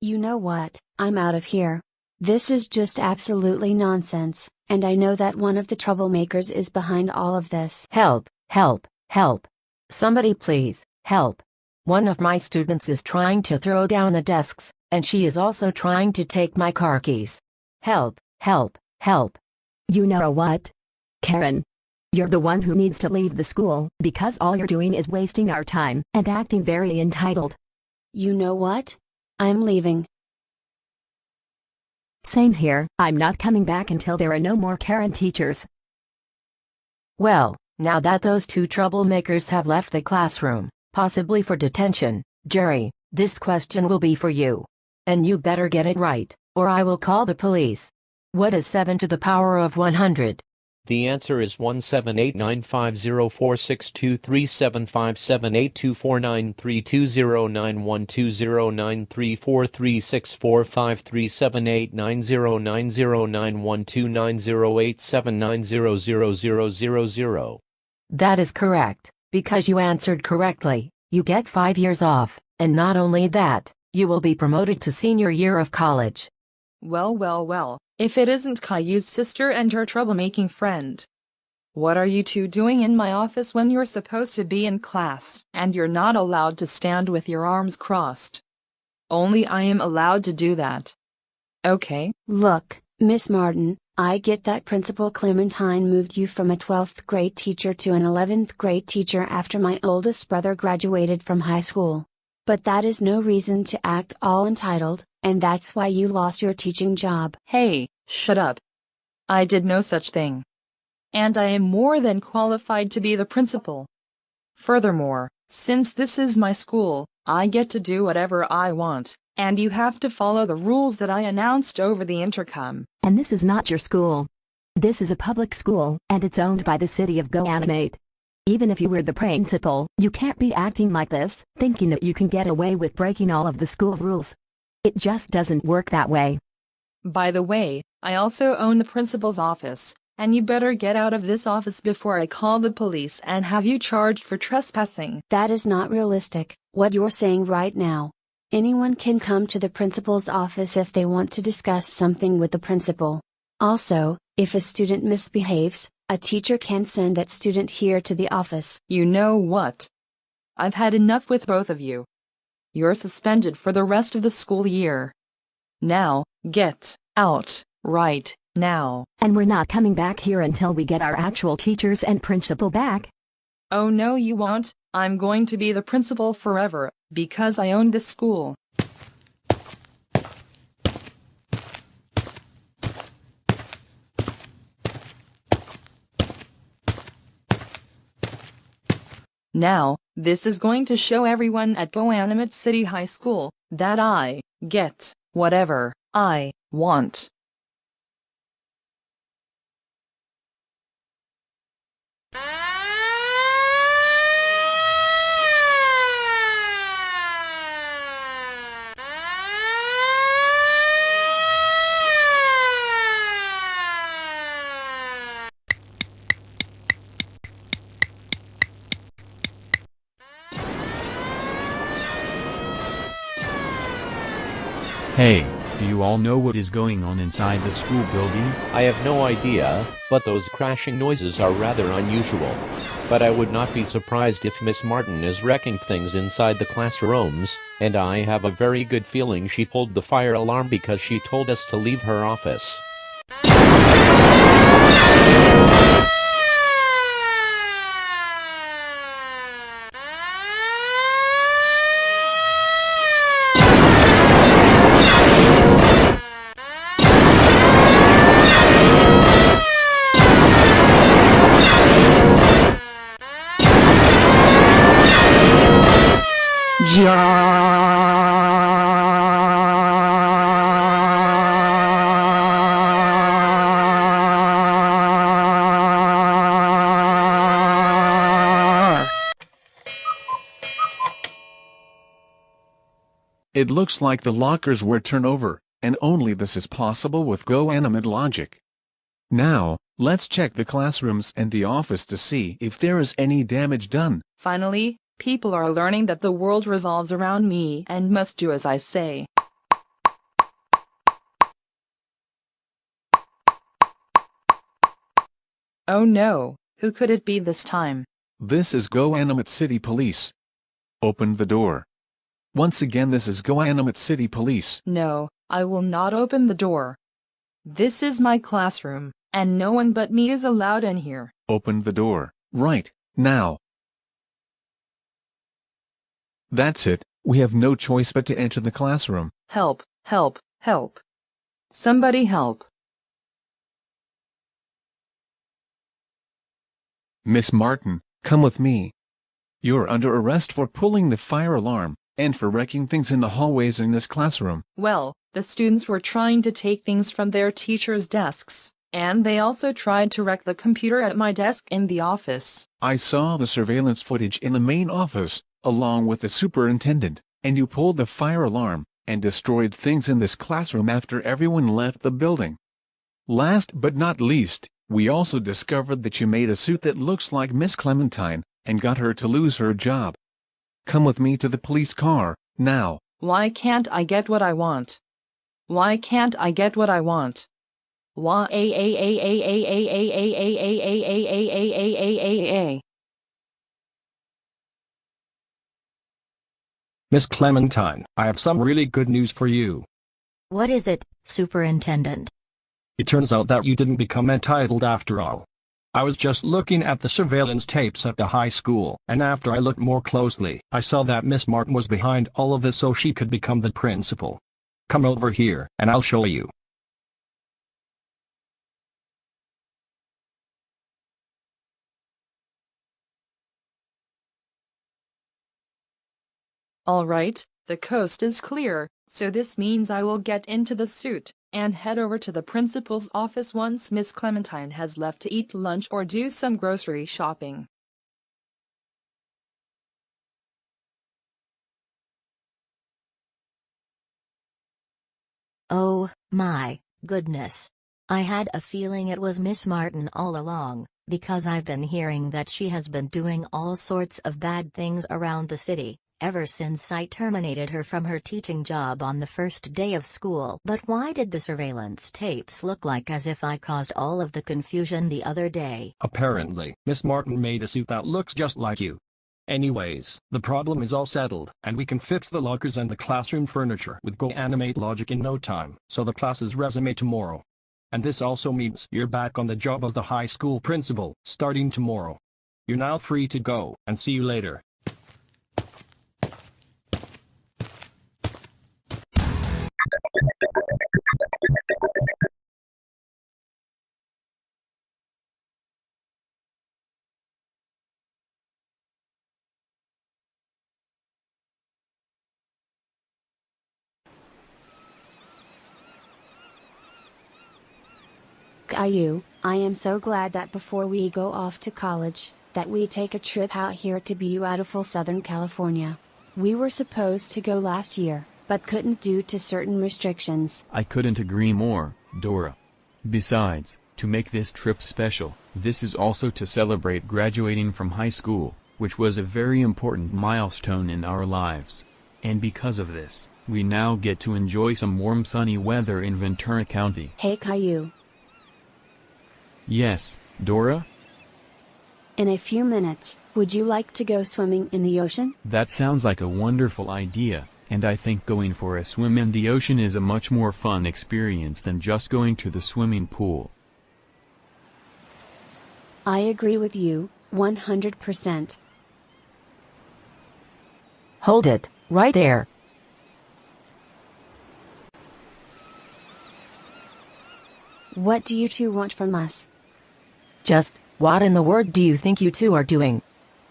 You know what, I'm out of here. This is just absolutely nonsense, and I know that one of the troublemakers is behind all of this. Help, help, help. Somebody please, help. One of my students is trying to throw down the desks, and she is also trying to take my car keys. Help, help, help. You know what? Karen. You're the one who needs to leave the school, because all you're doing is wasting our time, and acting very entitled. You know what? I'm leaving. Same here, I'm not coming back until there are no more Karen teachers. Well, now that those two troublemakers have left the classroom, possibly for detention, Jerry, this question will be for you. And you better get it right, or I will call the police. What is 7 to the power of 100? The answer is 17895046237578249343645378909129087900000. That is correct, because you answered correctly. You get 5 years off, and not only that, you will be promoted to senior year of college. Well, if it isn't Caillou's sister and her troublemaking friend. What are you two doing in my office when you're supposed to be in class, and you're not allowed to stand with your arms crossed? Only I am allowed to do that. Okay. Look, Miss Martin, I get that Principal Clementine moved you from a 12th grade teacher to an 11th grade teacher after my oldest brother graduated from high school. But that is no reason to act all entitled, and that's why you lost your teaching job. Hey, shut up. I did no such thing. And I am more than qualified to be the principal. Furthermore, Since this is my school, I get to do whatever I want, and you have to follow the rules that I announced over the intercom. And this is not your school. This is a public school, and it's owned by the city of GoAnimate. Even if you were the principal, you can't be acting like this, thinking that you can get away with breaking all of the school rules. It just doesn't work that way. By the way, I also own the principal's office, and you better get out of this office before I call the police and have you charged for trespassing. That is not realistic, what you're saying right now. Anyone can come to the principal's office if they want to discuss something with the principal. Also, if a student misbehaves, a teacher can send that student here to the office. You know what? I've had enough with both of you. You're suspended for the rest of the school year. Now, get out, right now. And we're not coming back here until we get our actual teachers and principal back. Oh no, you won't. I'm going to be the principal forever, because I own this school. Now, this is going to show everyone at GoAnimate City High School that I get whatever I want. Hey, do you all know what is going on inside the school building? I have no idea, but those crashing noises are rather unusual. But I would not be surprised if Miss Martin is wrecking things inside the classrooms, and I have a very good feeling she pulled the fire alarm because she told us to leave her office. It looks like the lockers were turned over, and only this is possible with GoAnimate logic. Now, let's check the classrooms and the office to see if there is any damage done. Finally, people are learning that the world revolves around me and must do as I say. Oh no, who could it be this time? This is GoAnimate City Police. Open the door. Once again, this is GoAnimate City Police. No, I will not open the door. This is my classroom, and no one but me is allowed in here. Open the door, right, now. That's it, we have no choice but to enter the classroom. Help, help, help. Somebody help. Miss Martin, come with me. You're under arrest for pulling the fire alarm, and for wrecking things in the hallways in this classroom. Well, the students were trying to take things from their teachers' desks, and they also tried to wreck the computer at my desk in the office. I saw the surveillance footage in the main office, along with the superintendent, and you pulled the fire alarm, and destroyed things in this classroom after everyone left the building. Last but not least, we also discovered that you made a suit that looks like Miss Clementine, and got her to lose her job. Come with me to the police car, now. Why can't I get what I want? Why can't I get what I want? Why Miss Clementine, I have some really good news for you. What is it, Superintendent? It turns out that you didn't become entitled after all. I was just looking at the surveillance tapes at the high school, and after I looked more closely, I saw that Miss Martin was behind all of this so she could become the principal. Come over here, and I'll show you. All right, the coast is clear, so this means I will get into the suit and head over to the principal's office once Miss Clementine has left to eat lunch or do some grocery shopping. Oh, my goodness. I had a feeling it was Miss Martin all along, because I've been hearing that she has been doing all sorts of bad things around the city, ever since I terminated her from her teaching job on the first day of school. But why did the surveillance tapes look like as if I caused all of the confusion the other day? Apparently, Miss Martin made a suit that looks just like you. Anyways, the problem is all settled, and we can fix the lockers and the classroom furniture with GoAnimate logic in no time, so the class's resume tomorrow. And this also means you're back on the job as the high school principal, starting tomorrow. You're now free to go, and see you later. Caillou, I am so glad that before we go off to college, that we take a trip out here to beautiful Southern California. We were supposed to go last year, but couldn't due to certain restrictions. I couldn't agree more, Dora. Besides, to make this trip special, this is also to celebrate graduating from high school, which was a very important milestone in our lives. And because of this, we now get to enjoy some warm sunny weather in Ventura County. Hey Caillou. Yes, Dora? In a few minutes, would you like to go swimming in the ocean? That sounds like a wonderful idea, and I think going for a swim in the ocean is a much more fun experience than just going to the swimming pool. I agree with you, 100%. Hold it, right there. What do you two want from us? Just, what in the world do you think you two are doing?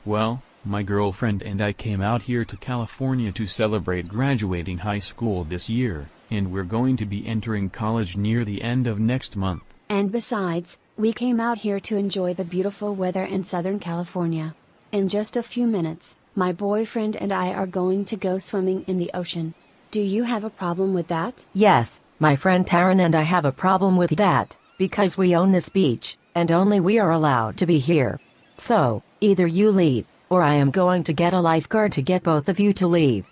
Well, my girlfriend and I came out here to California to celebrate graduating high school this year, and we're going to be entering college near the end of next month. And besides, we came out here to enjoy the beautiful weather in Southern California. In just a few minutes, my boyfriend and I are going to go swimming in the ocean. Do you have a problem with that? Yes, my friend Taryn and I have a problem with that, because we own this beach, and only we are allowed to be here. So, either you leave, or I am going to get a lifeguard to get both of you to leave.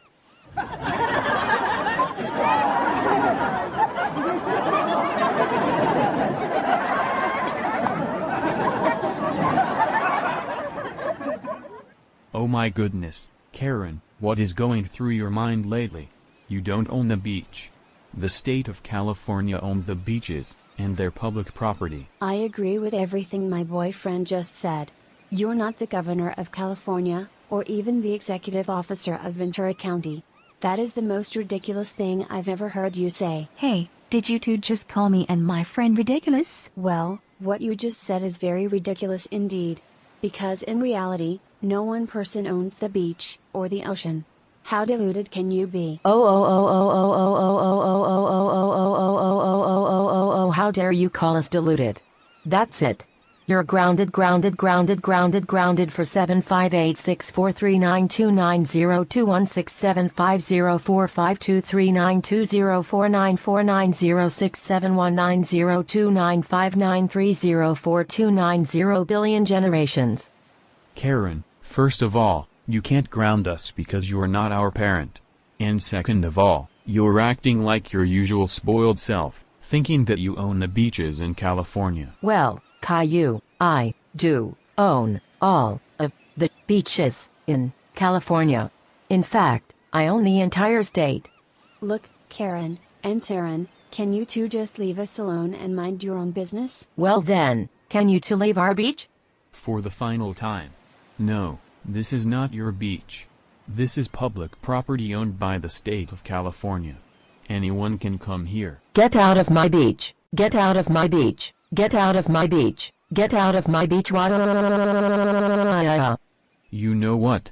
Oh my goodness, Karen, what is going through your mind lately? You don't own the beach. The state of California owns the beaches, and they're public property. I agree with everything my boyfriend just said. You're not the governor of California, or even the executive officer of Ventura County. That is the most ridiculous thing I've ever heard you say. Hey, did you two just call me and my friend ridiculous? Well, what you just said is very ridiculous indeed. Because in reality, no one person owns the beach, or the ocean. How deluded can you be? Oh, how dare you call us deluded? That's it. You're grounded for 7586439290452392049490671902959304290 billion generations. Karen, first of all, you can't ground us because you're not our parent. And second of all, you're acting like your usual spoiled self, thinking that you own the beaches in California. Well, Caillou, I do own all of the beaches in California. In fact, I own the entire state. Look, Karen and Taryn, can you two just leave us alone and mind your own business? Well then, can you two leave our beach? For the final time. No, this is not your beach. This is public property owned by the state of California. Anyone can come here. Get out of my beach. Get out of my beach. Get out of my beach. Get out of my beach. You know what?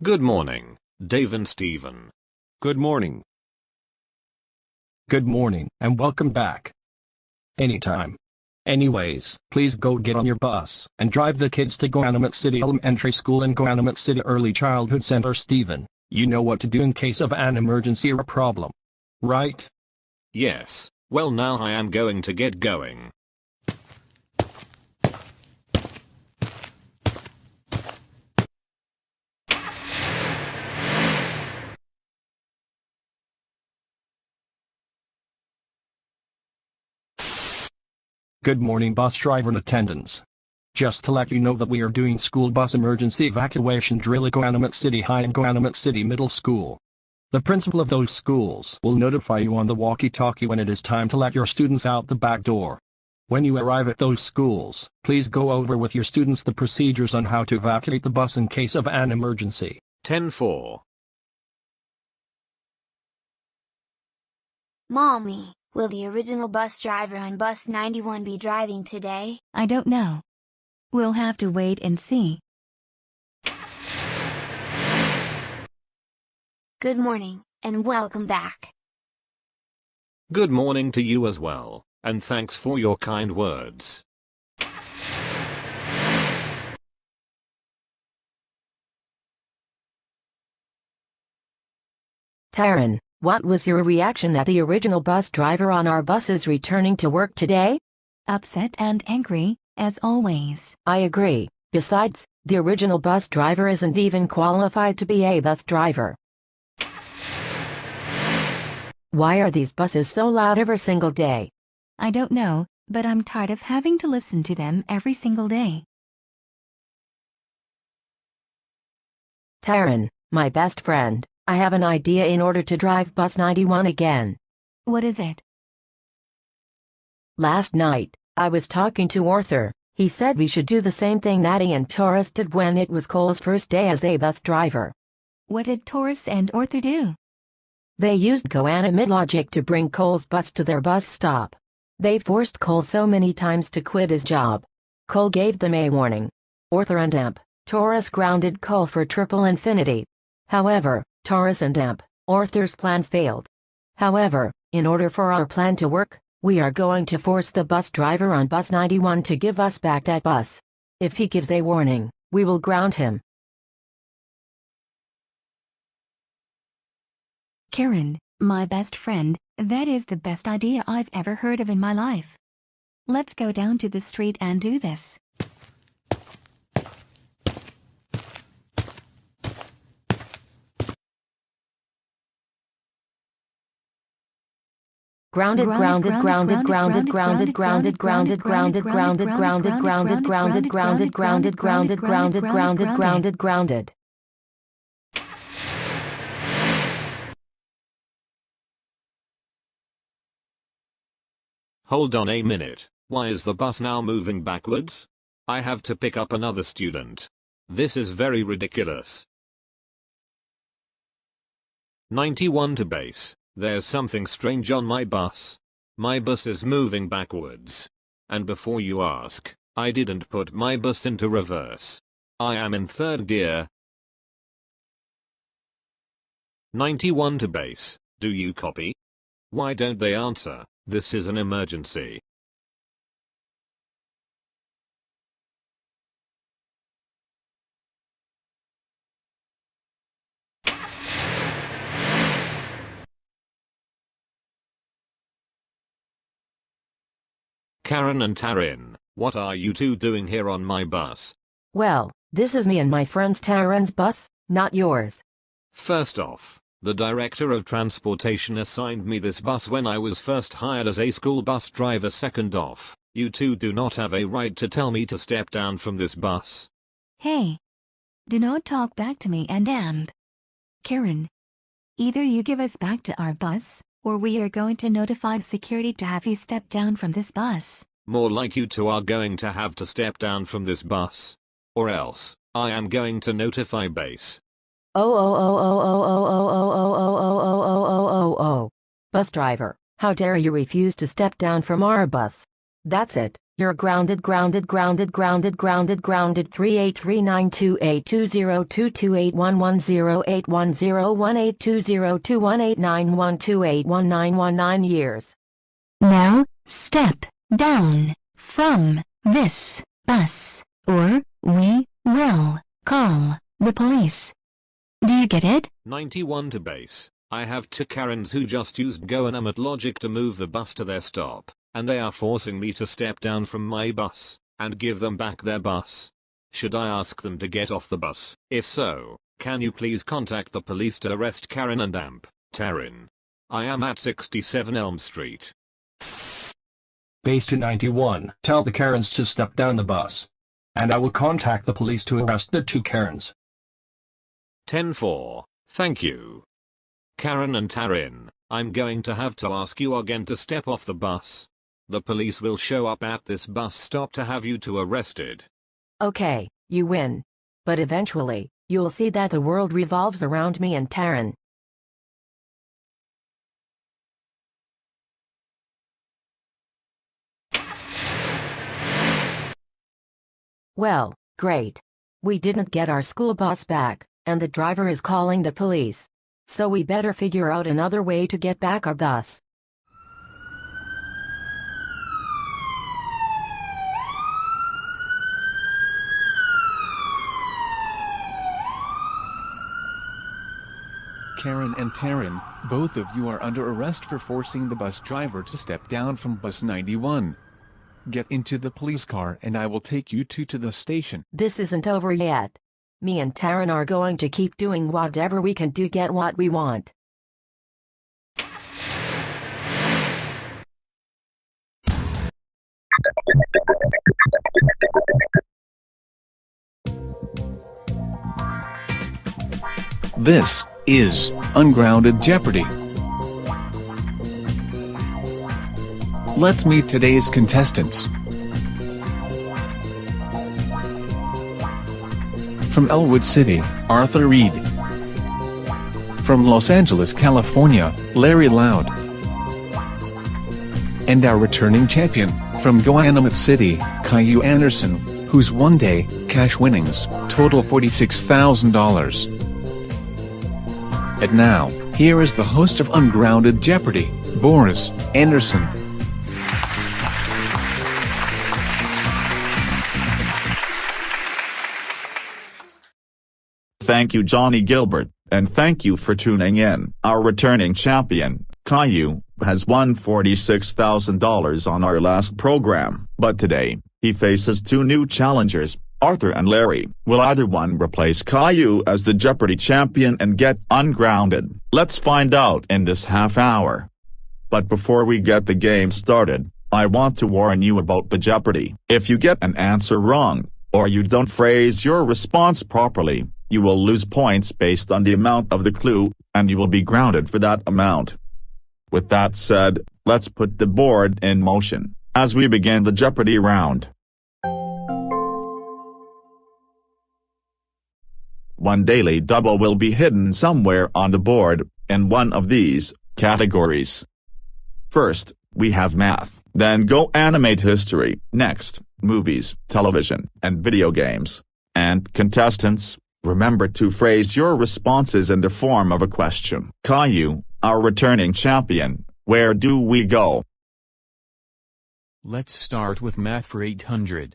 Good morning, Dave and Stephen. Good morning. Good morning, and welcome back. Anytime. Anyways, please go get on your bus and drive the kids to Goanimate City Elementary School and Goanimate City Early Childhood Center. Stephen, you know what to do in case of an emergency or a problem, right? Yes, well now I am going to get going. Good morning, bus driver and attendants. Just to let you know that we are doing school bus emergency evacuation drill at Goanimate City High and Goanimate City Middle School. The principal of those schools will notify you on the walkie-talkie when it is time to let your students out the back door. When you arrive at those schools, please go over with your students the procedures on how to evacuate the bus in case of an emergency. 10-4. Mommy, will the original bus driver on bus 91 be driving today? I don't know. We'll have to wait and see. Good morning, and welcome back. Good morning to you as well, and thanks for your kind words. Tyron, what was your reaction that the original bus driver on our bus is returning to work today? Upset and angry, as always. I agree. Besides, the original bus driver isn't even qualified to be a bus driver. Why are these buses so loud every single day? I don't know, but I'm tired of having to listen to them every single day. Tyron, my best friend, I have an idea in order to drive bus 91 again. What is it? Last night, I was talking to Arthur. He said we should do the same thing Natty and Taurus did when it was Cole's first day as a bus driver. What did Taurus and Arthur do? They used Goanimate logic to bring Cole's bus to their bus stop. They forced Cole so many times to quit his job. Cole gave them a warning. Arthur and Taurus grounded Cole for triple infinity. However, Taurus and Arthur's plan failed. However, in order for our plan to work, we are going to force the bus driver on bus 91 to give us back that bus. If he gives a warning, we will ground him. Karen, my best friend, that is the best idea I've ever heard of in my life. Let's go down to the street and do this. Grounded, grounded, grounded, grounded, grounded, grounded, grounded, grounded, grounded, grounded, grounded, grounded, grounded, grounded, grounded, grounded, grounded, grounded, grounded. Hold on a minute, why is the bus now moving backwards? I have to pick up another student. This is very ridiculous. 91 to base. There's something strange on my bus. My bus is moving backwards. And before you ask, I didn't put my bus into reverse. I am in third gear. 91 to base, do you copy? Why don't they answer? This is an emergency. Karen and Tarin, what are you two doing here on my bus? Well, this is me and my friend's Tarin's bus, not yours. First off, the director of transportation assigned me this bus when I was first hired as a school bus driver. Second off, you two do not have a right to tell me to step down from this bus. Hey. Do not talk back to me and Karen. Either you give us back to our bus, or we are going to notify security to have you step down from this bus. More like you two are going to have to step down from this bus. Or else, I am going to notify base. Bus driver, how dare you refuse to step down from our bus? That's it. You're grounded. 38392820228110810182021891189119 years. Now, step down from this bus, or we will call the police. Do you get it? 91 to base. I have two Karens who just used GoAnimate logic to move the bus to their stop, and they are forcing me to step down from my bus and give them back their bus. Should I ask them to get off the bus? If so, can you please contact the police to arrest Karen and Amp, Taryn? I am at 67 Elm Street. Base to 91. Tell the Karens to step down the bus. And I will contact the police to arrest the two Karens. 10-4. Thank you. Karen and Taryn, I'm going to have to ask you again to step off the bus. The police will show up at this bus stop to have you two arrested. Okay, you win. But eventually, you'll see that the world revolves around me and Taryn. Well, great. We didn't get our school bus back, and the driver is calling the police. So we better figure out another way to get back our bus. Karen and Taryn, both of you are under arrest for forcing the bus driver to step down from bus 91. Get into the police car and I will take you two to the station. This isn't over yet. Me and Taryn are going to keep doing whatever we can to get what we want. This is Ungrounded Jeopardy! Let's meet today's contestants. From Elwood City, Arthur Reed. From Los Angeles, California, Larry Loud. And our returning champion, from GoAnimate City, Caillou Anderson, whose one-day cash winnings total $46,000. And now, here is the host of Ungrounded Jeopardy, Boris Anderson. Thank you, Johnny Gilbert, and thank you for tuning in. Our returning champion, Caillou, has won $46,000 on our last program, but today, he faces two new challengers, Arthur and Larry. Will either one replace Caillou as the Jeopardy champion and get ungrounded? Let's find out in this half hour. But before we get the game started, I want to warn you about the Jeopardy. If you get an answer wrong, or you don't phrase your response properly, you will lose points based on the amount of the clue, and you will be grounded for that amount. With that said, let's put the board in motion, as we begin the Jeopardy round. One daily double will be hidden somewhere on the board, in one of these categories. First, we have math, then GoAnimate history, next, movies, television, and video games. And contestants, remember to phrase your responses in the form of a question. Caillou, our returning champion, where do we go? Let's start with math for 800.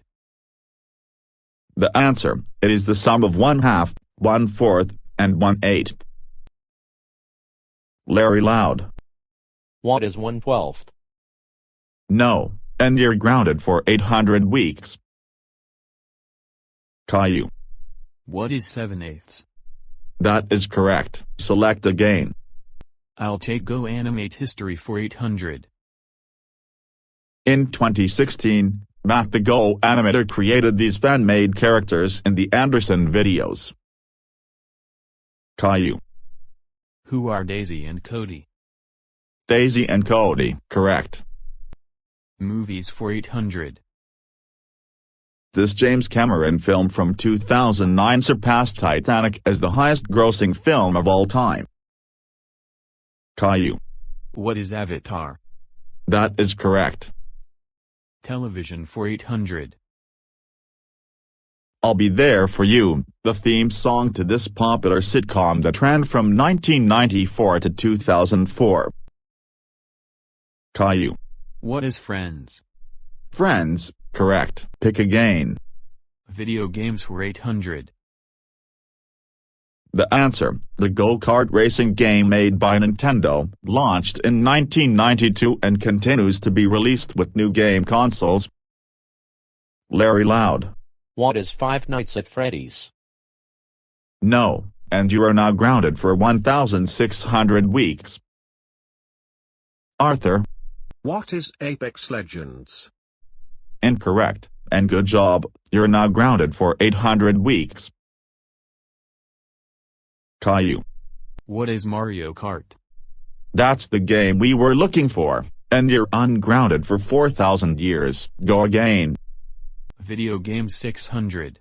The answer, it is the sum of 1/2, 1/4, and 1/8. Larry Loud. What is 1/12? No, and you're grounded for 800 weeks. Caillou. What is 7/8? That is correct. Select again. I'll take GoAnimate history for 800. In 2016, Matt the GoAnimator created these fan-made characters in the Anderson videos. Caillou. Who are Daisy and Cody? Daisy and Cody, correct. Movies for 800. This James Cameron film from 2009 surpassed Titanic as the highest-grossing film of all time. Caillou. What is Avatar? That is correct. Television for 800. I'll Be There For You, the theme song to this popular sitcom that ran from 1994 to 2004. Caillou. What is Friends? Friends, correct. Pick again. Video games for 800. The answer, the go-kart racing game made by Nintendo, launched in 1992 and continues to be released with new game consoles. Larry Loud. What is Five Nights at Freddy's? No, and you are now grounded for 1,600 weeks. Arthur. What is Apex Legends? Incorrect, and good job, you're now grounded for 800 weeks. Caillou. What is Mario Kart? That's the game we were looking for, and you're ungrounded for 4,000 years. Go again. Video game 600.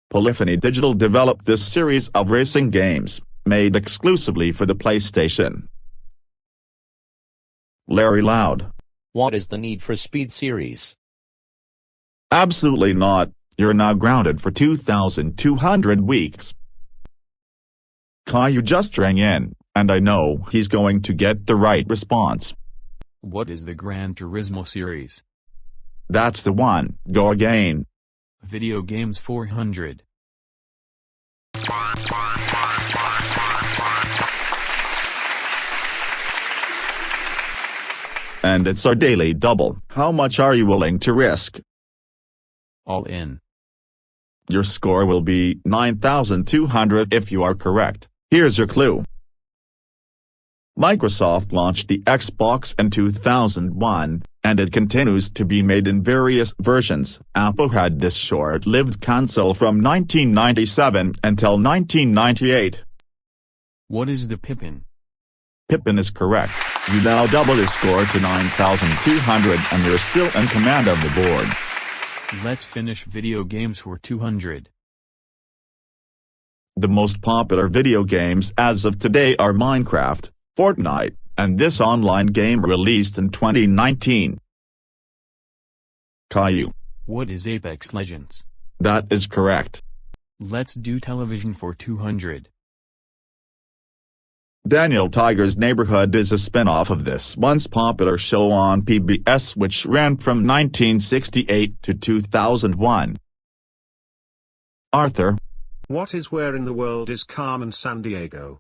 Polyphony Digital developed this series of racing games, made exclusively for the PlayStation. Larry Loud. What is the Need for Speed series? Absolutely not, you're now grounded for 2,200 weeks. Caillou just rang in, and I know he's going to get the right response. What is the Gran Turismo series? That's the one, go again. Video games 400. And it's our daily double. How much are you willing to risk? All in. Your score will be 9,200 if you are correct. Here's your clue. Microsoft launched the Xbox in 2001, and it continues to be made in various versions. Apple had this short-lived console from 1997 until 1998. What is the Pippin? Pippin is correct. You now double your score to 9,200 and you're still in command of the board. Let's finish video games for 200. The most popular video games as of today are Minecraft, Fortnite, and this online game released in 2019. Caillou. What is Apex Legends? That is correct. Let's do television for 200. Daniel Tiger's Neighborhood is a spin-off of this once popular show on PBS which ran from 1968 to 2001. Arthur. What is Where in the World is Carmen Sandiego?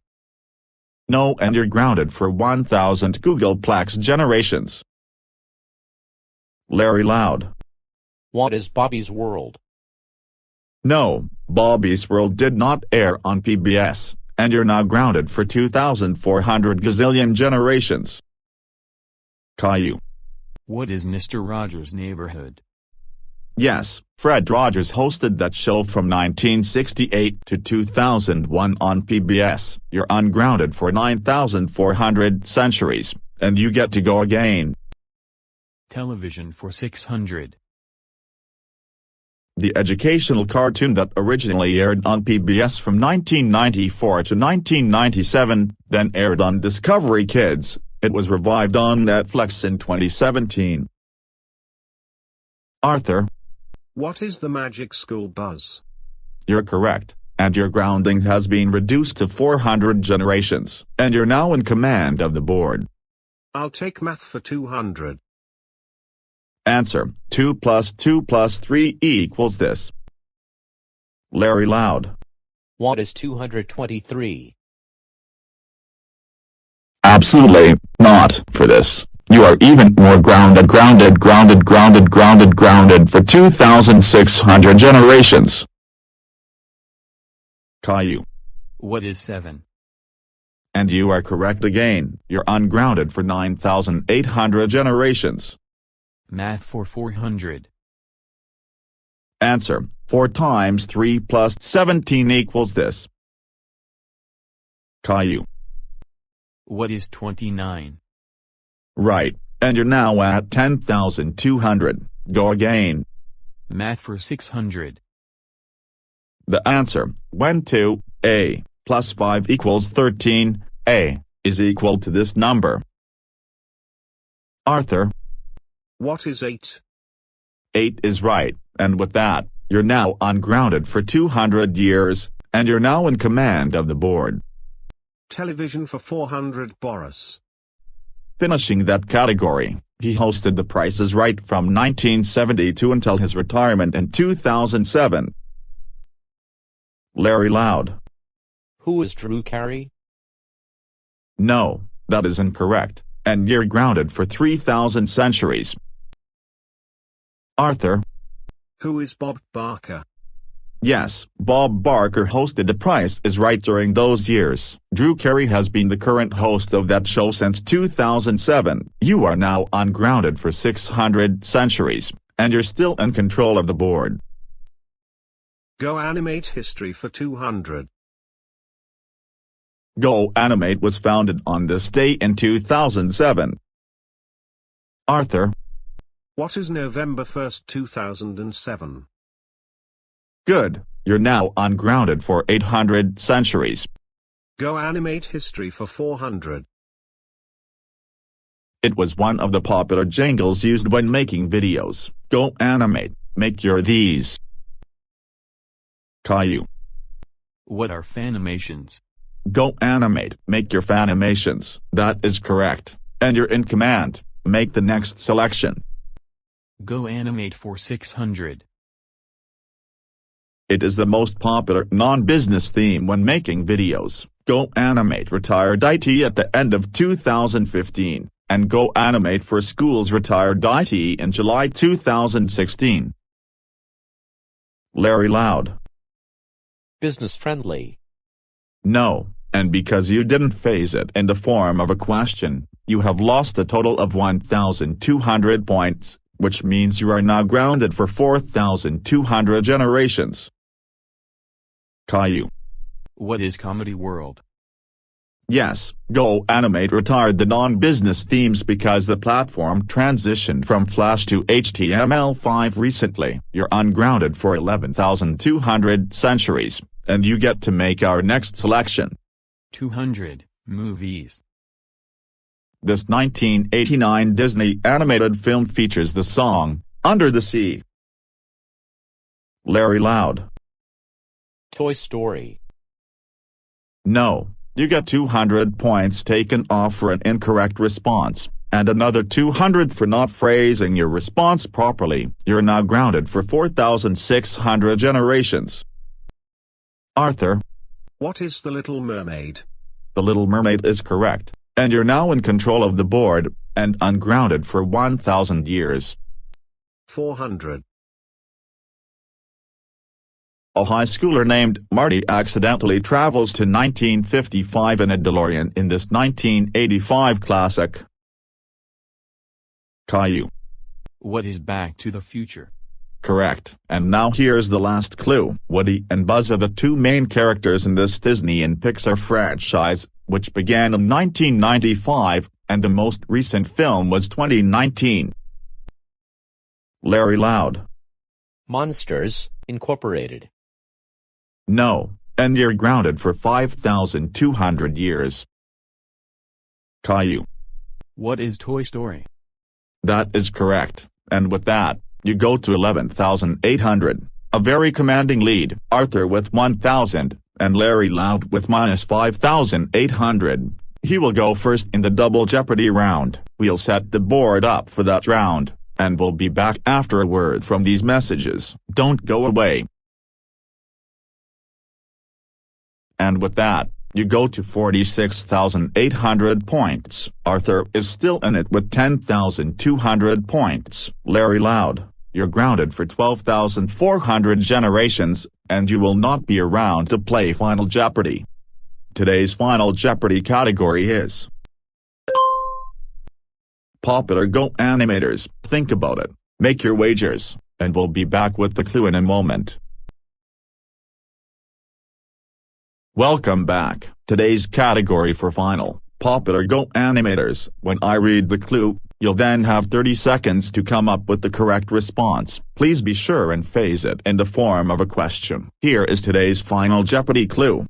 No, and you're grounded for 1,000 Googleplex generations. Larry Loud. What is Bobby's World? No, Bobby's World did not air on PBS, and you're now grounded for 2,400 gazillion generations. Caillou. What is Mr. Rogers' Neighborhood? Yes, Fred Rogers hosted that show from 1968 to 2001 on PBS. You're ungrounded for 9,400 centuries, and you get to go again. Television for 600. The educational cartoon that originally aired on PBS from 1994 to 1997, then aired on Discovery Kids. It was revived on Netflix in 2017. Arthur. What is the Magic School Buzz? You're correct, and your grounding has been reduced to 400 generations, and you're now in command of the board. I'll take math for 200. Answer, 2 plus 2 plus 3 equals this. Larry Loud. What is 223? Absolutely not for this. You are even more grounded for 2,600 generations. Caillou. What is 7? And you are correct again. You're ungrounded for 9,800 generations. Math for 400. Answer, 4 times 3 plus 17 equals this. Caillou. What is 29? Right, and you're now at 10,200. Go again. Math for 600. The answer, when 2a plus 5 equals 13a is equal to this number. Arthur. What is 8? 8 is right, and with that, you're now ungrounded for 200 years, and you're now in command of the board. Television for 400 Boris. Finishing that category, he hosted The Price is Right from 1972 until his retirement in 2007. Larry Loud. Who is Drew Carey? No, that is incorrect, and you're grounded for 3,000 centuries. Arthur. Who is Bob Barker? Yes, Bob Barker hosted The Price is Right during those years. Drew Carey has been the current host of that show since 2007. You are now ungrounded for 600 centuries, and you're still in control of the board. Go Animate History for 200. Go Animate was founded on this day in 2007. Arthur. What is November 1st, 2007? Good, you're now ungrounded for 800 centuries. Go Animate History for 400. It was one of the popular jingles used when making videos. Go Animate, make your these. Caillou. What are Fanimations? Go Animate, make your Fanimations. That is correct, and you're in command. Make the next selection. Go Animate for 600. It is the most popular non-business theme when making videos. Go Animate retired IT at the end of 2015, and Go Animate for Schools retired IT in July 2016. Larry Loud. Business friendly. No, and because you didn't phrase it in the form of a question, you have lost a total of 1,200 points, which means you are now grounded for 4,200 generations. Caillou. What is Comedy World? Yes, Go Animate retired the non-business themes because the platform transitioned from Flash to HTML5 recently. You're ungrounded for 11,200 centuries, and you get to make our next selection. 200 movies. This 1989 Disney animated film features the song, Under the Sea. Larry Loud. Toy Story. No, you get 200 points taken off for an incorrect response, and another 200 for not phrasing your response properly. You're now grounded for 4,600 generations. Arthur. What is The Little Mermaid? The Little Mermaid is correct, and you're now in control of the board, and ungrounded for 1,000 years. 400. A high schooler named Marty accidentally travels to 1955 in a DeLorean in this 1985 classic. Caillou. What is Back to the Future? Correct, and now here's the last clue. Woody and Buzz are the two main characters in this Disney and Pixar franchise, which began in 1995, and the most recent film was 2019. Larry Loud. Monsters, Incorporated. No, and you're grounded for 5,200 years. Caillou. What is Toy Story? That is correct, and with that, you go to 11,800, a very commanding lead. Arthur with 1,000, and Larry Loud with minus 5,800. He will go first in the Double Jeopardy round. We'll set the board up for that round, and we'll be back after a word from these messages. Don't go away. And with that, you go to 46,800 points. Arthur is still in it with 10,200 points. Larry Loud, you're grounded for 12,400 generations, and you will not be around to play Final Jeopardy. Today's Final Jeopardy category is Popular Go Animators. Think about it, make your wagers, and we'll be back with the clue in a moment. Welcome back. Today's category for Final Popular Go Animators. When I read the clue, you'll then have 30 seconds to come up with the correct response. Please be sure and phrase it in the form of a question. Here is today's Final Jeopardy clue.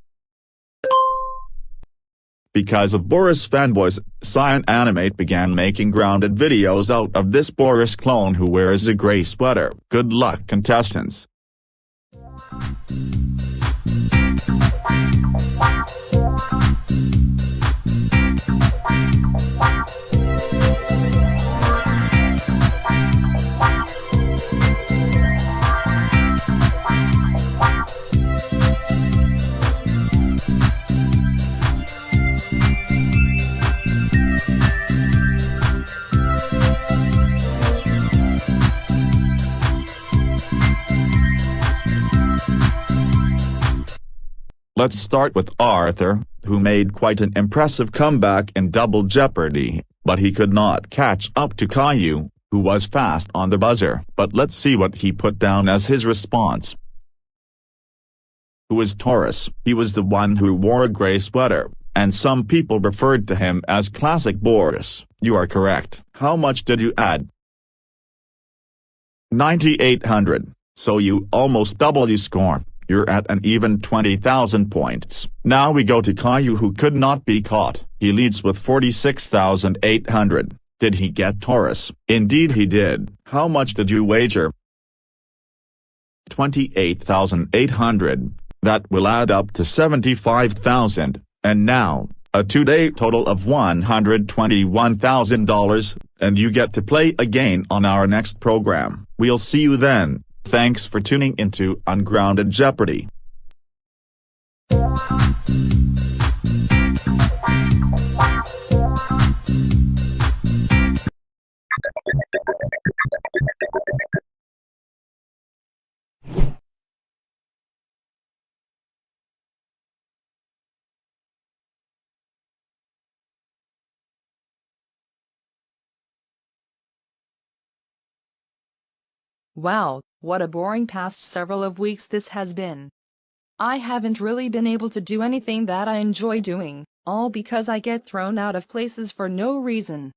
Because of Boris fanboys, TheGoanimator began making grounded videos out of this Boris clone who wears a gray sweater. Good luck, contestants. Let's start with Arthur, who made quite an impressive comeback in Double Jeopardy, but he could not catch up to Caillou, who was fast on the buzzer. But let's see what he put down as his response. Who was Taurus? He was the one who wore a gray sweater, and some people referred to him as Classic Boris. You are correct. How much did you add? 9,800. So you almost doubled your score. You're at an even 20,000 points. Now we go to Caillou, who could not be caught. He leads with 46,800. Did he get Taurus? Indeed he did. How much did you wager? 28,800. That will add up to 75,000. And now, a two-day total of $121,000, and you get to play again on our next program. We'll see you then. Thanks for tuning into Ungrounded Jeopardy! Wow, what a boring past several of weeks this has been. I haven't really been able to do anything that I enjoy doing, all because I get thrown out of places for no reason.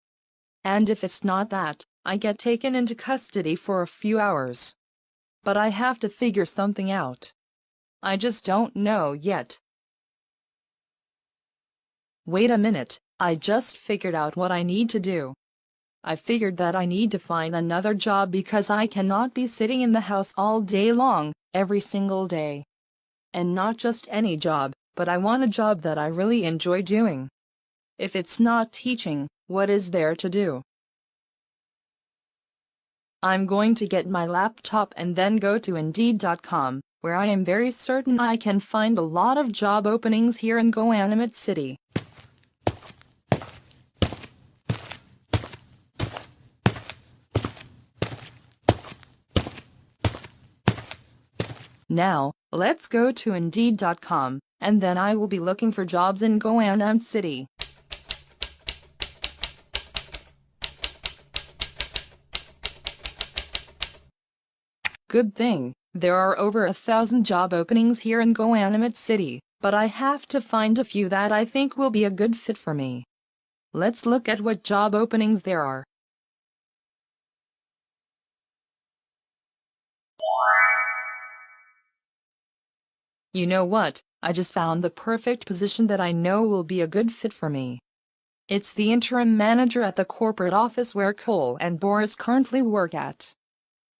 And if it's not that, I get taken into custody for a few hours. But I have to figure something out. I just don't know yet. Wait a minute, I just figured out what I need to do. I figured that I need to find another job because I cannot be sitting in the house all day long, every single day. And not just any job, but I want a job that I really enjoy doing. If it's not teaching, what is there to do? I'm going to get my laptop and then go to Indeed.com, where I am very certain I can find a lot of job openings here in GoAnimate City. Now, let's go to Indeed.com, and then I will be looking for jobs in GoAnimate City. Good thing, there are over 1,000 job openings here in GoAnimate City, but I have to find a few that I think will be a good fit for me. Let's look at what job openings there are. You know what? I just found the perfect position that I know will be a good fit for me. It's the interim manager at the corporate office where Cole and Boris currently work at.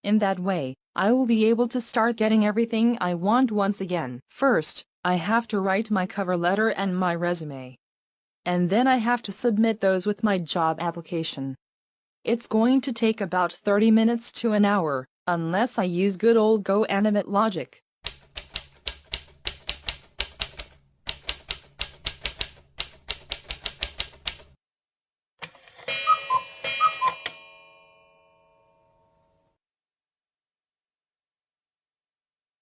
In that way, I will be able to start getting everything I want once again. First, I have to write my cover letter and my resume. And then I have to submit those with my job application. It's going to take about 30 minutes to an hour, unless I use good old GoAnimate logic.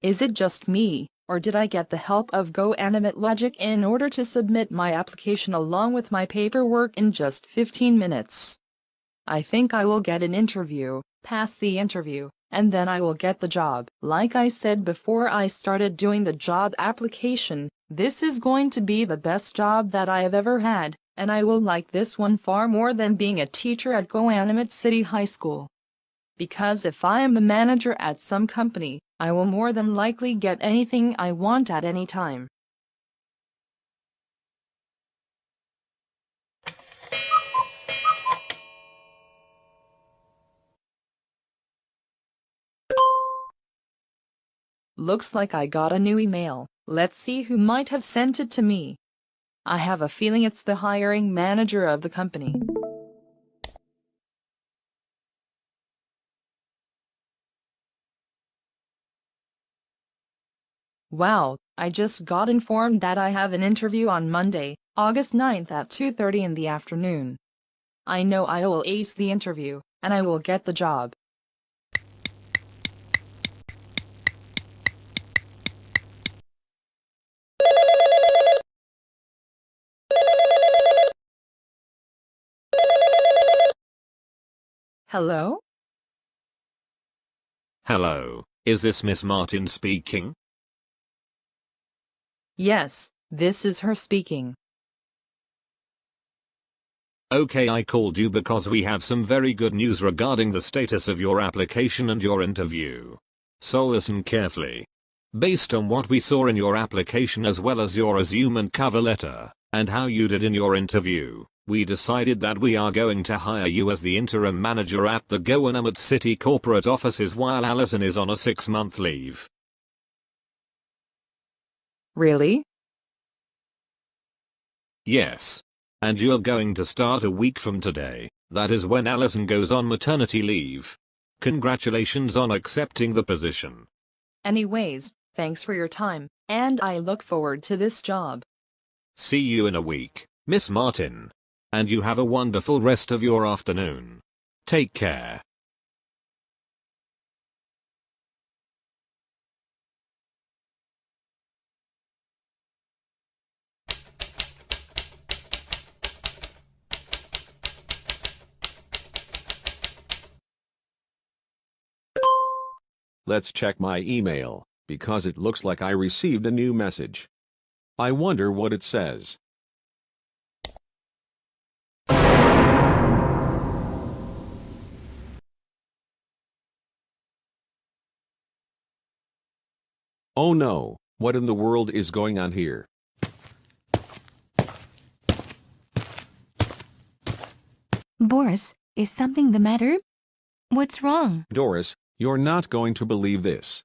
Is it just me, or did I get the help of GoAnimate logic in order to submit my application along with my paperwork in just 15 minutes? I think I will get an interview, pass the interview, and then I will get the job. Like I said before I started doing the job application, this is going to be the best job that I have ever had, and I will like this one far more than being a teacher at GoAnimate City High School. Because if I am the manager at some company, I will more than likely get anything I want at any time. Looks like I got a new email. Let's see who might have sent it to me. I have a feeling it's the hiring manager of the company. Wow, I just got informed that I have an interview on Monday, August 9th at 2:30 in the afternoon. I know I will ace the interview, and I will get the job. Hello? Hello, is this Miss Martin speaking? Yes, this is her speaking. Okay, I called you because we have some very good news regarding the status of your application and your interview. So listen carefully. Based on what we saw in your application as well as your resume and cover letter, and how you did in your interview, we decided that we are going to hire you as the interim manager at the Goanimate City corporate offices while Allison is on a 6-month leave. Really? Yes. And you're going to start a week from today, that is when Allison goes on maternity leave. Congratulations on accepting the position. Anyways, thanks for your time, and I look forward to this job. See you in a week, Miss Martin. And you have a wonderful rest of your afternoon. Take care. Let's check my email, because it looks like I received a new message. I wonder what it says. Oh no, what in the world is going on here? Boris, is something the matter? What's wrong? Doris, you're not going to believe this.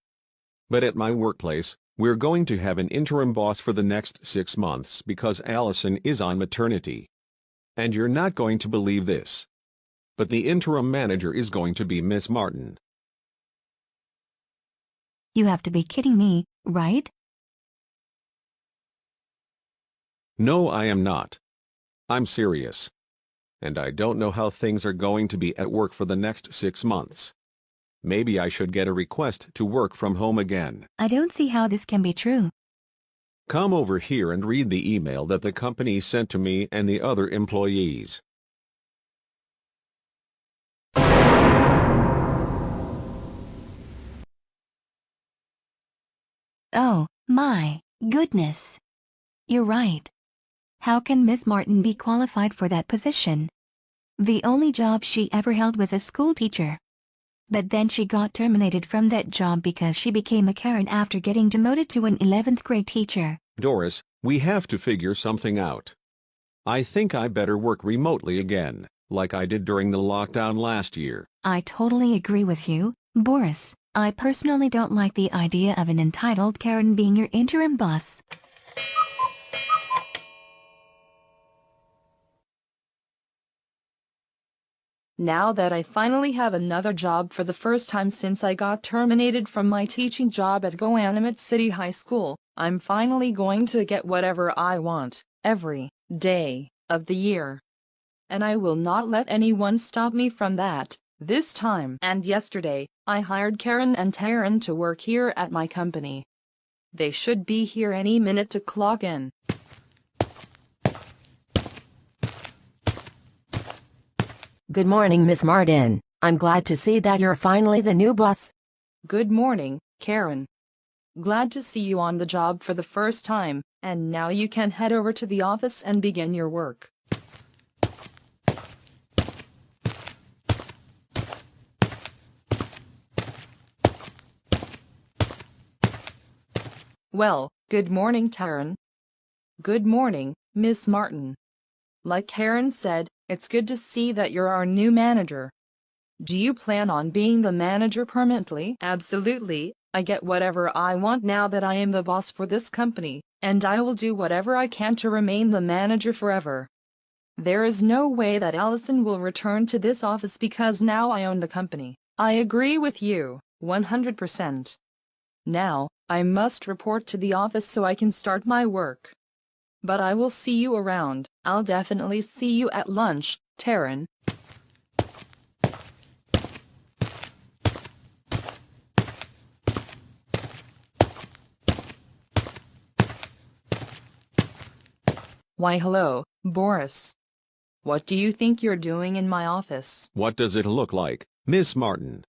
But at my workplace, we're going to have an interim boss for the next 6 months because Allison is on maternity. And you're not going to believe this. But the interim manager is going to be Miss Martin. You have to be kidding me, right? No, I am not. I'm serious. And I don't know how things are going to be at work for the next 6 months. Maybe I should get a request to work from home again. I don't see how this can be true. Come over here and read the email that the company sent to me and the other employees. Oh, my goodness. You're right. How can Miss Martin be qualified for that position? The only job she ever held was a school teacher. But then she got terminated from that job because she became a Karen after getting demoted to an 11th grade teacher. Doris, we have to figure something out. I think I better work remotely again, like I did during the lockdown last year. I totally agree with you, Boris. I personally don't like the idea of an entitled Karen being your interim boss. Now that I finally have another job for the first time since I got terminated from my teaching job at Goanimate City High School, I'm finally going to get whatever I want, every day of the year. And I will not let anyone stop me from that. This time and yesterday, I hired Karen and Taryn to work here at my company. They should be here any minute to clock in. Good morning, Miss Martin. I'm glad to see that you're finally the new boss. Good morning, Karen. Glad to see you on the job for the first time, and now you can head over to the office and begin your work. Well, good morning, Taryn. Good morning, Miss Martin. Like Karen said, it's good to see that you're our new manager. Do you plan on being the manager permanently? Absolutely, I get whatever I want now that I am the boss for this company, and I will do whatever I can to remain the manager forever. There is no way that Allison will return to this office because now I own the company. I agree with you, 100%. Now, I must report to the office so I can start my work. But I will see you around. I'll definitely see you at lunch, Taryn. Why hello, Boris. What do you think you're doing in my office? What does it look like, Miss Martin?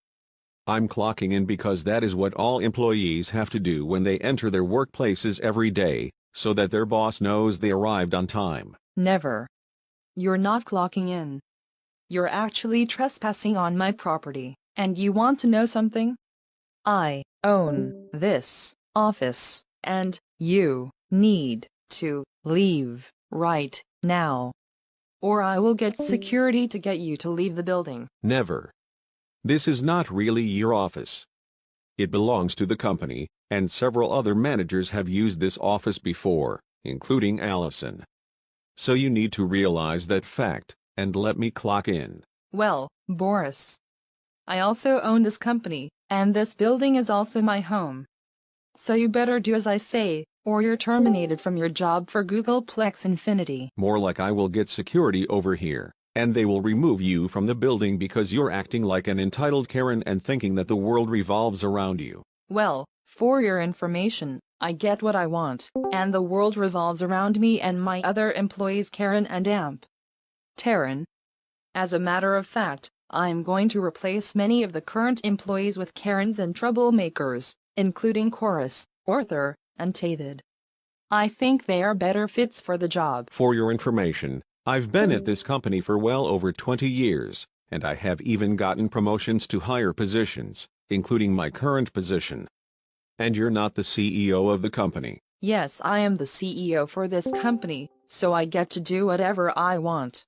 I'm clocking in because that is what all employees have to do when they enter their workplaces every day, so that their boss knows they arrived on time. Never. You're not clocking in. You're actually trespassing on my property, and you want to know something? I own this office, and you need to leave right now, or I will get security to get you to leave the building. Never. This is not really your office. It belongs to the company, and several other managers have used this office before, including Allison. So you need to realize that fact, and let me clock in. Well, Boris, I also own this company, and this building is also my home. So you better do as I say, or you're terminated from your job for Googleplex Infinity. More like I will get security over here, and they will remove you from the building because you're acting like an entitled Karen and thinking that the world revolves around you. Well, for your information, I get what I want, and the world revolves around me and my other employees Karen and Amp. Taryn. As a matter of fact, I'm going to replace many of the current employees with Karens and troublemakers, including Chorus, Arthur, and David. I think they are better fits for the job. For your information, I've been at this company for well over 20 years, and I have even gotten promotions to higher positions, including my current position. And you're not the CEO of the company. Yes, I am the CEO for this company, so I get to do whatever I want.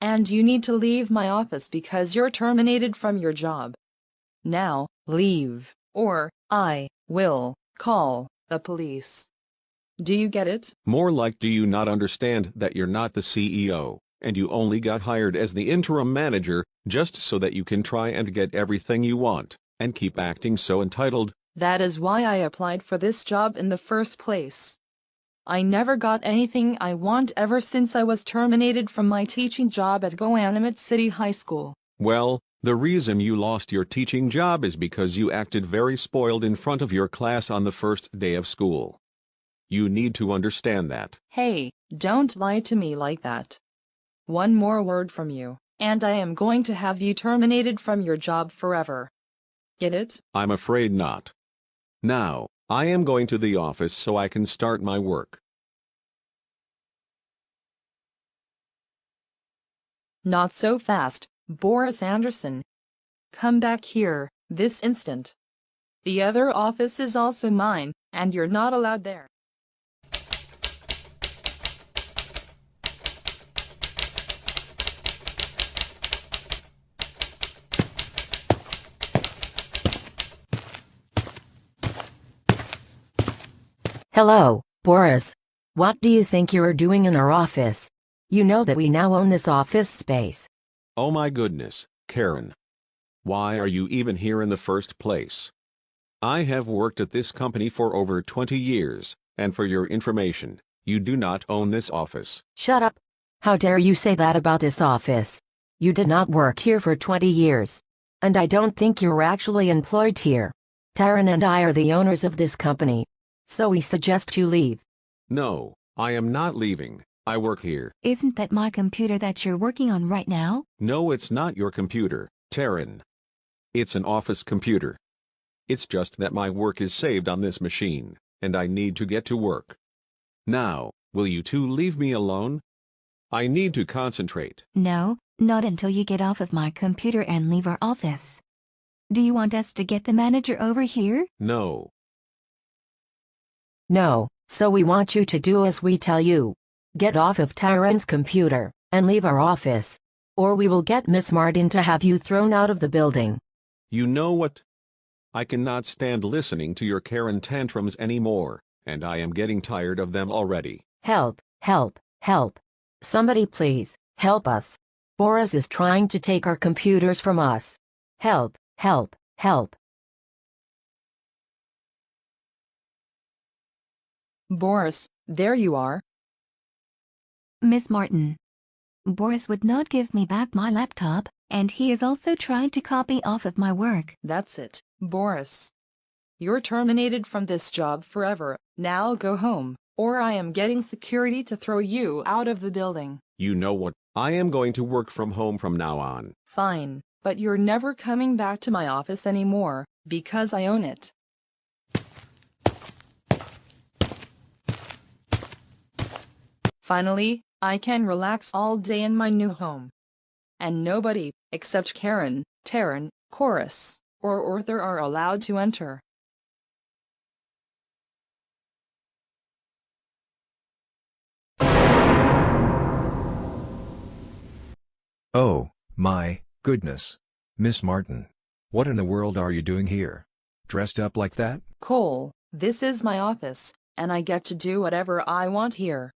And you need to leave my office because you're terminated from your job. Now, leave, or I will call the police. Do you get it? More like, do you not understand that you're not the CEO, and you only got hired as the interim manager just so that you can try and get everything you want, and keep acting so entitled? That is why I applied for this job in the first place. I never got anything I want ever since I was terminated from my teaching job at Goanimate City High School. Well, the reason you lost your teaching job is because you acted very spoiled in front of your class on the first day of school. You need to understand that. Hey, don't lie to me like that. One more word from you, and I am going to have you terminated from your job forever. Get it? I'm afraid not. Now, I am going to the office so I can start my work. Not so fast, Boris Anderson. Come back here, this instant. The other office is also mine, and you're not allowed there. Hello, Boris. What do you think you are doing in our office? You know that we now own this office space. Oh my goodness, Karen. Why are you even here in the first place? I have worked at this company for over 20 years, and for your information, you do not own this office. Shut up. How dare you say that about this office? You did not work here for 20 years. And I don't think you're actually employed here. Taryn and I are the owners of this company. So we suggest you leave. No, I am not leaving. I work here. Isn't that my computer that you're working on right now? No, it's not your computer, Taryn. It's an office computer. It's just that my work is saved on this machine, and I need to get to work. Now, will you two leave me alone? I need to concentrate. No, not until you get off of my computer and leave our office. Do you want us to get the manager over here? No. No, so we want you to do as we tell you. Get off of Tyrant's computer, and leave our office. Or we will get Miss Martin to have you thrown out of the building. You know what? I cannot stand listening to your Karen tantrums anymore, and I am getting tired of them already. Help, help, help. Somebody please, help us. Boris is trying to take our computers from us. Help, help, help. Boris, there you are. Miss Martin. Boris would not give me back my laptop, and he is also trying to copy off of my work. That's it, Boris. You're terminated from this job forever. Now go home, or I am getting security to throw you out of the building. You know what? I am going to work from home from now on. Fine, but you're never coming back to my office anymore, because I own it. Finally, I can relax all day in my new home. And nobody, except Karen, Taryn, Chorus, or Arthur are allowed to enter. Oh, my goodness. Miss Martin. What in the world are you doing here? Dressed up like that? Cole, this is my office, and I get to do whatever I want here.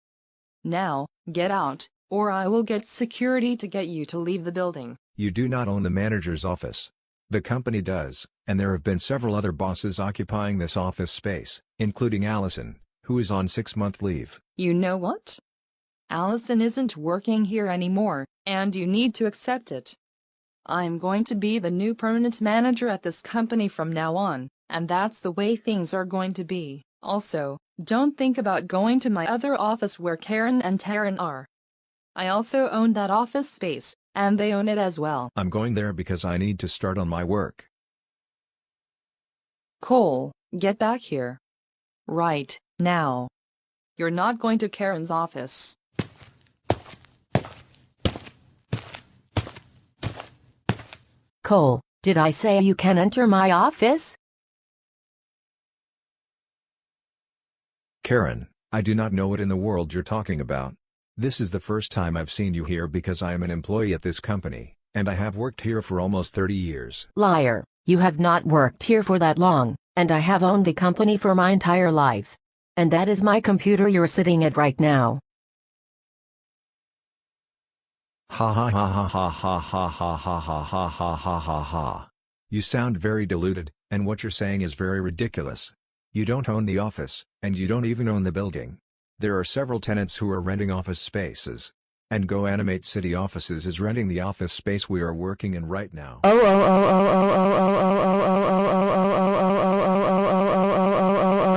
Now, get out, or I will get security to get you to leave the building. You do not own the manager's office. The company does, and there have been several other bosses occupying this office space, including Allison, who is on 6-month leave. You know what? Allison isn't working here anymore, and you need to accept it. I'm going to be the new permanent manager at this company from now on, and that's the way things are going to be. Also, don't think about going to my other office where Karen and Taryn are. I also own that office space, and they own it as well. I'm going there because I need to start on my work. Cole, get back here. Right, now. You're not going to Karen's office. Cole, did I say you can enter my office? Karen, I do not know what in the world you're talking about. This is the first time I've seen you here because I am an employee at this company, and I have worked here for almost 30 years. Liar, you have not worked here for that long, and I have owned the company for my entire life. And that is my computer you're sitting at right now. Ha ha ha ha ha ha ha ha ha ha ha ha ha ha ha. You sound very deluded, and what you're saying is very ridiculous. You don't own the office, and you don't even own the building. There are several tenants who are renting office spaces. And GoAnimate City Offices is renting the office space we are working in right now.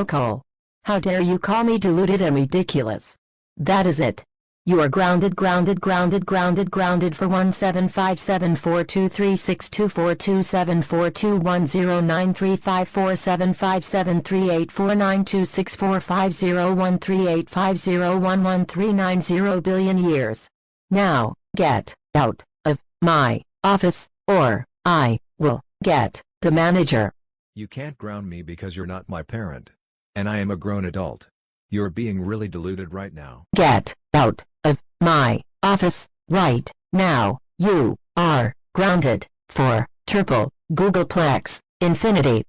Cole. How dare you call me deluded and ridiculous? That is it. You are grounded for 175742362427427538492645013850138501139 billion years. Now, get out of my office, or I will get the manager. You can't ground me because you're not my parent. And I am a grown adult. You're being really deluded right now. Get out of my office right now. You are grounded for triple Googleplex infinity.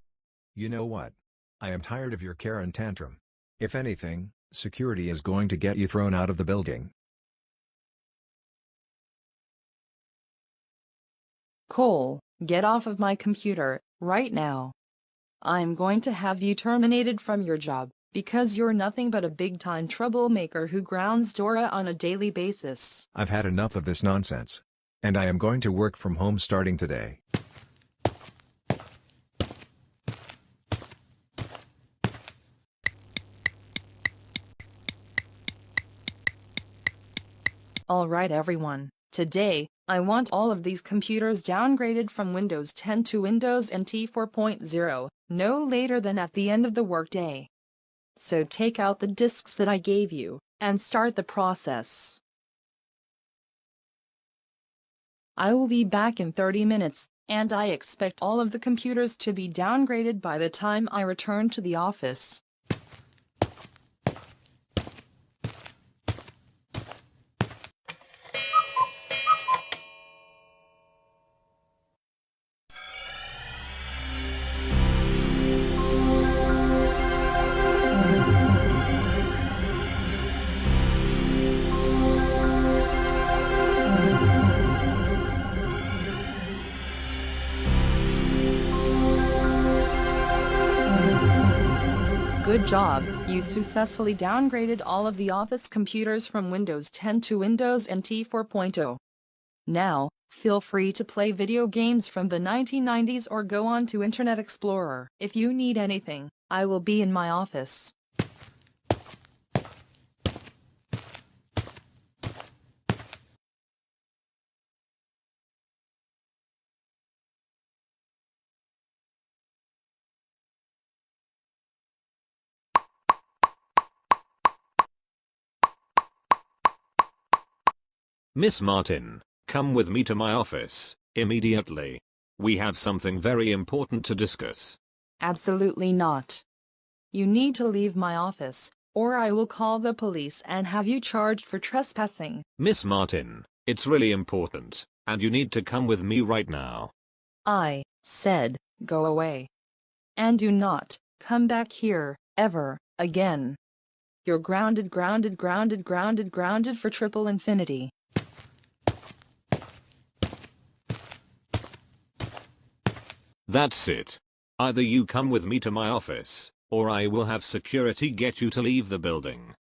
You know what? I am tired of your Karen tantrum. If anything, security is going to get you thrown out of the building. Cole, get off of my computer, right now. I'm going to have you terminated from your job, because you're nothing but a big-time troublemaker who grounds Dora on a daily basis. I've had enough of this nonsense. And I am going to work from home starting today. Alright everyone, today, I want all of these computers downgraded from Windows 10 to Windows NT 4.0, no later than at the end of the workday. So take out the disks that I gave you, and start the process. I will be back in 30 minutes, and I expect all of the computers to be downgraded by the time I return to the office. Good job, you successfully downgraded all of the office computers from Windows 10 to Windows NT 4.0. Now, feel free to play video games from the 1990s or go on to Internet Explorer. If you need anything, I will be in my office. Miss Martin, come with me to my office, immediately. We have something very important to discuss. Absolutely not. You need to leave my office, or I will call the police and have you charged for trespassing. Miss Martin, it's really important, and you need to come with me right now. I said, go away. And do not come back here, ever, again. You're grounded for triple infinity. That's it. Either you come with me to my office, or I will have security get you to leave the building.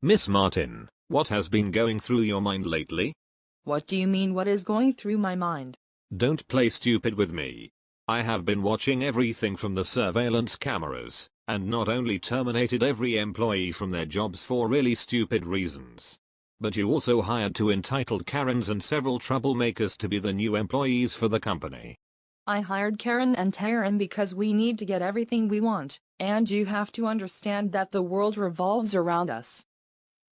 Miss Martin, what has been going through your mind lately? What do you mean what is going through my mind? Don't play stupid with me. I have been watching everything from the surveillance cameras, and not only terminated every employee from their jobs for really stupid reasons, but you also hired two entitled Karens and several troublemakers to be the new employees for the company. I hired Karen and Taryn because we need to get everything we want, and you have to understand that the world revolves around us.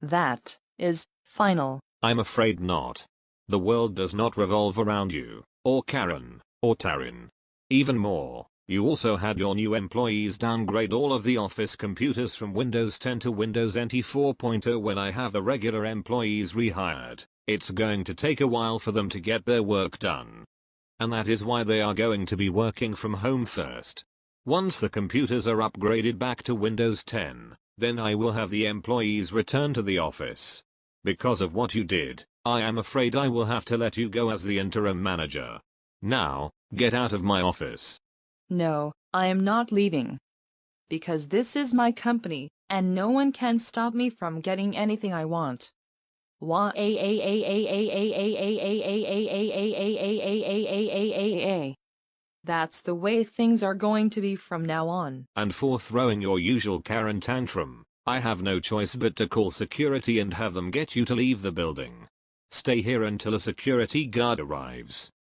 That is final. I'm afraid not. The world does not revolve around you, or Karen, or Taryn. Even more, you also had your new employees downgrade all of the office computers from Windows 10 to Windows NT 4.0 when I have the regular employees rehired. It's going to take a while for them to get their work done. And that is why they are going to be working from home first. Once the computers are upgraded back to Windows 10, then I will have the employees return to the office. Because of what you did, I am afraid I will have to let you go as the interim manager. Now, get out of my office. No, I am not leaving. Because this is my company, and no one can stop me from getting anything I want. That's the way things are going to be from now on. And for throwing your usual Karen tantrum, I have no choice but to call security and have them get you to leave the building. Stay here until a security guard arrives.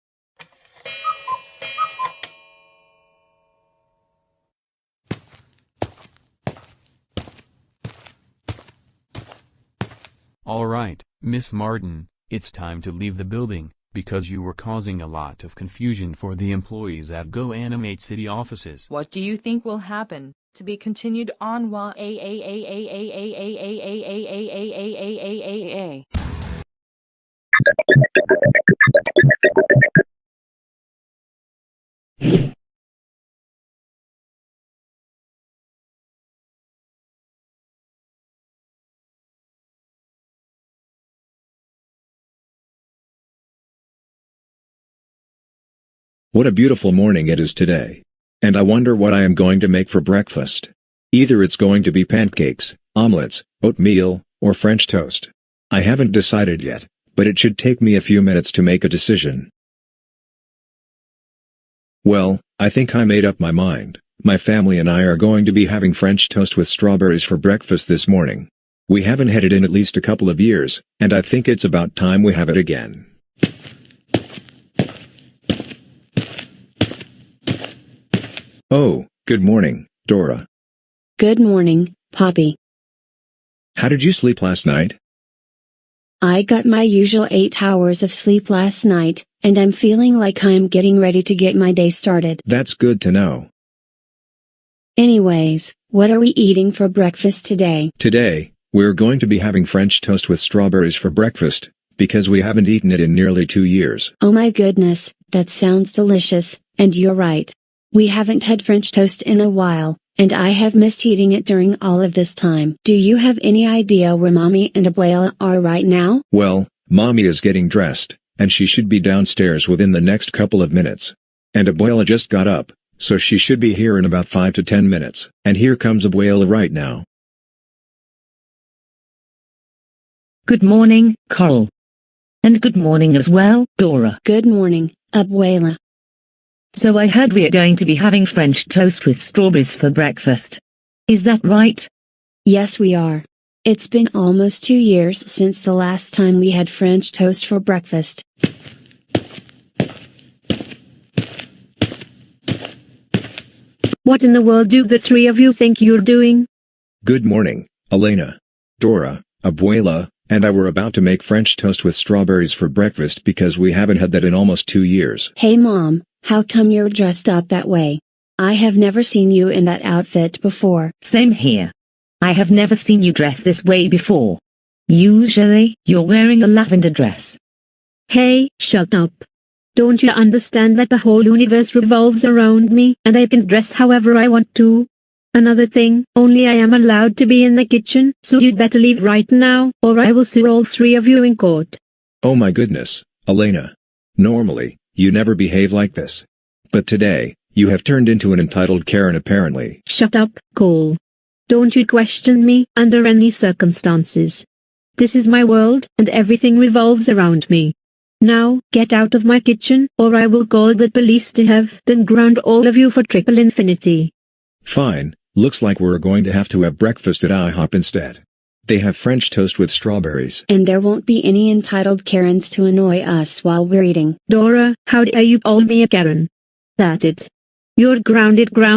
Alright, Miss Martin, it's time to leave the building, because you were causing a lot of confusion for the employees at GoAnimate City offices. What do you think will happen? To be continued on while What a beautiful morning it is today. And I wonder what I am going to make for breakfast. Either it's going to be pancakes, omelets, oatmeal, or French toast. I haven't decided yet, but it should take me a few minutes to make a decision. Well, I think I made up my mind. My family and I are going to be having French toast with strawberries for breakfast this morning. We haven't had it in at least a couple of years, and I think it's about time we have it again. Oh, good morning, Dora. Good morning, Poppy. How did you sleep last night? I got my usual 8 hours of sleep last night, and I'm feeling like I'm getting ready to get my day started. That's good to know. Anyways, what are we eating for breakfast today? Today, we're going to be having French toast with strawberries for breakfast, because we haven't eaten it in nearly 2 years. Oh my goodness, that sounds delicious, and you're right. We haven't had French toast in a while, and I have missed eating it during all of this time. Do you have any idea where Mommy and Abuela are right now? Well, Mommy is getting dressed, and she should be downstairs within the next couple of minutes. And Abuela just got up, so she should be here in about 5 to 10 minutes. And here comes Abuela right now. Good morning, Carl. And good morning as well, Dora. Good morning, Abuela. So I heard we are going to be having French toast with strawberries for breakfast. Is that right? Yes, we are. It's been almost 2 years since the last time we had French toast for breakfast. What in the world do the three of you think you're doing? Good morning, Elena. Dora, Abuela, and I were about to make French toast with strawberries for breakfast because we haven't had that in almost 2 years. Hey Mom, how come you're dressed up that way? I have never seen you in that outfit before. Same here. I have never seen you dress this way before. Usually, you're wearing a lavender dress. Hey, shut up. Don't you understand that the whole universe revolves around me and I can dress however I want to? Another thing, only I am allowed to be in the kitchen, so you'd better leave right now, or I will sue all three of you in court. Oh my goodness, Elena. Normally, you never behave like this. But today, you have turned into an entitled Karen apparently. Shut up, Cole. Don't you question me, under any circumstances. This is my world, and everything revolves around me. Now, get out of my kitchen, or I will call the police to have then ground all of you for triple infinity. Fine, looks like we're going to have breakfast at IHOP instead. They have French toast with strawberries. And there won't be any entitled Karens to annoy us while we're eating. Dora, how dare you call me a Karen? That's it. You're grounded for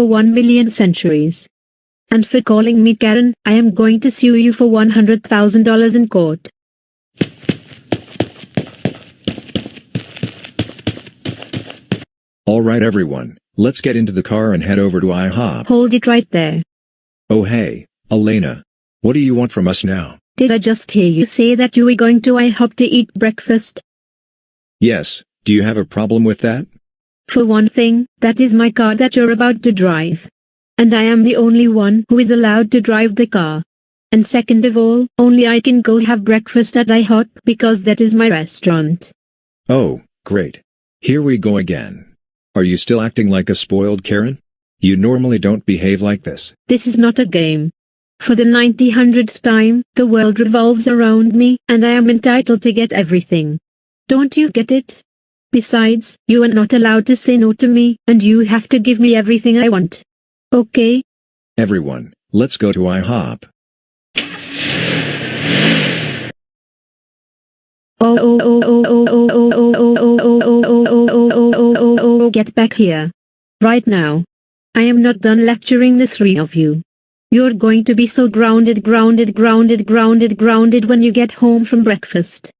1 million centuries. And for calling me Karen, I am going to sue you for $100,000 in court. Alright everyone, let's get into the car and head over to IHOP. Hold it right there. Oh hey, Elena. What do you want from us now? Did I just hear you say that you were going to IHOP to eat breakfast? Yes, do you have a problem with that? For one thing, that is my car that you're about to drive. And I am the only one who is allowed to drive the car. And second of all, only I can go have breakfast at IHOP because that is my restaurant. Oh, great. Here we go again. Are you still acting like a spoiled Karen? You normally don't behave like this. This is not a game. For the 90,000th time, the world revolves around me, and I am entitled to get everything. Don't you get it? Besides, you are not allowed to say no to me, and you have to give me everything I want. Okay? Everyone, let's go to IHOP. Get back here. Right now. I am not done lecturing the three of you. You're going to be so grounded when you get home from breakfast.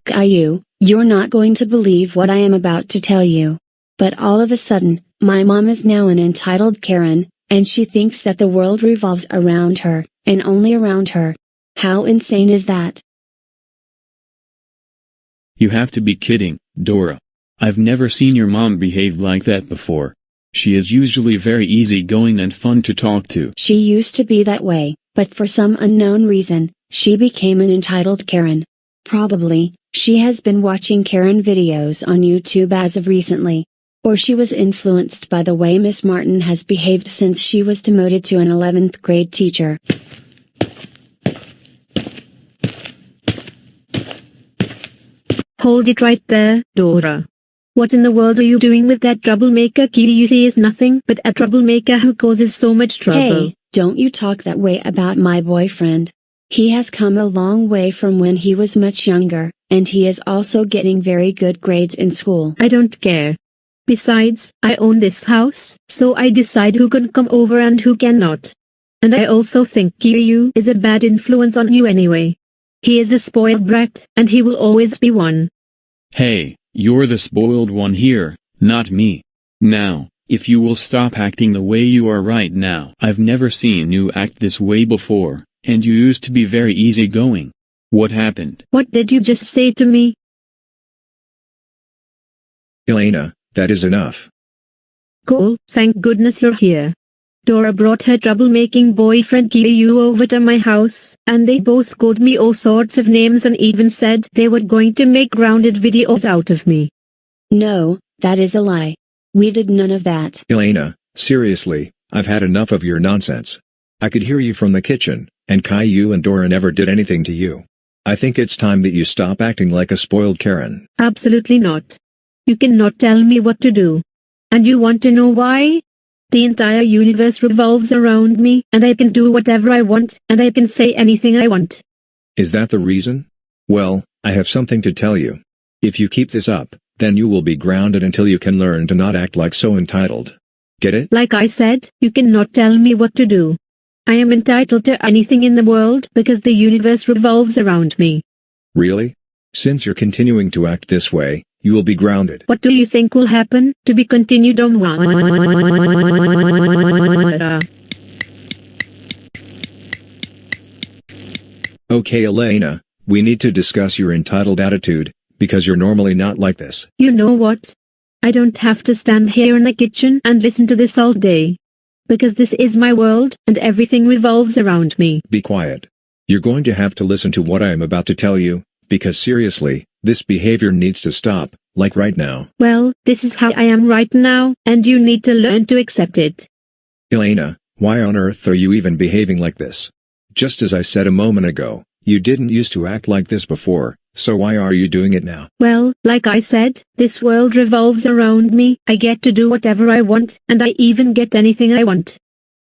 Caillou, you're not going to believe what I am about to tell you. But all of a sudden, my mom is now an entitled Karen, and she thinks that the world revolves around her, and only around her. How insane is that? You have to be kidding, Dora. I've never seen your mom behave like that before. She is usually very easygoing and fun to talk to. She used to be that way, but for some unknown reason, she became an entitled Karen. Probably, she has been watching Karen videos on YouTube as of recently. Or she was influenced by the way Miss Martin has behaved since she was demoted to an 11th grade teacher. Hold it right there, Dora. What in the world are you doing with that troublemaker? Cutie is nothing but a troublemaker who causes so much trouble. Hey, don't you talk that way about my boyfriend. He has come a long way from when he was much younger, and he is also getting very good grades in school. I don't care. Besides, I own this house, so I decide who can come over and who cannot. And I also think Kiryu is a bad influence on you anyway. He is a spoiled brat, and he will always be one. Hey, you're the spoiled one here, not me. Now, if you will stop acting the way you are right now. I've never seen you act this way before, and you used to be very easygoing. What happened? What did you just say to me? Elena, that is enough. Cole, thank goodness you're here. Dora brought her troublemaking boyfriend Kiyu over to my house, and they both called me all sorts of names and even said they were going to make grounded videos out of me. No, that is a lie. We did none of that. Elena, seriously, I've had enough of your nonsense. I could hear you from the kitchen, and Caillou and Dora never did anything to you. I think it's time that you stop acting like a spoiled Karen. Absolutely not. You cannot tell me what to do. And you want to know why? The entire universe revolves around me, and I can do whatever I want, and I can say anything I want. Is that the reason? Well, I have something to tell you. If you keep this up, then you will be grounded until you can learn to not act like so entitled. Get it? Like I said, you cannot tell me what to do. I am entitled to anything in the world because the universe revolves around me. Really? Since you're continuing to act this way, you will be grounded. What do you think will happen? To be continued on one. Okay, Elena, we need to discuss your entitled attitude, because you're normally not like this. You know what? I don't have to stand here in the kitchen and listen to this all day. Because this is my world, and everything revolves around me. Be quiet. You're going to have to listen to what I am about to tell you, because seriously, this behavior needs to stop, like right now. Well, this is how I am right now, and you need to learn to accept it. Elena, why on earth are you even behaving like this? Just as I said a moment ago, you didn't used to act like this before, so why are you doing it now? Well, like I said, this world revolves around me, I get to do whatever I want, and I even get anything I want.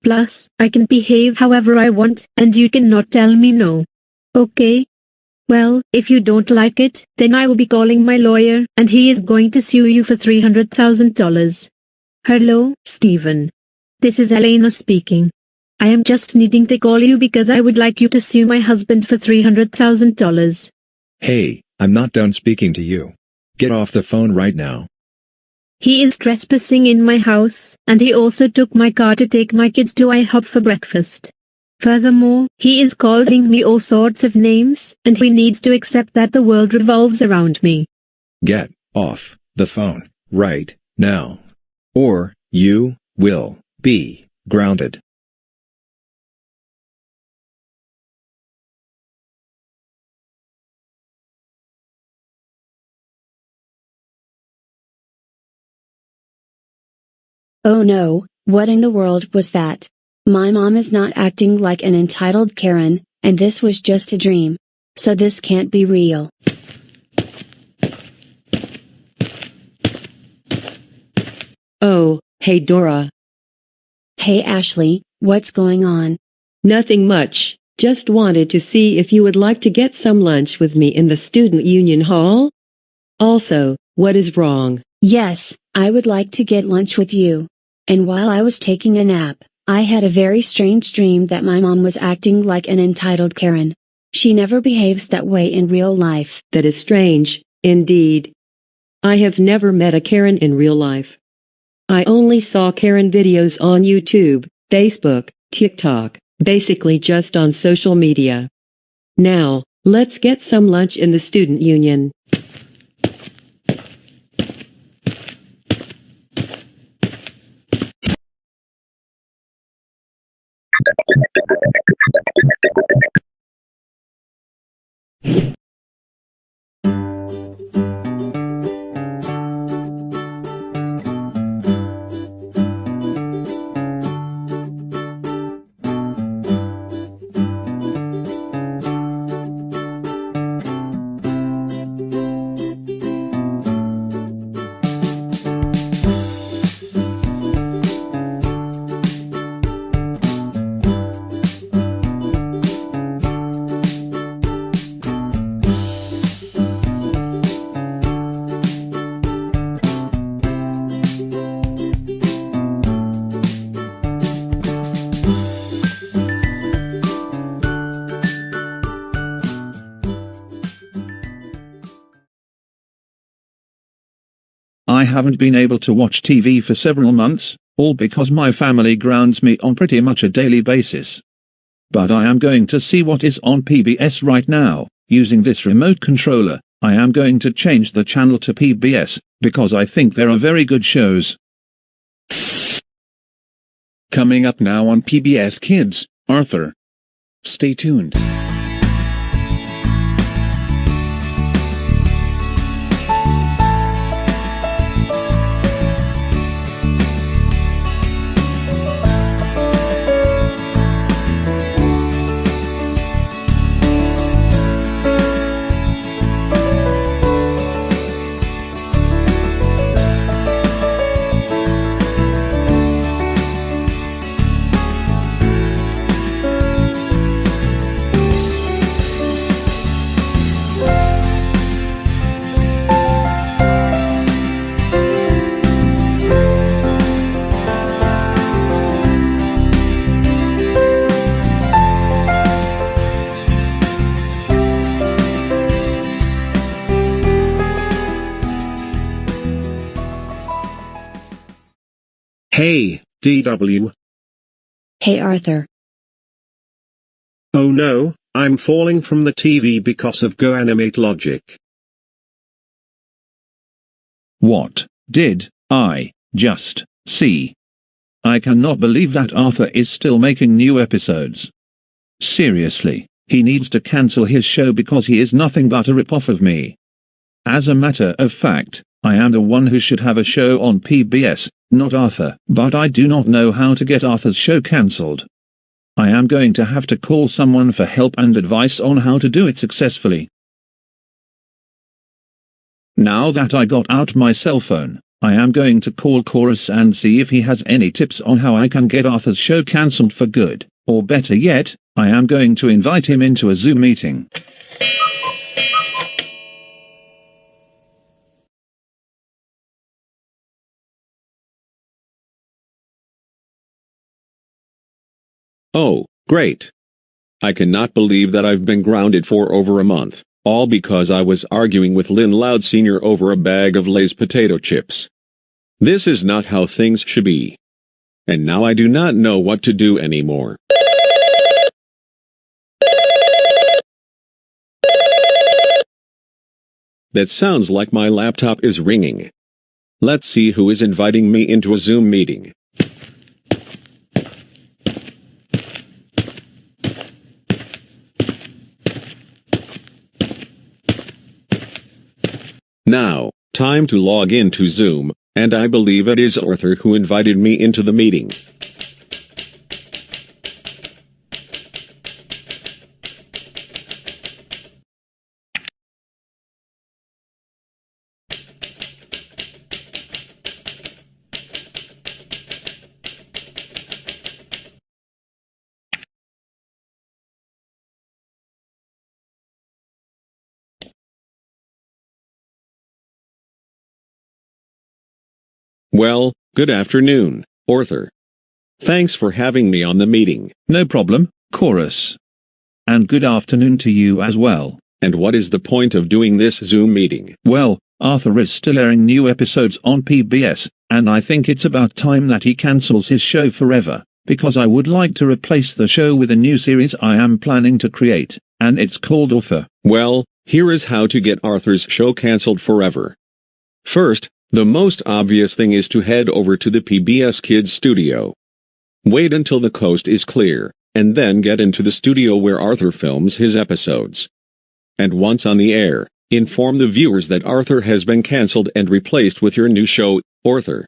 Plus, I can behave however I want, and you cannot tell me no. Okay? Well, if you don't like it, then I will be calling my lawyer, and he is going to sue you for $300,000. Hello, Stephen. This is Elena speaking. I am just needing to call you because I would like you to sue my husband for $300,000. Hey, I'm not done speaking to you. Get off the phone right now. He is trespassing in my house, and he also took my car to take my kids to IHOP for breakfast. Furthermore, he is calling me all sorts of names, and he needs to accept that the world revolves around me. Get off the phone right now. Or you will be grounded. Oh no, what in the world was that? My mom is not acting like an entitled Karen, and this was just a dream. So this can't be real. Oh, hey Dora. Hey Ashley, what's going on? Nothing much, just wanted to see if you would like to get some lunch with me in the student union hall? Also, what is wrong? Yes, I would like to get lunch with you. And while I was taking a nap, I had a very strange dream that my mom was acting like an entitled Karen. She never behaves that way in real life. That is strange, indeed. I have never met a Karen in real life. I only saw Karen videos on YouTube, Facebook, TikTok, basically just on social media. Now, let's get some lunch in the student union. I haven't been able to watch TV for several months, all because my family grounds me on pretty much a daily basis. But I am going to see what is on PBS right now. Using this remote controller, I am going to change the channel to PBS, because I think there are very good shows. Coming up now on PBS Kids, Arthur. Stay tuned. Hey, DW. Hey Arthur. Oh no, I'm falling from the TV because of GoAnimate logic. What did I just see? I cannot believe that Arthur is still making new episodes. Seriously, he needs to cancel his show because he is nothing but a rip-off of me. As a matter of fact, I am the one who should have a show on PBS, not Arthur. But I do not know how to get Arthur's show cancelled. I am going to have to call someone for help and advice on how to do it successfully. Now that I got out my cell phone, I am going to call Chorus and see if he has any tips on how I can get Arthur's show cancelled for good, or better yet, I am going to invite him into a Zoom meeting. Oh, great. I cannot believe that I've been grounded for over a month, all because I was arguing with Lynn Loud Sr. over a bag of Lay's potato chips. This is not how things should be. And now I do not know what to do anymore. That sounds like my laptop is ringing. Let's see who is inviting me into a Zoom meeting. Now, time to log into Zoom, and I believe it is Arthur who invited me into the meeting. Well, good afternoon, Arthur. Thanks for having me on the meeting. No problem, Chorus. And good afternoon to you as well. And what is the point of doing this Zoom meeting? Well, Arthur is still airing new episodes on PBS, and I think it's about time that he cancels his show forever, because I would like to replace the show with a new series I am planning to create, and it's called Arthur. Well, here is how to get Arthur's show cancelled forever. First, the most obvious thing is to head over to the PBS Kids studio. Wait until the coast is clear, and then get into the studio where Arthur films his episodes. And once on the air, inform the viewers that Arthur has been cancelled and replaced with your new show, Arthur.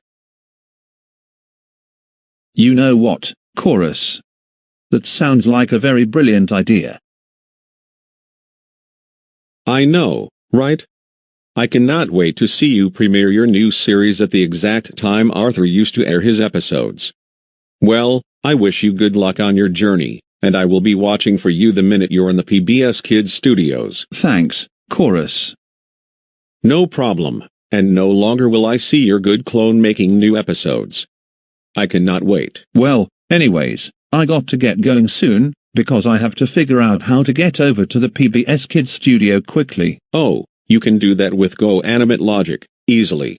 You know what, Chorus? That sounds like a very brilliant idea. I know, right? I cannot wait to see you premiere your new series at the exact time Arthur used to air his episodes. Well, I wish you good luck on your journey, and I will be watching for you the minute you're in the PBS Kids studios. Thanks, Chorus. No problem, and no longer will I see your good clone making new episodes. I cannot wait. Well, anyways, I got to get going soon, because I have to figure out how to get over to the PBS Kids studio quickly. Oh, you can do that with GoAnimate logic, easily.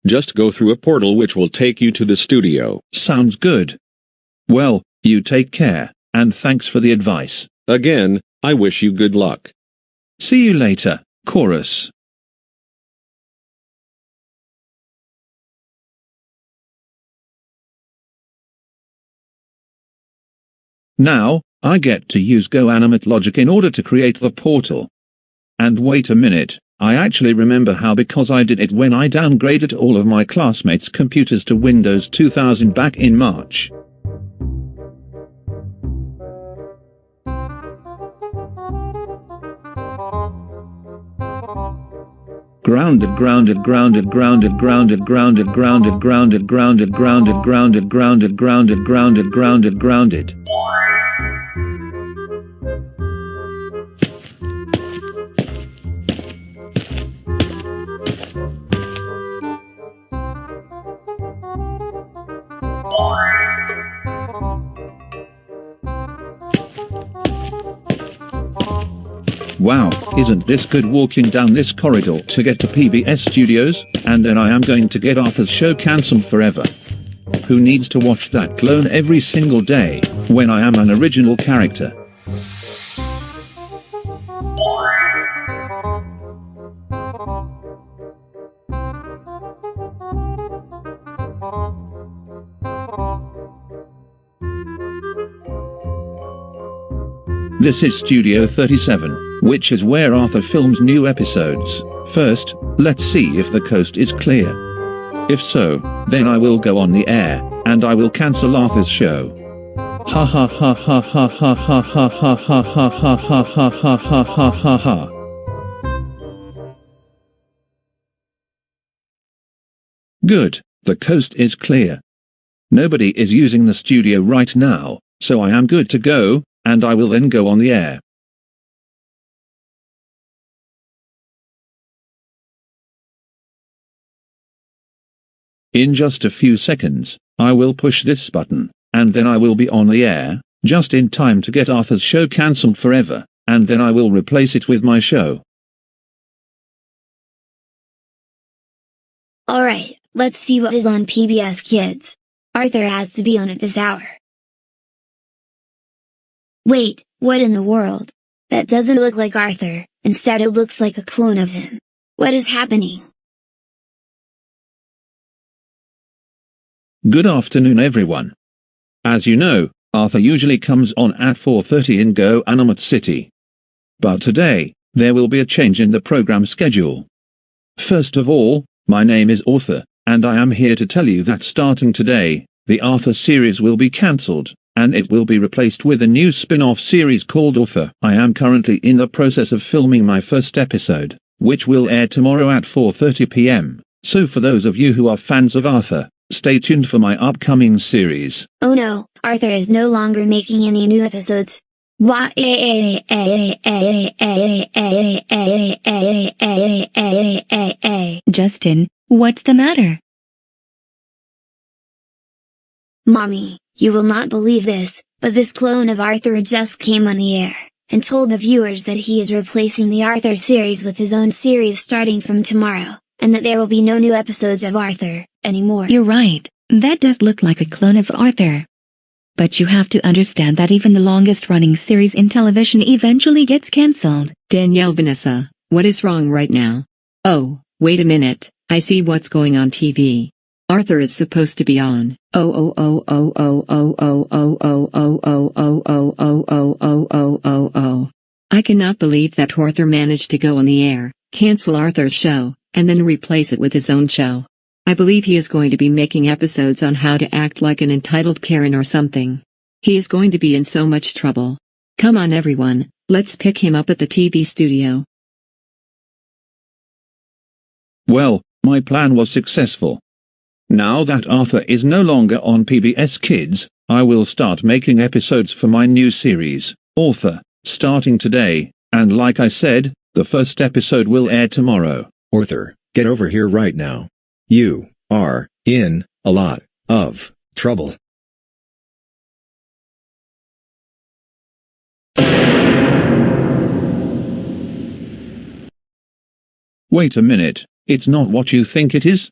Just go through a portal which will take you to the studio. Sounds good. Well, you take care, and thanks for the advice. Again, I wish you good luck. See you later, Chorus. Now, I get to use GoAnimate logic in order to create the portal. And wait a minute, I actually remember how, because I did it when I downgraded all of my classmates' computers to Windows 2000 back in March. Grounded, grounded, grounded, grounded, grounded, grounded, grounded, grounded, grounded, grounded, grounded, grounded, grounded, grounded, grounded, grounded. Wow, isn't this good? Walking down this corridor to get to PBS Studios, and then I am going to get Arthur's show cancelled forever. Who needs to watch that clone every single day, when I am an original character? This is Studio 37, which is where Arthur films new episodes. First, let's see if the coast is clear. If so, then I will go on the air, and I will cancel Arthur's show. Ha ha ha ha ha ha ha ha ha ha ha ha ha ha ha ha ha ha ha. Good, the coast is clear. Nobody is using the studio right now, so I am good to go, and I will then go on the air. In just a few seconds, I will push this button, and then I will be on the air, just in time to get Arthur's show cancelled forever, and then I will replace it with my show. Alright, let's see what is on PBS Kids. Arthur has to be on at this hour. Wait, what in the world? That doesn't look like Arthur, instead it looks like a clone of him. What is happening? Good afternoon everyone. As you know, Arthur usually comes on at 4:30 in GoAnimate City. But today, there will be a change in the program schedule. First of all, my name is Arthur, and I am here to tell you that starting today, the Arthur series will be cancelled, and it will be replaced with a new spin-off series called Arthur. I am currently in the process of filming my first episode, which will air tomorrow at 4:30 p.m. So for those of you who are fans of Arthur, stay tuned for my upcoming series. Oh no, Arthur is no longer making any new episodes. Justin, what's the matter? Mommy, you will not believe this, but this clone of Arthur just came on the air, and told the viewers that he is replacing the Arthur series with his own series starting from tomorrow, and that there will be no new episodes of Arthur anymore. You're right, that does look like a clone of Arthur. But you have to understand that even the longest-running series in television eventually gets cancelled. Danielle Vanessa, what is wrong right now? Oh, wait a minute, I see what's going on TV. Arthur is supposed to be on. I cannot believe that Arthur managed to go on the air, cancel Arthur's show, and then replace it with his own show. I believe he is going to be making episodes on how to act like an entitled Karen or something. He is going to be in so much trouble. Come on everyone, let's pick him up at the TV studio. Well, my plan was successful. Now that Arthur is no longer on PBS Kids, I will start making episodes for my new series, Arthur, starting today, and like I said, the first episode will air tomorrow. Arthur, get over here right now. You are in a lot of trouble. Wait a minute, it's not what you think it is?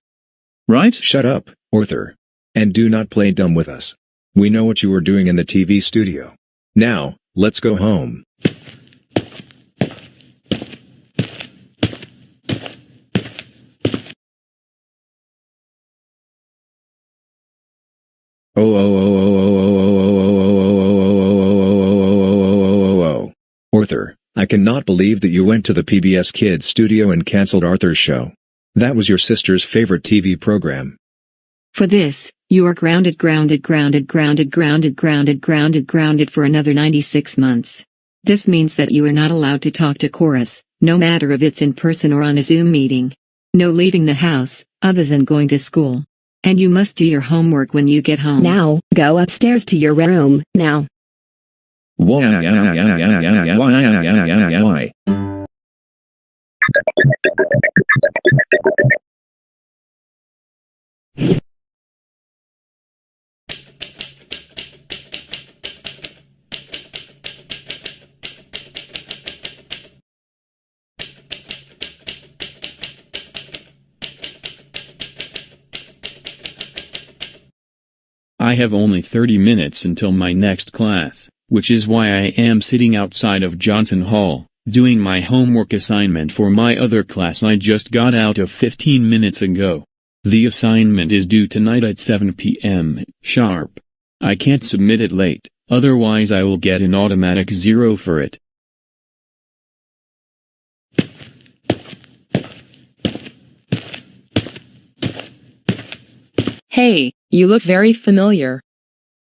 Right? Shut up, Arthur. And do not play dumb with us. We know what you were doing in the TV studio. Now, let's go home. Oh, oh, oh, oh, oh, oh, oh, oh, oh, oh, oh, oh, oh, oh, oh, Arthur, I cannot believe that you went to the PBS Kids studio and cancelled Arthur's show. That was your sister's favorite TV program. For this, you are grounded for another 96 months. This means that you are not allowed to talk to Chorus, no matter if it's in person or on a Zoom meeting. No leaving the house, other than going to school. And you must do your homework when you get home. Now, go upstairs to your room, now. Why? I have only 30 minutes until my next class, which is why I am sitting outside of Johnson Hall, doing my homework assignment for my other class I just got out of 15 minutes ago. The assignment is due tonight at 7 p.m. sharp. I can't submit it late, otherwise I will get an automatic 0 for it. Hey, you look very familiar.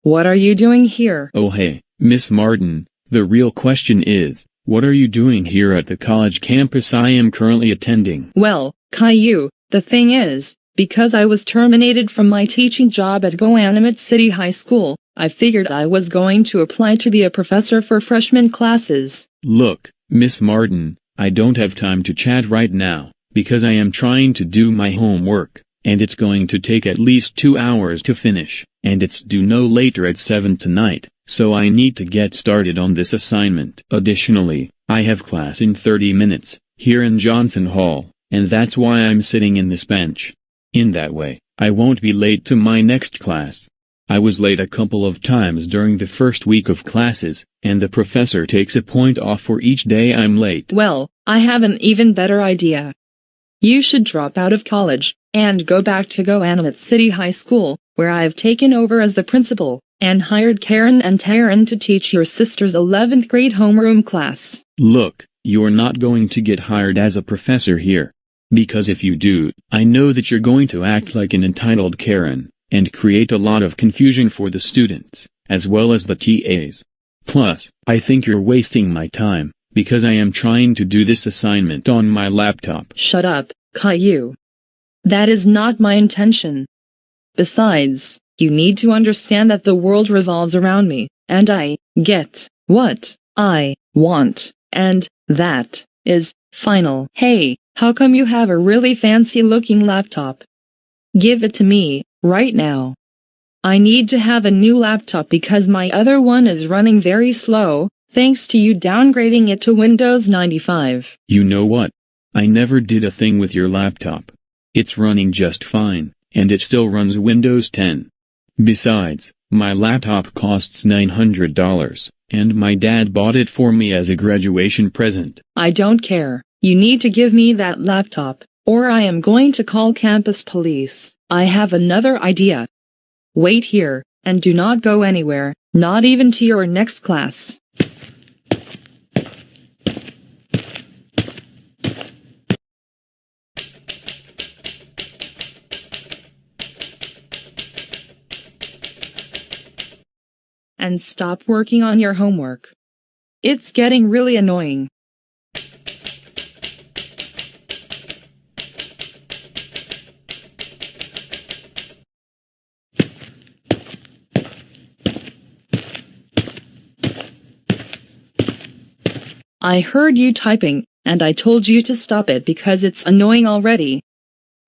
What are you doing here? Oh hey, Miss Martin, the real question is, what are you doing here at the college campus I am currently attending? Well, Caillou, the thing is, because I was terminated from my teaching job at Goanimate City High School, I figured I was going to apply to be a professor for freshman classes. Look, Miss Martin, I don't have time to chat right now, because I am trying to do my homework. And it's going to take at least 2 hours to finish, and it's due no later at 7 tonight, so I need to get started on this assignment. Additionally, I have class in 30 minutes, here in Johnson Hall, and that's why I'm sitting in this bench. In that way, I won't be late to my next class. I was late a couple of times during the first week of classes, and the professor takes a point off for each day I'm late. Well, I have an even better idea. You should drop out of college, and go back to Goanimate City High School, where I have taken over as the principal, and hired Karen and Taryn to teach your sister's 11th grade homeroom class. Look, you're not going to get hired as a professor here. Because if you do, I know that you're going to act like an entitled Karen, and create a lot of confusion for the students, as well as the TAs. Plus, I think you're wasting my time, because I am trying to do this assignment on my laptop. Shut up, Caillou. That is not my intention. Besides, you need to understand that the world revolves around me, and I get what I want, and that is final. Hey, how come you have a really fancy-looking laptop? Give it to me, right now. I need to have a new laptop because my other one is running very slow, thanks to you downgrading it to Windows 95. You know what? I never did a thing with your laptop. It's running just fine, and it still runs Windows 10. Besides, my laptop costs $900, and my dad bought it for me as a graduation present. I don't care. You need to give me that laptop, or I am going to call campus police. I have another idea. Wait here, and do not go anywhere, not even to your next class. And stop working on your homework. It's getting really annoying. I heard you typing, and I told you to stop it because it's annoying already.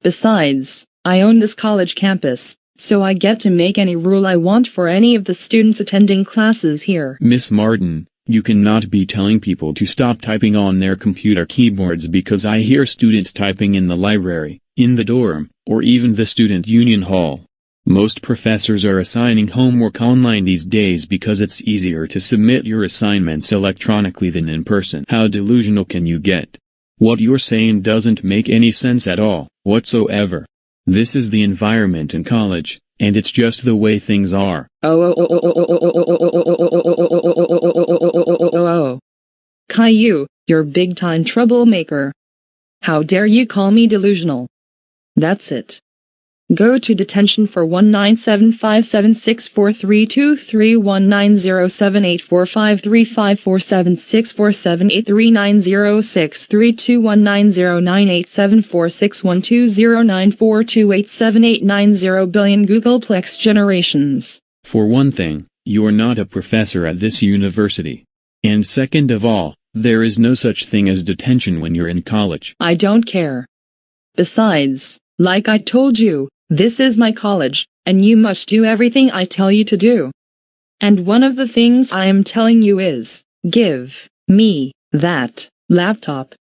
Besides, I own this college campus, so I get to make any rule I want for any of the students attending classes here. Miss Martin, you cannot be telling people to stop typing on their computer keyboards because I hear students typing in the library, in the dorm, or even the student union hall. Most professors are assigning homework online these days because it's easier to submit your assignments electronically than in person. How delusional can you get? What you're saying doesn't make any sense at all, whatsoever. This is the environment in college, and it's just the way things are. Caillou, you're big-time troublemaker. How dare you call me delusional? That's it. Go to detention for 19757643219078473219096321904612094287890 billion Googleplex generations. For one thing, you're not a professor at this university. And second of all, there is no such thing as detention when you're in college. I don't care. Besides, like I told you, this is my college, and you must do everything I tell you to do. And one of the things I am telling you is, give me that laptop.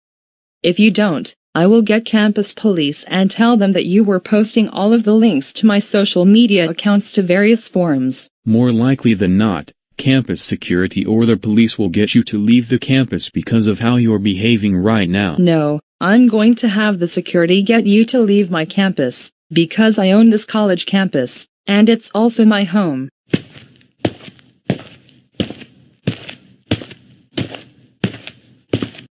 If you don't, I will get campus police and tell them that you were posting all of the links to my social media accounts to various forums. More likely than not, campus security or the police will get you to leave the campus because of how you're behaving right now. No, I'm going to have the security get you to leave my campus, because I own this college campus, and it's also my home.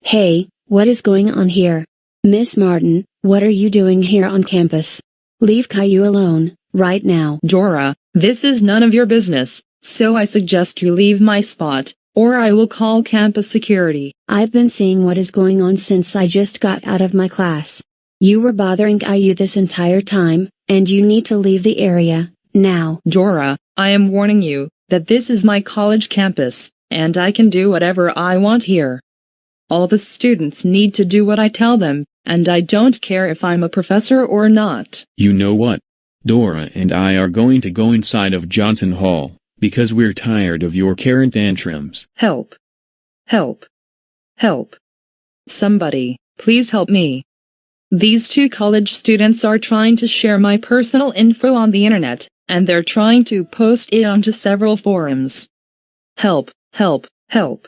Hey, what is going on here? Miss Martin, what are you doing here on campus? Leave Caillou alone, right now. Dora, this is none of your business, so I suggest you leave my spot, or I will call campus security. I've been seeing what is going on since I just got out of my class. You were bothering Caillou this entire time, and you need to leave the area, now. Dora, I am warning you, that this is my college campus, and I can do whatever I want here. All the students need to do what I tell them, and I don't care if I'm a professor or not. You know what? Dora and I are going to go inside of Johnson Hall, because we're tired of your Karen tantrums. Help. Help. Help. Somebody, please help me. These two college students are trying to share my personal info on the internet, and they're trying to post it onto several forums. Help, help, help.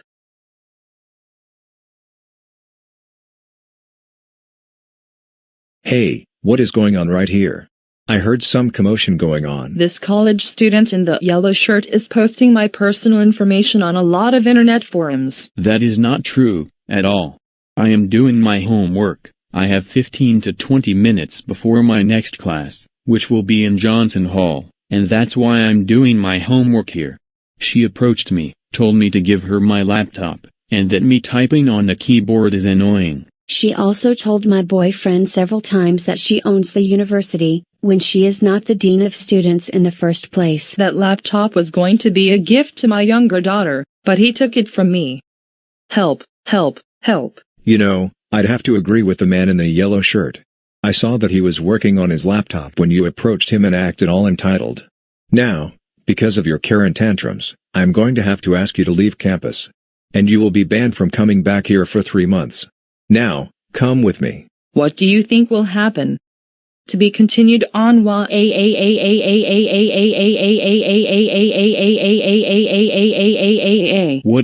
Hey, what is going on right here? I heard some commotion going on. This college student in the yellow shirt is posting my personal information on a lot of internet forums. That is not true, at all. I am doing my homework. I have 15 to 20 minutes before my next class, which will be in Johnson Hall, and that's why I'm doing my homework here. She approached me, told me to give her my laptop, and that me typing on the keyboard is annoying. She also told my boyfriend several times that she owns the university, when she is not the dean of students in the first place. That laptop was going to be a gift to my younger daughter, but he took it from me. Help, help, help. You know, I'd have to agree with the man in the yellow shirt. I saw that he was working on his laptop when you approached him and acted all entitled. Now, because of your Karen tantrums, I'm going to have to ask you to leave campus. And you will be banned from coming back here for 3 months. Now, come with me. What do you think will happen? To be continued on. What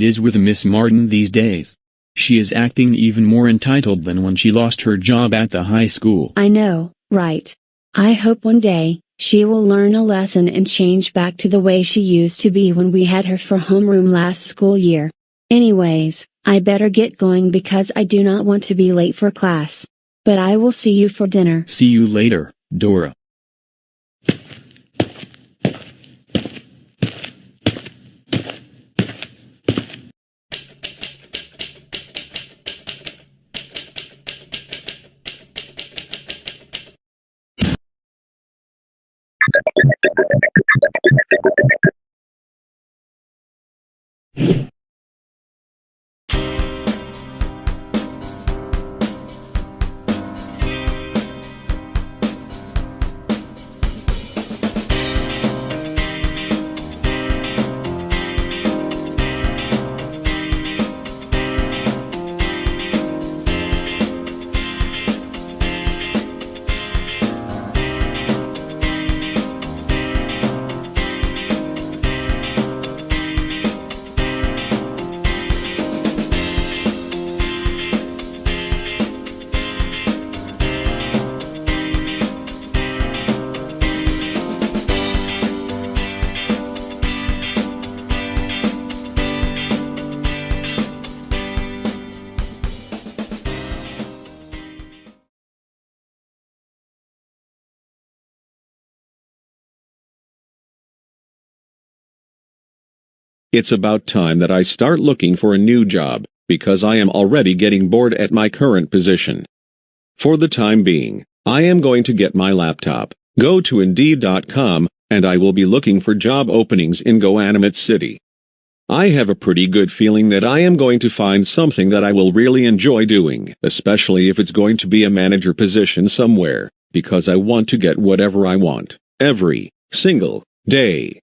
is with Miss Martin these days? She is acting even more entitled than when she lost her job at the high school. I know, right? I hope one day, she will learn a lesson and change back to the way she used to be when we had her for homeroom last school year. Anyways, I better get going because I do not want to be late for class. But I will see you for dinner. See you later, Dora. It's about time that I start looking for a new job, because I am already getting bored at my current position. For the time being, I am going to get my laptop, go to Indeed.com, and I will be looking for job openings in GoAnimate City. I have a pretty good feeling that I am going to find something that I will really enjoy doing, especially if it's going to be a manager position somewhere, because I want to get whatever I want, every single day.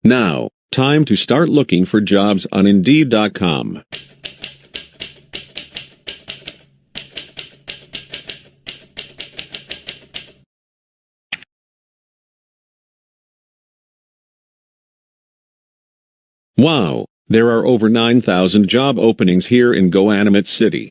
Now, time to start looking for jobs on Indeed.com. Wow, there are over 9,000 job openings here in GoAnimate City.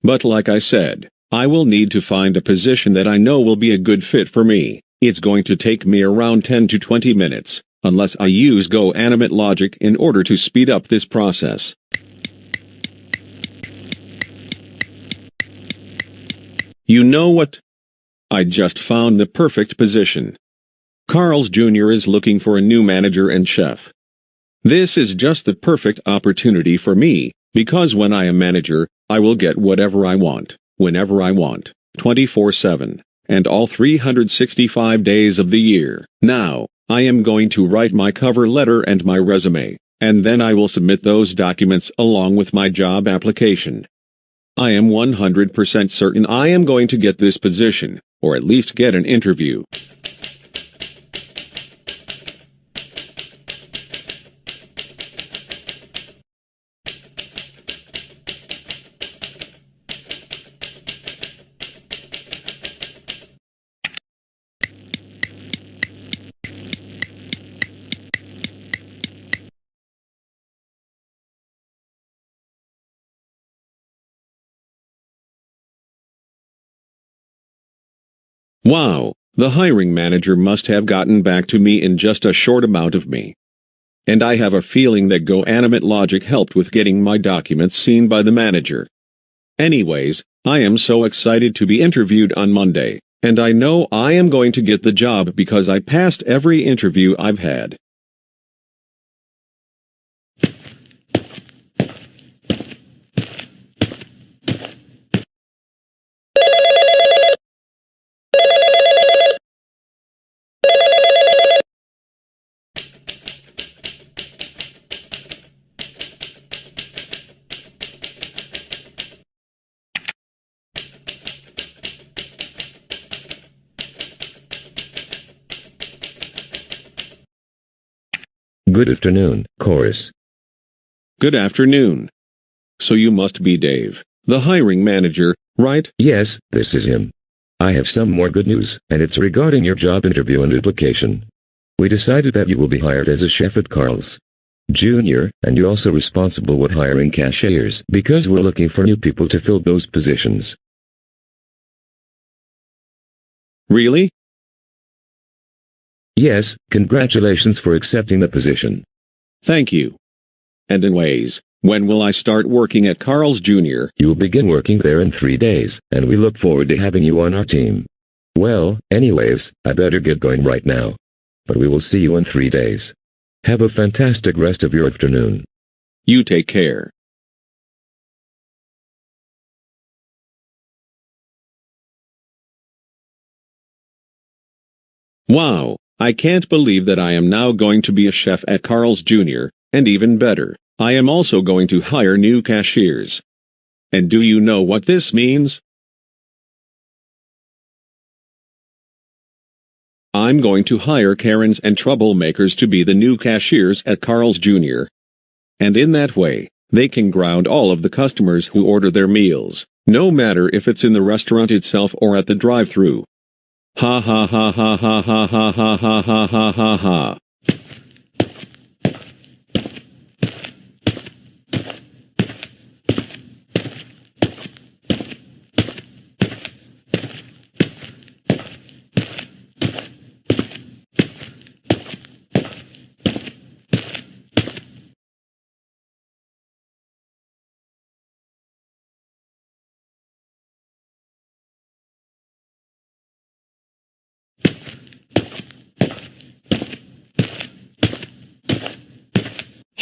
But like I said, I will need to find a position that I know will be a good fit for me. It's going to take me around 10 to 20 minutes, unless I use GoAnimate logic in order to speed up this process. You know what? I just found the perfect position. Carl's Jr. is looking for a new manager and chef. This is just the perfect opportunity for me, because when I am manager, I will get whatever I want, whenever I want, 24/7, and all 365 days of the year. Now, I am going to write my cover letter and my resume, and then I will submit those documents along with my job application. I am 100% certain I am going to get this position, or at least get an interview. Wow, the hiring manager must have gotten back to me in just a short amount of me. And I have a feeling that GoAnimate logic helped with getting my documents seen by the manager. Anyways, I am so excited to be interviewed on Monday, and I know I am going to get the job because I passed every interview I've had. Good afternoon, Chorus. Good afternoon. So you must be Dave, the hiring manager, right? Yes, this is him. I have some more good news, and it's regarding your job interview and application. We decided that you will be hired as a chef at Carl's Jr., and you're also responsible with hiring cashiers because we're looking for new people to fill those positions. Really? Yes, congratulations for accepting the position. Thank you. And anyways, when will I start working at Carl's Jr.? You'll begin working there in 3 days, and we look forward to having you on our team. Well, anyways, I better get going right now. But we will see you in 3 days. Have a fantastic rest of your afternoon. You take care. Wow, I can't believe that I am now going to be a chef at Carl's Jr., and even better, I am also going to hire new cashiers. And do you know what this means? I'm going to hire Karens and troublemakers to be the new cashiers at Carl's Jr. And in that way, they can ground all of the customers who order their meals, no matter if it's in the restaurant itself or at the drive-thru. Ha ha ha ha ha ha ha ha ha ha ha ha ha.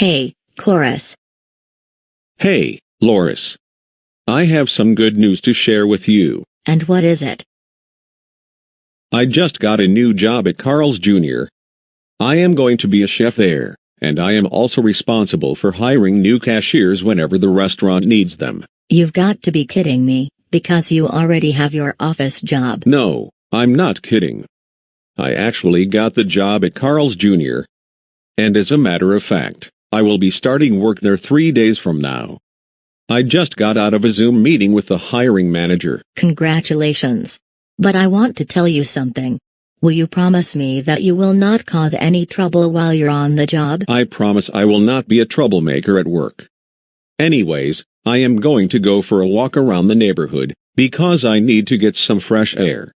Hey, Chorus. Hey, Loris. I have some good news to share with you. And what is it? I just got a new job at Carl's Jr. I am going to be a chef there, and I am also responsible for hiring new cashiers whenever the restaurant needs them. You've got to be kidding me, because you already have your office job. No, I'm not kidding. I actually got the job at Carl's Jr. And as a matter of fact, I will be starting work there 3 days from now. I just got out of a Zoom meeting with the hiring manager. Congratulations. But I want to tell you something. Will you promise me that you will not cause any trouble while you're on the job? I promise I will not be a troublemaker at work. Anyways, I am going to go for a walk around the neighborhood, because I need to get some fresh air.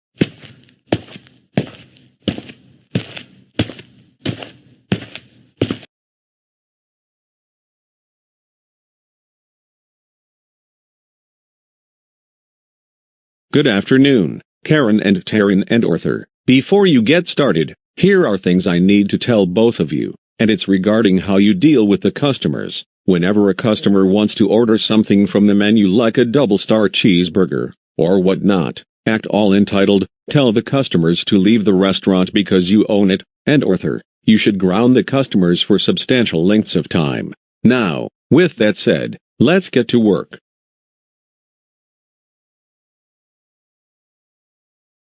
Good afternoon, Karen and Taryn and Arthur. Before you get started, here are things I need to tell both of you, and it's regarding how you deal with the customers. Whenever a customer wants to order something from the menu like a double-star cheeseburger, or whatnot, act all entitled, tell the customers to leave the restaurant because you own it, and Arthur, you should ground the customers for substantial lengths of time. Now, with that said, let's get to work.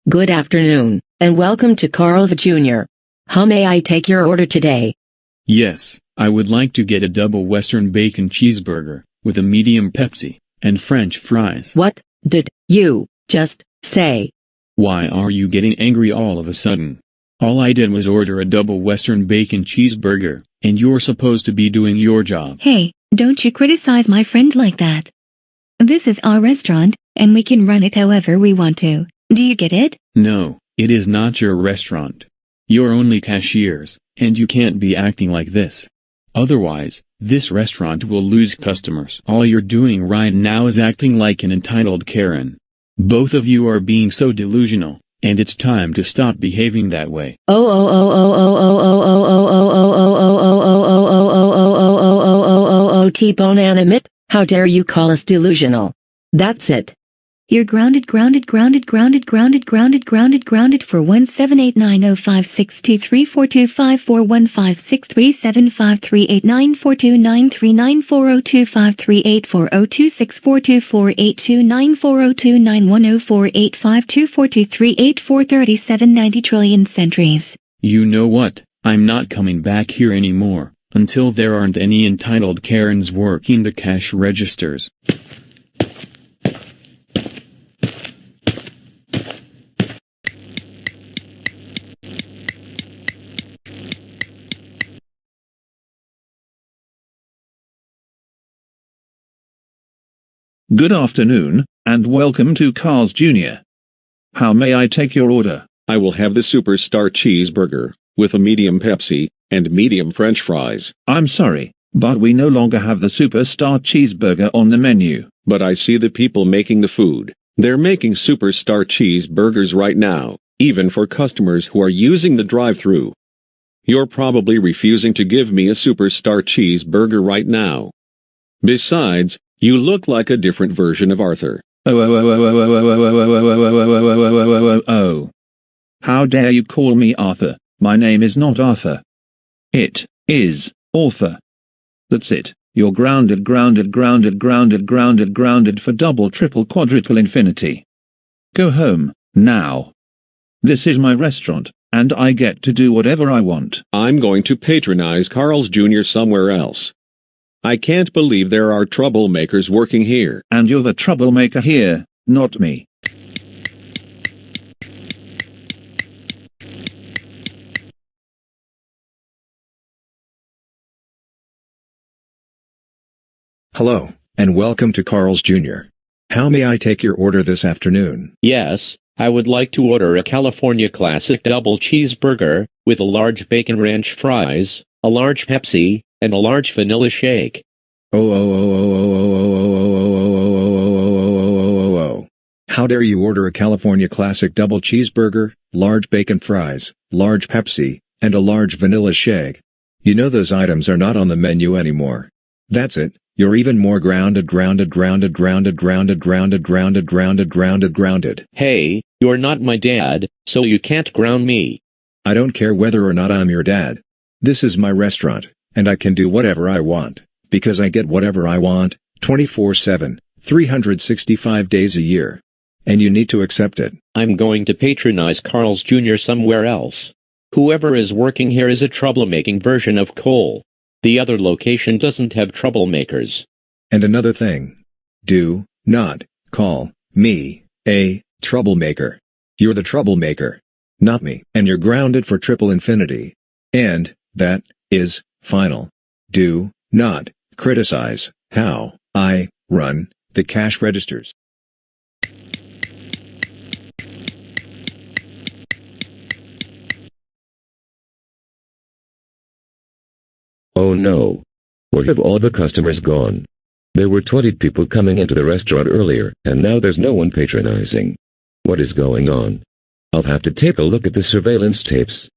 Good afternoon, and welcome to Carl's Jr. How may I take your order today? Yes, I would like to get a double Western bacon cheeseburger, with a medium Pepsi, and French fries. What did you just say? Why are you getting angry all of a sudden? All I did was order a double Western bacon cheeseburger, and you're supposed to be doing your job. Hey, don't you criticize my friend like that. This is our restaurant, and we can run it however we want to. Do you get it? No, it is not your restaurant. You're only cashiers, and you can't be acting like this. Otherwise, this restaurant will lose customers. All you're doing right now is acting like an entitled Karen. Both of you are being so delusional, and it's time to stop behaving that way. T-Bone Animate, how dare you call us delusional? That's it. You're grounded for 1790563425415638940253829402852423848423790 trillion centuries. You know what? I'm not coming back here anymore, until there aren't any entitled Karens working the cash registers. Good afternoon, and welcome to Carl's Jr. How may I take your order? I will have the superstar cheeseburger, with a medium Pepsi, and medium French fries. I'm sorry, but we no longer have the superstar cheeseburger on the menu. But I see the people making the food. They're making superstar cheeseburgers right now, even for customers who are using the drive-thru. You're probably refusing to give me a superstar cheeseburger right now. Besides, you look like a different version of Arthur. Oh. How dare you call me Arthur? My name is not Arthur. It is Arthur. That's it. You're grounded for double, triple, quadruple infinity. Go home, now. This is my restaurant, and I get to do whatever I want. I'm going to patronize Carl's Jr. somewhere else. I can't believe there are troublemakers working here. And you're the troublemaker here, not me. Hello, and welcome to Carl's Jr. How may I take your order this afternoon? Yes, I would like to order a California Classic double cheeseburger, with a large bacon ranch fries, a large Pepsi, and a large vanilla shake. How dare you order a California Classic double cheeseburger, large bacon fries, large Pepsi, and a large vanilla shake? You know those items are not on the menu anymore. That's it, you're even more grounded. Hey, you're not my dad, so you can't ground me. I don't care whether or not I'm your dad. This is my restaurant, and I can do whatever I want, because I get whatever I want, 24/7, 365 days a year. And you need to accept it. I'm going to patronize Carl's Jr. somewhere else. Whoever is working here is a troublemaking version of Cole. The other location doesn't have troublemakers. And another thing. Do not call me a troublemaker. You're the troublemaker, not me. And you're grounded for triple infinity. And that is final. Do not criticize how I run the cash registers. Oh no. Where have all the customers gone? There were 20 people coming into the restaurant earlier, and now there's no one patronizing. What is going on? I'll have to take a look at the surveillance tapes.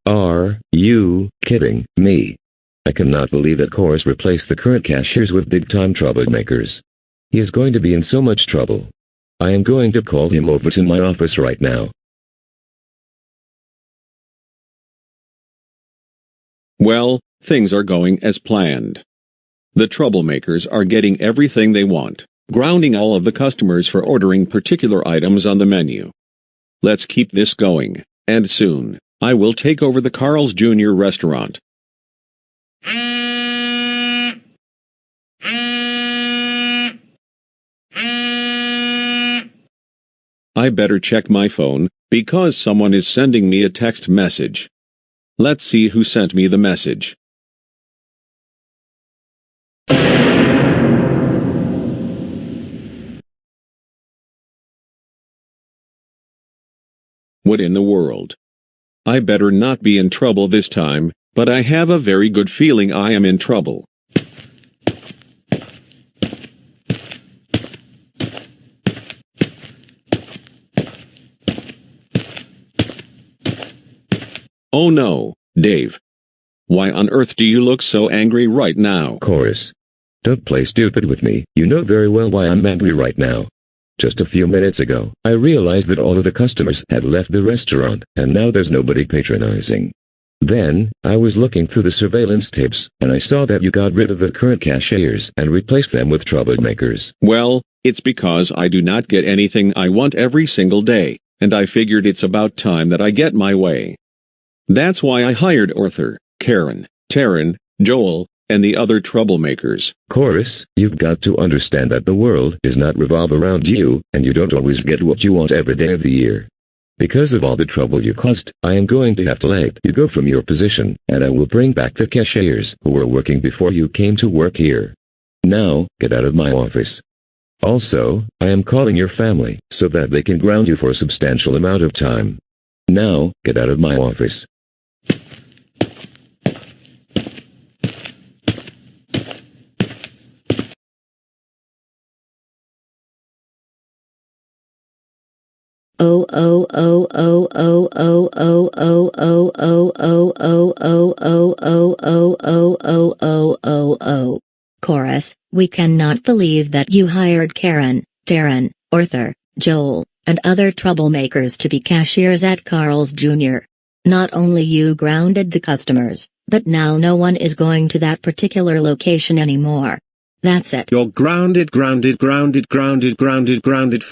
Are you kidding me? I cannot believe that Chorus replaced the current cashiers with big-time troublemakers. He is going to be in so much trouble. I am going to call him over to my office right now. Well, things are going as planned. The troublemakers are getting everything they want, grounding all of the customers for ordering particular items on the menu. Let's keep this going, and soon, I will take over the Carl's Jr. restaurant. I better check my phone, because someone is sending me a text message. Let's see who sent me the message. What in the world? I better not be in trouble this time, but I have a very good feeling I am in trouble. Oh no, Dave. Why on earth do you look so angry right now? Chorus. Don't play stupid with me, you know very well why I'm angry right now. Just a few minutes ago, I realized that all of the customers had left the restaurant, and now there's nobody patronizing. Then, I was looking through the surveillance tapes, and I saw that you got rid of the current cashiers and replaced them with troublemakers. Well, it's because I do not get anything I want every single day, and I figured it's about time that I get my way. That's why I hired Arthur, Karen, Taryn, Joel, and the other troublemakers. Chorus, you've got to understand that the world does not revolve around you, and you don't always get what you want every day of the year. Because of all the trouble you caused, I am going to have to let you go from your position, and I will bring back the cashiers who were working before you came to work here. Now, get out of my office. Also, I am calling your family, so that they can ground you for a substantial amount of time. Now, get out of my office. Oh oh oh oh oh oh oh oh oh oh oh oh oh oh oh oh oh. Chorus, we cannot believe that you hired Karen, Darren, Arthur, Joel, and other troublemakers to be cashiers at Carl's Jr. Not only you grounded the customers, but now no one is going to that particular location anymore. That's it. You're grounded for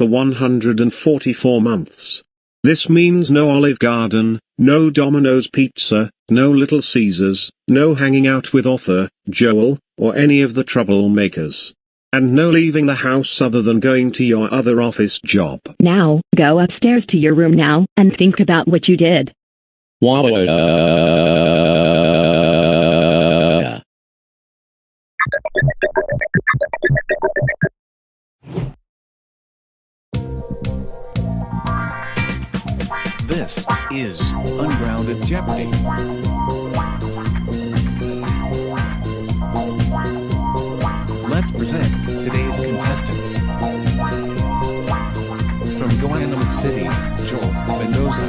144 months. This means no Olive Garden, no Domino's Pizza, no Little Caesars, no hanging out with Arthur, Joel, or any of the troublemakers. And no leaving the house other than going to your other office job. Now, go upstairs to your room now, and think about what you did. This is Ungrounded Jeopardy! present today's contestants. From Goanimate City, Joel Mendoza.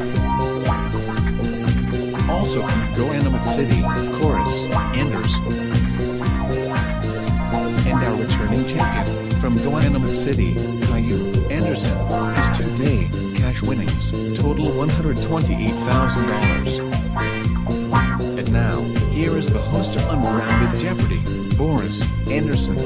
Also from Goanimate City, Chorus, Anders. And our returning champion, from Goanimate City, Caillou Anderson, his two-day cash winnings total $128,000. And now, here is the host of Ungrounded Jeopardy, Boris Anderson.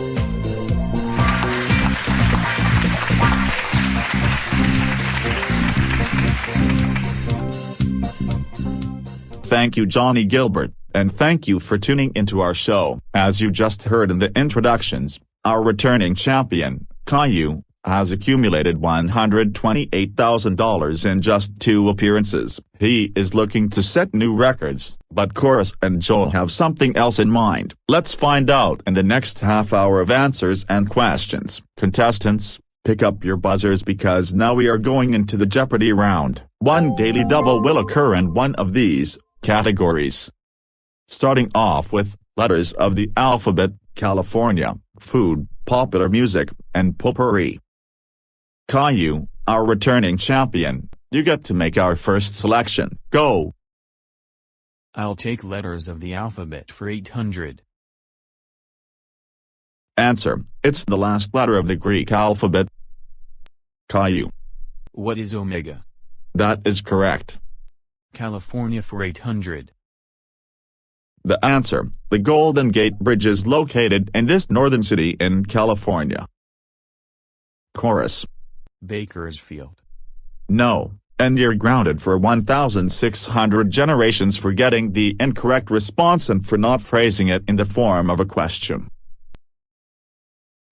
Thank you, Johnny Gilbert, and thank you for tuning into our show. As you just heard in the introductions, our returning champion, Caillou, has accumulated $128,000 in just 2 appearances. He is looking to set new records, but Chorus and Joel have something else in mind. Let's find out in the next half hour of answers and questions. Contestants, pick up your buzzers because now we are going into the Jeopardy round. One daily double will occur in one of these categories. Starting off with letters of the alphabet: California, food, popular music, and potpourri. Caillou, our returning champion, you get to make our first selection. Go! I'll take letters of the alphabet for 800. Answer: it's the last letter of the Greek alphabet. Caillou. What is omega? That is correct. California for 800. The answer: the Golden Gate Bridge is located in this northern city in California. Chorus. Bakersfield. No, and you're grounded for 1,600 generations for getting the incorrect response and for not phrasing it in the form of a question.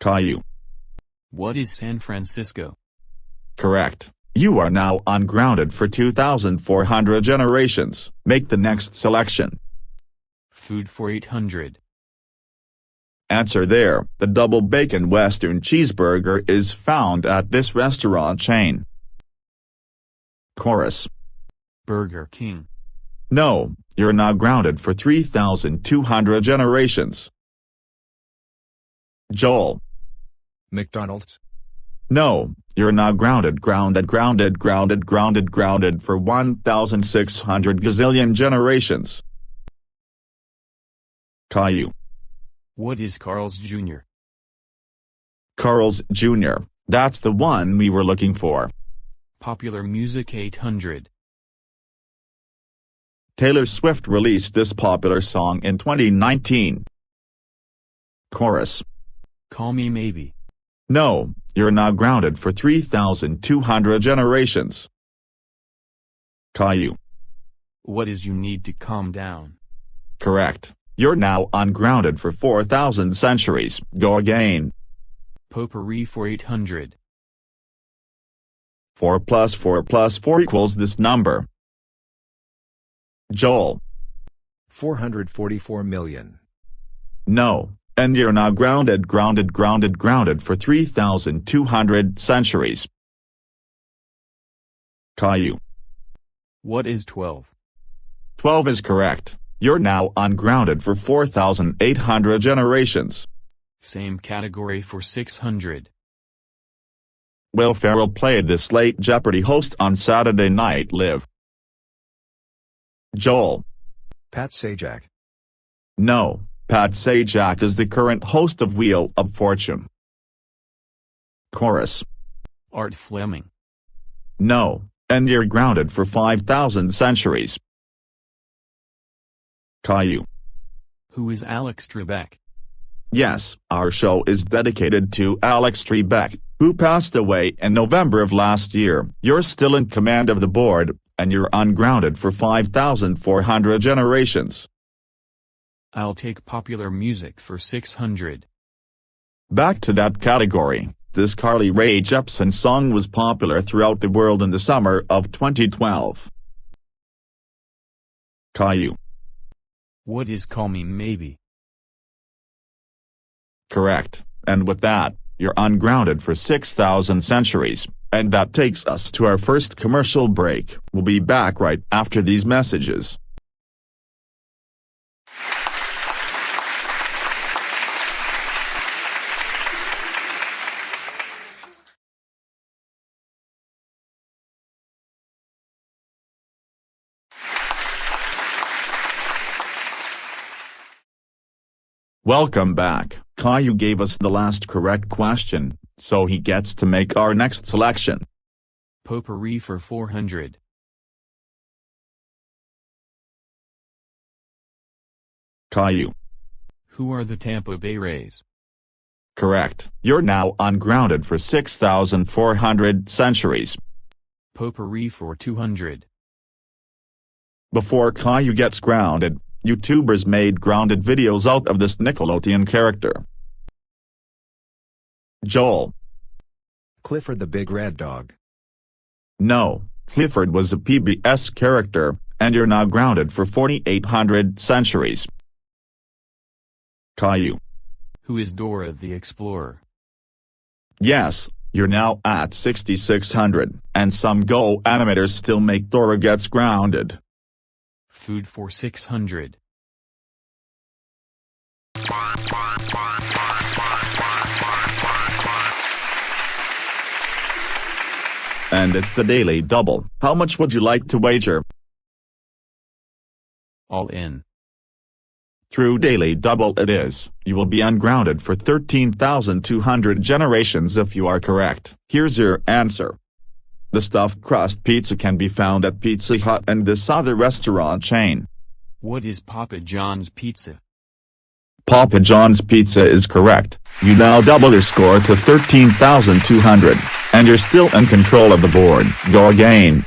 Caillou. What is San Francisco? Correct. You are now ungrounded for 2,400 generations. Make the next selection. Food for 800. Answer there: the double bacon Western cheeseburger is found at this restaurant chain. Chorus. Burger King. No, you're now grounded for 3,200 generations. Joel. McDonald's. No, you're now grounded for 1,600 gazillion generations. Caillou. What is Carl's Jr.? Carl's Jr., that's the one we were looking for. Popular music 800. Taylor Swift released this popular song in 2019. Chorus. Call Me Maybe. No, you're now grounded for 3,200 generations. Caillou. What is You Need to Calm Down? Correct. You're now ungrounded for 4,000 centuries. Go again. Potpourri for 800. 4 plus 4 plus 4 equals this number. Joel. 444 million. No, and you're now grounded for 3,200 centuries. Caillou. What is 12? 12 is correct. You're now ungrounded for 4,800 generations. Same category for 600. Will Ferrell played this late Jeopardy host on Saturday Night Live. Joel. Pat Sajak. No, Pat Sajak is the current host of Wheel of Fortune. Chorus. Art Fleming. No, and you're grounded for 5,000 centuries. Caillou. Who is Alex Trebek? Yes, our show is dedicated to Alex Trebek, who passed away in November of last year. You're still in command of the board, and you're ungrounded for 5,400 generations. I'll take popular music for 600. Back to that category. This Carly Rae Jepsen song was popular throughout the world in the summer of 2012. Caillou. What is Call Me Maybe? Correct, and with that, you're ungrounded for 6,000 centuries, and that takes us to our first commercial break. We'll be back right after these messages. Welcome back. Caillou gave us the last correct question, so he gets to make our next selection. Potpourri for 400. Caillou. Who are the Tampa Bay Rays? Correct. You're now ungrounded for 6,400 centuries. Potpourri for 200. Before Caillou gets grounded, YouTubers made grounded videos out of this Nickelodeon character. Joel. Clifford the Big Red Dog. No, Clifford was a PBS character, and you're now grounded for 4,800 centuries. Caillou. Who is Dora the Explorer? Yes, you're now at 6,600, and some Go animators still make Dora gets grounded. Food for 600. And it's the Daily Double. How much would you like to wager? All in. Through Daily Double it is. You will be ungrounded for 13,200 generations if you are correct. Here's your answer. The stuffed crust pizza can be found at Pizza Hut and this other restaurant chain. What is Papa John's Pizza? Papa John's Pizza is correct. You now double your score to 13,200, and you're still in control of the board. Go again.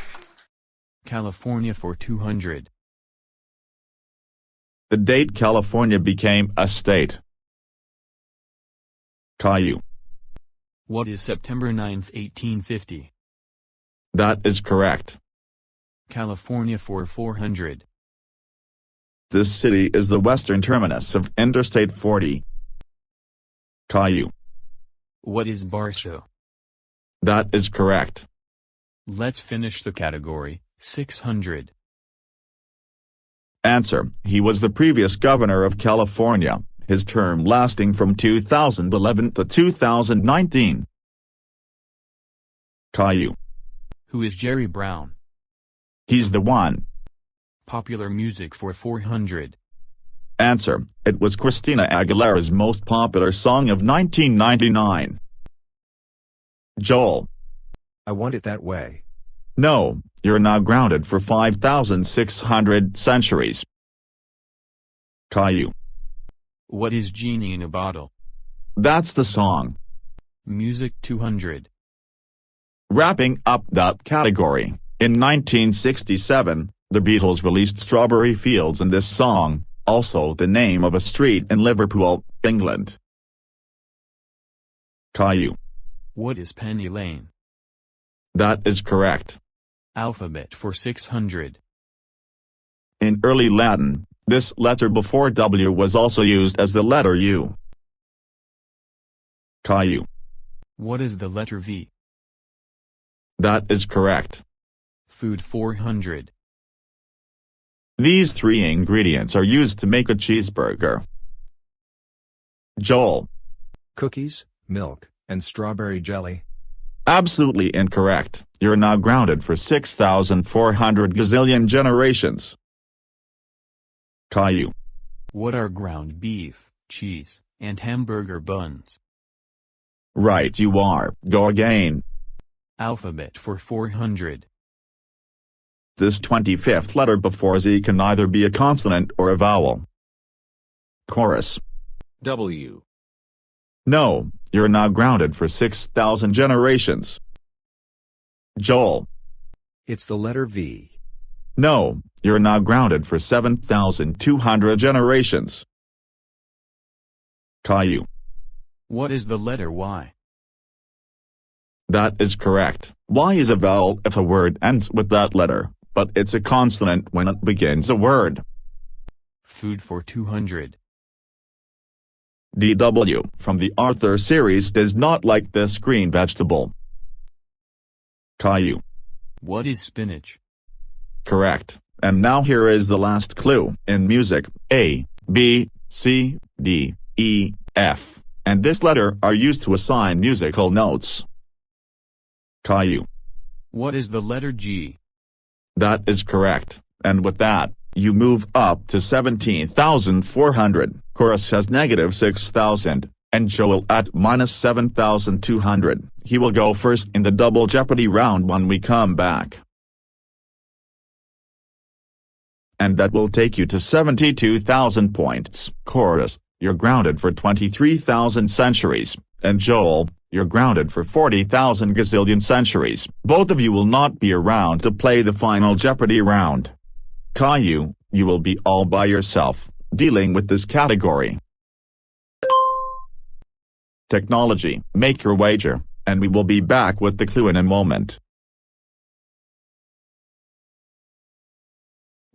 California for 200. The date California became a state. Caillou. What is September 9, 1850? That is correct. California for 400. This city is the western terminus of Interstate 40. Caillou. What is Barstow? That is correct. Let's finish the category. 600. Answer. He was the previous governor of California, his term lasting from 2011 to 2019. Caillou. Who is Jerry Brown? He's the one. Popular music for 400. Answer. It was Christina Aguilera's most popular song of 1999. Joel. I Want It That Way. No, you're now grounded for 5,600 centuries. Caillou. What is Genie in a Bottle? That's the song. Music 200. Wrapping up that category, in 1967, the Beatles released Strawberry Fields and this song, also the name of a street in Liverpool, England. Caillou. What is Penny Lane? That is correct. Alphabet for 600. In early Latin, this letter before W was also used as the letter U. Caillou. What is the letter V? That is correct. Food 400. These three ingredients are used to make a cheeseburger. Joel. Cookies, milk, and strawberry jelly. Absolutely incorrect. You're now grounded for 6,400 gazillion generations. Caillou. What are ground beef, cheese, and hamburger buns? Right you are. Go again. Alphabet for 400. This 25th letter before Z can either be a consonant or a vowel. Chorus. W. No, you're now grounded for 6,000 generations. Joel. It's the letter V. No, you're now grounded for 7,200 generations. Caillou. What is the letter Y? That is correct. Y is a vowel if a word ends with that letter, but it's a consonant when it begins a word. Food for 200. DW from the Arthur series does not like this green vegetable. Caillou. What is spinach? Correct. And now here is the last clue. In music, A, B, C, D, E, F, and this letter are used to assign musical notes. Caillou. What is the letter G? That is correct. And with that, you move up to 17,400. Chorus has negative 6,000, and Joel at minus 7,200. He will go first in the Double Jeopardy round when we come back. And that will take you to 72,000 points. Chorus, you're grounded for 23,000 centuries, and Joel, you're grounded for 40,000 gazillion centuries. Both of you will not be around to play the final Jeopardy round. Caillou, you will be all by yourself, dealing with this category. Technology, make your wager, and we will be back with the clue in a moment.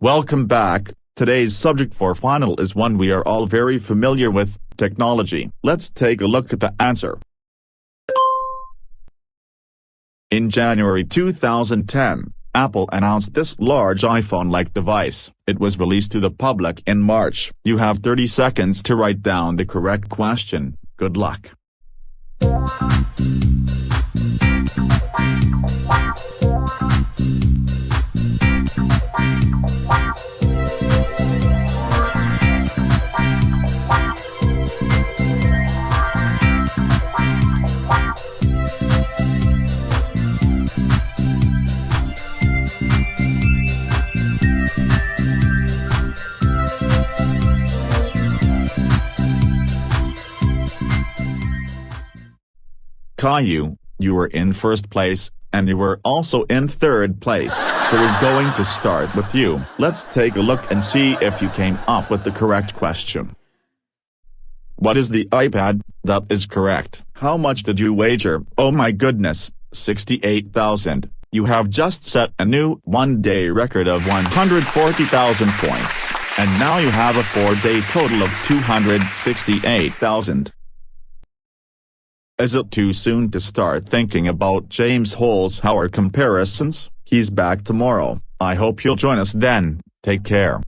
Welcome back. Today's subject for final is one we are all very familiar with, technology. Let's take a look at the answer. In January 2010, Apple announced this large iPhone-like device. It was released to the public in March. You have 30 seconds to write down the correct question. Good luck. Caillou, you were in first place, and you were also in third place, so we're going to start with you. Let's take a look and see if you came up with the correct question. What is the iPad? That is correct. How much did you wager? Oh my goodness, 68,000. You have just set a new one-day record of 140,000 points, and now you have a 4-day total of 268,000. Is it too soon to start thinking about James Holzhauer comparisons? He's back tomorrow. I hope you'll join us then. Take care.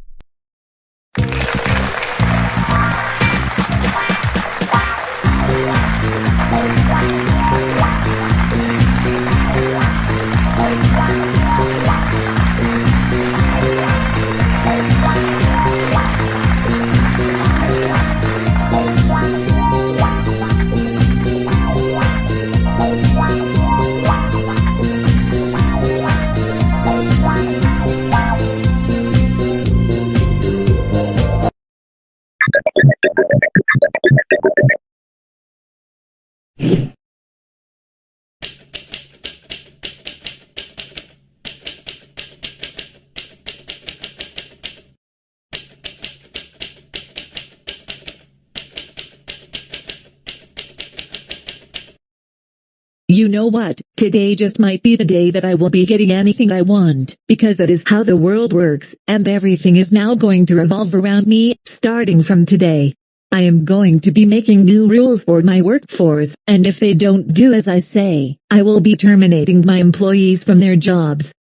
You know what, today just might be the day that I will be getting anything I want, because that is how the world works, and everything is now going to revolve around me, starting from today. I am going to be making new rules for my workforce, and if they don't do as I say, I will be terminating my employees from their jobs.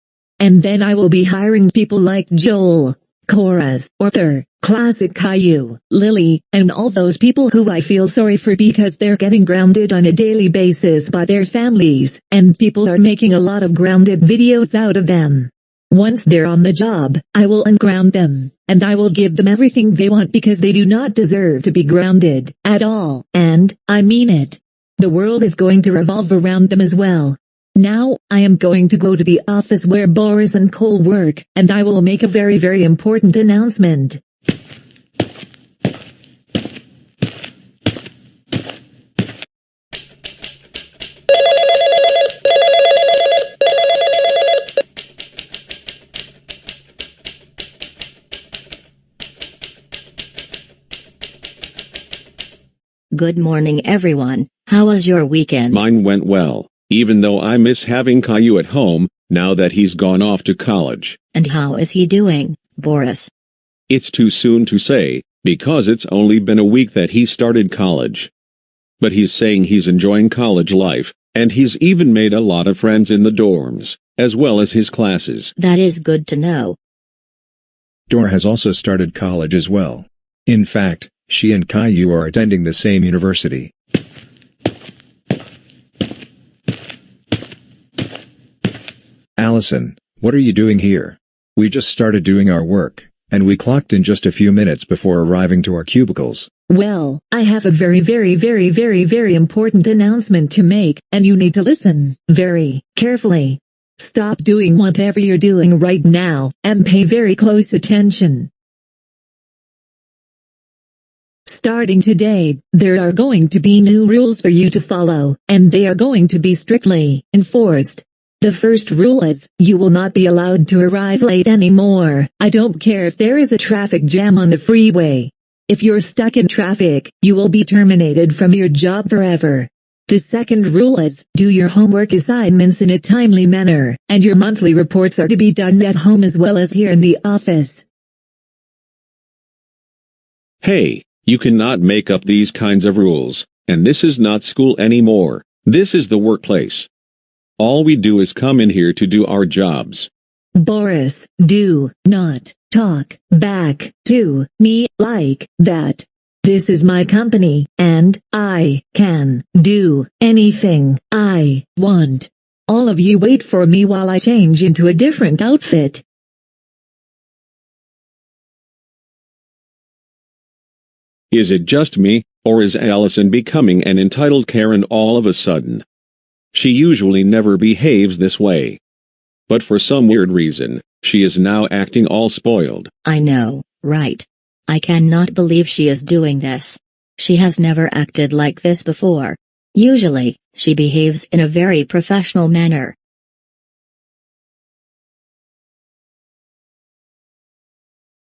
And then I will be hiring people like Joel, Chorus, Arthur, Classic Caillou, Lily, and all those people who I feel sorry for because they're getting grounded on a daily basis by their families, and people are making a lot of grounded videos out of them. Once they're on the job, I will unground them, and I will give them everything they want because they do not deserve to be grounded at all, and I mean it. The world is going to revolve around them as well. Now, I am going to go to the office where Boris and Cole work, and I will make a very, very important announcement. Good morning everyone, how was your weekend? Mine went well, even though I miss having Caillou at home, now that he's gone off to college. And how is he doing, Boris? It's too soon to say, because it's only been a week that he started college. But he's saying he's enjoying college life, and he's even made a lot of friends in the dorms, as well as his classes. That is good to know. Dora has also started college as well. In fact, she and Caillou are attending the same university. Allison, what are you doing here? We just started doing our work, and we clocked in just a few minutes before arriving to our cubicles. Well, I have a very important announcement to make, and you need to listen very carefully. Stop doing whatever you're doing right now, and pay very close attention. Starting today, there are going to be new rules for you to follow, and they are going to be strictly enforced. The first rule is, you will not be allowed to arrive late anymore. I don't care if there is a traffic jam on the freeway. If you're stuck in traffic, you will be terminated from your job forever. The second rule is, do your homework assignments in a timely manner, and your monthly reports are to be done at home as well as here in the office. Hey, you cannot make up these kinds of rules, and this is not school anymore. This is the workplace. All we do is come in here to do our jobs. Boris, do not talk back to me like that. This is my company, and I can do anything I want. All of you wait for me while I change into a different outfit. Is it just me, or is Allison becoming an entitled Karen all of a sudden? She usually never behaves this way. But for some weird reason, she is now acting all spoiled. I know, right? I cannot believe she is doing this. She has never acted like this before. Usually, she behaves in a very professional manner.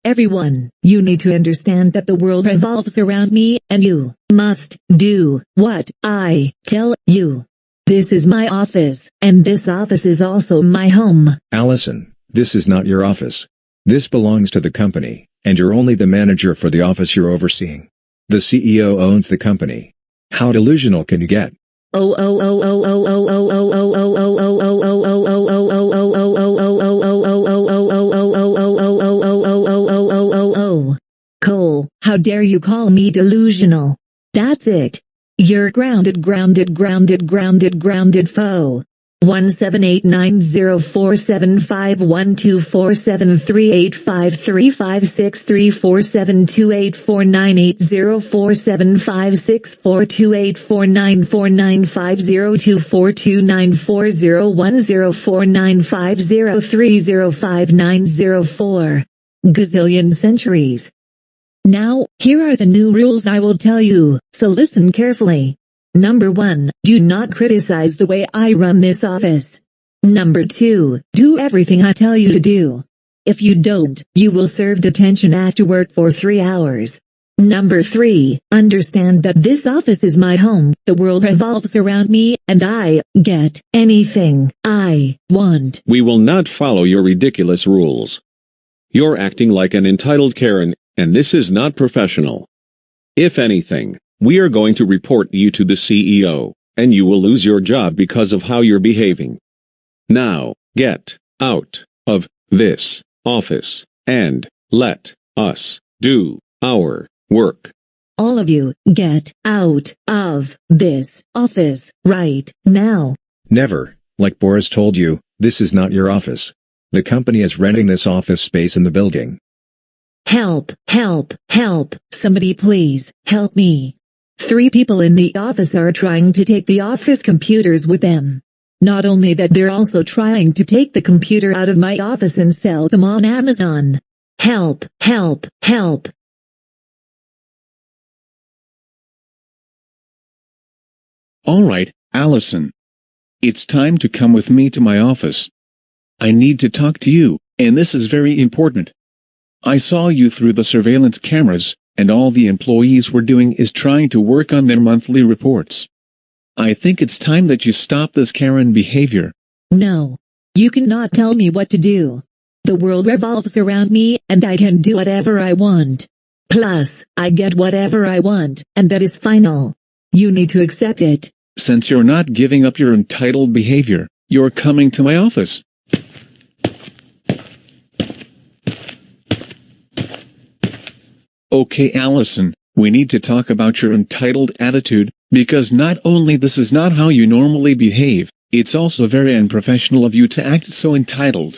Everyone, you need to understand that the world revolves around me, and you must do what I tell you. This is my office, and this office is also my home. Allison, this is not your office. This belongs to the company, and you're only the manager for the office you're overseeing. The CEO owns the company. How delusional can you get? Cole, how dare you call me delusional? That's it. You're grounded, foe. 178904755124738553472849494940494904950305904. Gazillion centuries. Now, here are the new rules I will tell you, so listen carefully. Number 1, do not criticize the way I run this office. Number 2, do everything I tell you to do. If you don't, you will serve detention after work for 3 hours. Number 3, understand that this office is my home, the world revolves around me, and I get anything I want. We will not follow your ridiculous rules. You're acting like an entitled Karen, and this is not professional. If anything, we are going to report you to the CEO, and you will lose your job because of how you're behaving. Now, get out of this office, and let us do our work. All of you, get out of this office right now. Never, like Boris told you, this is not your office. The company is renting this office space in the building. Help, help, help, somebody please, help me. 3 people in the office are trying to take the office computers with them. Not only that, they're also trying to take the computer out of my office and sell them on Amazon. Help, help, help. Alright, Allison. It's time to come with me to my office. I need to talk to you, and this is very important. I saw you through the surveillance cameras, and all the employees were doing is trying to work on their monthly reports. I think it's time that you stop this Karen behavior. No. You cannot tell me what to do. The world revolves around me, and I can do whatever I want. Plus, I get whatever I want, and that is final. You need to accept it. Since you're not giving up your entitled behavior, you're coming to my office. Okay, Allison, we need to talk about your entitled attitude, because not only this is not how you normally behave, it's also very unprofessional of you to act so entitled.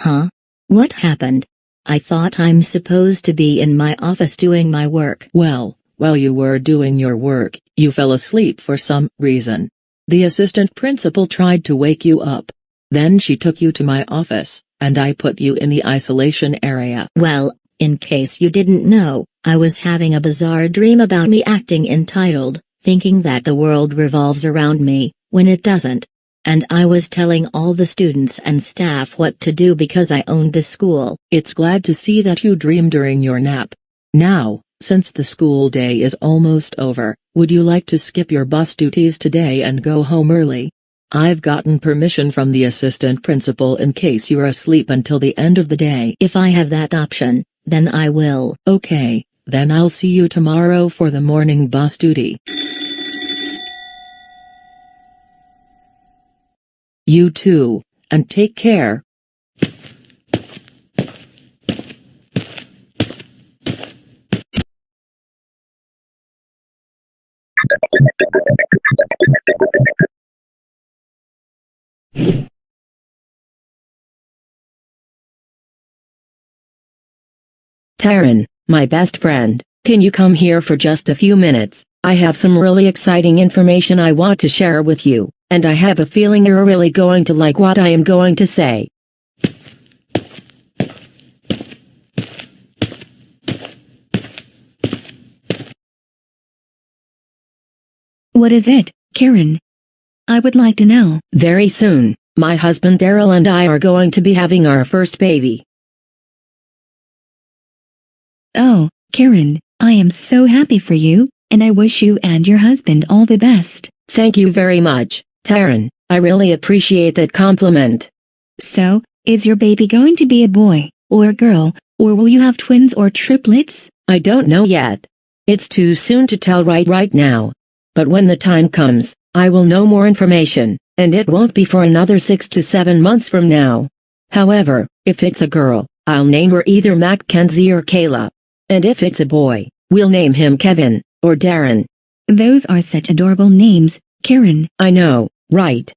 Huh? What happened? I thought I'm supposed to be in my office doing my work. Well, while you were doing your work, you fell asleep for some reason. The assistant principal tried to wake you up. Then she took you to my office, and I put you in the isolation area. Well, in case you didn't know, I was having a bizarre dream about me acting entitled, thinking that the world revolves around me, when it doesn't. And I was telling all the students and staff what to do because I owned the school. It's glad to see that you dream during your nap. Now, since the school day is almost over, would you like to skip your bus duties today and go home early? I've gotten permission from the assistant principal in case you're asleep until the end of the day. If I have that option, then I will. Okay, then I'll see you tomorrow for the morning bus duty. You too, and take care. Taryn, my best friend, can you come here for just a few minutes? I have some really exciting information I want to share with you, and I have a feeling you're really going to like what I am going to say. What is it, Karen? I would like to know. Very soon, my husband Daryl and I are going to be having our first baby. Oh, Karen, I am so happy for you, and I wish you and your husband all the best. Thank you very much, Taryn. I really appreciate that compliment. So, is your baby going to be a boy, or a girl, or will you have twins or triplets? I don't know yet. It's too soon to tell right now. But when the time comes, I will know more information, and it won't be for another 6 to 7 months from now. However, if it's a girl, I'll name her either Mackenzie or Kayla. And if it's a boy, we'll name him Kevin, or Darren. Those are such adorable names, Karen. I know, right?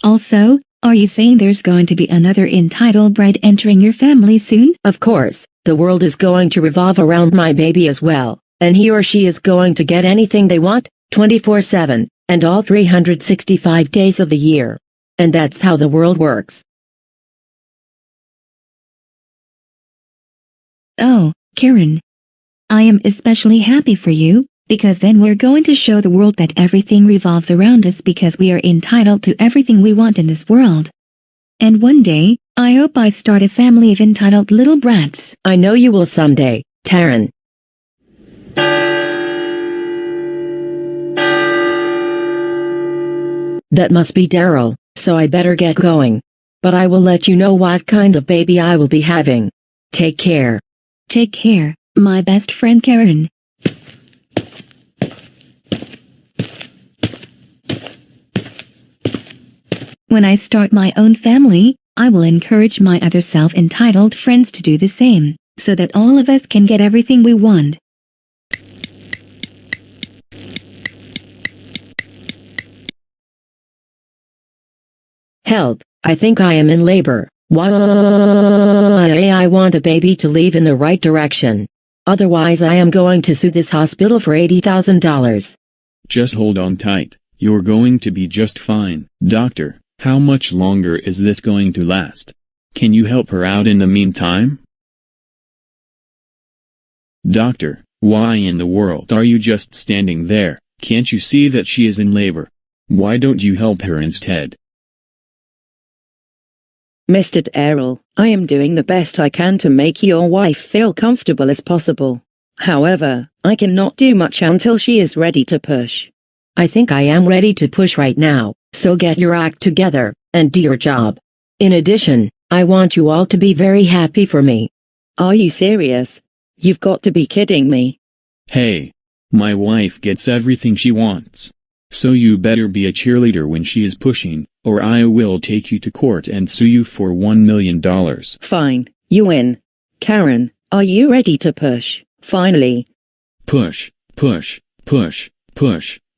Also, are you saying there's going to be another entitled bride entering your family soon? Of course, the world is going to revolve around my baby as well, and he or she is going to get anything they want, 24/7, and all 365 days of the year. And that's how the world works. Oh, Karen. I am especially happy for you, because then we're going to show the world that everything revolves around us because we are entitled to everything we want in this world. And one day, I hope I start a family of entitled little brats. I know you will someday, Taryn. That must be Daryl, so I better get going. But I will let you know what kind of baby I will be having. Take care. Take care, my best friend Karen. When I start my own family, I will encourage my other self-entitled friends to do the same, so that all of us can get everything we want. Help, I think I am in labor. Why? I want the baby to leave in the right direction. Otherwise I am going to sue this hospital for $80,000. Just hold on tight, you're going to be just fine. Doctor, how much longer is this going to last? Can you help her out in the meantime? Doctor, why in the world are you just standing there? Can't you see that she is in labor? Why don't you help her instead? Mr. Daryl, I am doing the best I can to make your wife feel comfortable as possible. However, I cannot do much until she is ready to push. I think I am ready to push right now, so get your act together, and do your job. In addition, I want you all to be very happy for me. Are you serious? You've got to be kidding me. Hey, my wife gets everything she wants. So you better be a cheerleader when she is pushing, or I will take you to court and sue you for $1 million. Fine, you win. Karen, are you ready to push? Finally. Push, push, push, push,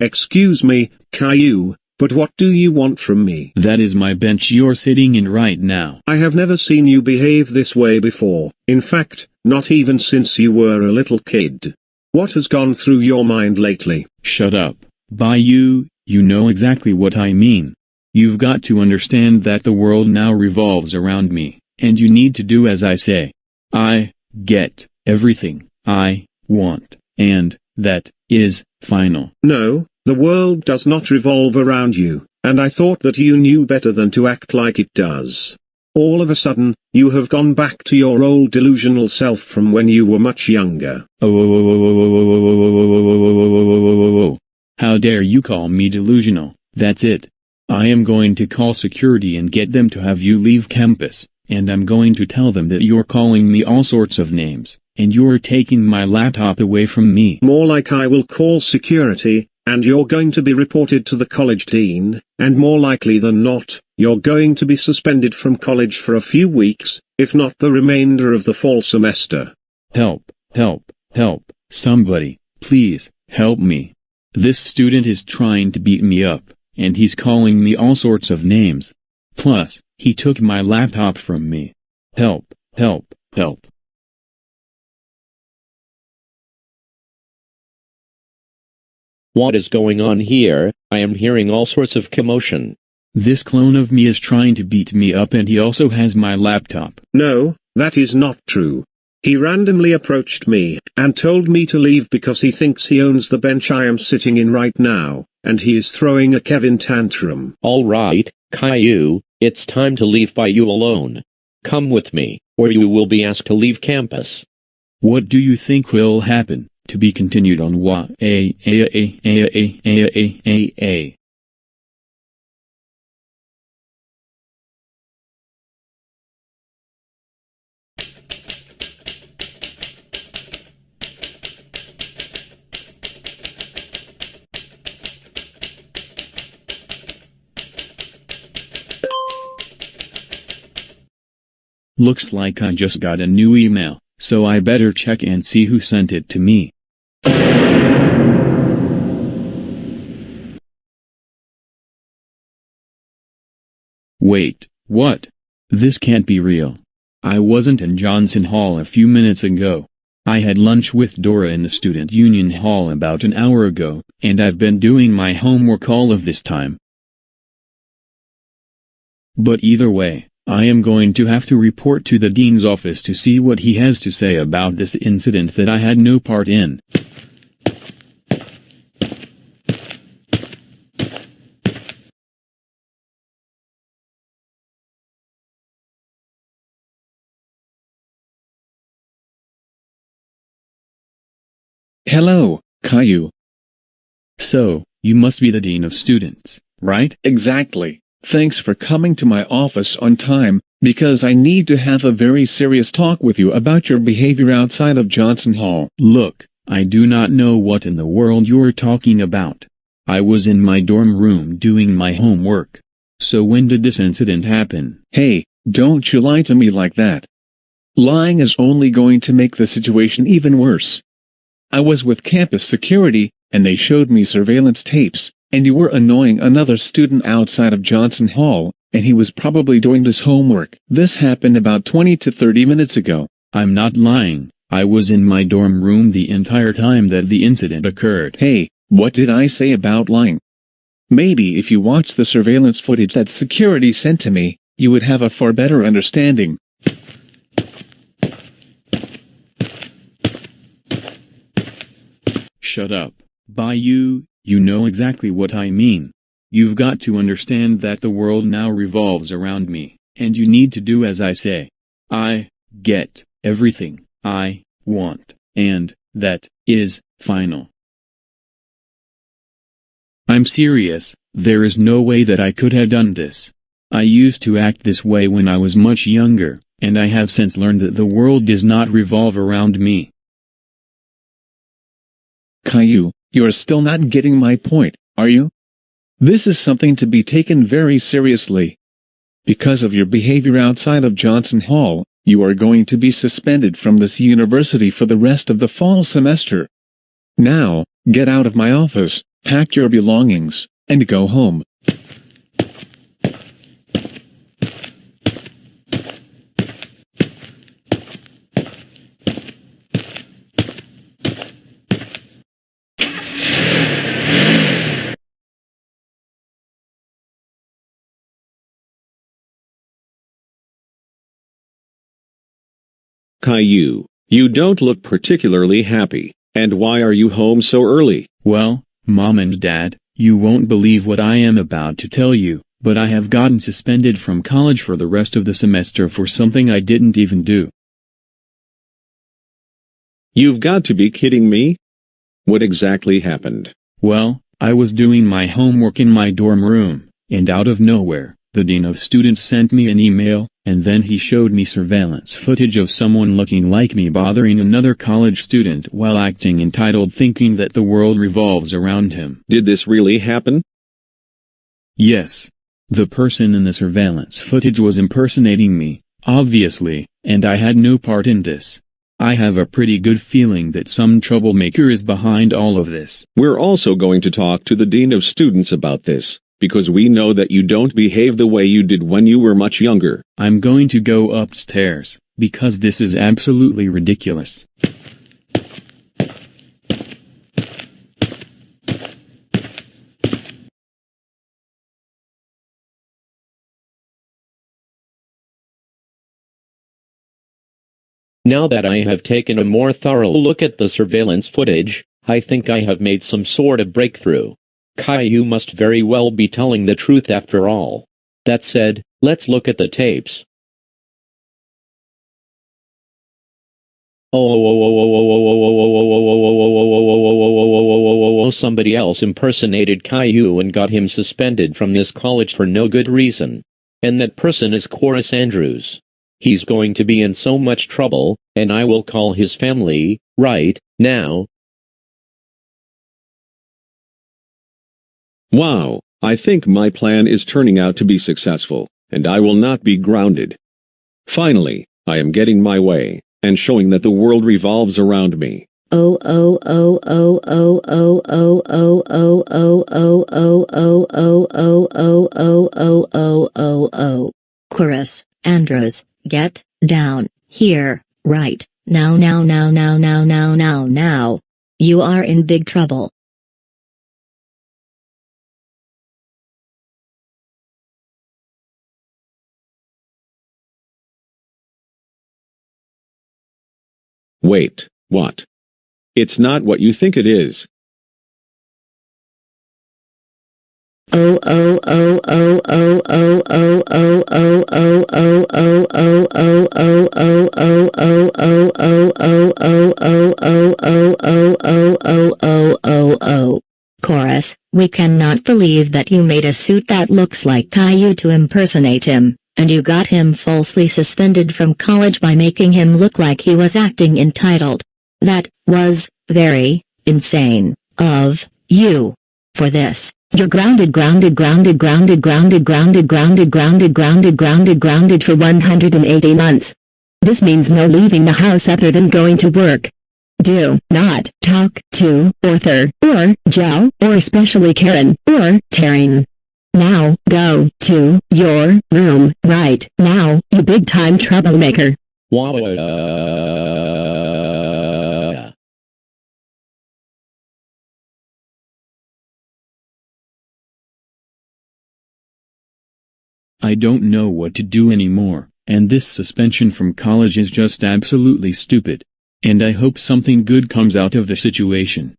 Excuse me, Caillou, but what do you want from me? That is my bench you're sitting in right now. I have never seen you behave this way before. In fact, not even since you were a little kid. What has gone through your mind lately? Shut up. Bayou, you know exactly what I mean. You've got to understand that the world now revolves around me, and you need to do as I say. I get everything I want, and that is final. No, the world does not revolve around you, and I thought that you knew better than to act like it does. All of a sudden, you have gone back to your old delusional self from when you were much younger. How dare you call me delusional? That's it. I am going to call security and get them to have you leave campus, and I'm going to tell them that you're calling me all sorts of names, and you're taking my laptop away from me. More like I will call security, and you're going to be reported to the college dean, and more likely than not, you're going to be suspended from college for a few weeks, if not the remainder of the fall semester. Help, help, help, somebody, please, help me. This student is trying to beat me up, and he's calling me all sorts of names. Plus, he took my laptop from me. Help, help, help. What is going on here? I am hearing all sorts of commotion. This clone of me is trying to beat me up and he also has my laptop. No, that is not true. He randomly approached me, and told me to leave because he thinks he owns the bench I am sitting in right now, and he is throwing a Kevin tantrum. Alright, Caillou, it's time to leave by you alone. Come with me, or you will be asked to leave campus. What do you think will happen? To be continued on Looks like I just got a new email, so I better check and see who sent it to me. Wait, what? This can't be real. I wasn't in Johnson Hall a few minutes ago. I had lunch with Dora in the Student Union Hall about an hour ago, and I've been doing my homework all of this time. But either way, I am going to have to report to the dean's office to see what he has to say about this incident that I had no part in. Hello, Caillou. So, you must be the dean of students, right? Exactly. Thanks for coming to my office on time, because I need to have a very serious talk with you about your behavior outside of Johnson Hall. Look, I do not know what in the world you're talking about. I was in my dorm room doing my homework. So when did this incident happen? Hey, don't you lie to me like that. Lying is only going to make the situation even worse. I was with campus security, and they showed me surveillance tapes, and you were annoying another student outside of Johnson Hall, and he was probably doing his homework. This happened about 20 to 30 minutes ago. I'm not lying. I was in my dorm room the entire time that the incident occurred. Hey, what did I say about lying? Maybe if you watched the surveillance footage that security sent to me, you would have a far better understanding. Shut up. Bayou, you know exactly what I mean. You've got to understand that the world now revolves around me, and you need to do as I say. I get everything I want, and that is final. I'm serious, there is no way that I could have done this. I used to act this way when I was much younger, and I have since learned that the world does not revolve around me. Caillou, you are still not getting my point, are you? This is something to be taken very seriously. Because of your behavior outside of Johnson Hall, you are going to be suspended from this university for the rest of the fall semester. Now, get out of my office, Pack your belongings, and go home. Caillou, you don't look particularly happy, and why are you home so early? Well, Mom and Dad, you won't believe what I am about to tell you, but I have gotten suspended from college for the rest of the semester for something I didn't even do. You've got to be kidding me? What exactly happened? Well, I was doing my homework in my dorm room, and out of nowhere, the dean of students sent me an email, and then he showed me surveillance footage of someone looking like me bothering another college student while acting entitled, thinking that the world revolves around him. Did this really happen? Yes. The person in the surveillance footage was impersonating me, obviously, and I had no part in this. I have a pretty good feeling that some troublemaker is behind all of this. We're also going to talk to the dean of students about this, because we know that you don't behave the way you did when you were much younger. I'm going to go upstairs, because this is absolutely ridiculous. Now that I have taken a more thorough look at the surveillance footage, I think I have made some sort of breakthrough. Caillou must very well be telling the truth after all. That said, let's look at the tapes. Somebody else impersonated Caillou and got him suspended from this college for no good reason. And that person is Chorus Andrews. He's going to be in so much trouble, and I will call his family, right, now. Wow, I think my plan is turning out to be successful, and I will not be grounded. Finally, I am getting my way, and showing that the world revolves around me. Chorus Andrews, get down here, right, now. You are in big trouble. Wait, what? It's not what you think it is. Chorus, we cannot believe that you made a suit that looks like Caillou to impersonate him, and you got him falsely suspended from college by making him look like he was acting entitled. That was very insane of you. For this, you're grounded for 180 months. This means no leaving the house other than going to work. Do not talk to Arthur, or Joe, or especially Karen, or Taryn. Now, go to your room right now, you big-time troublemaker. I don't know what to do anymore, and this suspension from college is just absolutely stupid. And I hope something good comes out of the situation.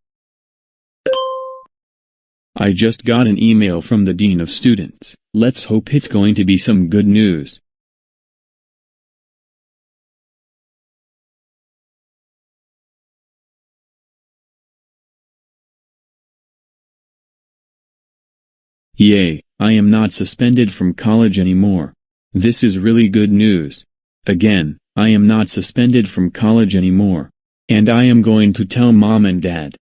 I just got an email from the Dean of Students. Let's hope it's going to be some good news. Yay, I am not suspended from college anymore. This is really good news. Again, I am not suspended from college anymore. And I am going to tell Mom and Dad.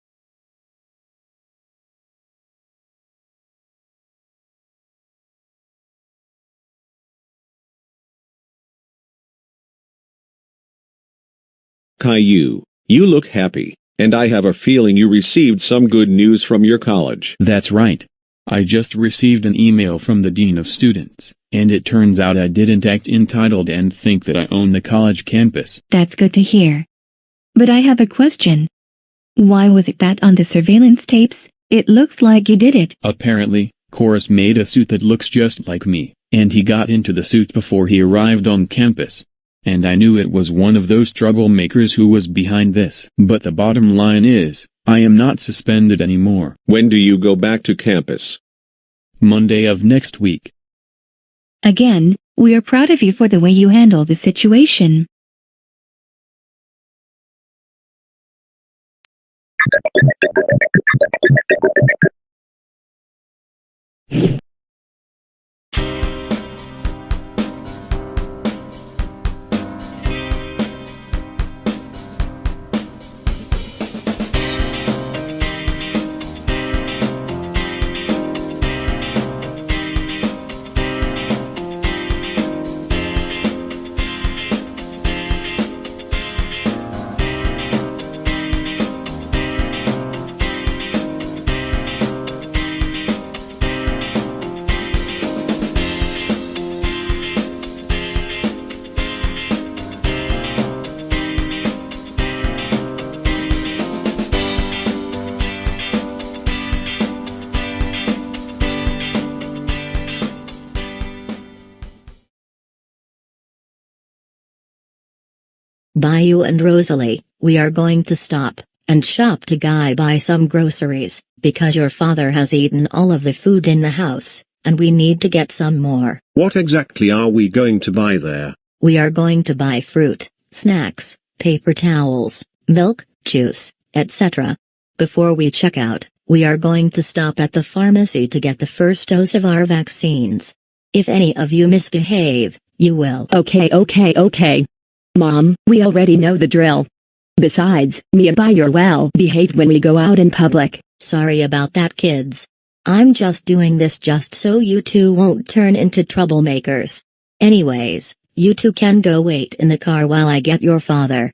Caillou, you look happy. And I have a feeling you received some good news from your college. That's right. I just received an email from the Dean of Students, and it turns out I didn't act entitled and think that I own the college campus. That's good to hear. But I have a question. Why was it that on the surveillance tapes, it looks like you did it? Apparently, Chorus made a suit that looks just like me, and he got into the suit before he arrived on campus. And I knew it was one of those troublemakers who was behind this. But the bottom line is, I am not suspended anymore. When do you go back to campus? Monday of next week. Again, we are proud of you for the way you handle the situation. Bayou and Rosalie, we are going to stop and shop to buy some groceries, because your father has eaten all of the food in the house, and we need to get some more. What exactly are we going to buy there? We are going to buy fruit, snacks, paper towels, milk, juice, etc. Before we check out, we are going to stop at the pharmacy to get the first dose of our vaccines. If any of you misbehave, you will. Okay. Mom, we already know the drill. Besides, me and you're well behaved when we go out in public. Sorry about that, kids. I'm just doing this just so you two won't turn into troublemakers. Anyways, you two can go wait in the car while I get your father.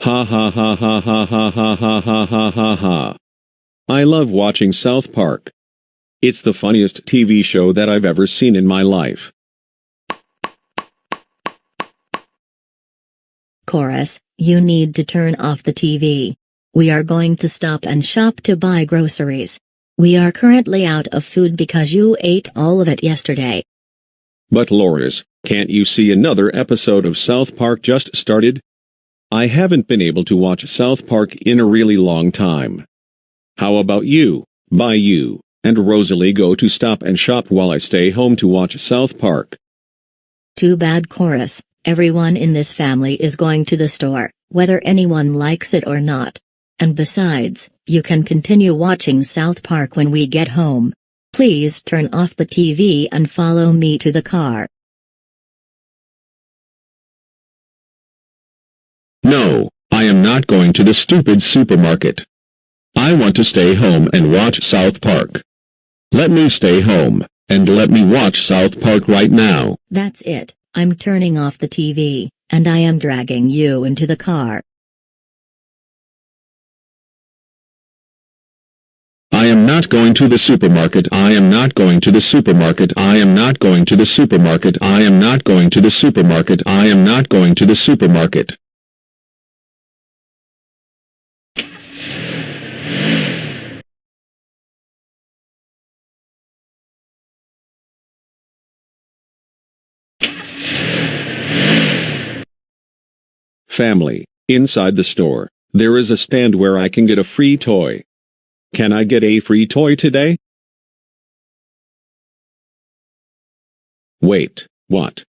Ha ha ha ha ha ha ha ha ha ha ha ha. I love watching South Park. It's the funniest TV show that I've ever seen in my life. Chorus, you need to turn off the TV. We are going to stop and shop to buy groceries. We are currently out of food because you ate all of it yesterday. But Loris, can't you see another episode of South Park just started? I haven't been able to watch South Park in a really long time. How about you, Bayou, and Rosalie go to stop and shop while I stay home to watch South Park? Too bad, Chorus. Everyone in this family is going to the store, whether anyone likes it or not. And besides, you can continue watching South Park when we get home. Please turn off the TV and follow me to the car. No, I am not going to the stupid supermarket. I want to stay home and watch South Park. Let me stay home, and let me watch South Park right now. That's it, I'm turning off the TV, and I am dragging you into the car. I am not going to the supermarket. I am not going to the supermarket. I am not going to the supermarket. I am not going to the supermarket. I am not going to the supermarket. Family, inside the store, there is a stand where I can get a free toy. Can I get a free toy today? Wait, what?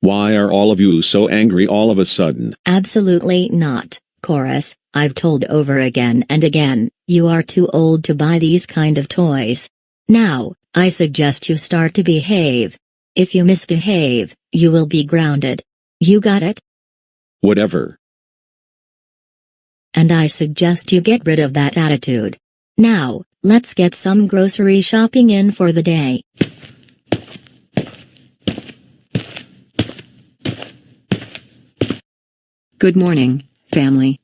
Why are all of you so angry all of a sudden? Absolutely not, Chorus. I've told over again and again, you are too old to buy these kind of toys. Now, I suggest you start to behave. If you misbehave, you will be grounded. You got it? whatever. And I suggest you get rid of that attitude. Now, let's get some grocery shopping in for the day. Good morning, family.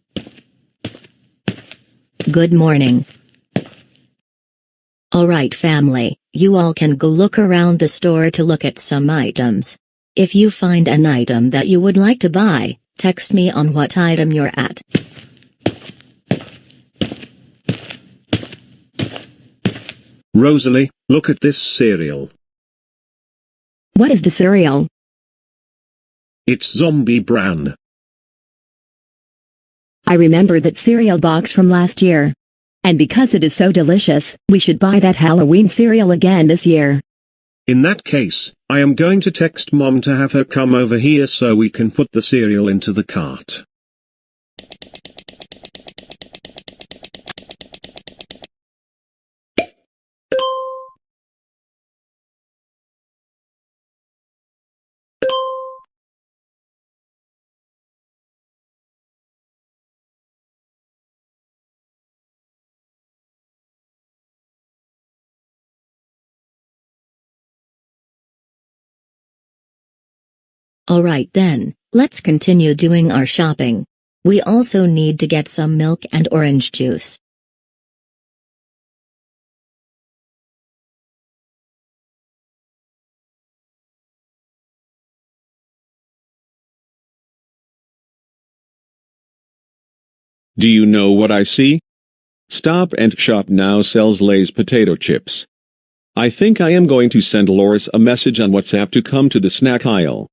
Good morning. Alright family, you all can go look around the store to look at some items. If you find an item that you would like to buy, text me on what item you're at. Rosalie, look at this cereal. What is the cereal? It's Zombie Bran. I remember that cereal box from last year. And because it is so delicious, we should buy that Halloween cereal again this year. In that case, I am going to text Mom to have her come over here so we can put the cereal into the cart. Alright then, let's continue doing our shopping. We also need to get some milk and orange juice. Do you know what I see? Stop and Shop now sells Lay's potato chips. I think I am going to send Loris a message on WhatsApp to come to the snack aisle.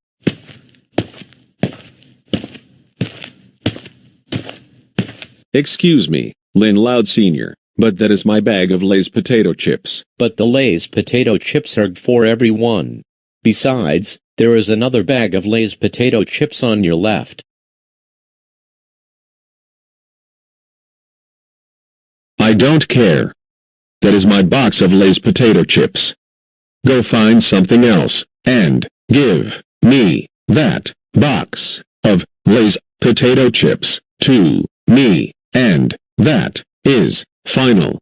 Excuse me, Lynn Loud Sr., but that is my bag of Lay's potato chips. But the Lay's potato chips are for everyone. Besides, there is another bag of Lay's potato chips on your left. I don't care. That is my box of Lay's potato chips. Go find something else, and give me that box of Lay's potato chips to me, and that is final.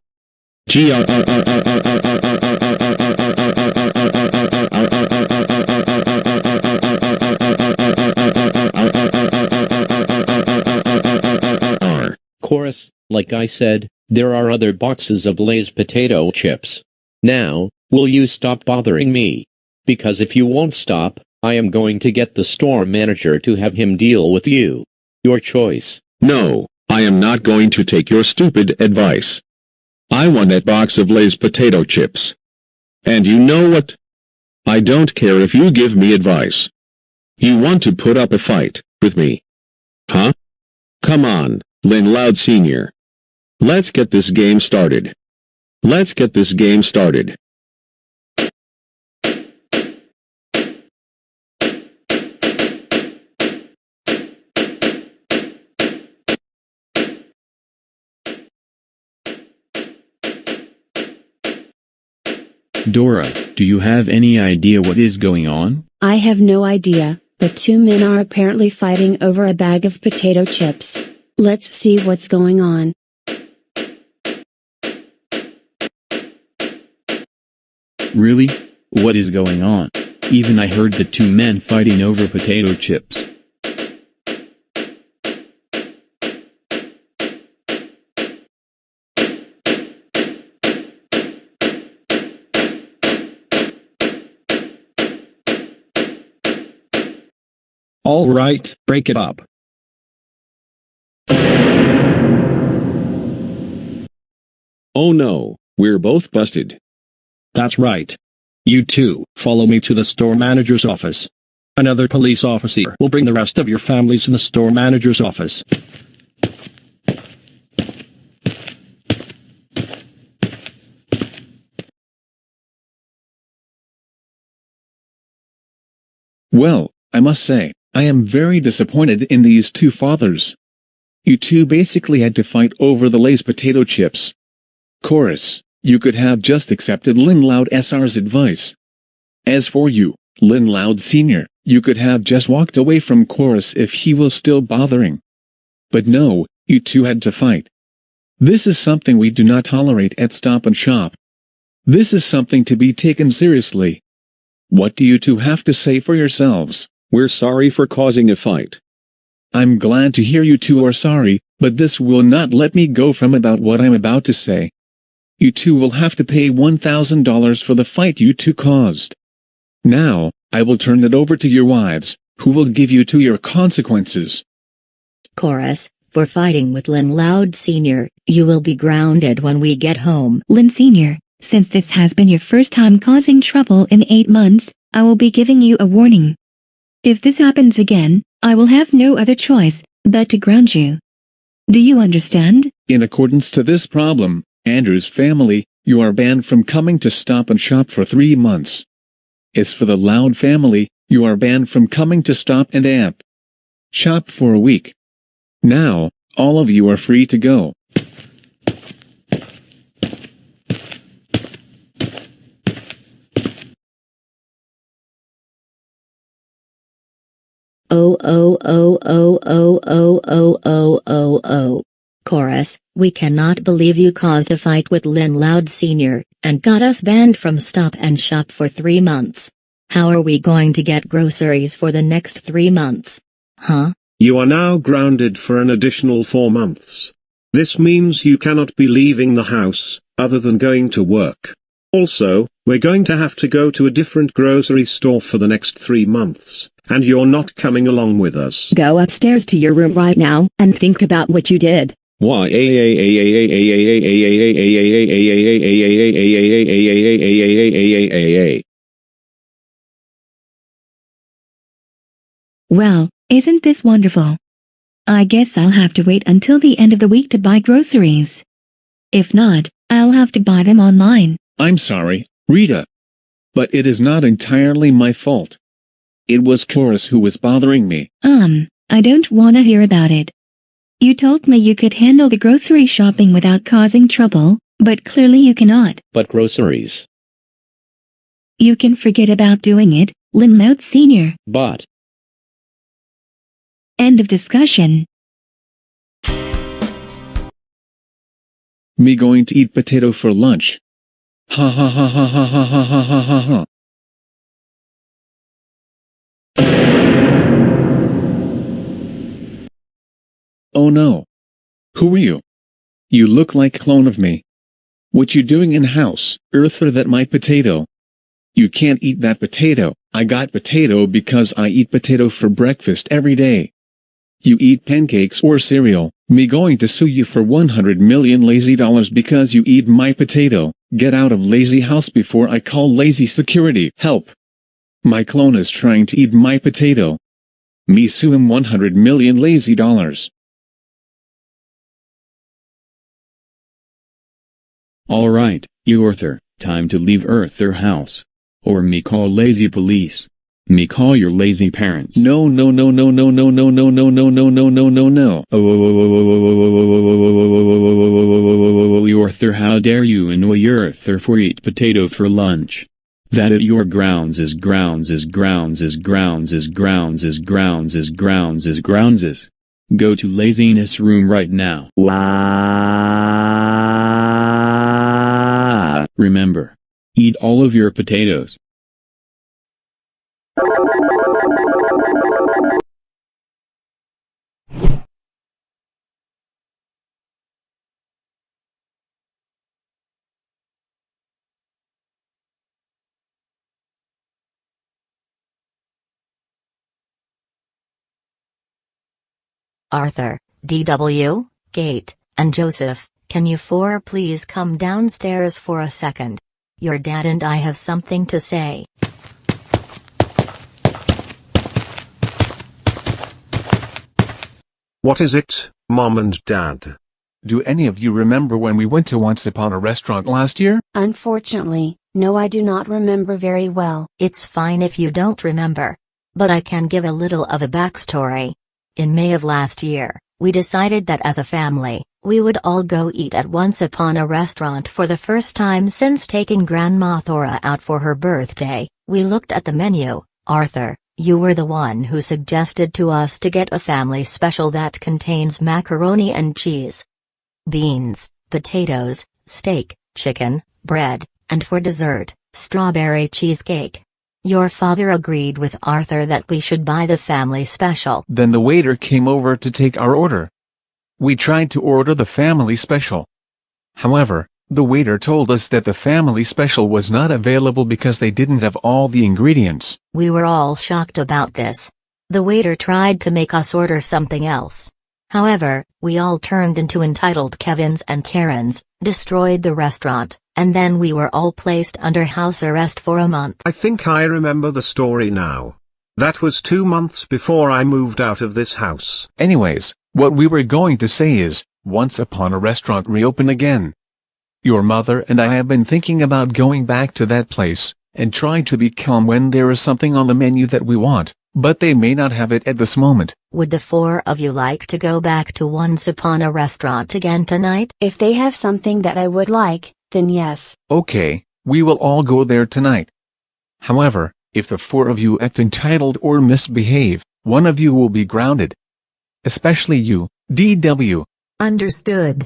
Chorus, like I said, there are other boxes of Lay's potato chips. Now, will you stop bothering me? Because if you won't stop, I am going to get the store manager to have him deal with you. Your choice. No, I am not going to take your stupid advice. I want that box of Lay's potato chips. And you know what? I don't care if you give me advice. You want to put up a fight with me? Huh? Come on, Lynn Loud Sr. Let's get this game started. Let's get this game started. Dora, do you have any idea what is going on? I have no idea, but two men are apparently fighting over a bag of potato chips. Let's see what's going on. Really? What is going on? Even I heard the two men fighting over potato chips. All right, break it up. Oh no, we're both busted. That's right. You two, follow me to the store manager's office. Another police officer will bring the rest of your families to the store manager's office. Well, I must say, I am very disappointed in these two fathers. You two basically had to fight over the Lay's potato chips. Chorus, you could have just accepted Lynn Loud SR's advice. As for you, Lynn Loud Sr., You could have just walked away from Chorus if he was still bothering. But no, you two had to fight. This is something we do not tolerate at Stop and Shop. This is something to be taken seriously. What do you two have to say for yourselves? We're sorry for causing a fight. I'm glad to hear you two are sorry, but this will not let me go from about what I'm about to say. You two will have to pay $1,000 for the fight you two caused. Now, I will turn it over to your wives, who will give you two your consequences. Chorus, for fighting with Lynn Loud Sr., you will be grounded when we get home. Lynn Sr., since this has been your first time causing trouble in 8 months, I will be giving you a warning. If this happens again, I will have no other choice but to ground you. Do you understand? In accordance to this problem, Andrew's family, you are banned from coming to Stop and Shop for 3 months. As for the Loud family, you are banned from coming to Stop and Shop for a week. Now, all of you are free to go. Oh. Chorus, we cannot believe you caused a fight with Lynn Loud Sr., and got us banned from Stop and Shop for 3 months. How are we going to get groceries for the next 3 months? Huh? You are now grounded for an additional 4 months. This means you cannot be leaving the house, other than going to work. Also, we're going to have to go to a different grocery store for the next 3 months, and you're not coming along with us. Go upstairs to your room right now, and think about what you did. Why? Well, isn't this wonderful? I guess I'll have to wait until the end of the week to buy groceries. If not, I'll have to buy them online. I'm sorry, Rita. But it is not entirely my fault. It was Chorus who was bothering me. I don't want to hear about it. You told me you could handle the grocery shopping without causing trouble, but clearly you cannot. But groceries. You can forget about doing it, Lynn Loud Sr. But. End of discussion. Me going to eat potato for lunch. Ha ha ha ha ha ha ha ha ha ha ha. Oh no. Who are you? You look like a clone of me. What you doing in house, Earther? That my potato? You can't eat that potato. I got potato because I eat potato for breakfast every day. You eat pancakes or cereal. Me going to sue you for 100 million lazy dollars because you eat my potato. Get out of lazy house before I call lazy security. Help. My clone is trying to eat my potato. Me sue him 100 million lazy dollars. Alright, you Arthur, time to leave Earther house. Or me call lazy police. Me call your lazy parents. No. Oh, Arthur, how dare you annoy Arthur for eat potato for lunch? That at your grounds is grounds is grounds is grounds is grounds is grounds is grounds is grounds is. Go to laziness room right now. Remember. Eat all of your potatoes. Arthur, DW, Kate, and Joseph, can you four please come downstairs for a second? Your dad and I have something to say. What is it, Mom and Dad? Do any of you remember when we went to Once Upon a Restaurant last year? Unfortunately, no, I do not remember very well. It's fine if you don't remember. But I can give a little of a backstory. In May of last year, we decided that as a family, we would all go eat at Once Upon a Restaurant for the first time since taking Grandma Thora out for her birthday. We looked at the menu. Arthur, You were the one who suggested to us to get a family special that contains macaroni and cheese, beans, potatoes, steak, chicken, bread, and for dessert, strawberry cheesecake. Your father agreed with Arthur that we should buy the family special. Then the waiter came over to take our order. We tried to order the family special. However, the waiter told us that the family special was not available because they didn't have all the ingredients. We were all shocked about this. The waiter tried to make us order something else. However, we all turned into entitled Kevins and Karens, destroyed the restaurant, and then we were all placed under house arrest for a month. I think I remember the story now. That was 2 months before I moved out of this house. Anyways, what we were going to say is, once upon a restaurant reopened again. Your mother and I have been thinking about going back to that place, and trying to be calm when there is something on the menu that we want, but they may not have it at this moment. Would the four of you like to go back to Once Upon a Restaurant again tonight? If they have something that I would like, then yes. Okay, we will all go there tonight. However, if the four of you act entitled or misbehave, one of you will be grounded. Especially you, DW. Understood.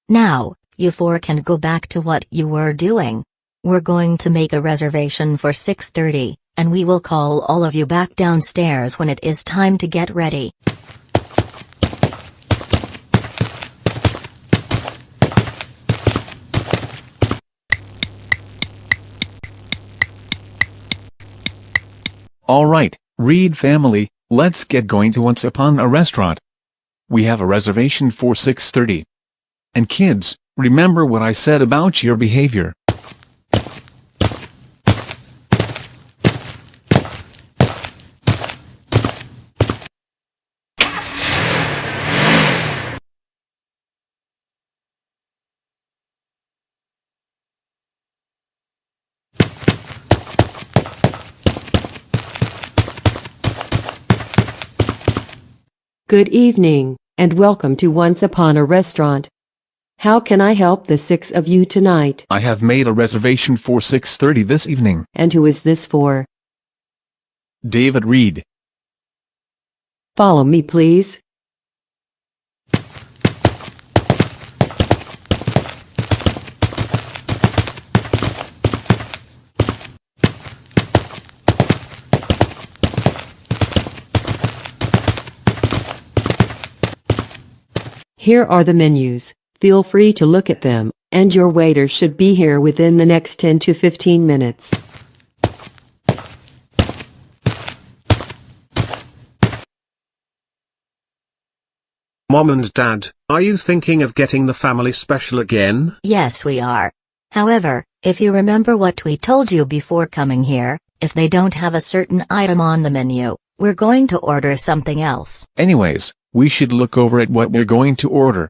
Now, you four can go back to what you were doing. We're going to make a reservation for 6:30, and we will call all of you back downstairs when it is time to get ready. Alright, Reed family, let's get going to Once Upon a Restaurant. We have a reservation for 6:30. And kids, remember what I said about your behavior. Good evening, and welcome to Once Upon a Restaurant. How can I help the six of you tonight? I have made a reservation for 6:30 this evening. And who is this for? David Reed. Follow me, please. Here are the menus. Feel free to look at them, and your waiter should be here within the next 10 to 15 minutes. Mom and Dad, are you thinking of getting the family special again? Yes, we are. However, if you remember what we told you before coming here, if they don't have a certain item on the menu, we're going to order something else. Anyways, we should look over at what we're going to order.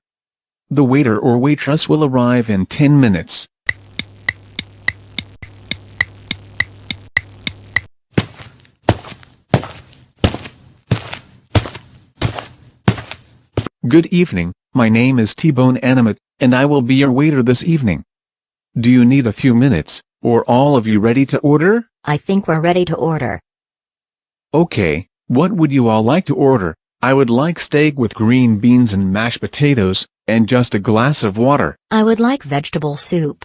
The waiter or waitress will arrive in 10 minutes. Good evening, my name is T-Bone Animate, and I will be your waiter this evening. Do you need a few minutes, or all of you ready to order? I think we're ready to order. Okay, what would you all like to order? I would like steak with green beans and mashed potatoes, and just a glass of water. I would like vegetable soup.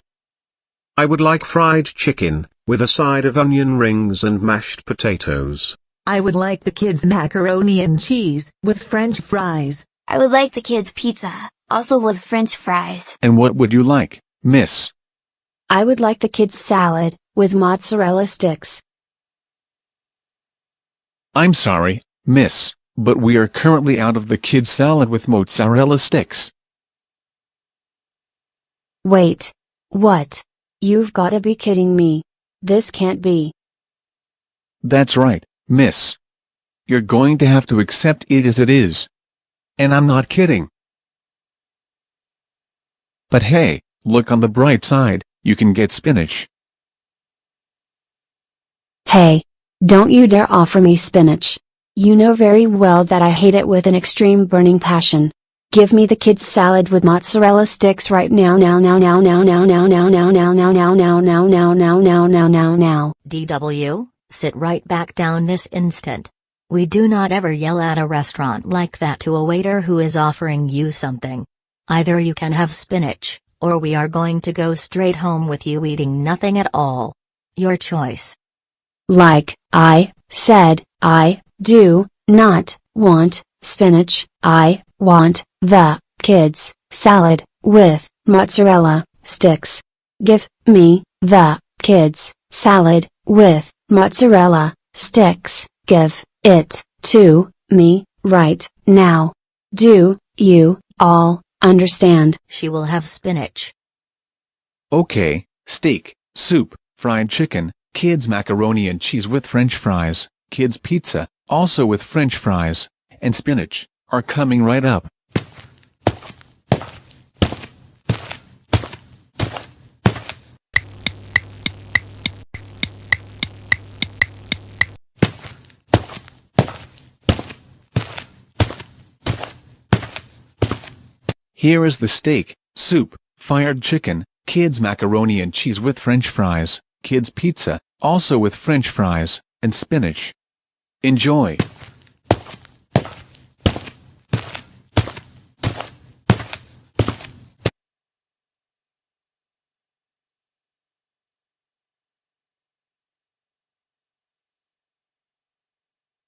I would like fried chicken, with a side of onion rings and mashed potatoes. I would like the kids' macaroni and cheese, with French fries. I would like the kids' pizza, also with French fries. And what would you like, miss? I would like the kids' salad, with mozzarella sticks. I'm sorry, miss, but we are currently out of the kids' salad with mozzarella sticks. Wait. What? You've gotta be kidding me. This can't be. That's right, miss. You're going to have to accept it as it is. And I'm not kidding. But hey, look on the bright side, you can get spinach. Hey, don't you dare offer me spinach. You know very well that I hate it with an extreme burning passion. Give me the kids' salad with mozzarella sticks right now. DW, Sit right back down this instant. We do not ever yell at a restaurant like that to a waiter who is offering you something. Either you can have spinach, or we are going to go straight home with you eating nothing at all. Your choice. Like I said, I do not want spinach. I want the kids' salad with mozzarella sticks. Give me the kids' salad with mozzarella sticks. Give it to me right now. Do you all understand? She will have spinach. Okay, steak, soup, fried chicken, kids macaroni and cheese with french fries, kids pizza, also with french fries, and spinach, are coming right up. Here is the steak, soup, fried chicken, kids macaroni and cheese with french fries, kids pizza, also with french fries, and spinach. Enjoy!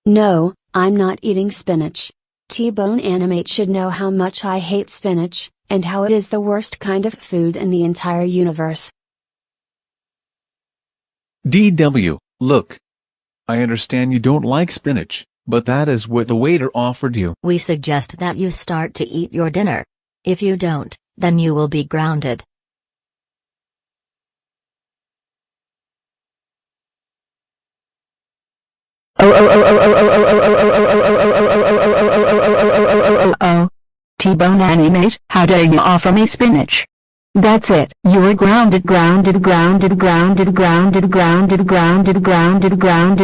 No, I'm not eating spinach. T-Bone Animate should know how much I hate spinach, and how it is the worst kind of food in the entire universe. DW, look. I understand you don't like spinach, but that is what the waiter offered you. We suggest that you start to eat your dinner. If you don't, then you will be grounded. T-Bone Animate, how dare you offer me spinach? That's it. You are grounded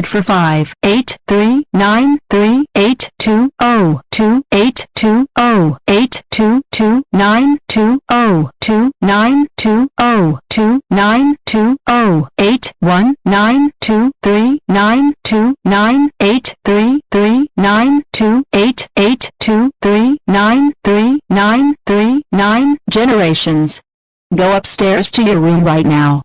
for 5, 8, 3, 9, 3, 8, 2, 0, 2, 8, 2, 0, 8, 2, 2, 9, 2, 0, 2, 9, 2, 0, 2, 9, 2, 0, 8, 1, 9, 2, 3, 9, 2, 9, 8, 3, 3, 9, 2, 8, 8, 2, 3, 9, 3, 9, 3, 9, generations. Go upstairs to your room right now.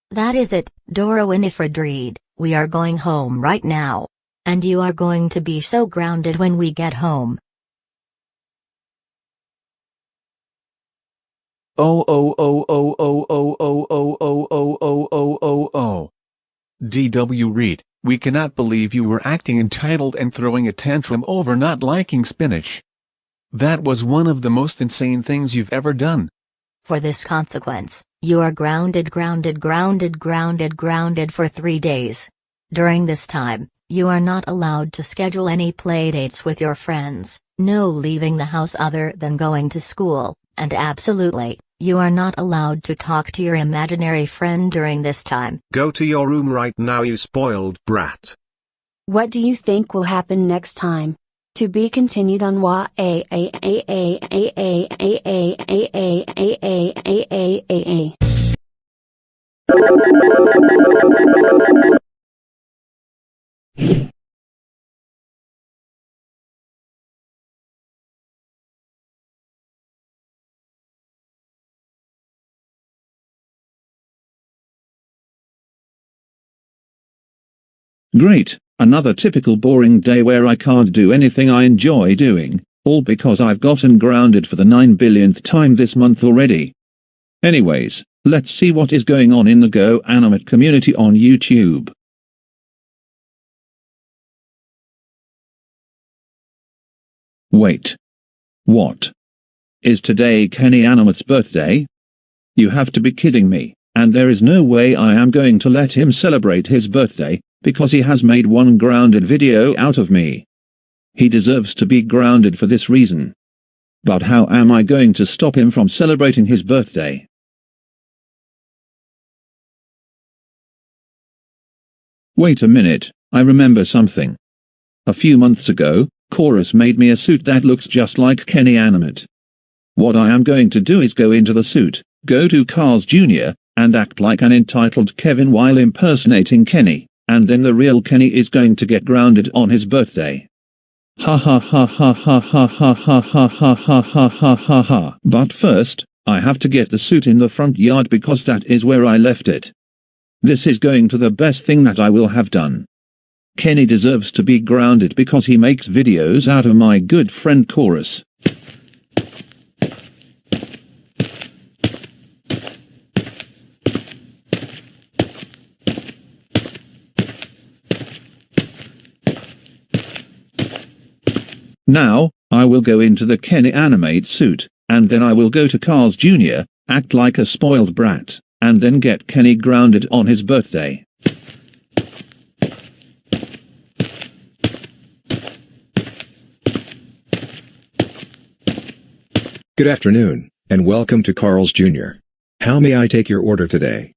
That is it, Dora Winifred Reed, we are going home right now. And you are going to be so grounded when we get home. DW Reed, we cannot believe you were acting entitled and throwing a tantrum over not liking spinach. That was one of the most insane things you've ever done. For this consequence, you are grounded for 3 days. During this time, you are not allowed to schedule any playdates with your friends, no leaving the house other than going to school, and absolutely, you are not allowed to talk to your imaginary friend during this time. Go to your room right now, you spoiled brat. What do you think will happen next time? To be continued on Great, another typical boring day where I can't do anything I enjoy doing, all because I've gotten grounded for the 9 billionth time this month already. Anyways, let's see what is going on in the Go Animate community on YouTube. Wait. What? Is today Kenny Animate's birthday? You have to be kidding me, and there is no way I am going to let him celebrate his birthday, because he has made one grounded video out of me. He deserves to be grounded for this reason. But how am I going to stop him from celebrating his birthday? Wait a minute, I remember something. A few months ago, Chorus made me a suit that looks just like Kenny Animate. What I am going to do is go into the suit, Go to Carl's Jr., and act like an entitled Kevin while impersonating Kenny, and then the real Kenny is going to get grounded on his birthday. Ha ha ha ha ha ha ha ha ha ha ha ha ha ha ha. But first, I have to get the suit in the front yard because that is where I left it. This is going to the best thing that I will have done. Kenny deserves to be grounded because he makes videos out of my good friend Chorus. Now, I will go into the Kenny Animate suit, and then I will go to Carl's Jr., act like a spoiled brat, and then get Kenny grounded on his birthday. Good afternoon, and welcome to Carl's Jr. How may I take your order today?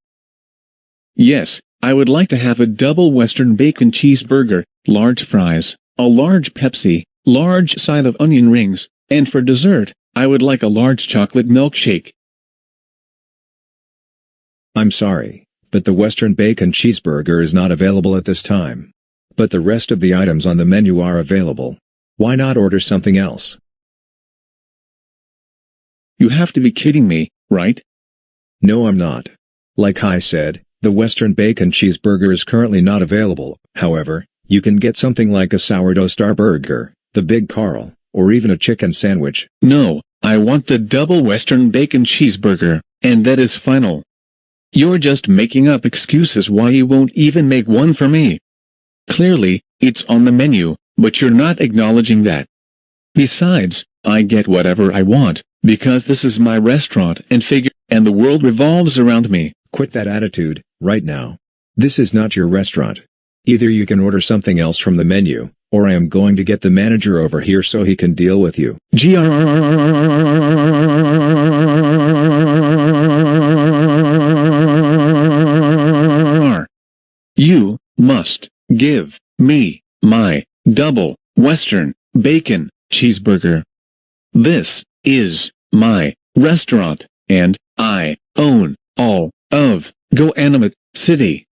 Yes, I would like to have a double Western bacon cheeseburger, large fries, a large Pepsi, large side of onion rings, and for dessert, I would like a large chocolate milkshake. I'm sorry, but the Western bacon cheeseburger is not available at this time. But the rest of the items on the menu are available. Why not order something else? You have to be kidding me, right? No, I'm not. Like I said, the Western bacon cheeseburger is currently not available. However, you can get something like a sourdough star burger, the Big Carl, or even a chicken sandwich. No, I want the double Western bacon cheeseburger, and that is final. You're just making up excuses why you won't even make one for me. Clearly, it's on the menu, but you're not acknowledging that. Besides, I get whatever I want, because this is my restaurant and the world revolves around me. Quit that attitude, right now. This is not your restaurant. Either you can order something else from the menu, or I am going to get the manager over here so he can deal with you. You must give me my double Western bacon cheeseburger. This is my restaurant, and I own all of GoAnimate City.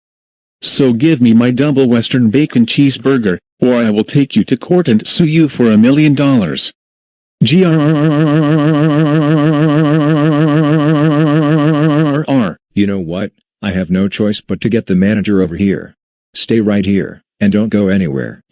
So give me my double Western bacon cheeseburger, or I will take you to court and sue you for $1 million. You know what? I have no choice but to get the manager over here. Stay right here, and don't go anywhere.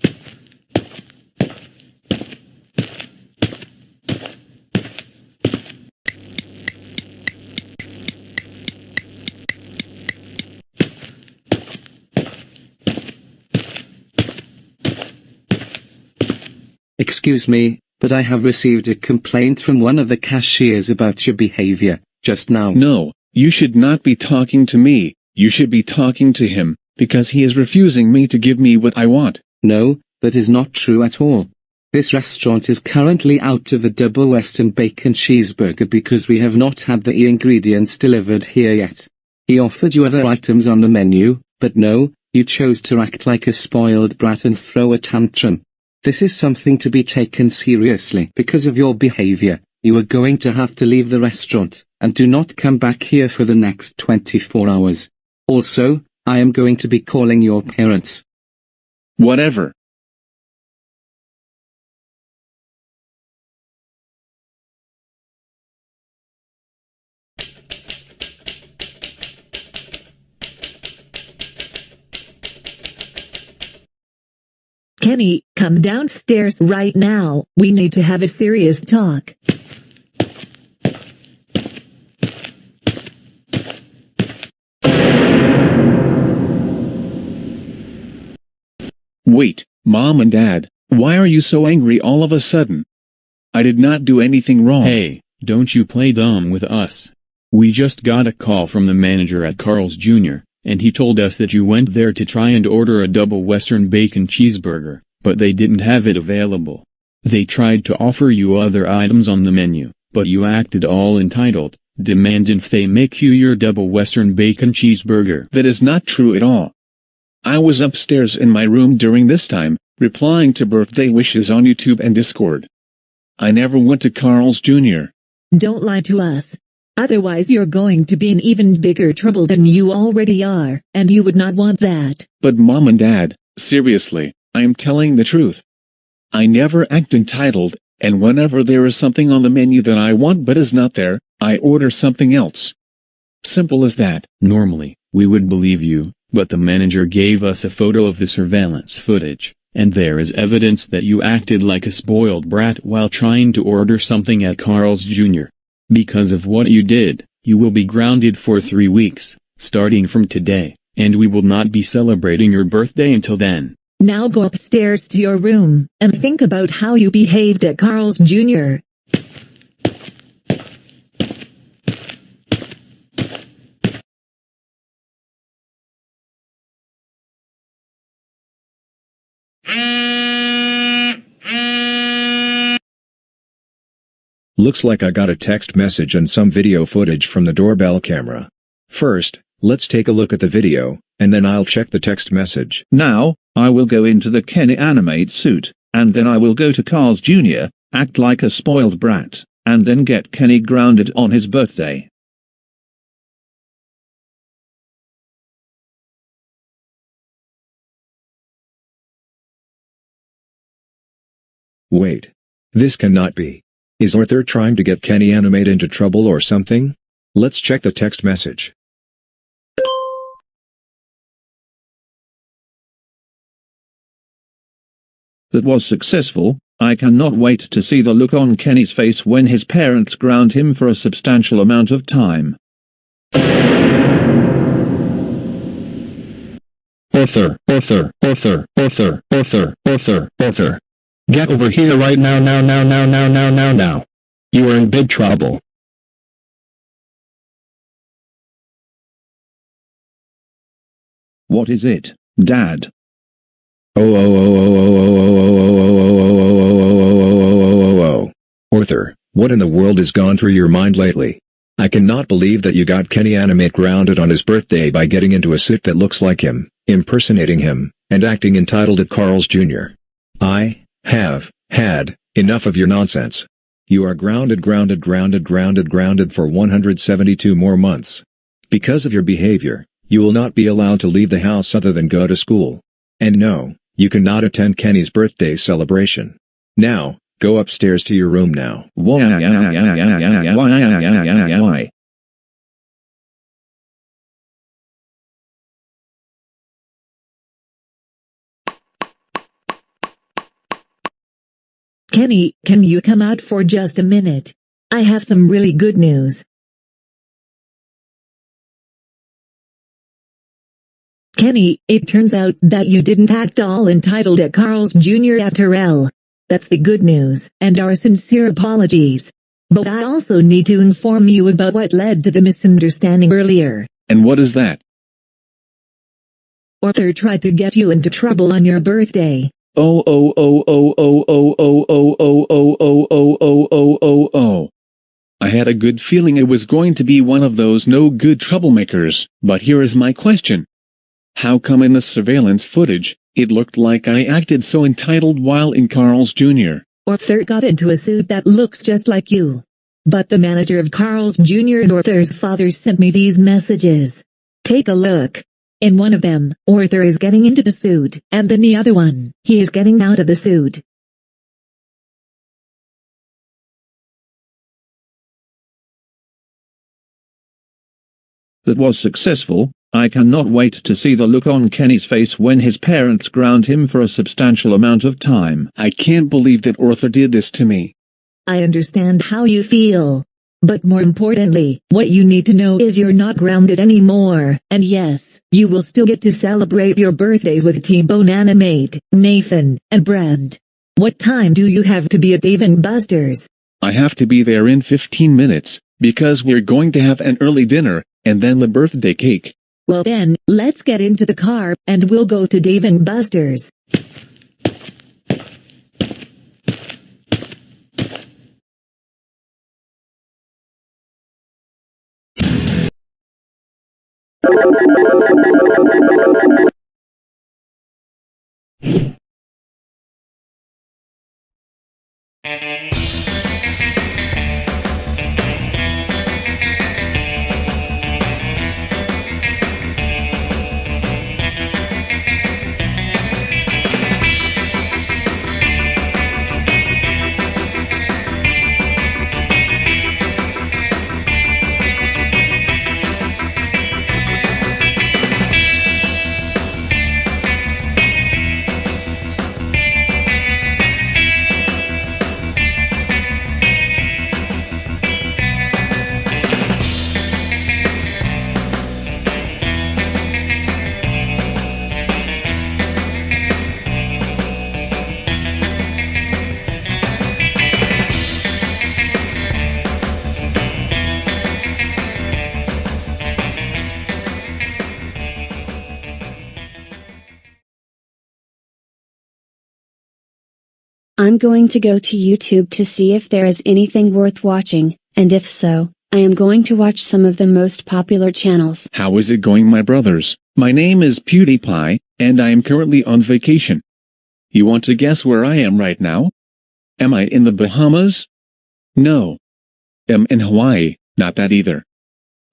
Excuse me, but I have received a complaint from one of the cashiers about your behavior, just now. No, you should not be talking to me, you should be talking to him, because he is refusing me to give me what I want. No, that is not true at all. This restaurant is currently out of the double Western bacon cheeseburger because we have not had the ingredients delivered here yet. He offered you other items on the menu, but no, you chose to act like a spoiled brat and throw a tantrum. This is something to be taken seriously. Because of your behavior, you are going to have to leave the restaurant, and do not come back here for the next 24 hours. Also, I am going to be calling your parents. Whatever. Kenny, come downstairs right now. We need to have a serious talk. Wait, Mom and Dad, why are you so angry all of a sudden? I did not do anything wrong. Hey, don't you play dumb with us. We just got a call from the manager at Carl's Jr., and he told us that you went there to try and order a double Western bacon cheeseburger, but they didn't have it available. They tried to offer you other items on the menu, but you acted all entitled, demanding they make you your double Western bacon cheeseburger. That is not true at all. I was upstairs in my room during this time, replying to birthday wishes on YouTube and Discord. I never went to Carl's Jr. Don't lie to us. Otherwise you're going to be in even bigger trouble than you already are, and you would not want that. But Mom and Dad, seriously, I am telling the truth. I never act entitled, and whenever there is something on the menu that I want but is not there, I order something else. Simple as that. Normally, we would believe you, but the manager gave us a photo of the surveillance footage, and there is evidence that you acted like a spoiled brat while trying to order something at Carl's Jr. Because of what you did, you will be grounded for 3 weeks, starting from today, and we will not be celebrating your birthday until then. Now go upstairs to your room, and think about how you behaved at Carl's Jr. Looks like I got a text message and some video footage from the doorbell camera. First, let's take a look at the video, and then I'll check the text message. Now, I will go into the Kenny Animate suit, and then I will go to Carl's Jr., act like a spoiled brat, and then get Kenny grounded on his birthday. Wait. This cannot be. Is Arthur trying to get Kenny Animate into trouble or something? Let's check the text message. That was successful. I cannot wait to see the look on Kenny's face when his parents ground him for a substantial amount of time. Arthur. Get over here right now. You are in big trouble. What is it, Dad? Arthur, what in the world has gone through your mind lately? I cannot believe that you got Kenny Animate grounded on his birthday by getting into a suit that looks like him, impersonating him, and acting entitled at Carl's Jr. I have had enough of your nonsense. You are grounded for 172 more months. Because of your behavior, you will not be allowed to leave the house other than go to school. And no, you cannot attend Kenny's birthday celebration. Now, go upstairs to your room now. Why? Kenny, can you come out for just a minute? I have some really good news. Kenny, it turns out that you didn't act all entitled at Carl's Jr. after all. That's the good news, and our sincere apologies. But I also need to inform you about what led to the misunderstanding earlier. And what is that? Arthur tried to get you into trouble on your birthday. Oh. I had a good feeling it was going to be one of those no-good troublemakers, but here is my question. How come in the surveillance footage, it looked like I acted so entitled while in Carl's Jr.? Arthur got into a suit that looks just like you. But the manager of Carl's Jr. and Arthur's father sent me these messages. Take a look. In one of them, Arthur is getting into the suit, and in the other one, he is getting out of the suit. That was successful. I cannot wait to see the look on Kenny's face when his parents ground him for a substantial amount of time. I can't believe that Arthur did this to me. I understand how you feel. But more importantly, what you need to know is you're not grounded anymore, and yes, you will still get to celebrate your birthday with T-Bone Animate, Nathan, and Brand. What time do you have to be at Dave & Buster's? I have to be there in 15 minutes, because we're going to have an early dinner, and then the birthday cake. Well then, let's get into the car, and we'll go to Dave & Buster's. I'm going to go to YouTube to see if there is anything worth watching, and if so, I am going to watch some of the most popular channels. How is it going, my brothers? My name is PewDiePie, and I am currently on vacation. You want to guess where I am right now? Am I in the Bahamas? No. Am in Hawaii? Not that either.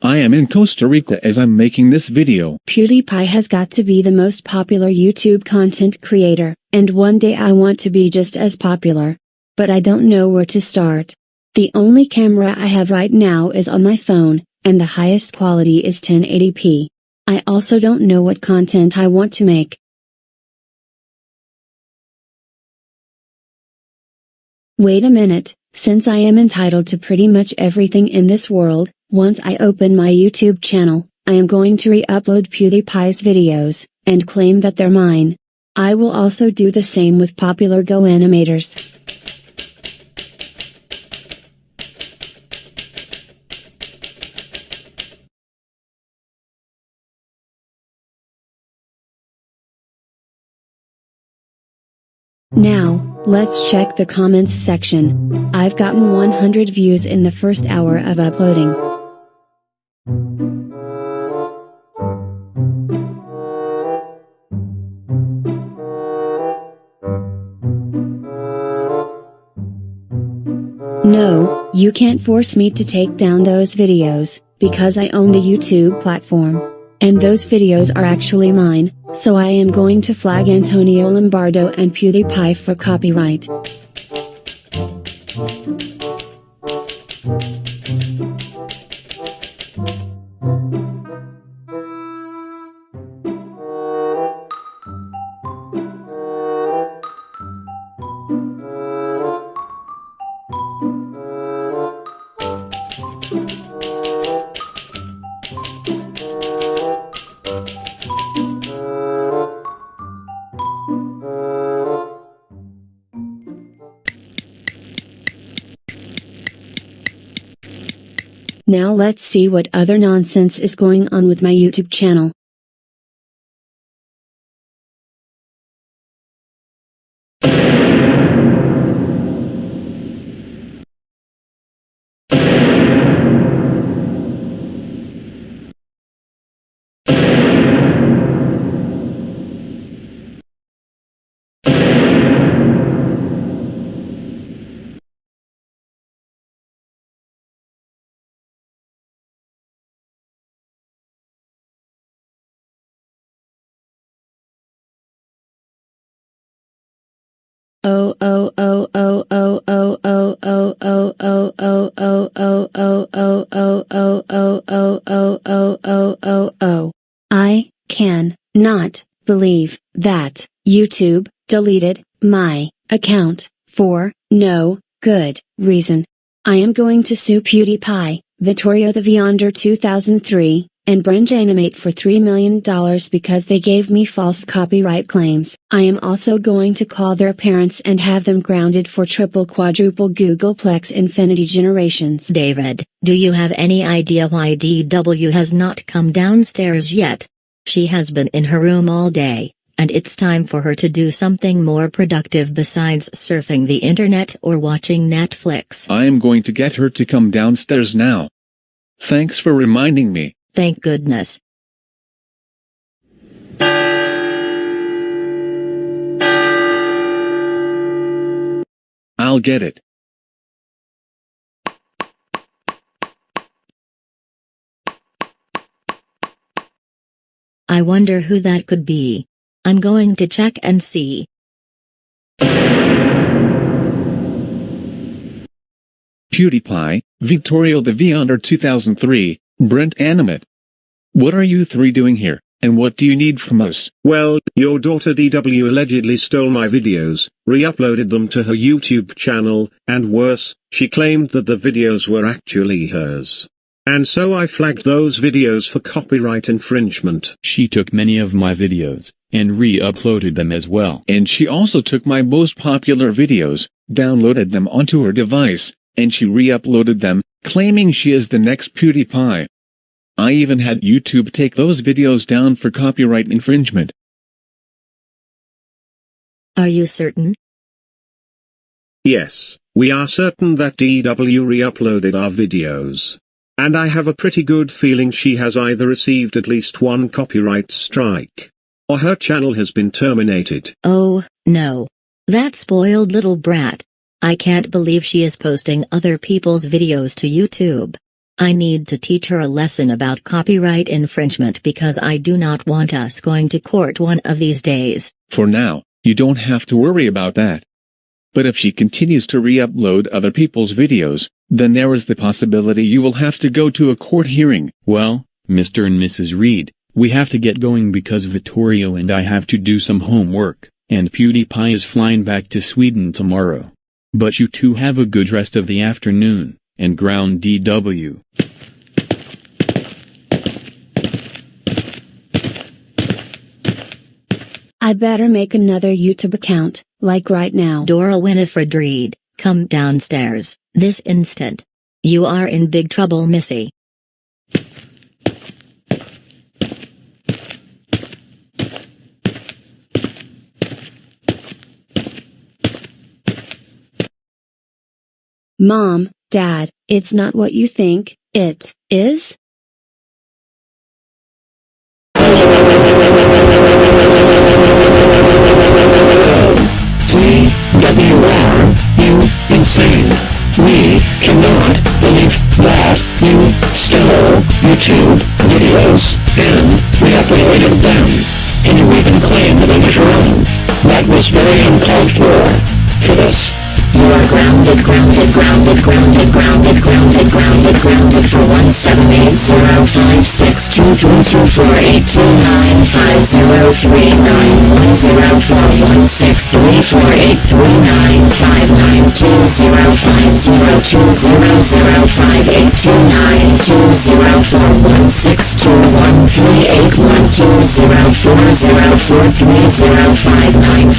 I am in Costa Rica as I'm making this video. PewDiePie has got to be the most popular YouTube content creator, and one day I want to be just as popular. But I don't know where to start. The only camera I have right now is on my phone, and the highest quality is 1080p. I also don't know what content I want to make. Wait a minute, since I am entitled to pretty much everything in this world, once I open my YouTube channel, I am going to re-upload PewDiePie's videos, and claim that they're mine. I will also do the same with popular GoAnimators. Now, let's check the comments section. I've gotten 100 views in the first hour of uploading. No, you can't force me to take down those videos, because I own the YouTube platform. And those videos are actually mine, so I am going to flag Antonio Lombardo and PewDiePie for copyright. Now let's see what other nonsense is going on with my YouTube channel. I can not believe that YouTube deleted my account for no good reason. I am going to sue PewDiePie, Vittorio the Vionder 2003, and TheGoanimator for $3 million because they gave me false copyright claims. I am also going to call their parents and have them grounded for triple quadruple Googleplex infinity generations. David, do you have any idea why DW has not come downstairs yet? She has been in her room all day, and it's time for her to do something more productive besides surfing the internet or watching Netflix. I am going to get her to come downstairs now. Thanks for reminding me. Thank goodness. I'll get it. I wonder who that could be. I'm going to check and see. PewDiePie, Vittorio the Vionder 2003, TheGoanimator. What are you three doing here, and what do you need from us? Well, your daughter DW allegedly stole my videos, re-uploaded them to her YouTube channel, and worse, she claimed that the videos were actually hers. And so I flagged those videos for copyright infringement. She took many of my videos, and re-uploaded them as well. And she also took my most popular videos, downloaded them onto her device, and she re-uploaded them, claiming she is the next PewDiePie. I even had YouTube take those videos down for copyright infringement. Are you certain? Yes, we are certain that DW re-uploaded our videos. And I have a pretty good feeling she has either received at least one copyright strike, or her channel has been terminated. Oh, no. That spoiled little brat. I can't believe she is posting other people's videos to YouTube. I need to teach her a lesson about copyright infringement because I do not want us going to court one of these days. For now, you don't have to worry about that. But if she continues to re-upload other people's videos, then there is the possibility you will have to go to a court hearing. Well, Mr. and Mrs. Reed, we have to get going because Vittorio and I have to do some homework, and PewDiePie is flying back to Sweden tomorrow. But you two have a good rest of the afternoon, and ground DW. I better make another YouTube account, like right now. Dora Winifred Reed, come downstairs, this instant. You are in big trouble, Missy. Mom, Dad, it's not what you think it is. TWR, you insane. We cannot believe that you stole YouTube videos and re-uploaded them, and you even claimed them as your own. That was very uncalled for. For this, you are grounded for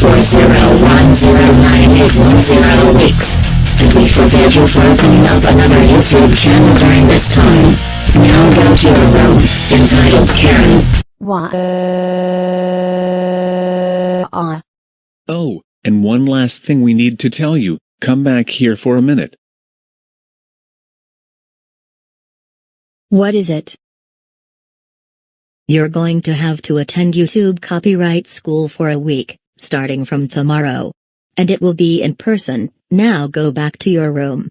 1612048295020058292041010 weeks. And we forbid you from opening up another YouTube channel during this time. Now go to your room, entitled Karen. Oh, and one last thing we need to tell you, come back here for a minute. What is it? You're going to have to attend YouTube copyright school for a week, starting from tomorrow. And it will be in person. Now go back to your room.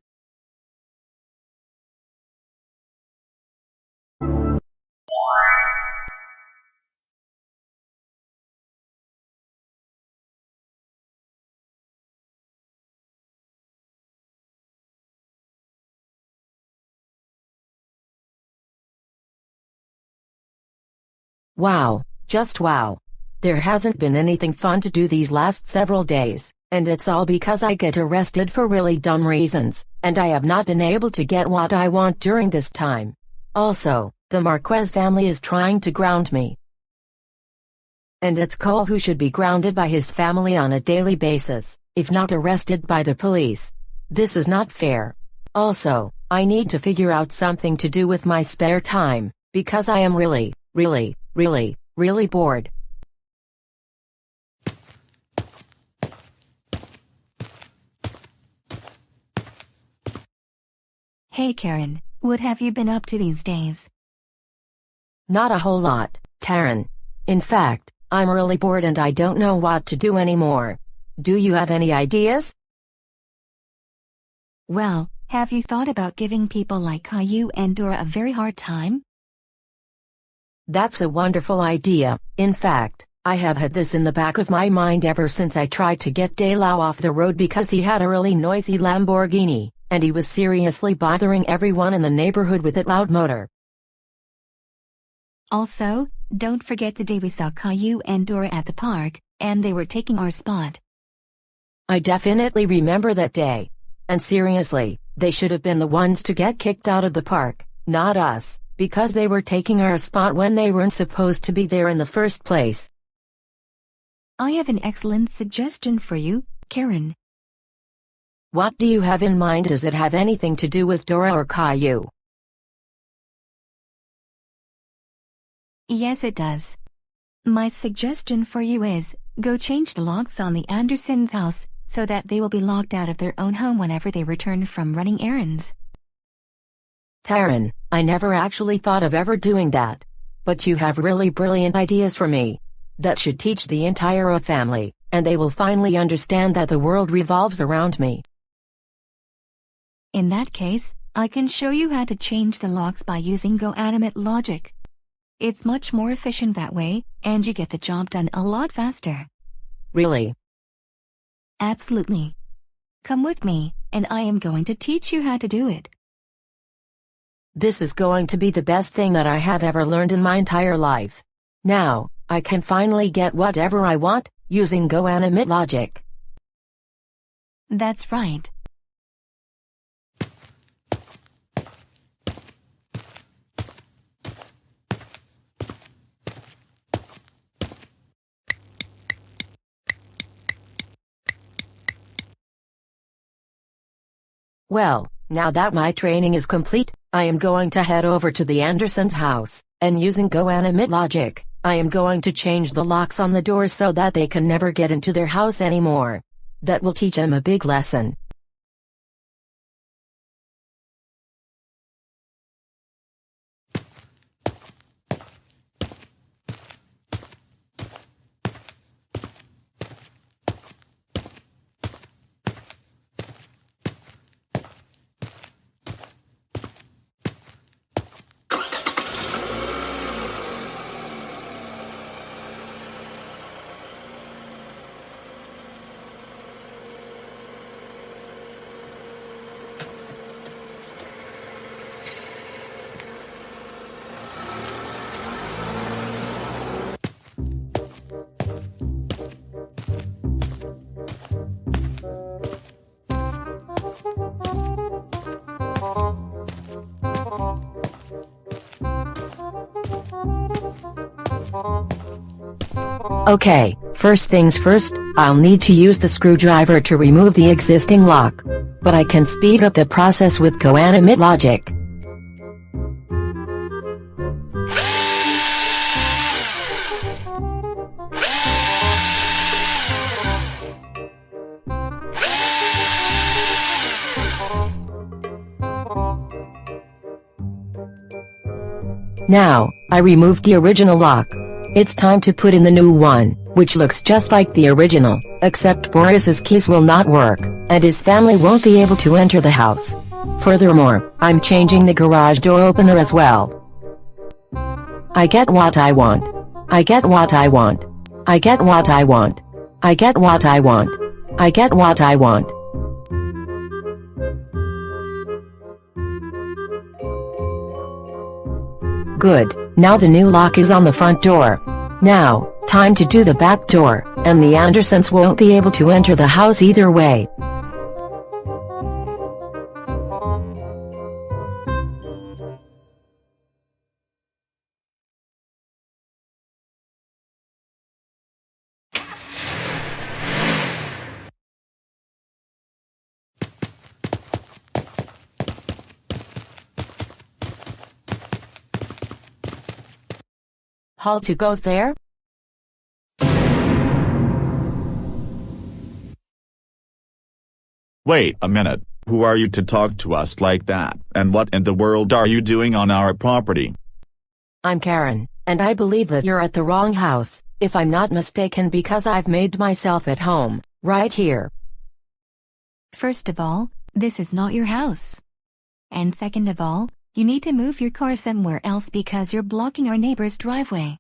Wow, just wow. There hasn't been anything fun to do these last several days, and it's all because I get arrested for really dumb reasons, and I have not been able to get what I want during this time. Also, the Marquez family is trying to ground me. And it's Cole who should be grounded by his family on a daily basis, if not arrested by the police. This is not fair. Also, I need to figure out something to do with my spare time, because I am really bored. Hey Karen, what have you been up to these days? Not a whole lot, Taryn. In fact, I'm really bored and I don't know what to do anymore. Do you have any ideas? Well, have you thought about giving people like Caillou and Dora a very hard time? That's a wonderful idea. In fact, I have had this in the back of my mind ever since I tried to get Delau off the road because he had a really noisy Lamborghini, and he was seriously bothering everyone in the neighborhood with that loud motor. Also, don't forget the day we saw Caillou and Dora at the park, and they were taking our spot. I definitely remember that day. And seriously, they should have been the ones to get kicked out of the park, not us, because they were taking our spot when they weren't supposed to be there in the first place. I have an excellent suggestion for you, Karen. What do you have in mind? Does it have anything to do with Dora or Caillou? Yes, it does. My suggestion for you is, go change the locks on the Andersons' house, so that they will be locked out of their own home whenever they return from running errands. Taryn, I never actually thought of ever doing that. But you have really brilliant ideas for me. That should teach the entire family, and they will finally understand that the world revolves around me. In that case, I can show you how to change the locks by using GoAnimate logic. It's much more efficient that way, and you get the job done a lot faster. Really? Absolutely. Come with me, and I am going to teach you how to do it. This is going to be the best thing that I have ever learned in my entire life. Now, I can finally get whatever I want, using GoAnimate logic. That's right. Well, now that my training is complete, I am going to head over to the Andersons' house, and using GoAnimate logic, I am going to change the locks on the doors so that they can never get into their house anymore. That will teach them a big lesson. Okay, first things first, I'll need to use the screwdriver to remove the existing lock. But I can speed up the process with GoAnimate logic. Now, I removed the original lock. It's time to put in the new one, which looks just like the original, except Boris's keys will not work, and his family won't be able to enter the house. Furthermore, I'm changing the garage door opener as well. I get what I want. I get what I want. I get what I want. I get what I want. I get what I want. Good, now the new lock is on the front door. Now, time to do the back door, and the Andersons won't be able to enter the house either way. Halt, who goes there? Wait a minute, who are you to talk to us like that, and what in the world are you doing on our property? I'm Karen, and I believe that you're at the wrong house, if I'm not mistaken, because I've made myself at home, right here. First of all, this is not your house. And second of all, you need to move your car somewhere else because you're blocking our neighbor's driveway.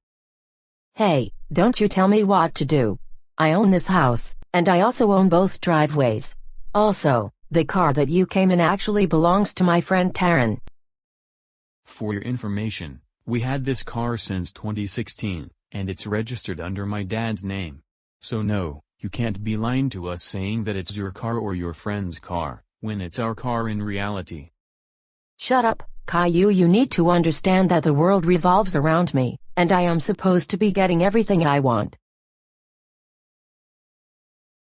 Hey, don't you tell me what to do. I own this house, and I also own both driveways. Also, the car that you came in actually belongs to my friend Taryn. For your information, we had this car since 2016, and it's registered under my dad's name. So no, you can't be lying to us saying that it's your car or your friend's car, when it's our car in reality. Shut up, Caillou. You need to understand that the world revolves around me, and I am supposed to be getting everything I want.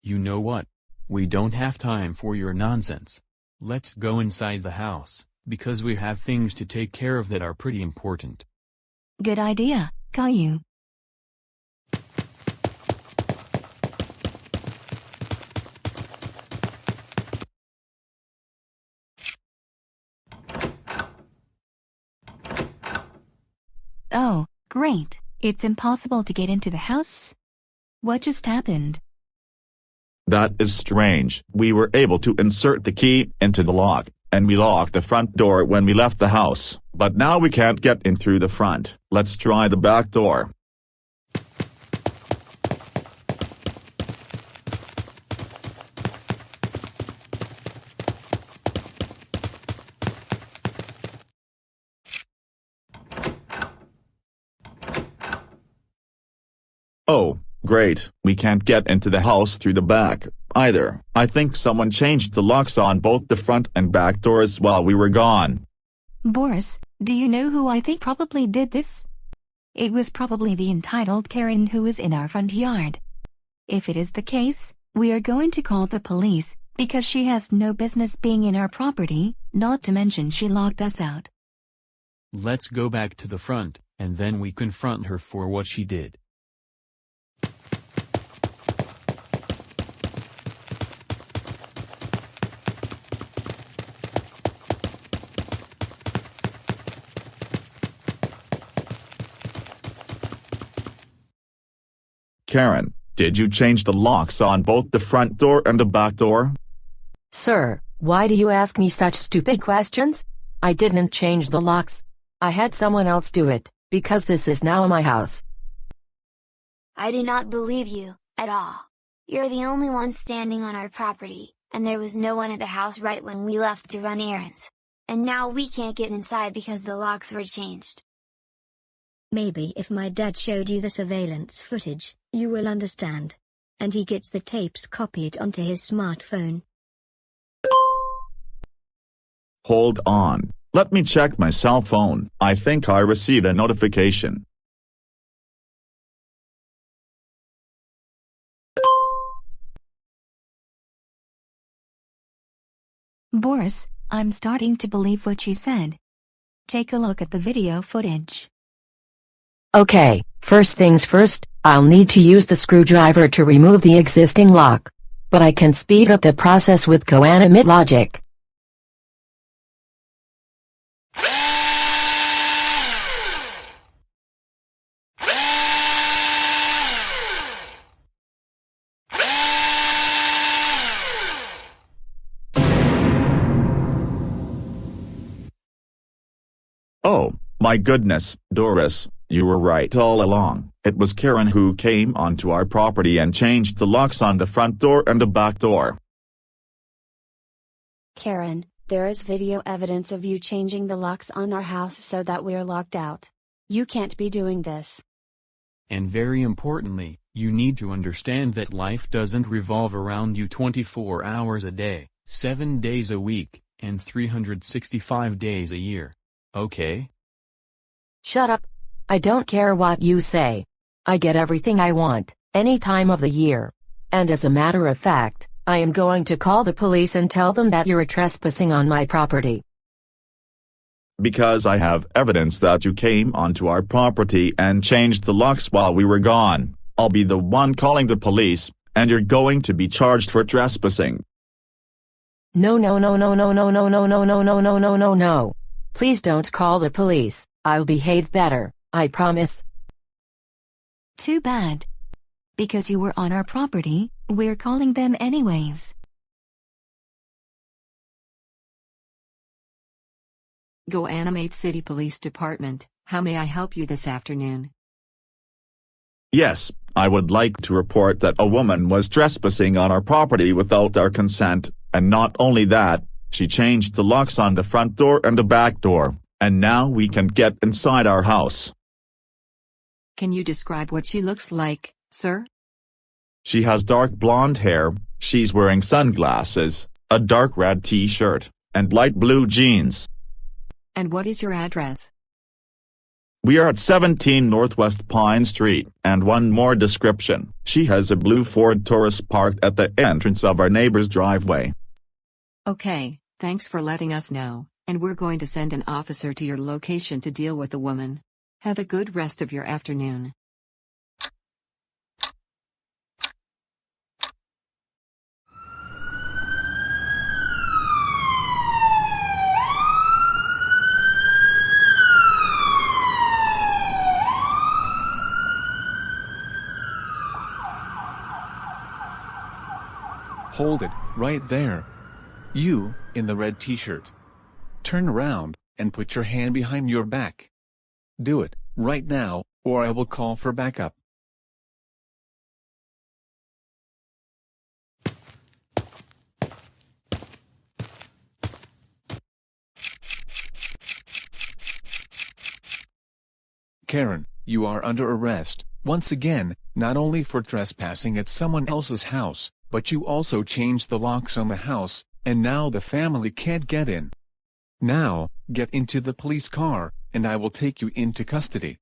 You know what? We don't have time for your nonsense. Let's go inside the house, because we have things to take care of that are pretty important. Good idea, Caillou. Oh, great. It's impossible to get into the house? What just happened? That is strange. We were able to insert the key into the lock, and we locked the front door when we left the house, but now we can't get in through the front. Let's try the back door. Oh, great. We can't get into the house through the back, either. I think someone changed the locks on both the front and back doors while we were gone. Boris, do you know who I think probably did this? It was probably the entitled Karen who is in our front yard. If it is the case, we are going to call the police, because she has no business being in our property, not to mention she locked us out. Let's go back to the front, and then we confront her for what she did. Karen, did you change the locks on both the front door and the back door? Sir, why do you ask me such stupid questions? I didn't change the locks. I had someone else do it, because this is now my house. I do not believe you, at all. You're the only one standing on our property, and there was no one at the house right when we left to run errands. And now we can't get inside because the locks were changed. Maybe if my dad showed you the surveillance footage, you will understand. And he gets the tapes copied onto his smartphone. Hold on. Let me check my cell phone. I think I received a notification. Boris, I'm starting to believe what you said. Take a look at the video footage. Okay, first things first, I'll need to use the screwdriver to remove the existing lock. But I can speed up the process with GoAnimate logic. Oh, my goodness, Doris, you were right all along. It was Karen who came onto our property and changed the locks on the front door and the back door. Karen, there is video evidence of you changing the locks on our house so that we're locked out. You can't be doing this. And very importantly, you need to understand that life doesn't revolve around you 24 hours a day, 7 days a week, and 365 days a year. Okay? Shut up. I don't care what you say. I get everything I want, any time of the year. And as a matter of fact, I am going to call the police and tell them that you're trespassing on my property. Because I have evidence that you came onto our property and changed the locks while we were gone. I'll be the one calling the police, and you're going to be charged for trespassing. No, no, no, no, no, no, no, no, no, no, no, no, no, no, no. Please don't call the police. I'll behave better, I promise. Too bad. Because you were on our property, we're calling them anyways. GoAnimate City Police Department, how may I help you this afternoon? Yes, I would like to report that a woman was trespassing on our property without our consent, and not only that, she changed the locks on the front door and the back door, and now we can get inside our house. Can you describe what she looks like, sir? She has dark blonde hair, she's wearing sunglasses, a dark red t-shirt, and light blue jeans. And what is your address? We are at 17 Northwest Pine Street, and one more description. She has a blue Ford Taurus parked at the entrance of our neighbor's driveway. Okay, thanks for letting us know, and we're going to send an officer to your location to deal with the woman. Have a good rest of your afternoon. Hold it, right there. You, in the red t-shirt. Turn around, and put your hand behind your back. Do it, right now, or I will call for backup. Karen, you are under arrest, once again, not only for trespassing at someone else's house, but you also changed the locks on the house, and now the family can't get in. Now, get into the police car, and I will take you into custody.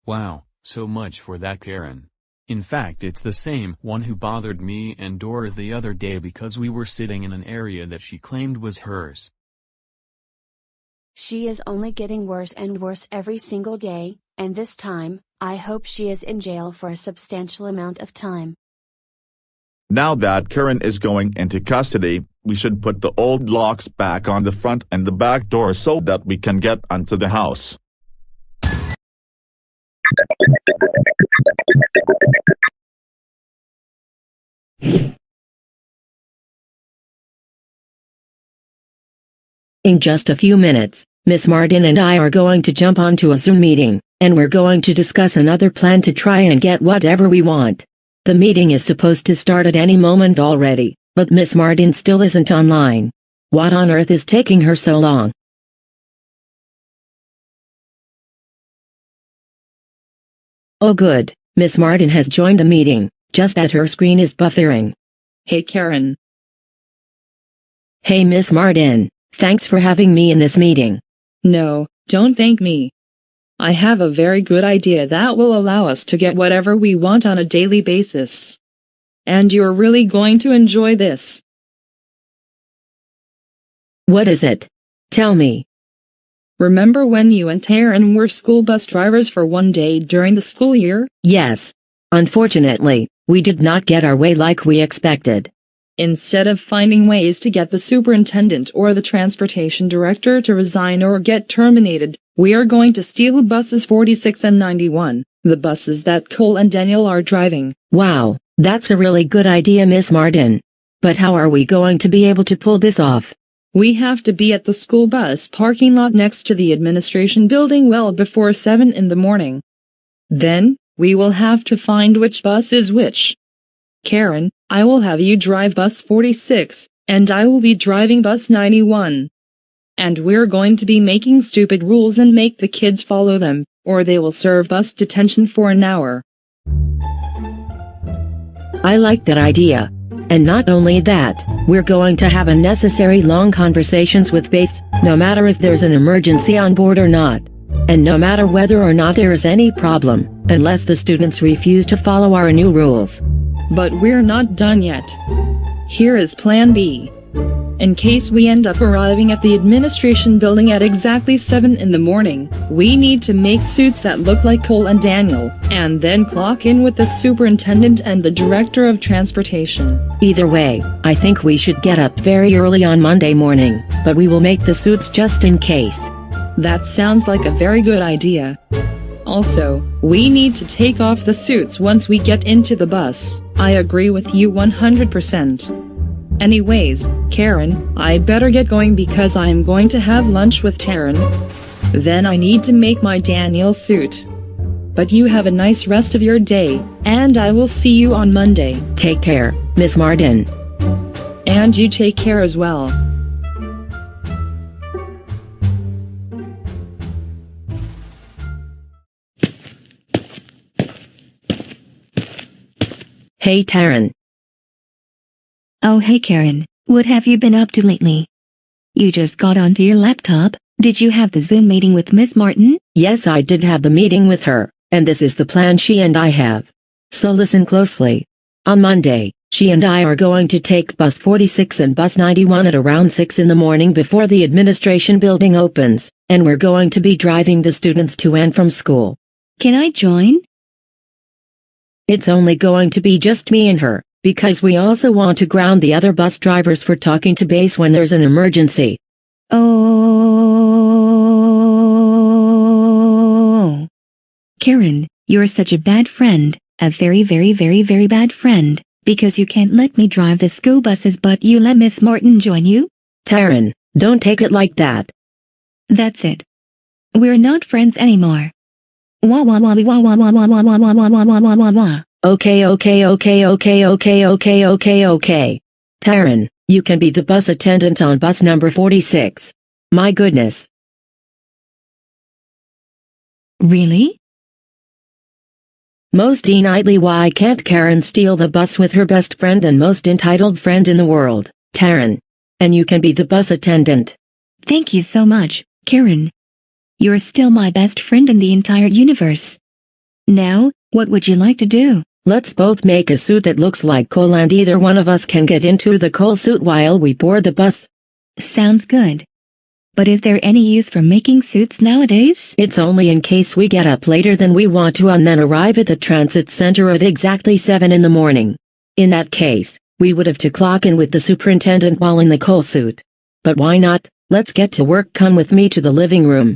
Wow, so much for that Karen. In fact, it's the same one who bothered me and Dora the other day because we were sitting in an area that she claimed was hers. She is only getting worse and worse every single day, and this time, I hope she is in jail for a substantial amount of time. Now that Karen is going into custody, we should put the old locks back on the front and the back door so that we can get onto the house. In just a few minutes, Miss Martin and I are going to jump onto a Zoom meeting, and we're going to discuss another plan to try and get whatever we want. The meeting is supposed to start at any moment already, but Miss Martin still isn't online. What on earth is taking her so long? Oh good, Miss Martin has joined the meeting, just that her screen is buffering. Hey Karen. Hey Miss Martin, thanks for having me in this meeting. No, don't thank me. I have a very good idea that will allow us to get whatever we want on a daily basis. And you're really going to enjoy this. What is it? Tell me. Remember when you and Taryn were school bus drivers for one day during the school year? Yes. Unfortunately, we did not get our way like we expected. Instead of finding ways to get the superintendent or the transportation director to resign or get terminated, we are going to steal buses 46 and 91, the buses that Cole and Daniel are driving. Wow, that's a really good idea, Miss Martin. But how are we going to be able to pull this off? We have to be at the school bus parking lot next to the administration building well before 7 in the morning. Then, we will have to find which bus is which. Karen, I will have you drive bus 46, and I will be driving bus 91. And we're going to be making stupid rules and make the kids follow them, or they will serve bus detention for an hour. I like that idea. And not only that, we're going to have unnecessary long conversations with base, no matter if there's an emergency on board or not. And no matter whether or not there is any problem, unless the students refuse to follow our new rules. But we're not done yet. Here is Plan B. In case we end up arriving at the administration building at exactly 7 in the morning, we need to make suits that look like Cole and Daniel, and then clock in with the superintendent and the director of transportation. Either way, I think we should get up very early on Monday morning, but we will make the suits just in case. That sounds like a very good idea. Also, we need to take off the suits once we get into the bus. I agree with you 100%. Anyways, Karen, I better get going because I am going to have lunch with Taryn. Then I need to make my Daniel suit. But you have a nice rest of your day, and I will see you on Monday. Take care, Miss Martin. And you take care as well. Hey Taryn. Oh hey Karen, what have you been up to lately? You just got onto your laptop, did you have the Zoom meeting with Miss Martin? Yes, I did have the meeting with her, and this is the plan she and I have. So listen closely. On Monday, she and I are going to take bus 46 and bus 91 at around 6 in the morning before the administration building opens, and we're going to be driving the students to and from school. Can I join? It's only going to be just me and her, because we also want to ground the other bus drivers for talking to base when there's an emergency. Oh. Karen, you're such a bad friend, a very very very very bad friend, because you can't let me drive the school buses but you let Miss Martin join you? Taryn, don't take it like that. That's it. We're not friends anymore. Wah wah wah wah wah wah wah wah wah wah wah wah wah wah wah wah. Okay. Taryn, you can be the bus attendant on bus number 46. My goodness. Really? Most denightly, why can't Karen steal the bus with her best friend and most entitled friend in the world, Taryn? And you can be the bus attendant. Thank you so much, Karen. You're still my best friend in the entire universe. Now, what would you like to do? Let's both make a suit that looks like coal and either one of us can get into the coal suit while we board the bus. Sounds good. But is there any use for making suits nowadays? It's only in case we get up later than we want to and then arrive at the transit center at exactly 7 in the morning. In that case, we would have to clock in with the superintendent while in the coal suit. But why not? Let's get to work. Come with me to the living room.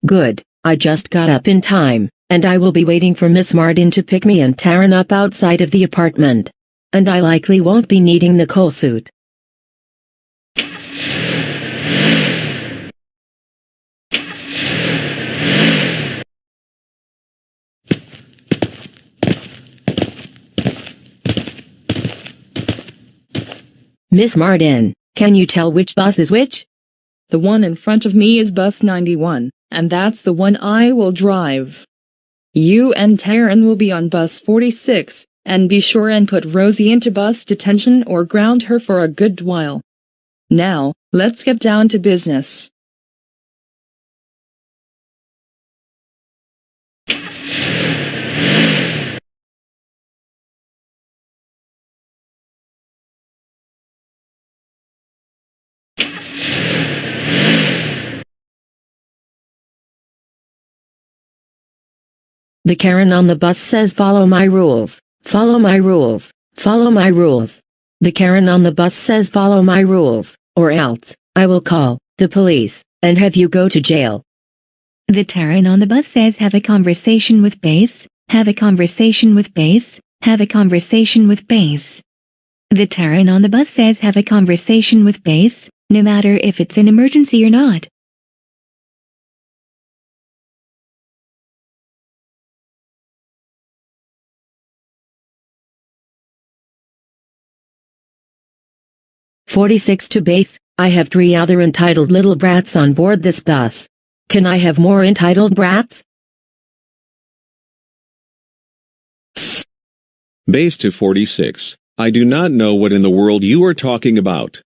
Good, I just got up in time, and I will be waiting for Miss Martin to pick me and Taryn up outside of the apartment. And I likely won't be needing the coal suit. Miss Martin, can you tell which bus is which? The one in front of me is bus 91, and that's the one I will drive. You and Taryn will be on bus 46, and be sure and put Rosie into bus detention or ground her for a good while. Now, let's get down to business. The Karen on the bus says follow my rules, follow my rules, follow my rules. The Karen on the bus says follow my rules, or else, I will call the police, and have you go to jail. The Taryn on the bus says have a conversation with base, have a conversation with base, have a conversation with base. The Taryn on the bus says have a conversation with base, no matter if it's an emergency or not. "46 to base, I have 3 other entitled little brats on board this bus. Can I have more entitled brats?" Base to 46. I do not know what in the world you are talking about.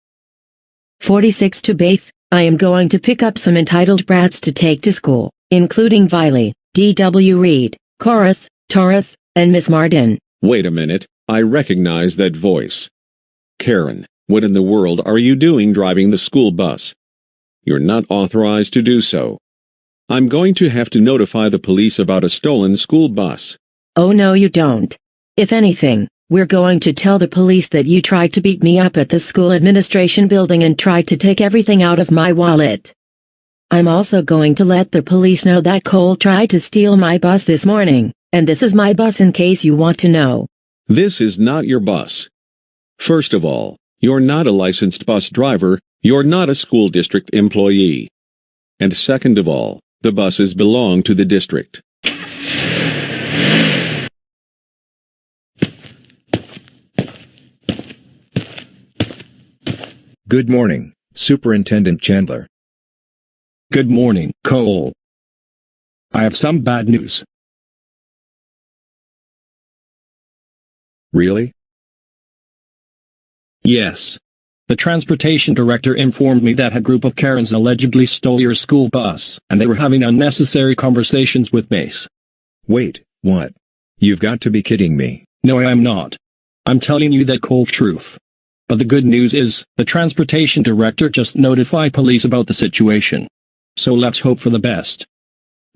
46 to base, I am going to pick up some entitled brats to take to school, including Viley, D.W. Reed, Chorus, Taurus, and Miss Martin. Wait a minute, I recognize that voice. Karen, what in the world are you doing driving the school bus? You're not authorized to do so. I'm going to have to notify the police about a stolen school bus. Oh no you don't. If anything, we're going to tell the police that you tried to beat me up at the school administration building and tried to take everything out of my wallet. I'm also going to let the police know that Cole tried to steal my bus this morning, and this is my bus in case you want to know. This is not your bus. First of all, you're not a licensed bus driver, you're not a school district employee. And second of all, the buses belong to the district. Good morning, Superintendent Chandler. Good morning, Cole. I have some bad news. Really? Yes. The transportation director informed me that a group of Karens allegedly stole your school bus, and they were having unnecessary conversations with Mace. Wait, what? You've got to be kidding me. No, I am not. I'm telling you the cold truth. But the good news is, the transportation director just notified police about the situation. So let's hope for the best.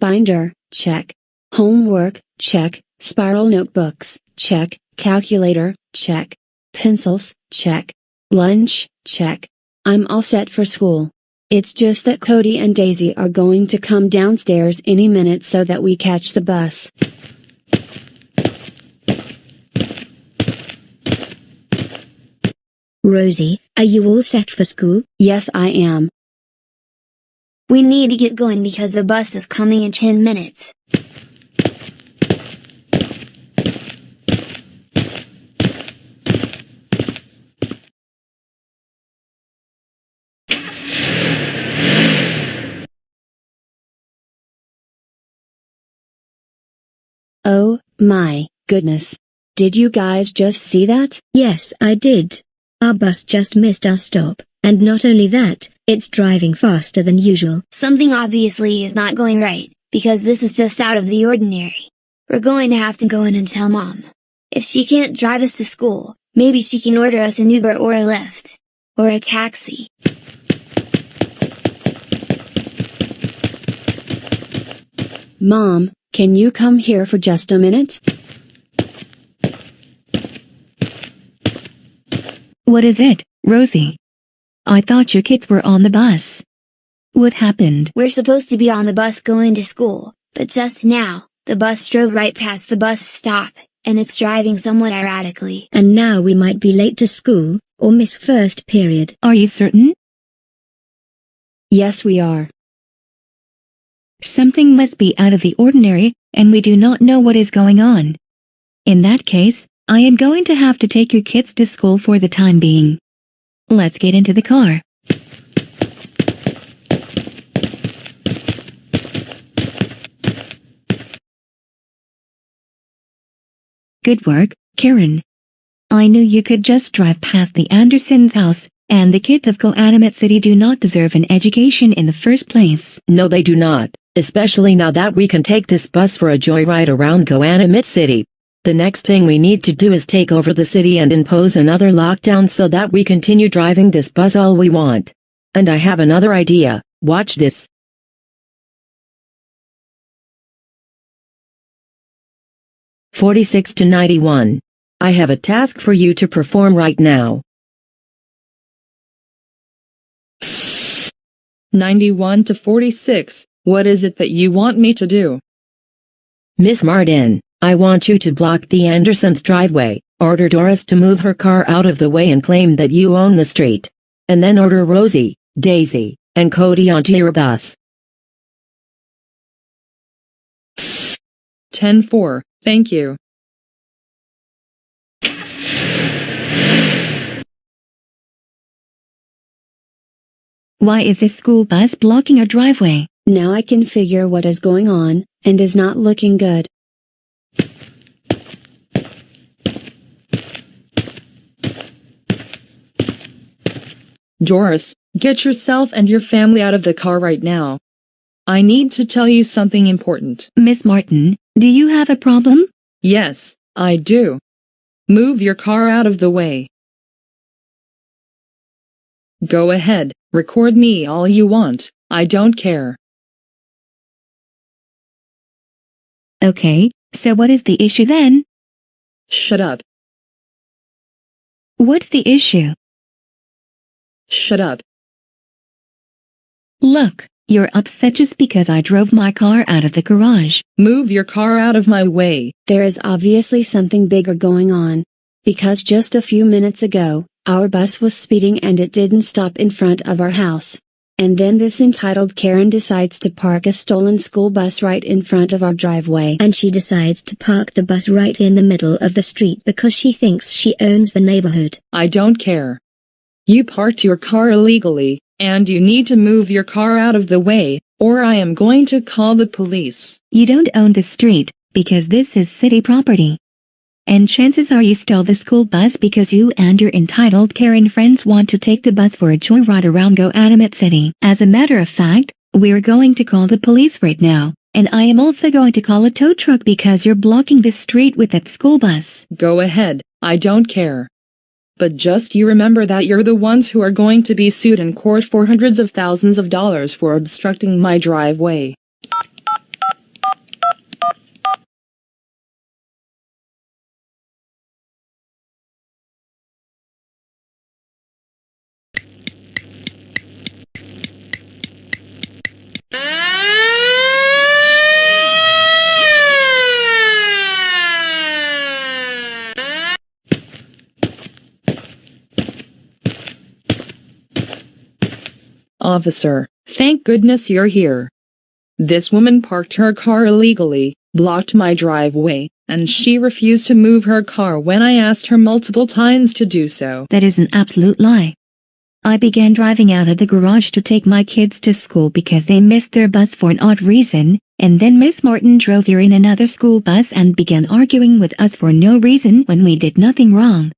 Binder, check. Homework, check. Spiral notebooks, check. Calculator, check. Pencils, check. Lunch, check. I'm all set for school. It's just that Cody and Daisy are going to come downstairs any minute so that we catch the bus. Rosie, are you all set for school? Yes, I am. We need to get going because the bus is coming in 10 minutes. Oh, my goodness. Did you guys just see that? Yes, I did. Our bus just missed our stop, and not only that, it's driving faster than usual. Something obviously is not going right, because this is just out of the ordinary. We're going to have to go in and tell Mom. If she can't drive us to school, maybe she can order us an Uber or a Lyft. Or a taxi. Mom, can you come here for just a minute? What is it, Rosie? I thought your kids were on the bus. What happened? We're supposed to be on the bus going to school, but just now, the bus drove right past the bus stop, and it's driving somewhat erratically. And now we might be late to school, or miss first period. Are you certain? Yes, we are. Something must be out of the ordinary, and we do not know what is going on. In that case, I am going to have to take your kids to school for the time being. Let's get into the car. Good work, Karen. I knew you could just drive past the Andersons' house, and the kids of Goanimate City do not deserve an education in the first place. No, they do not, especially now that we can take this bus for a joyride around Goanimate City. The next thing we need to do is take over the city and impose another lockdown so that we continue driving this bus all we want. And I have another idea. Watch this. "46 to 91. I have a task for you to perform right now." 91 to 46, what is it that you want me to do? Miss Martin, I want you to block the Andersons' driveway, order Doris to move her car out of the way and claim that you own the street. And then order Rosie, Daisy, and Cody onto your bus. 10-4, thank you. Why is this school bus blocking our driveway? Now I can figure what is going on, and is not looking good. Doris, get yourself and your family out of the car right now. I need to tell you something important. Miss Martin, do you have a problem? Yes, I do. Move your car out of the way. Go ahead, record me all you want, I don't care. Okay, so what is the issue then? Shut up. What's the issue? Shut up. Look, you're upset just because I drove my car out of the garage. Move your car out of my way. There is obviously something bigger going on. Because just a few minutes ago, our bus was speeding and it didn't stop in front of our house. And then this entitled Karen decides to park a stolen school bus right in front of our driveway. And she decides to park the bus right in the middle of the street because she thinks she owns the neighborhood. I don't care. You parked your car illegally, and you need to move your car out of the way, or I am going to call the police. You don't own the street, because this is city property. And chances are you stole the school bus because you and your entitled Karen friends want to take the bus for a joyride around GoAnimate City. As a matter of fact, we're going to call the police right now, and I am also going to call a tow truck because you're blocking the street with that school bus. Go ahead, I don't care. But just you remember that you're the ones who are going to be sued in court for hundreds of thousands of dollars for obstructing my driveway. Officer, thank goodness you're here. This woman parked her car illegally, blocked my driveway, and she refused to move her car when I asked her multiple times to do so. That is an absolute lie. I began driving out of the garage to take my kids to school because they missed their bus for an odd reason, and then Miss Martin drove here in another school bus and began arguing with us for no reason when we did nothing wrong.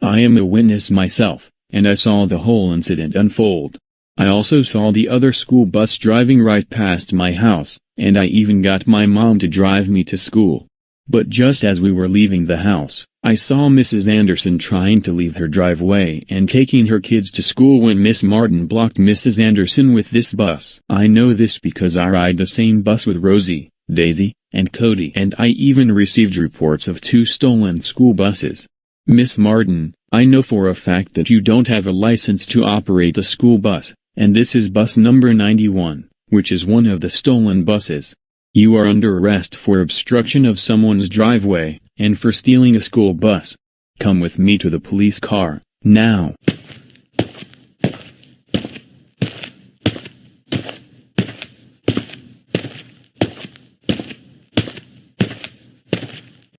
I am a witness myself, and I saw the whole incident unfold. I also saw the other school bus driving right past my house, and I even got my mom to drive me to school. But just as we were leaving the house, I saw Mrs. Anderson trying to leave her driveway and taking her kids to school when Miss Martin blocked Mrs. Anderson with this bus. I know this because I ride the same bus with Rosie, Daisy, and Cody, and I even received reports of 2 stolen school buses. Miss Martin, I know for a fact that you don't have a license to operate a school bus, and this is bus number 91, which is one of the stolen buses. You are under arrest for obstruction of someone's driveway, and for stealing a school bus. Come with me to the police car, now.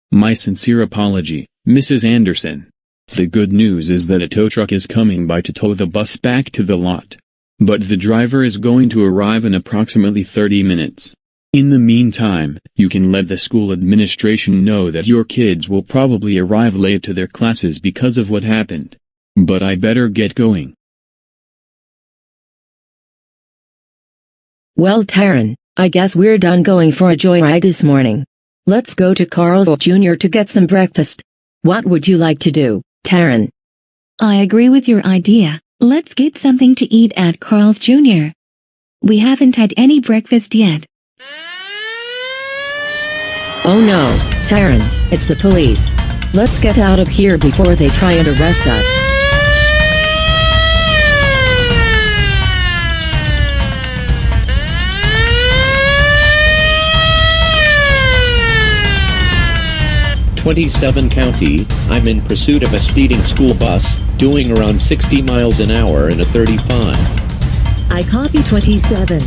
My sincere apology, Mrs. Anderson. The good news is that a tow truck is coming by to tow the bus back to the lot. But the driver is going to arrive in approximately 30 minutes. In the meantime, you can let the school administration know that your kids will probably arrive late to their classes because of what happened. But I better get going. Well, Taryn, I guess we're done going for a joyride this morning. Let's go to Carl's Jr. to get some breakfast. What would you like to do, Taryn? I agree with your idea. Let's get something to eat at Carl's Jr. We haven't had any breakfast yet. Oh no, Taryn, it's the police. Let's get out of here before they try and arrest us. "27 County, I'm in pursuit of a speeding school bus, doing around 60 miles an hour in a 35. I copy 27.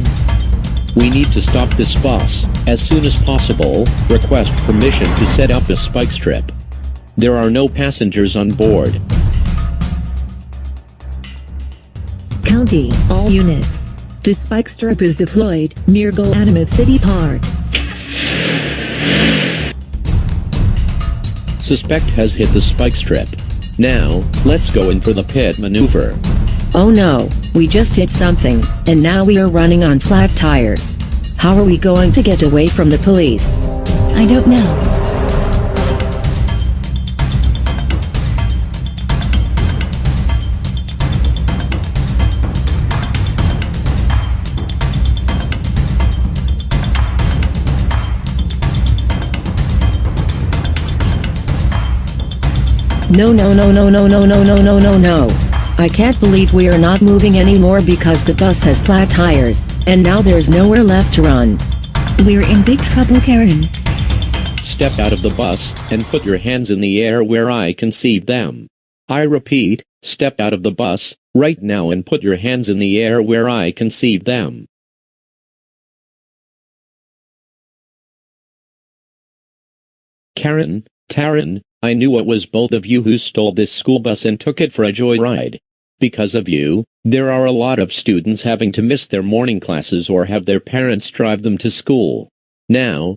We need to stop this bus, as soon as possible. Request permission to set up a spike strip. There are no passengers on board." County, all units. The spike strip is deployed, near GoAnimate City Park. Suspect has hit the spike strip. Now, let's go in for the pit maneuver. Oh no, we just hit something, and now we are running on flat tires. How are we going to get away from the police? I don't know. No no no no no no no no no no no. I can't believe we are not moving anymore because the bus has flat tires, and now there's nowhere left to run. We're in big trouble, Karen. Step out of the bus, and put your hands in the air where I can see them. I repeat, step out of the bus, right now, and put your hands in the air where I can see them. Karen, Taryn, I knew it was both of you who stole this school bus and took it for a joyride. Because of you, there are a lot of students having to miss their morning classes or have their parents drive them to school. Now,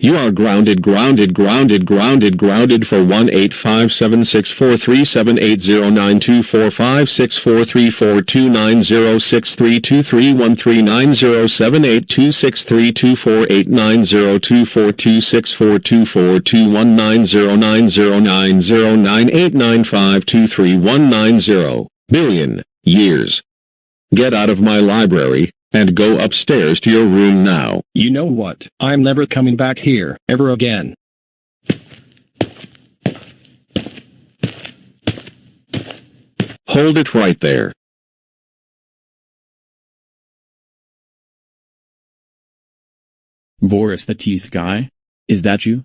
You are grounded for 1-857-643-78092456432130909895231909099092426190909895231990 billion years. Get out of my library, and go upstairs to your room now. You know what? I'm never coming back here, ever again. Hold it right there. Boris the Teeth Guy? Is that you?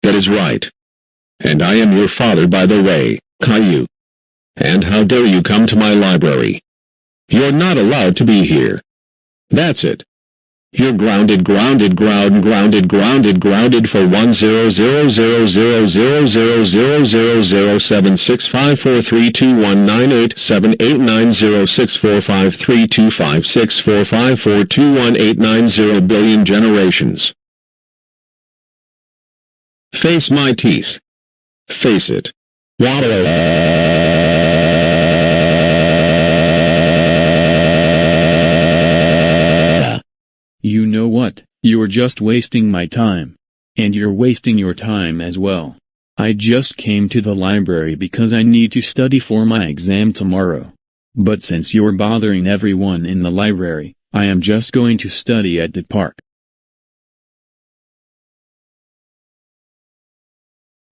That is right. And I am your father, by the way, Caillou. And how dare you come to my library? You're not allowed to be here. That's it. You're grounded for 1-000000000765443219878906453256454218990 billion generations. Face my teeth. Face it. You know what? You're just wasting my time. And you're wasting your time as well. I just came to the library because I need to study for my exam tomorrow. But since you're bothering everyone in the library, I am just going to study at the park.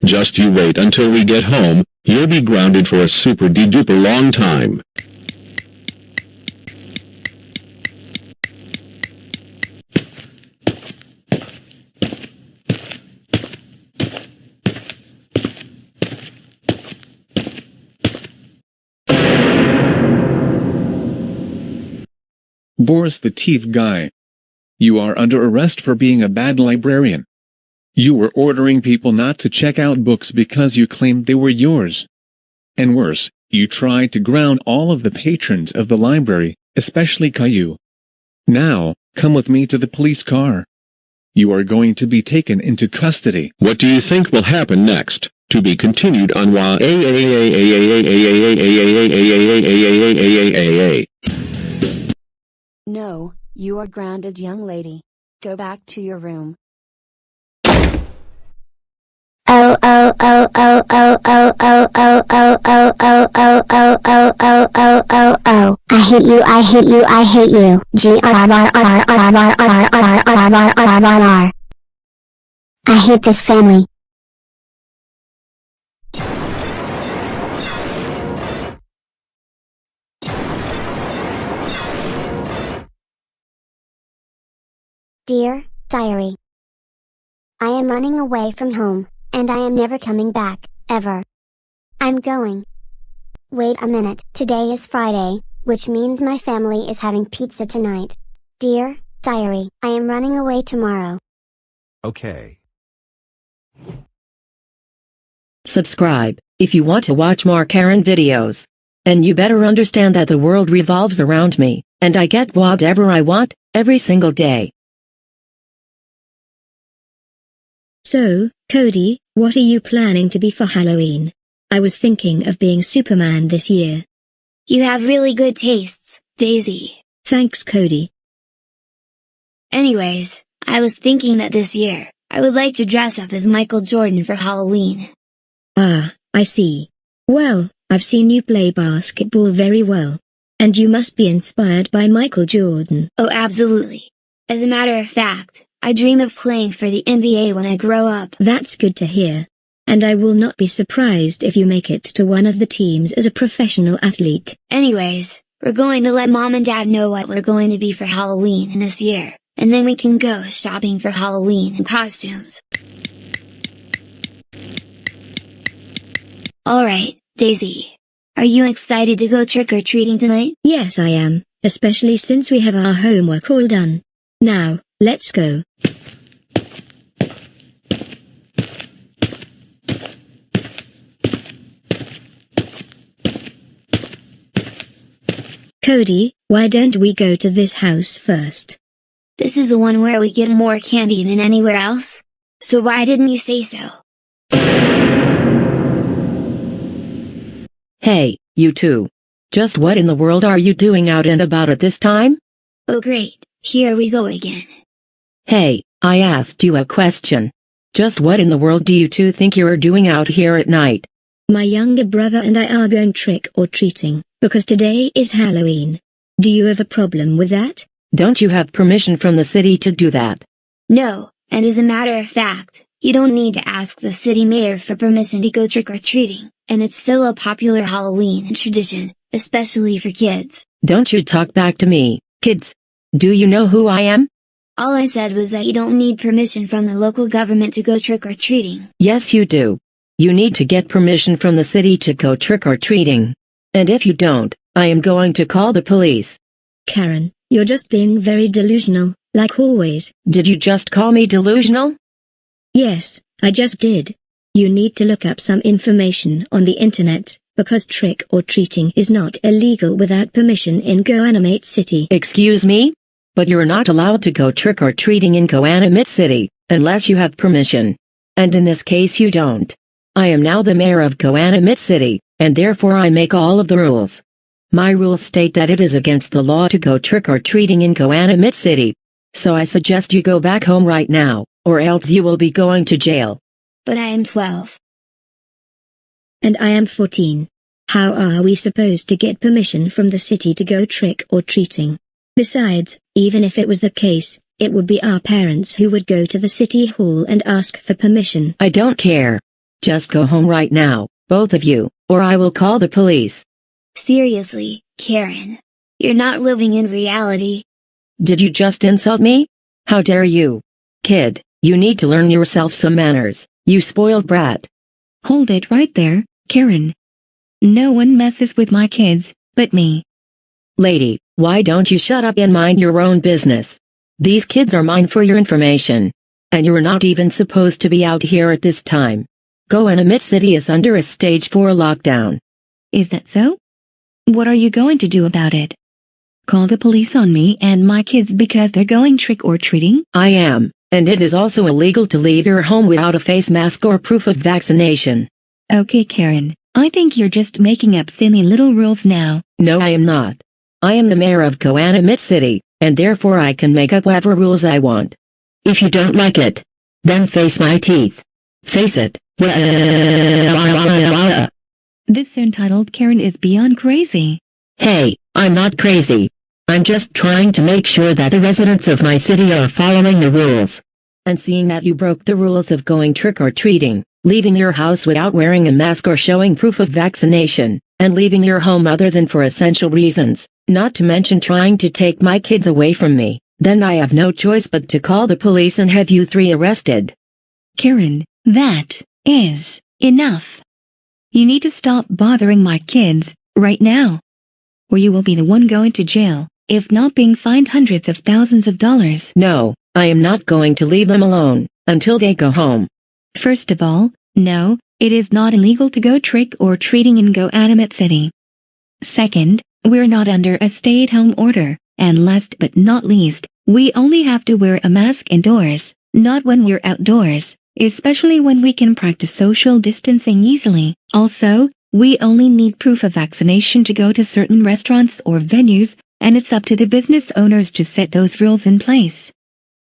Just you wait until we get home, you'll be grounded for a super-de-duper long time. Boris the Teeth Guy. You are under arrest for being a bad librarian. You were ordering people not to check out books because you claimed they were yours. And worse, you tried to ground all of the patrons of the library, especially Caillou. Now, come with me to the police car. You are going to be taken into custody. What do you think will happen next? To be continued on No, you are grounded, young lady. Go back to your room. Oh oh oh oh oh oh oh oh oh oh oh oh oh oh oh oh oh oh. I hate you, I hate you, I hate you. G-R-R-R-R-R-R-R-R-R-R-R-R-R-R. I hate this family. Dear Diary, I am running away from home, and I am never coming back, ever. I'm going. Wait a minute, today is Friday, which means my family is having pizza tonight. Dear Diary, I am running away tomorrow. Okay. Subscribe, if you want to watch more Karen videos. And you better understand that the world revolves around me, and I get whatever I want, every single day. So, Cody, what are you planning to be for Halloween? I was thinking of being Superman this year. You have really good tastes, Daisy. Thanks, Cody. Anyways, I was thinking that this year, I would like to dress up as Michael Jordan for Halloween. Ah, I see. Well, I've seen you play basketball very well. And you must be inspired by Michael Jordan. Oh, absolutely. As a matter of fact, I dream of playing for the NBA when I grow up. That's good to hear. And I will not be surprised if you make it to one of the teams as a professional athlete. Anyways, we're going to let Mom and Dad know what we're going to be for Halloween this year, and then we can go shopping for Halloween and costumes. Alright, Daisy. Are you excited to go trick-or-treating tonight? Yes, I am, especially since we have our homework all done. Now, let's go. Cody, why don't we go to this house first? This is the one where we get more candy than anywhere else? So why didn't you say so? Hey, you two. Just what in the world are you doing out and about at this time? Oh great, here we go again. Hey, I asked you a question. Just what in the world do you two think you're doing out here at night? My younger brother and I are going trick-or-treating, because today is Halloween. Do you have a problem with that? Don't you have permission from the city to do that? No, and as a matter of fact, you don't need to ask the city mayor for permission to go trick-or-treating, and it's still a popular Halloween tradition, especially for kids. Don't you talk back to me, kids. Do you know who I am? All I said was that you don't need permission from the local government to go trick-or-treating. Yes you do. You need to get permission from the city to go trick-or-treating. And if you don't, I am going to call the police. Karen, you're just being very delusional, like always. Did you just call me delusional? Yes, I just did. You need to look up some information on the internet, because trick-or-treating is not illegal without permission in GoAnimate City. Excuse me? But you're not allowed to go trick-or-treating in GoAnimate City, unless you have permission. And in this case you don't. I am now the mayor of GoAnimate City, and therefore I make all of the rules. My rules state that it is against the law to go trick-or-treating in GoAnimate City. So I suggest you go back home right now, or else you will be going to jail. But I am 12. And I am 14. How are we supposed to get permission from the city to go trick-or-treating? Besides, even if it was the case, it would be our parents who would go to the city hall and ask for permission. I don't care. Just go home right now, both of you, or I will call the police. Seriously, Karen. You're not living in reality. Did you just insult me? How dare you? Kid, you need to learn yourself some manners, you spoiled brat. Hold it right there, Karen. No one messes with my kids, but me. Lady, why don't you shut up and mind your own business? These kids are mine for your information. And you're not even supposed to be out here at this time. GoAnimate City is under a stage 4 lockdown. Is that so? What are you going to do about it? Call the police on me and my kids because they're going trick-or-treating? I am, and it is also illegal to leave your home without a face mask or proof of vaccination. Okay Karen, I think you're just making up silly little rules now. No I am not. I am the mayor of GoAnimate City, and therefore I can make up whatever rules I want. If you don't like it, then face my teeth. Face it. This entitled Karen is beyond crazy. Hey, I'm not crazy. I'm just trying to make sure that the residents of my city are following the rules. And seeing that you broke the rules of going trick-or-treating, leaving your house without wearing a mask or showing proof of vaccination, and leaving your home other than for essential reasons, not to mention trying to take my kids away from me, then I have no choice but to call the police and have you 3 arrested. Karen, that is enough. You need to stop bothering my kids, right now. Or you will be the one going to jail, if not being fined hundreds of thousands of dollars. No, I am not going to leave them alone, until they go home. First of all, no, it is not illegal to go trick-or-treating in GoAnimate City. Second, we're not under a stay-at-home order, and last but not least, we only have to wear a mask indoors, not when we're outdoors, especially when we can practice social distancing easily. Also, we only need proof of vaccination to go to certain restaurants or venues, and it's up to the business owners to set those rules in place.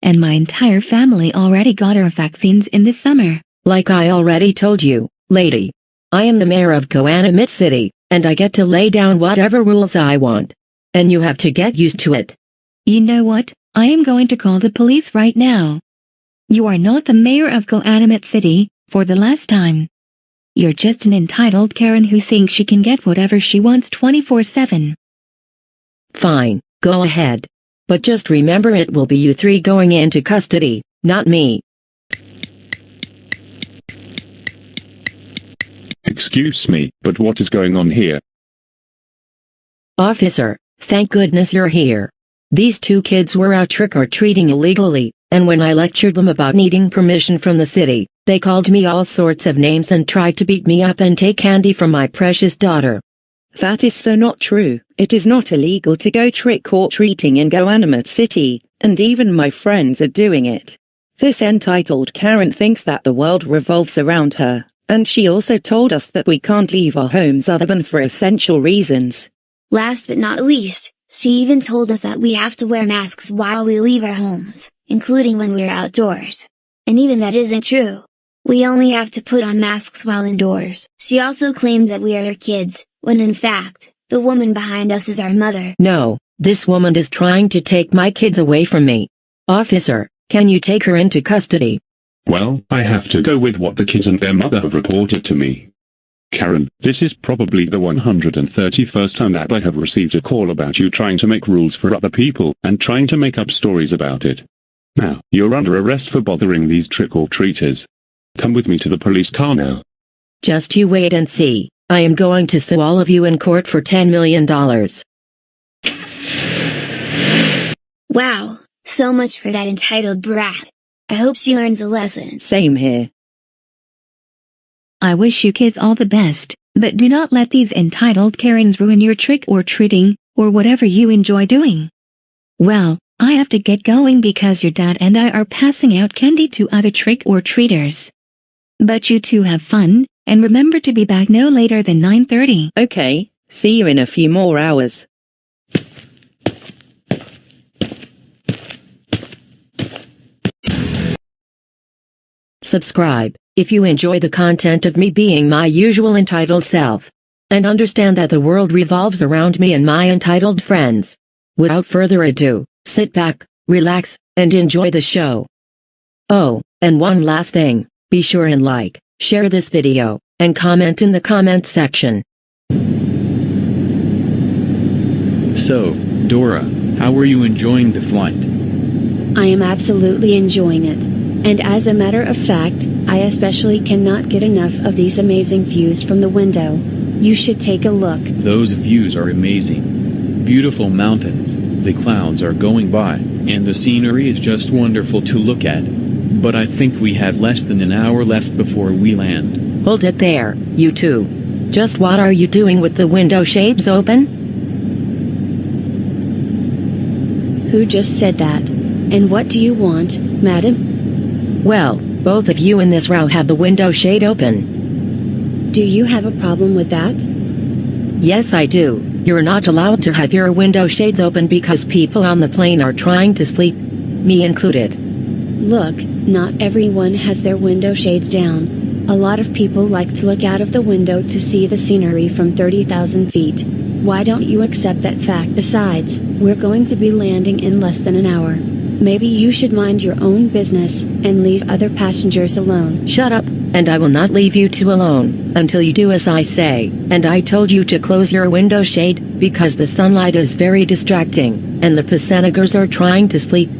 And my entire family already got our vaccines in the summer. Like I already told you, lady. I am the mayor of GoAnimate City, and I get to lay down whatever rules I want. And you have to get used to it. You know what? I am going to call the police right now. You are not the mayor of GoAnimate City, for the last time. You're just an entitled Karen who thinks she can get whatever she wants 24/7. Fine, go ahead. But just remember it will be you 3 going into custody, not me. Excuse me, but what is going on here? Officer, thank goodness you're here. These 2 kids were out trick-or-treating illegally, and when I lectured them about needing permission from the city, they called me all sorts of names and tried to beat me up and take candy from my precious daughter. That is so not true. It is not illegal to go trick-or-treating in GoAnimate City, and even my friends are doing it. This entitled Karen thinks that the world revolves around her, and she also told us that we can't leave our homes other than for essential reasons. Last but not least, she even told us that we have to wear masks while we leave our homes, including when we're outdoors. And even that isn't true. We only have to put on masks while indoors. She also claimed that we are her kids, when in fact, the woman behind us is our mother. No, this woman is trying to take my kids away from me. Officer, can you take her into custody? Well, I have to go with what the kids and their mother have reported to me. Karen, this is probably the 131st time that I have received a call about you trying to make rules for other people and trying to make up stories about it. Now, you're under arrest for bothering these trick-or-treaters. Come with me to the police car now. Just you wait and see. I am going to sue all of you in court for $10 million. Wow, so much for that entitled brat. I hope she learns a lesson. Same here. I wish you kids all the best, but do not let these entitled Karens ruin your trick-or-treating, or whatever you enjoy doing. Well, I have to get going because your dad and I are passing out candy to other trick-or-treaters. But you two have fun, and remember to be back no later than 9:30. Okay, see you in a few more hours. Subscribe, if you enjoy the content of me being my usual entitled self. And understand that the world revolves around me and my entitled friends. Without further ado, sit back, relax, and enjoy the show. Oh, and one last thing, be sure and like, share this video, and comment in the comment section. So, Dora, how are you enjoying the flight? I am absolutely enjoying it. And as a matter of fact, I especially cannot get enough of these amazing views from the window. You should take a look. Those views are amazing. Beautiful mountains, the clouds are going by, and the scenery is just wonderful to look at. But I think we have less than an hour left before we land. Hold it there, you two. Just what are you doing with the window shades open? Who just said that? And what do you want, madam? Well, both of you in this row have the window shade open. Do you have a problem with that? Yes, I do. You're not allowed to have your window shades open because people on the plane are trying to sleep, me included. Look, not everyone has their window shades down. A lot of people like to look out of the window to see the scenery from 30,000 feet. Why don't you accept that fact? Besides, we're going to be landing in less than an hour. Maybe you should mind your own business, and leave other passengers alone. Shut up, and I will not leave you two alone, until you do as I say, and I told you to close your window shade, because the sunlight is very distracting, and the passengers are trying to sleep.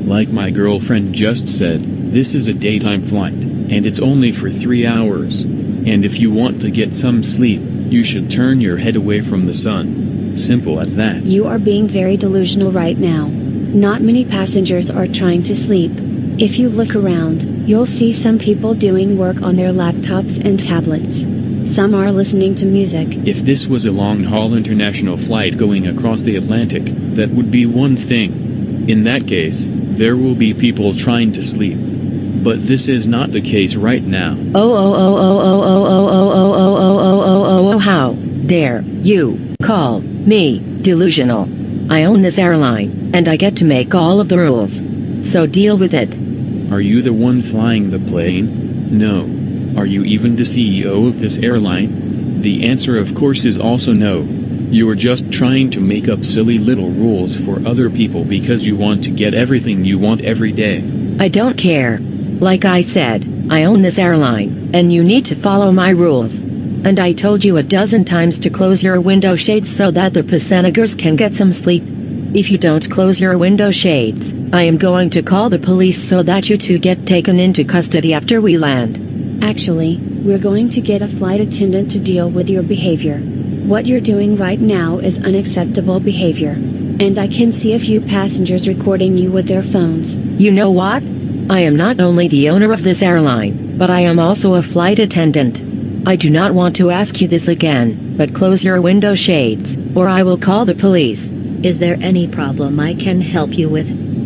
Like my girlfriend just said, this is a daytime flight, and it's only for 3 hours. And if you want to get some sleep, you should turn your head away from the sun. Simple as that. You are being very delusional right now. Not many passengers are trying to sleep. If you look around, you'll see some people doing work on their laptops and tablets. Some are listening to music. If this was a long-haul international flight going across the Atlantic, that would be one thing. In that case, there will be people trying to sleep. But this is not the case right now. How dare you call me delusional? I own this airline, and I get to make all of the rules. So deal with it. Are you the one flying the plane? No. Are you even the CEO of this airline? The answer of course is also no. You are just trying to make up silly little rules for other people because you want to get everything you want every day. I don't care. Like I said, I own this airline, and you need to follow my rules. And I told you a dozen times to close your window shades so that the passengers can get some sleep. If you don't close your window shades, I am going to call the police so that you two get taken into custody after we land. Actually, we're going to get a flight attendant to deal with your behavior. What you're doing right now is unacceptable behavior. And I can see a few passengers recording you with their phones. You know what? I am not only the owner of this airline, but I am also a flight attendant. I do not want to ask you this again, but close your window shades, or I will call the police. Is there any problem I can help you with?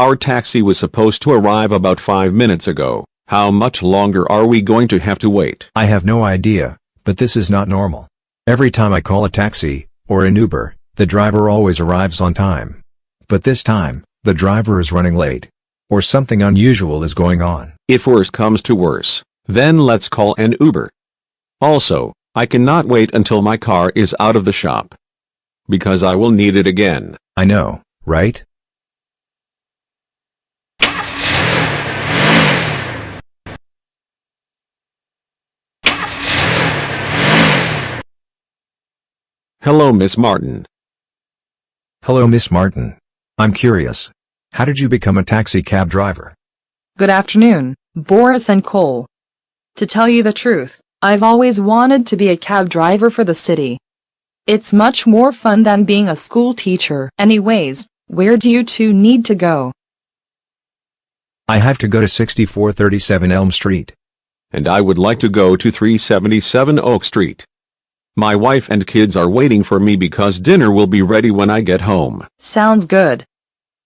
Our taxi was supposed to arrive about 5 minutes ago. How much longer are we going to have to wait? I have no idea, but this is not normal. Every time I call a taxi, or an Uber, the driver always arrives on time. But this time, the driver is running late. Or something unusual is going on. If worse comes to worse, then let's call an Uber. Also, I cannot wait until my car is out of the shop. Because I will need it again. I know, right? Hello, Miss Martin. Hello, Miss Martin. I'm curious. How did you become a taxi cab driver? Good afternoon, Boris and Cole. To tell you the truth, I've always wanted to be a cab driver for the city. It's much more fun than being a school teacher. Anyways, where do you two need to go? I have to go to 6437 Elm Street. And I would like to go to 377 Oak Street. My wife and kids are waiting for me because dinner will be ready when I get home. Sounds good.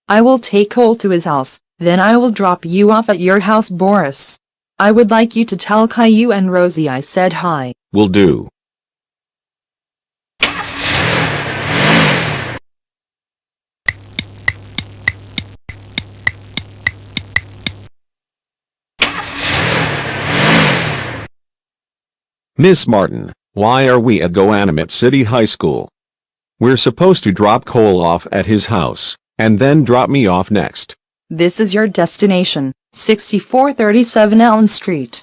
I will take Cole to his house, then I will drop you off at your house, Boris. I would like you to tell Caillou and Rosie I said hi. Will do. Miss Martin, why are we at GoAnimate City High School? We're supposed to drop Cole off at his house, and then drop me off next. This is your destination, 6437 Elm Street.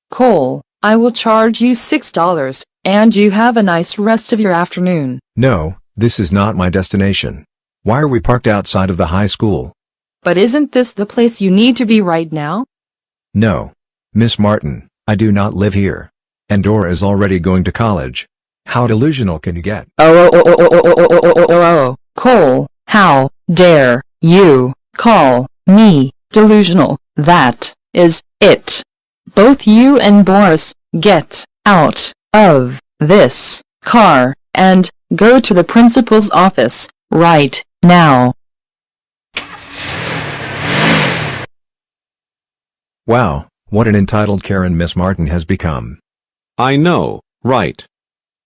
Cole, I will charge you $6, and you have a nice rest of your afternoon. No, this is not my destination. Why are we parked outside of the high school? But isn't this the place you need to be right now? No. Miss Martin, I do not live here. And Dora is already going to college. How delusional can you get? Cole, how dare you call me delusional? That is it. Both you and Boris, get out of this car and go to the principal's office right now. Wow, what an entitled Karen Miss Martin has become. I know, right?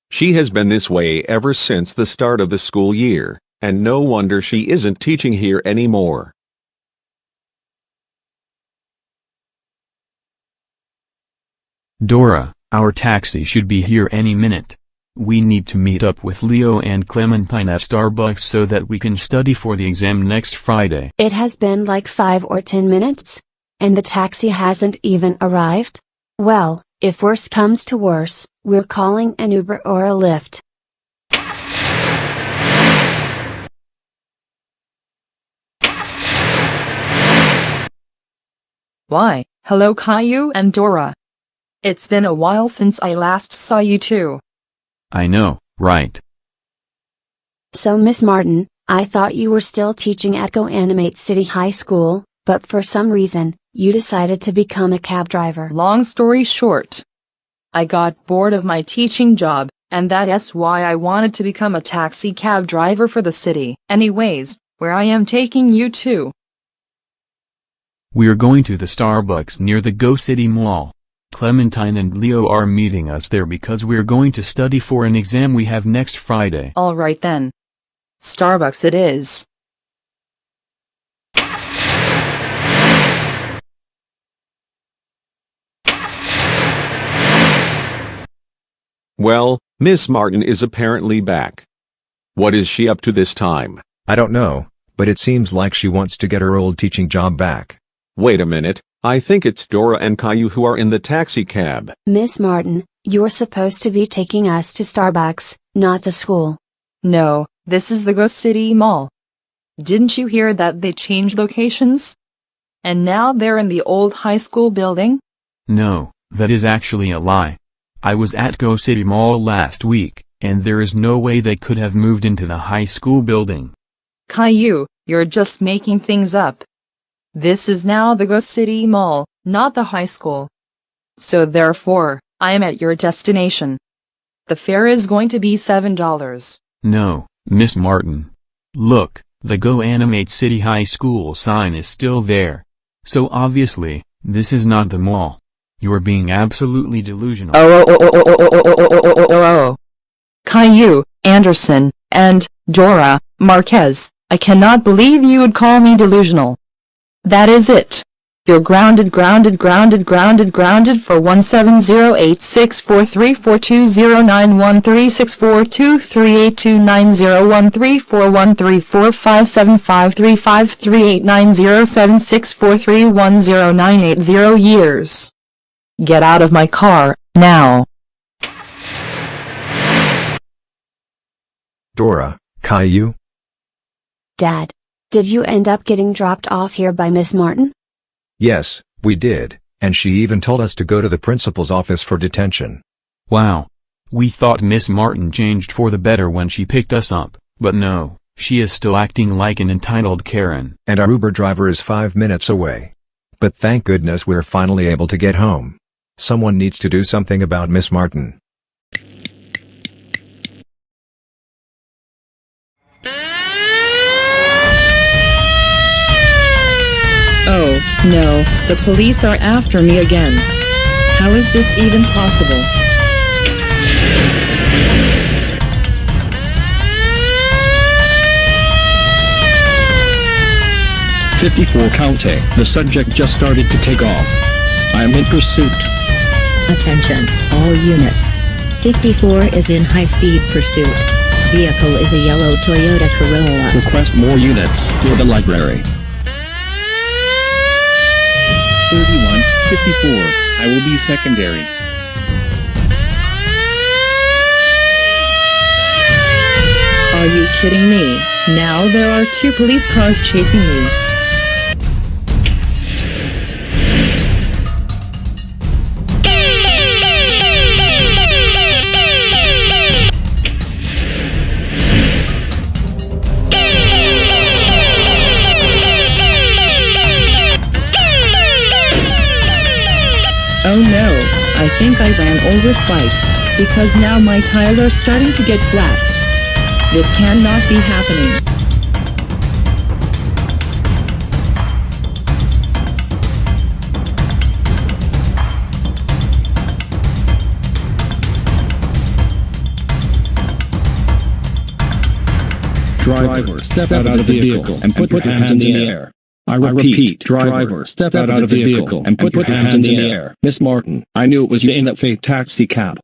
She has been this way ever since the start of the school year, and no wonder she isn't teaching here anymore. Dora, our taxi should be here any minute. We need to meet up with Leo and Clementine at Starbucks so that we can study for the exam next Friday. It has been like 5 or 10 minutes? And the taxi hasn't even arrived? Well, if worse comes to worse, we're calling an Uber or a Lyft. Why, hello Caillou and Dora. It's been a while since I last saw you two. I know, right? So Miss Martin, I thought you were still teaching at GoAnimate City High School, but for some reason, you decided to become a cab driver. Long story short, I got bored of my teaching job, and that's why I wanted to become a taxi cab driver for the city. Anyways, where I am taking you to? We're going to the Starbucks near the Go City Mall. Clementine and Leo are meeting us there because we're going to study for an exam we have next Friday. Alright then. Starbucks it is. Well, Miss Martin is apparently back. What is she up to this time? I don't know, but it seems like she wants to get her old teaching job back. Wait a minute, I think it's Dora and Caillou who are in the taxi cab. Miss Martin, you're supposed to be taking us to Starbucks, not the school. No, this is the Go City Mall. Didn't you hear that they changed locations? And now they're in the old high school building? No, that is actually a lie. I was at Go City Mall last week, and there is no way they could have moved into the high school building. Caillou, you're just making things up. This is now the Go City Mall, not the high school. So therefore, I am at your destination. The fare is going to be $7. No, Miss Martin. Look, The Go Animate City High School sign is still there. So obviously, this is not the mall. You're being absolutely delusional. Caillou, Anderson, and Dora, Marquez, I cannot believe you would call me delusional. That is it. You're grounded for 170864342209136423457535389076431098 years. Get out of my car, now. Dora, Caillou? Dad, did you end up getting dropped off here by Miss Martin? Yes, we did, and she even told us to go to the principal's office for detention. Wow. We thought Miss Martin changed for the better when she picked us up, but no, she is still acting like an entitled Karen. And our Uber driver is 5 minutes away. But thank goodness we're finally able to get home. Someone needs to do something about Miss Martin. Oh, no, the police are after me again. How is this even possible? "54 County." The subject just started to take off. I am in pursuit. Attention, all units. 54 is in high-speed pursuit. Vehicle is a yellow Toyota Corolla. Request more units near the library. 3154. I will be secondary. Are you kidding me? Now there are 2 police cars chasing me. Oh no, I think I ran over spikes, because now my tires are starting to get flat. This cannot be happening. Driver, step out of the vehicle and put your hands in the air. I repeat, driver, step out of the vehicle and put your hands in the air. Miss Martin, I knew it was you in that fake taxi cab.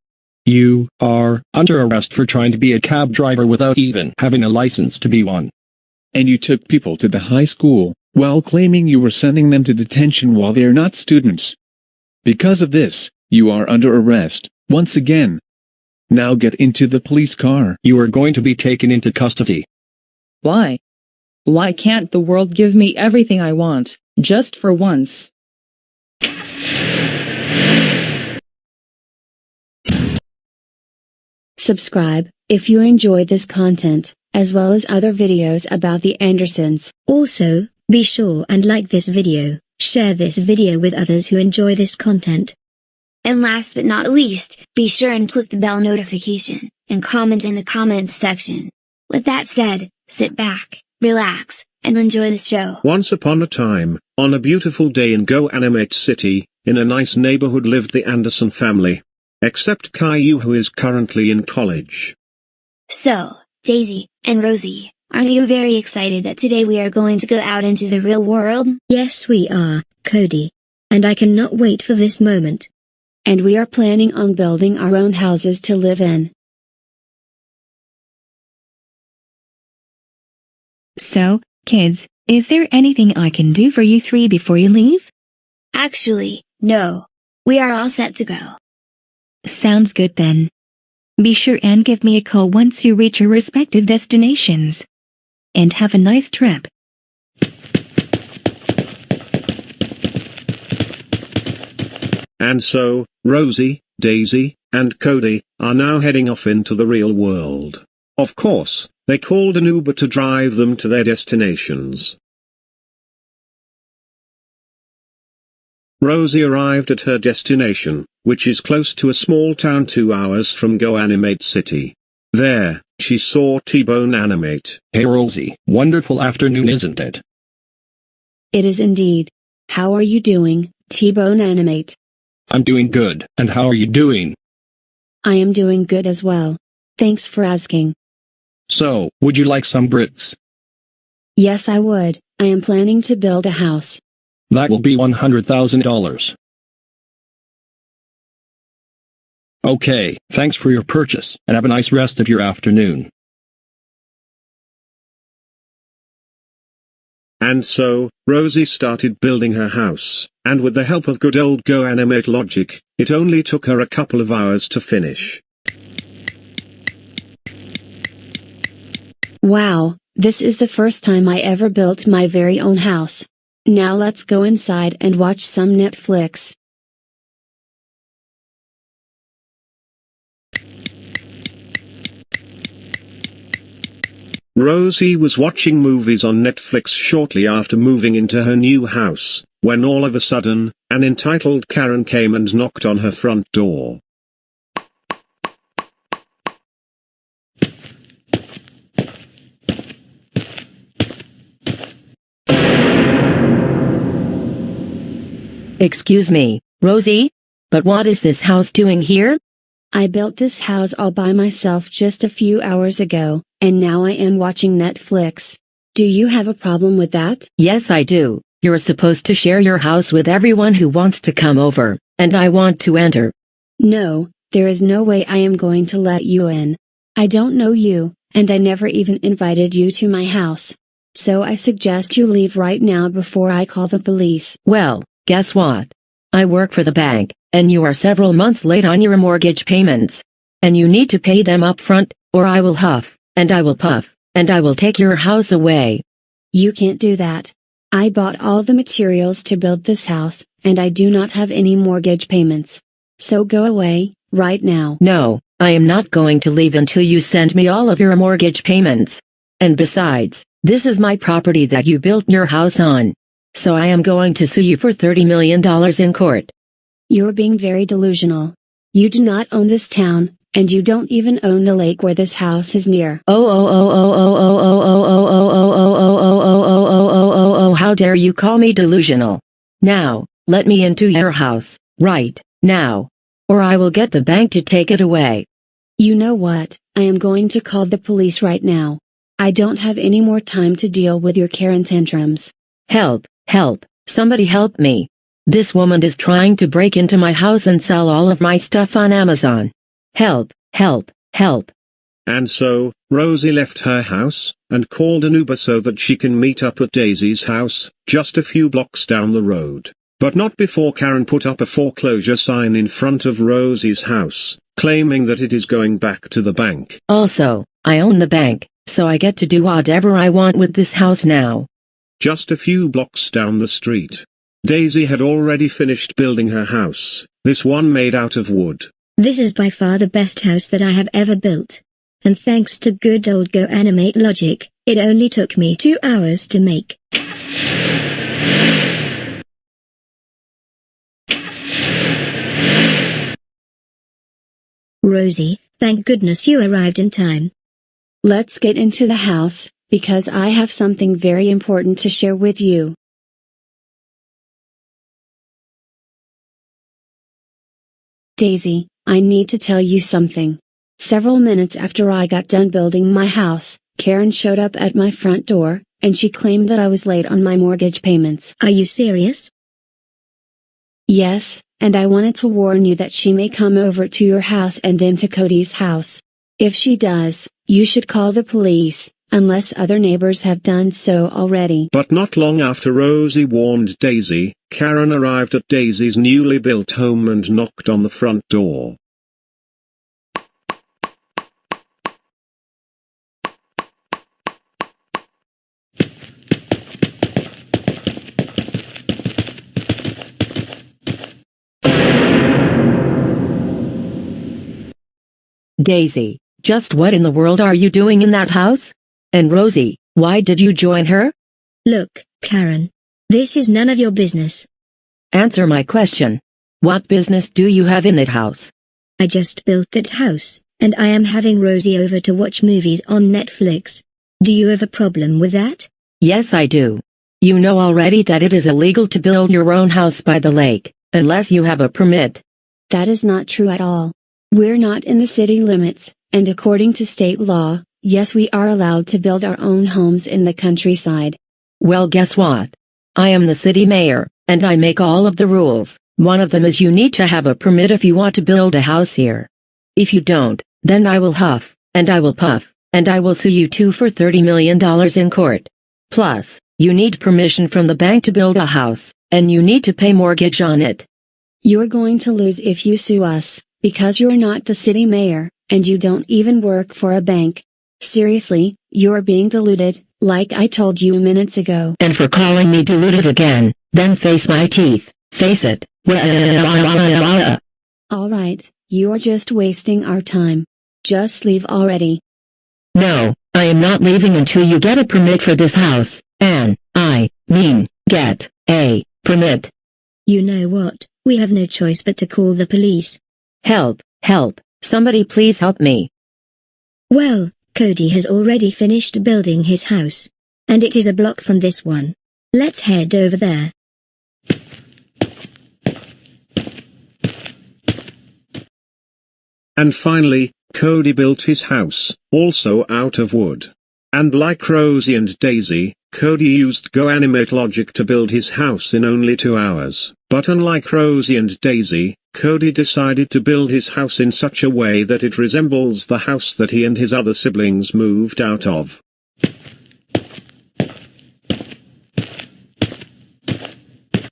You are under arrest for trying to be a cab driver without even having a license to be one. And you took people to the high school, while claiming you were sending them to detention while they are not students. Because of this, you are under arrest, once again. Now get into the police car. You are going to be taken into custody. Why? Why can't the world give me everything I want, just for once? Subscribe, if you enjoy this content, as well as other videos about the Andersons. Also, be sure and like this video, share this video with others who enjoy this content. And last but not least, be sure and click the bell notification, and comment in the comments section. With that said, sit back, relax, and enjoy the show. Once upon a time, on a beautiful day in Go Animate City, in a nice neighborhood lived the Anderson family. Except Caillou, who is currently in college. So, Daisy and Rosie, aren't you very excited that today we are going to go out into the real world? Yes, we are, Cody. And I cannot wait for this moment. And we are planning on building our own houses to live in. So, kids, is there anything I can do for you 3 before you leave? Actually, no. We are all set to go. Sounds good then. Be sure and give me a call once you reach your respective destinations. And have a nice trip. And so, Rosie, Daisy, and Cody are now heading off into the real world. Of course, they called an Uber to drive them to their destinations. Rosie arrived at her destination, which is close to a small town 2 hours from Go Animate City. There, she saw T-Bone animate. Hey Rosie, wonderful afternoon, isn't it? It is indeed. How are you doing, T-Bone Animate? I'm doing good, and how are you doing? I am doing good as well. Thanks for asking. So, would you like some bricks? Yes, I would. I am planning to build a house. That will be $100,000. Okay, thanks for your purchase, and have a nice rest of your afternoon. And so, Rosie started building her house, and with the help of good old GoAnimate logic, it only took her a couple of hours to finish. Wow, this is the first time I ever built my very own house. Now let's go inside and watch some Netflix. Rosie was watching movies on Netflix shortly after moving into her new house, when all of a sudden, an entitled Karen came and knocked on her front door. Excuse me, Rosie? But what is this house doing here? I built this house all by myself just a few hours ago, and now I am watching Netflix. Do you have a problem with that? Yes, I do. You're supposed to share your house with everyone who wants to come over, and I want to enter. No, there is no way I am going to let you in. I don't know you, and I never even invited you to my house. So I suggest you leave right now before I call the police. Well, guess what? I work for the bank, and you are several months late on your mortgage payments. And you need to pay them up front, or I will huff, and I will puff, and I will take your house away. You can't do that. I bought all the materials to build this house, and I do not have any mortgage payments. So go away, right now. No, I am not going to leave until you send me all of your mortgage payments. And besides, this is my property that you built your house on. So I am going to sue you for $30 million in court. You're being very delusional. You do not own this town, and you don't even own the lake where this house is near. How dare you call me delusional? Now, let me into your house, right now. Or I will get the bank to take it away. You know what, I am going to call the police right now. I don't have any more time to deal with your Karen tantrums. Help, help, somebody help me. This woman is trying to break into my house and sell all of my stuff on Amazon. Help, help, help. And so, Rosie left her house, and called an Uber so that she can meet up at Daisy's house, just a few blocks down the road. But not before Karen put up a foreclosure sign in front of Rosie's house, claiming that it is going back to the bank. Also, I own the bank, so I get to do whatever I want with this house now. Just a few blocks down the street, Daisy had already finished building her house, this one made out of wood. This is by far the best house that I have ever built. And thanks to good old GoAnimate logic, it only took me 2 hours to make. Rosie, thank goodness you arrived in time. Let's get into the house, because I have something very important to share with you. Daisy, I need to tell you something. Several minutes after I got done building my house, Karen showed up at my front door, and she claimed that I was late on my mortgage payments. Are you serious? Yes, and I wanted to warn you that she may come over to your house and then to Cody's house. If she does, you should call the police, unless other neighbors have done so already. But not long after Rosie warned Daisy, Karen arrived at Daisy's newly built home and knocked on the front door. Daisy, just what in the world are you doing in that house? And Rosie, why did you join her? Look, Karen. This is none of your business. Answer my question. What business do you have in that house? I just built that house, And I am having Rosie over to watch movies on Netflix. Do you have a problem with that? Yes, I do. You know already that it is illegal to build your own house by the lake, unless you have a permit. That is not true at all. We're not in the city limits, and according to state law, yes, we are allowed to build our own homes in the countryside. Well, guess what? I am the city mayor, and I make all of the rules. One of them is you need to have a permit if you want to build a house here. If you don't, then I will huff, and I will puff, and I will sue you too for $30 million in court. Plus, you need permission from the bank to build a house, and you need to pay mortgage on it. You're going to lose if you sue us, because you're not the city mayor, and you don't even work for a bank. Seriously, you're being deluded, like I told you minutes ago. And for calling me deluded again, then face my teeth, face it. Alright, you're just wasting our time. Just leave already. No, I am not leaving until you get a permit for this house, and, get a permit. You know what, we have no choice but to call the police. Help, somebody please help me. Well, Cody has already finished building his house. And it is a block from this one. Let's head over there. And finally, Cody built his house, also out of wood. And like Rosie and Daisy, Cody used GoAnimate logic to build his house in only 2 hours. But unlike Rosie and Daisy, Cody decided to build his house in such a way that it resembles the house that he and his other siblings moved out of.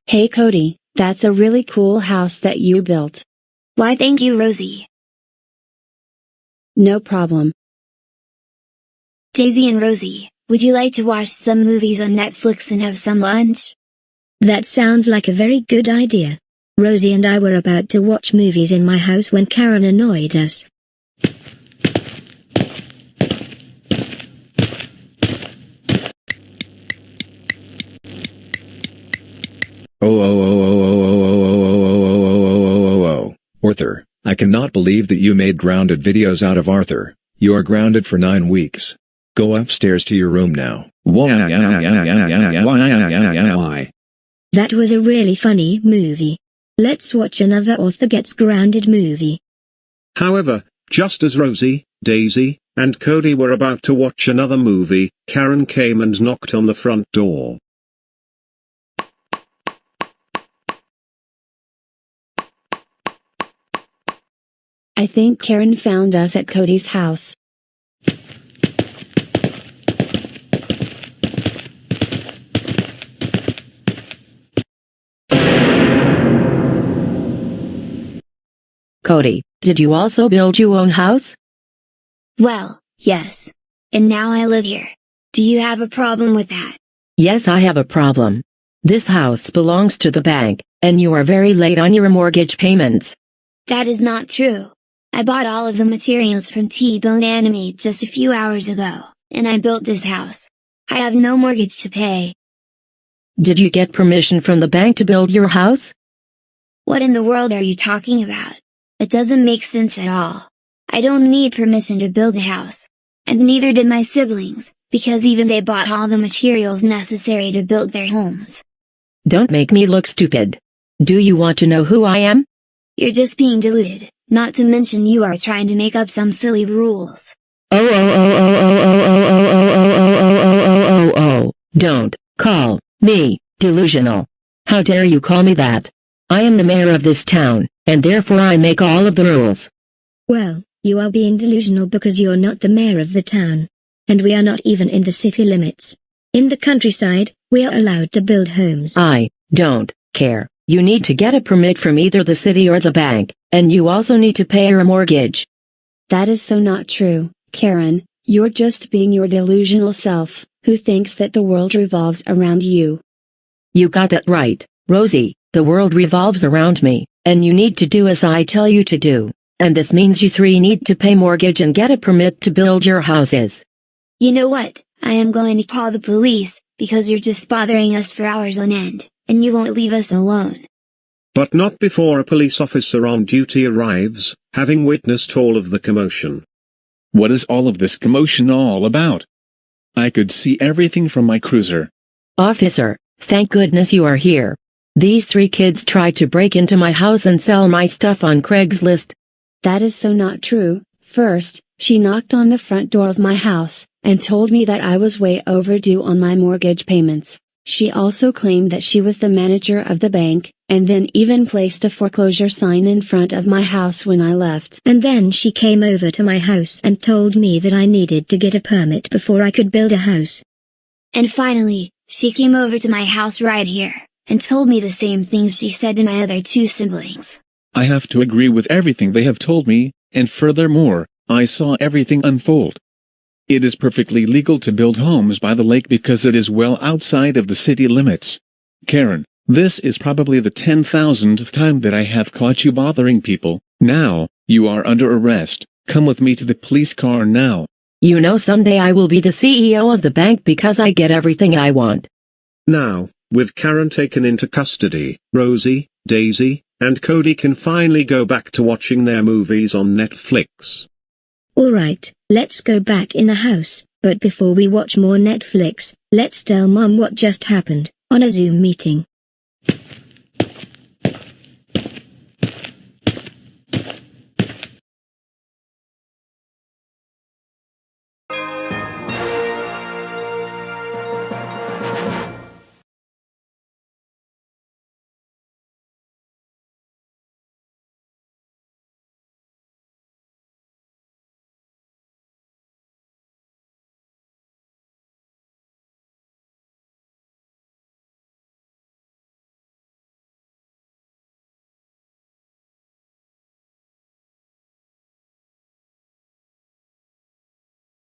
Hey Cody, that's a really cool house that you built. Why thank you, Rosie. No problem. Daisy and Rosie, would you like to watch some movies on Netflix and have some lunch? That sounds like a very good idea. Rosie and I were about to watch movies in my house when Karen annoyed us. Arthur, I cannot believe that you made grounded videos out of Arthur. You are grounded for 9 weeks. Go upstairs to your room now. That was a really funny movie. Let's watch another Arthur Gets Grounded movie. However, just as Rosie, Daisy, and Cody were about to watch another movie, Karen came and knocked on the front door. I think Karen found us at Cody's house. Cody, did you also build your own house? Well, yes. And now I live here. Do you have a problem with that? Yes, I have a problem. This house belongs to the bank, and you are very late on your mortgage payments. That is not true. I bought all of the materials from TheGoanimator just a few hours ago, and I built this house. I have no mortgage to pay. Did you get permission from the bank to build your house? What in the world are you talking about? It doesn't make sense at all. I don't need permission to build a house. And neither did my siblings, because even they bought all the materials necessary to build their homes. Don't make me look stupid. Do you want to know who I am? You're just being deluded, not to mention you are trying to make up some silly rules. Don't call me delusional. How dare you call me that? I am the mayor of this town, and therefore I make all of the rules. Well, you are being delusional because you're not the mayor of the town. And we are not even in the city limits. In the countryside, we are allowed to build homes. I don't care. You need to get a permit from either the city or the bank, and you also need to pay your mortgage. That is so not true, Karen. You're just being your delusional self, who thinks that the world revolves around you. You got that right, Rosie. The world revolves around me, and you need to do as I tell you to do. And this means you three need to pay mortgage and get a permit to build your houses. You know what? I am going to call the police, because you're just bothering us for hours on end, and you won't leave us alone. But not before a police officer on duty arrives, having witnessed all of the commotion. What is all of this commotion all about? I could see everything from my cruiser. Officer, thank goodness you are here. These 3 kids tried to break into my house and sell my stuff on Craigslist. That is so not true. First, she knocked on the front door of my house, and told me that I was way overdue on my mortgage payments. She also claimed that she was the manager of the bank, and then even placed a foreclosure sign in front of my house when I left. And then she came over to my house and told me that I needed to get a permit before I could build a house. And finally, she came over to my house right here, and told me the same things she said to my other 2 siblings. I have to agree with everything they have told me, and furthermore, I saw everything unfold. It is perfectly legal to build homes by the lake because it is well outside of the city limits. Karen, this is probably the 10,000th time that I have caught you bothering people. Now, you are under arrest. Come with me to the police car now. You know someday I will be the CEO of the bank because I get everything I want. Now, with Karen taken into custody, Rosie, Daisy, and Cody can finally go back to watching their movies on Netflix. Alright, let's go back in the house, but before we watch more Netflix, let's tell Mom what just happened, on a Zoom meeting.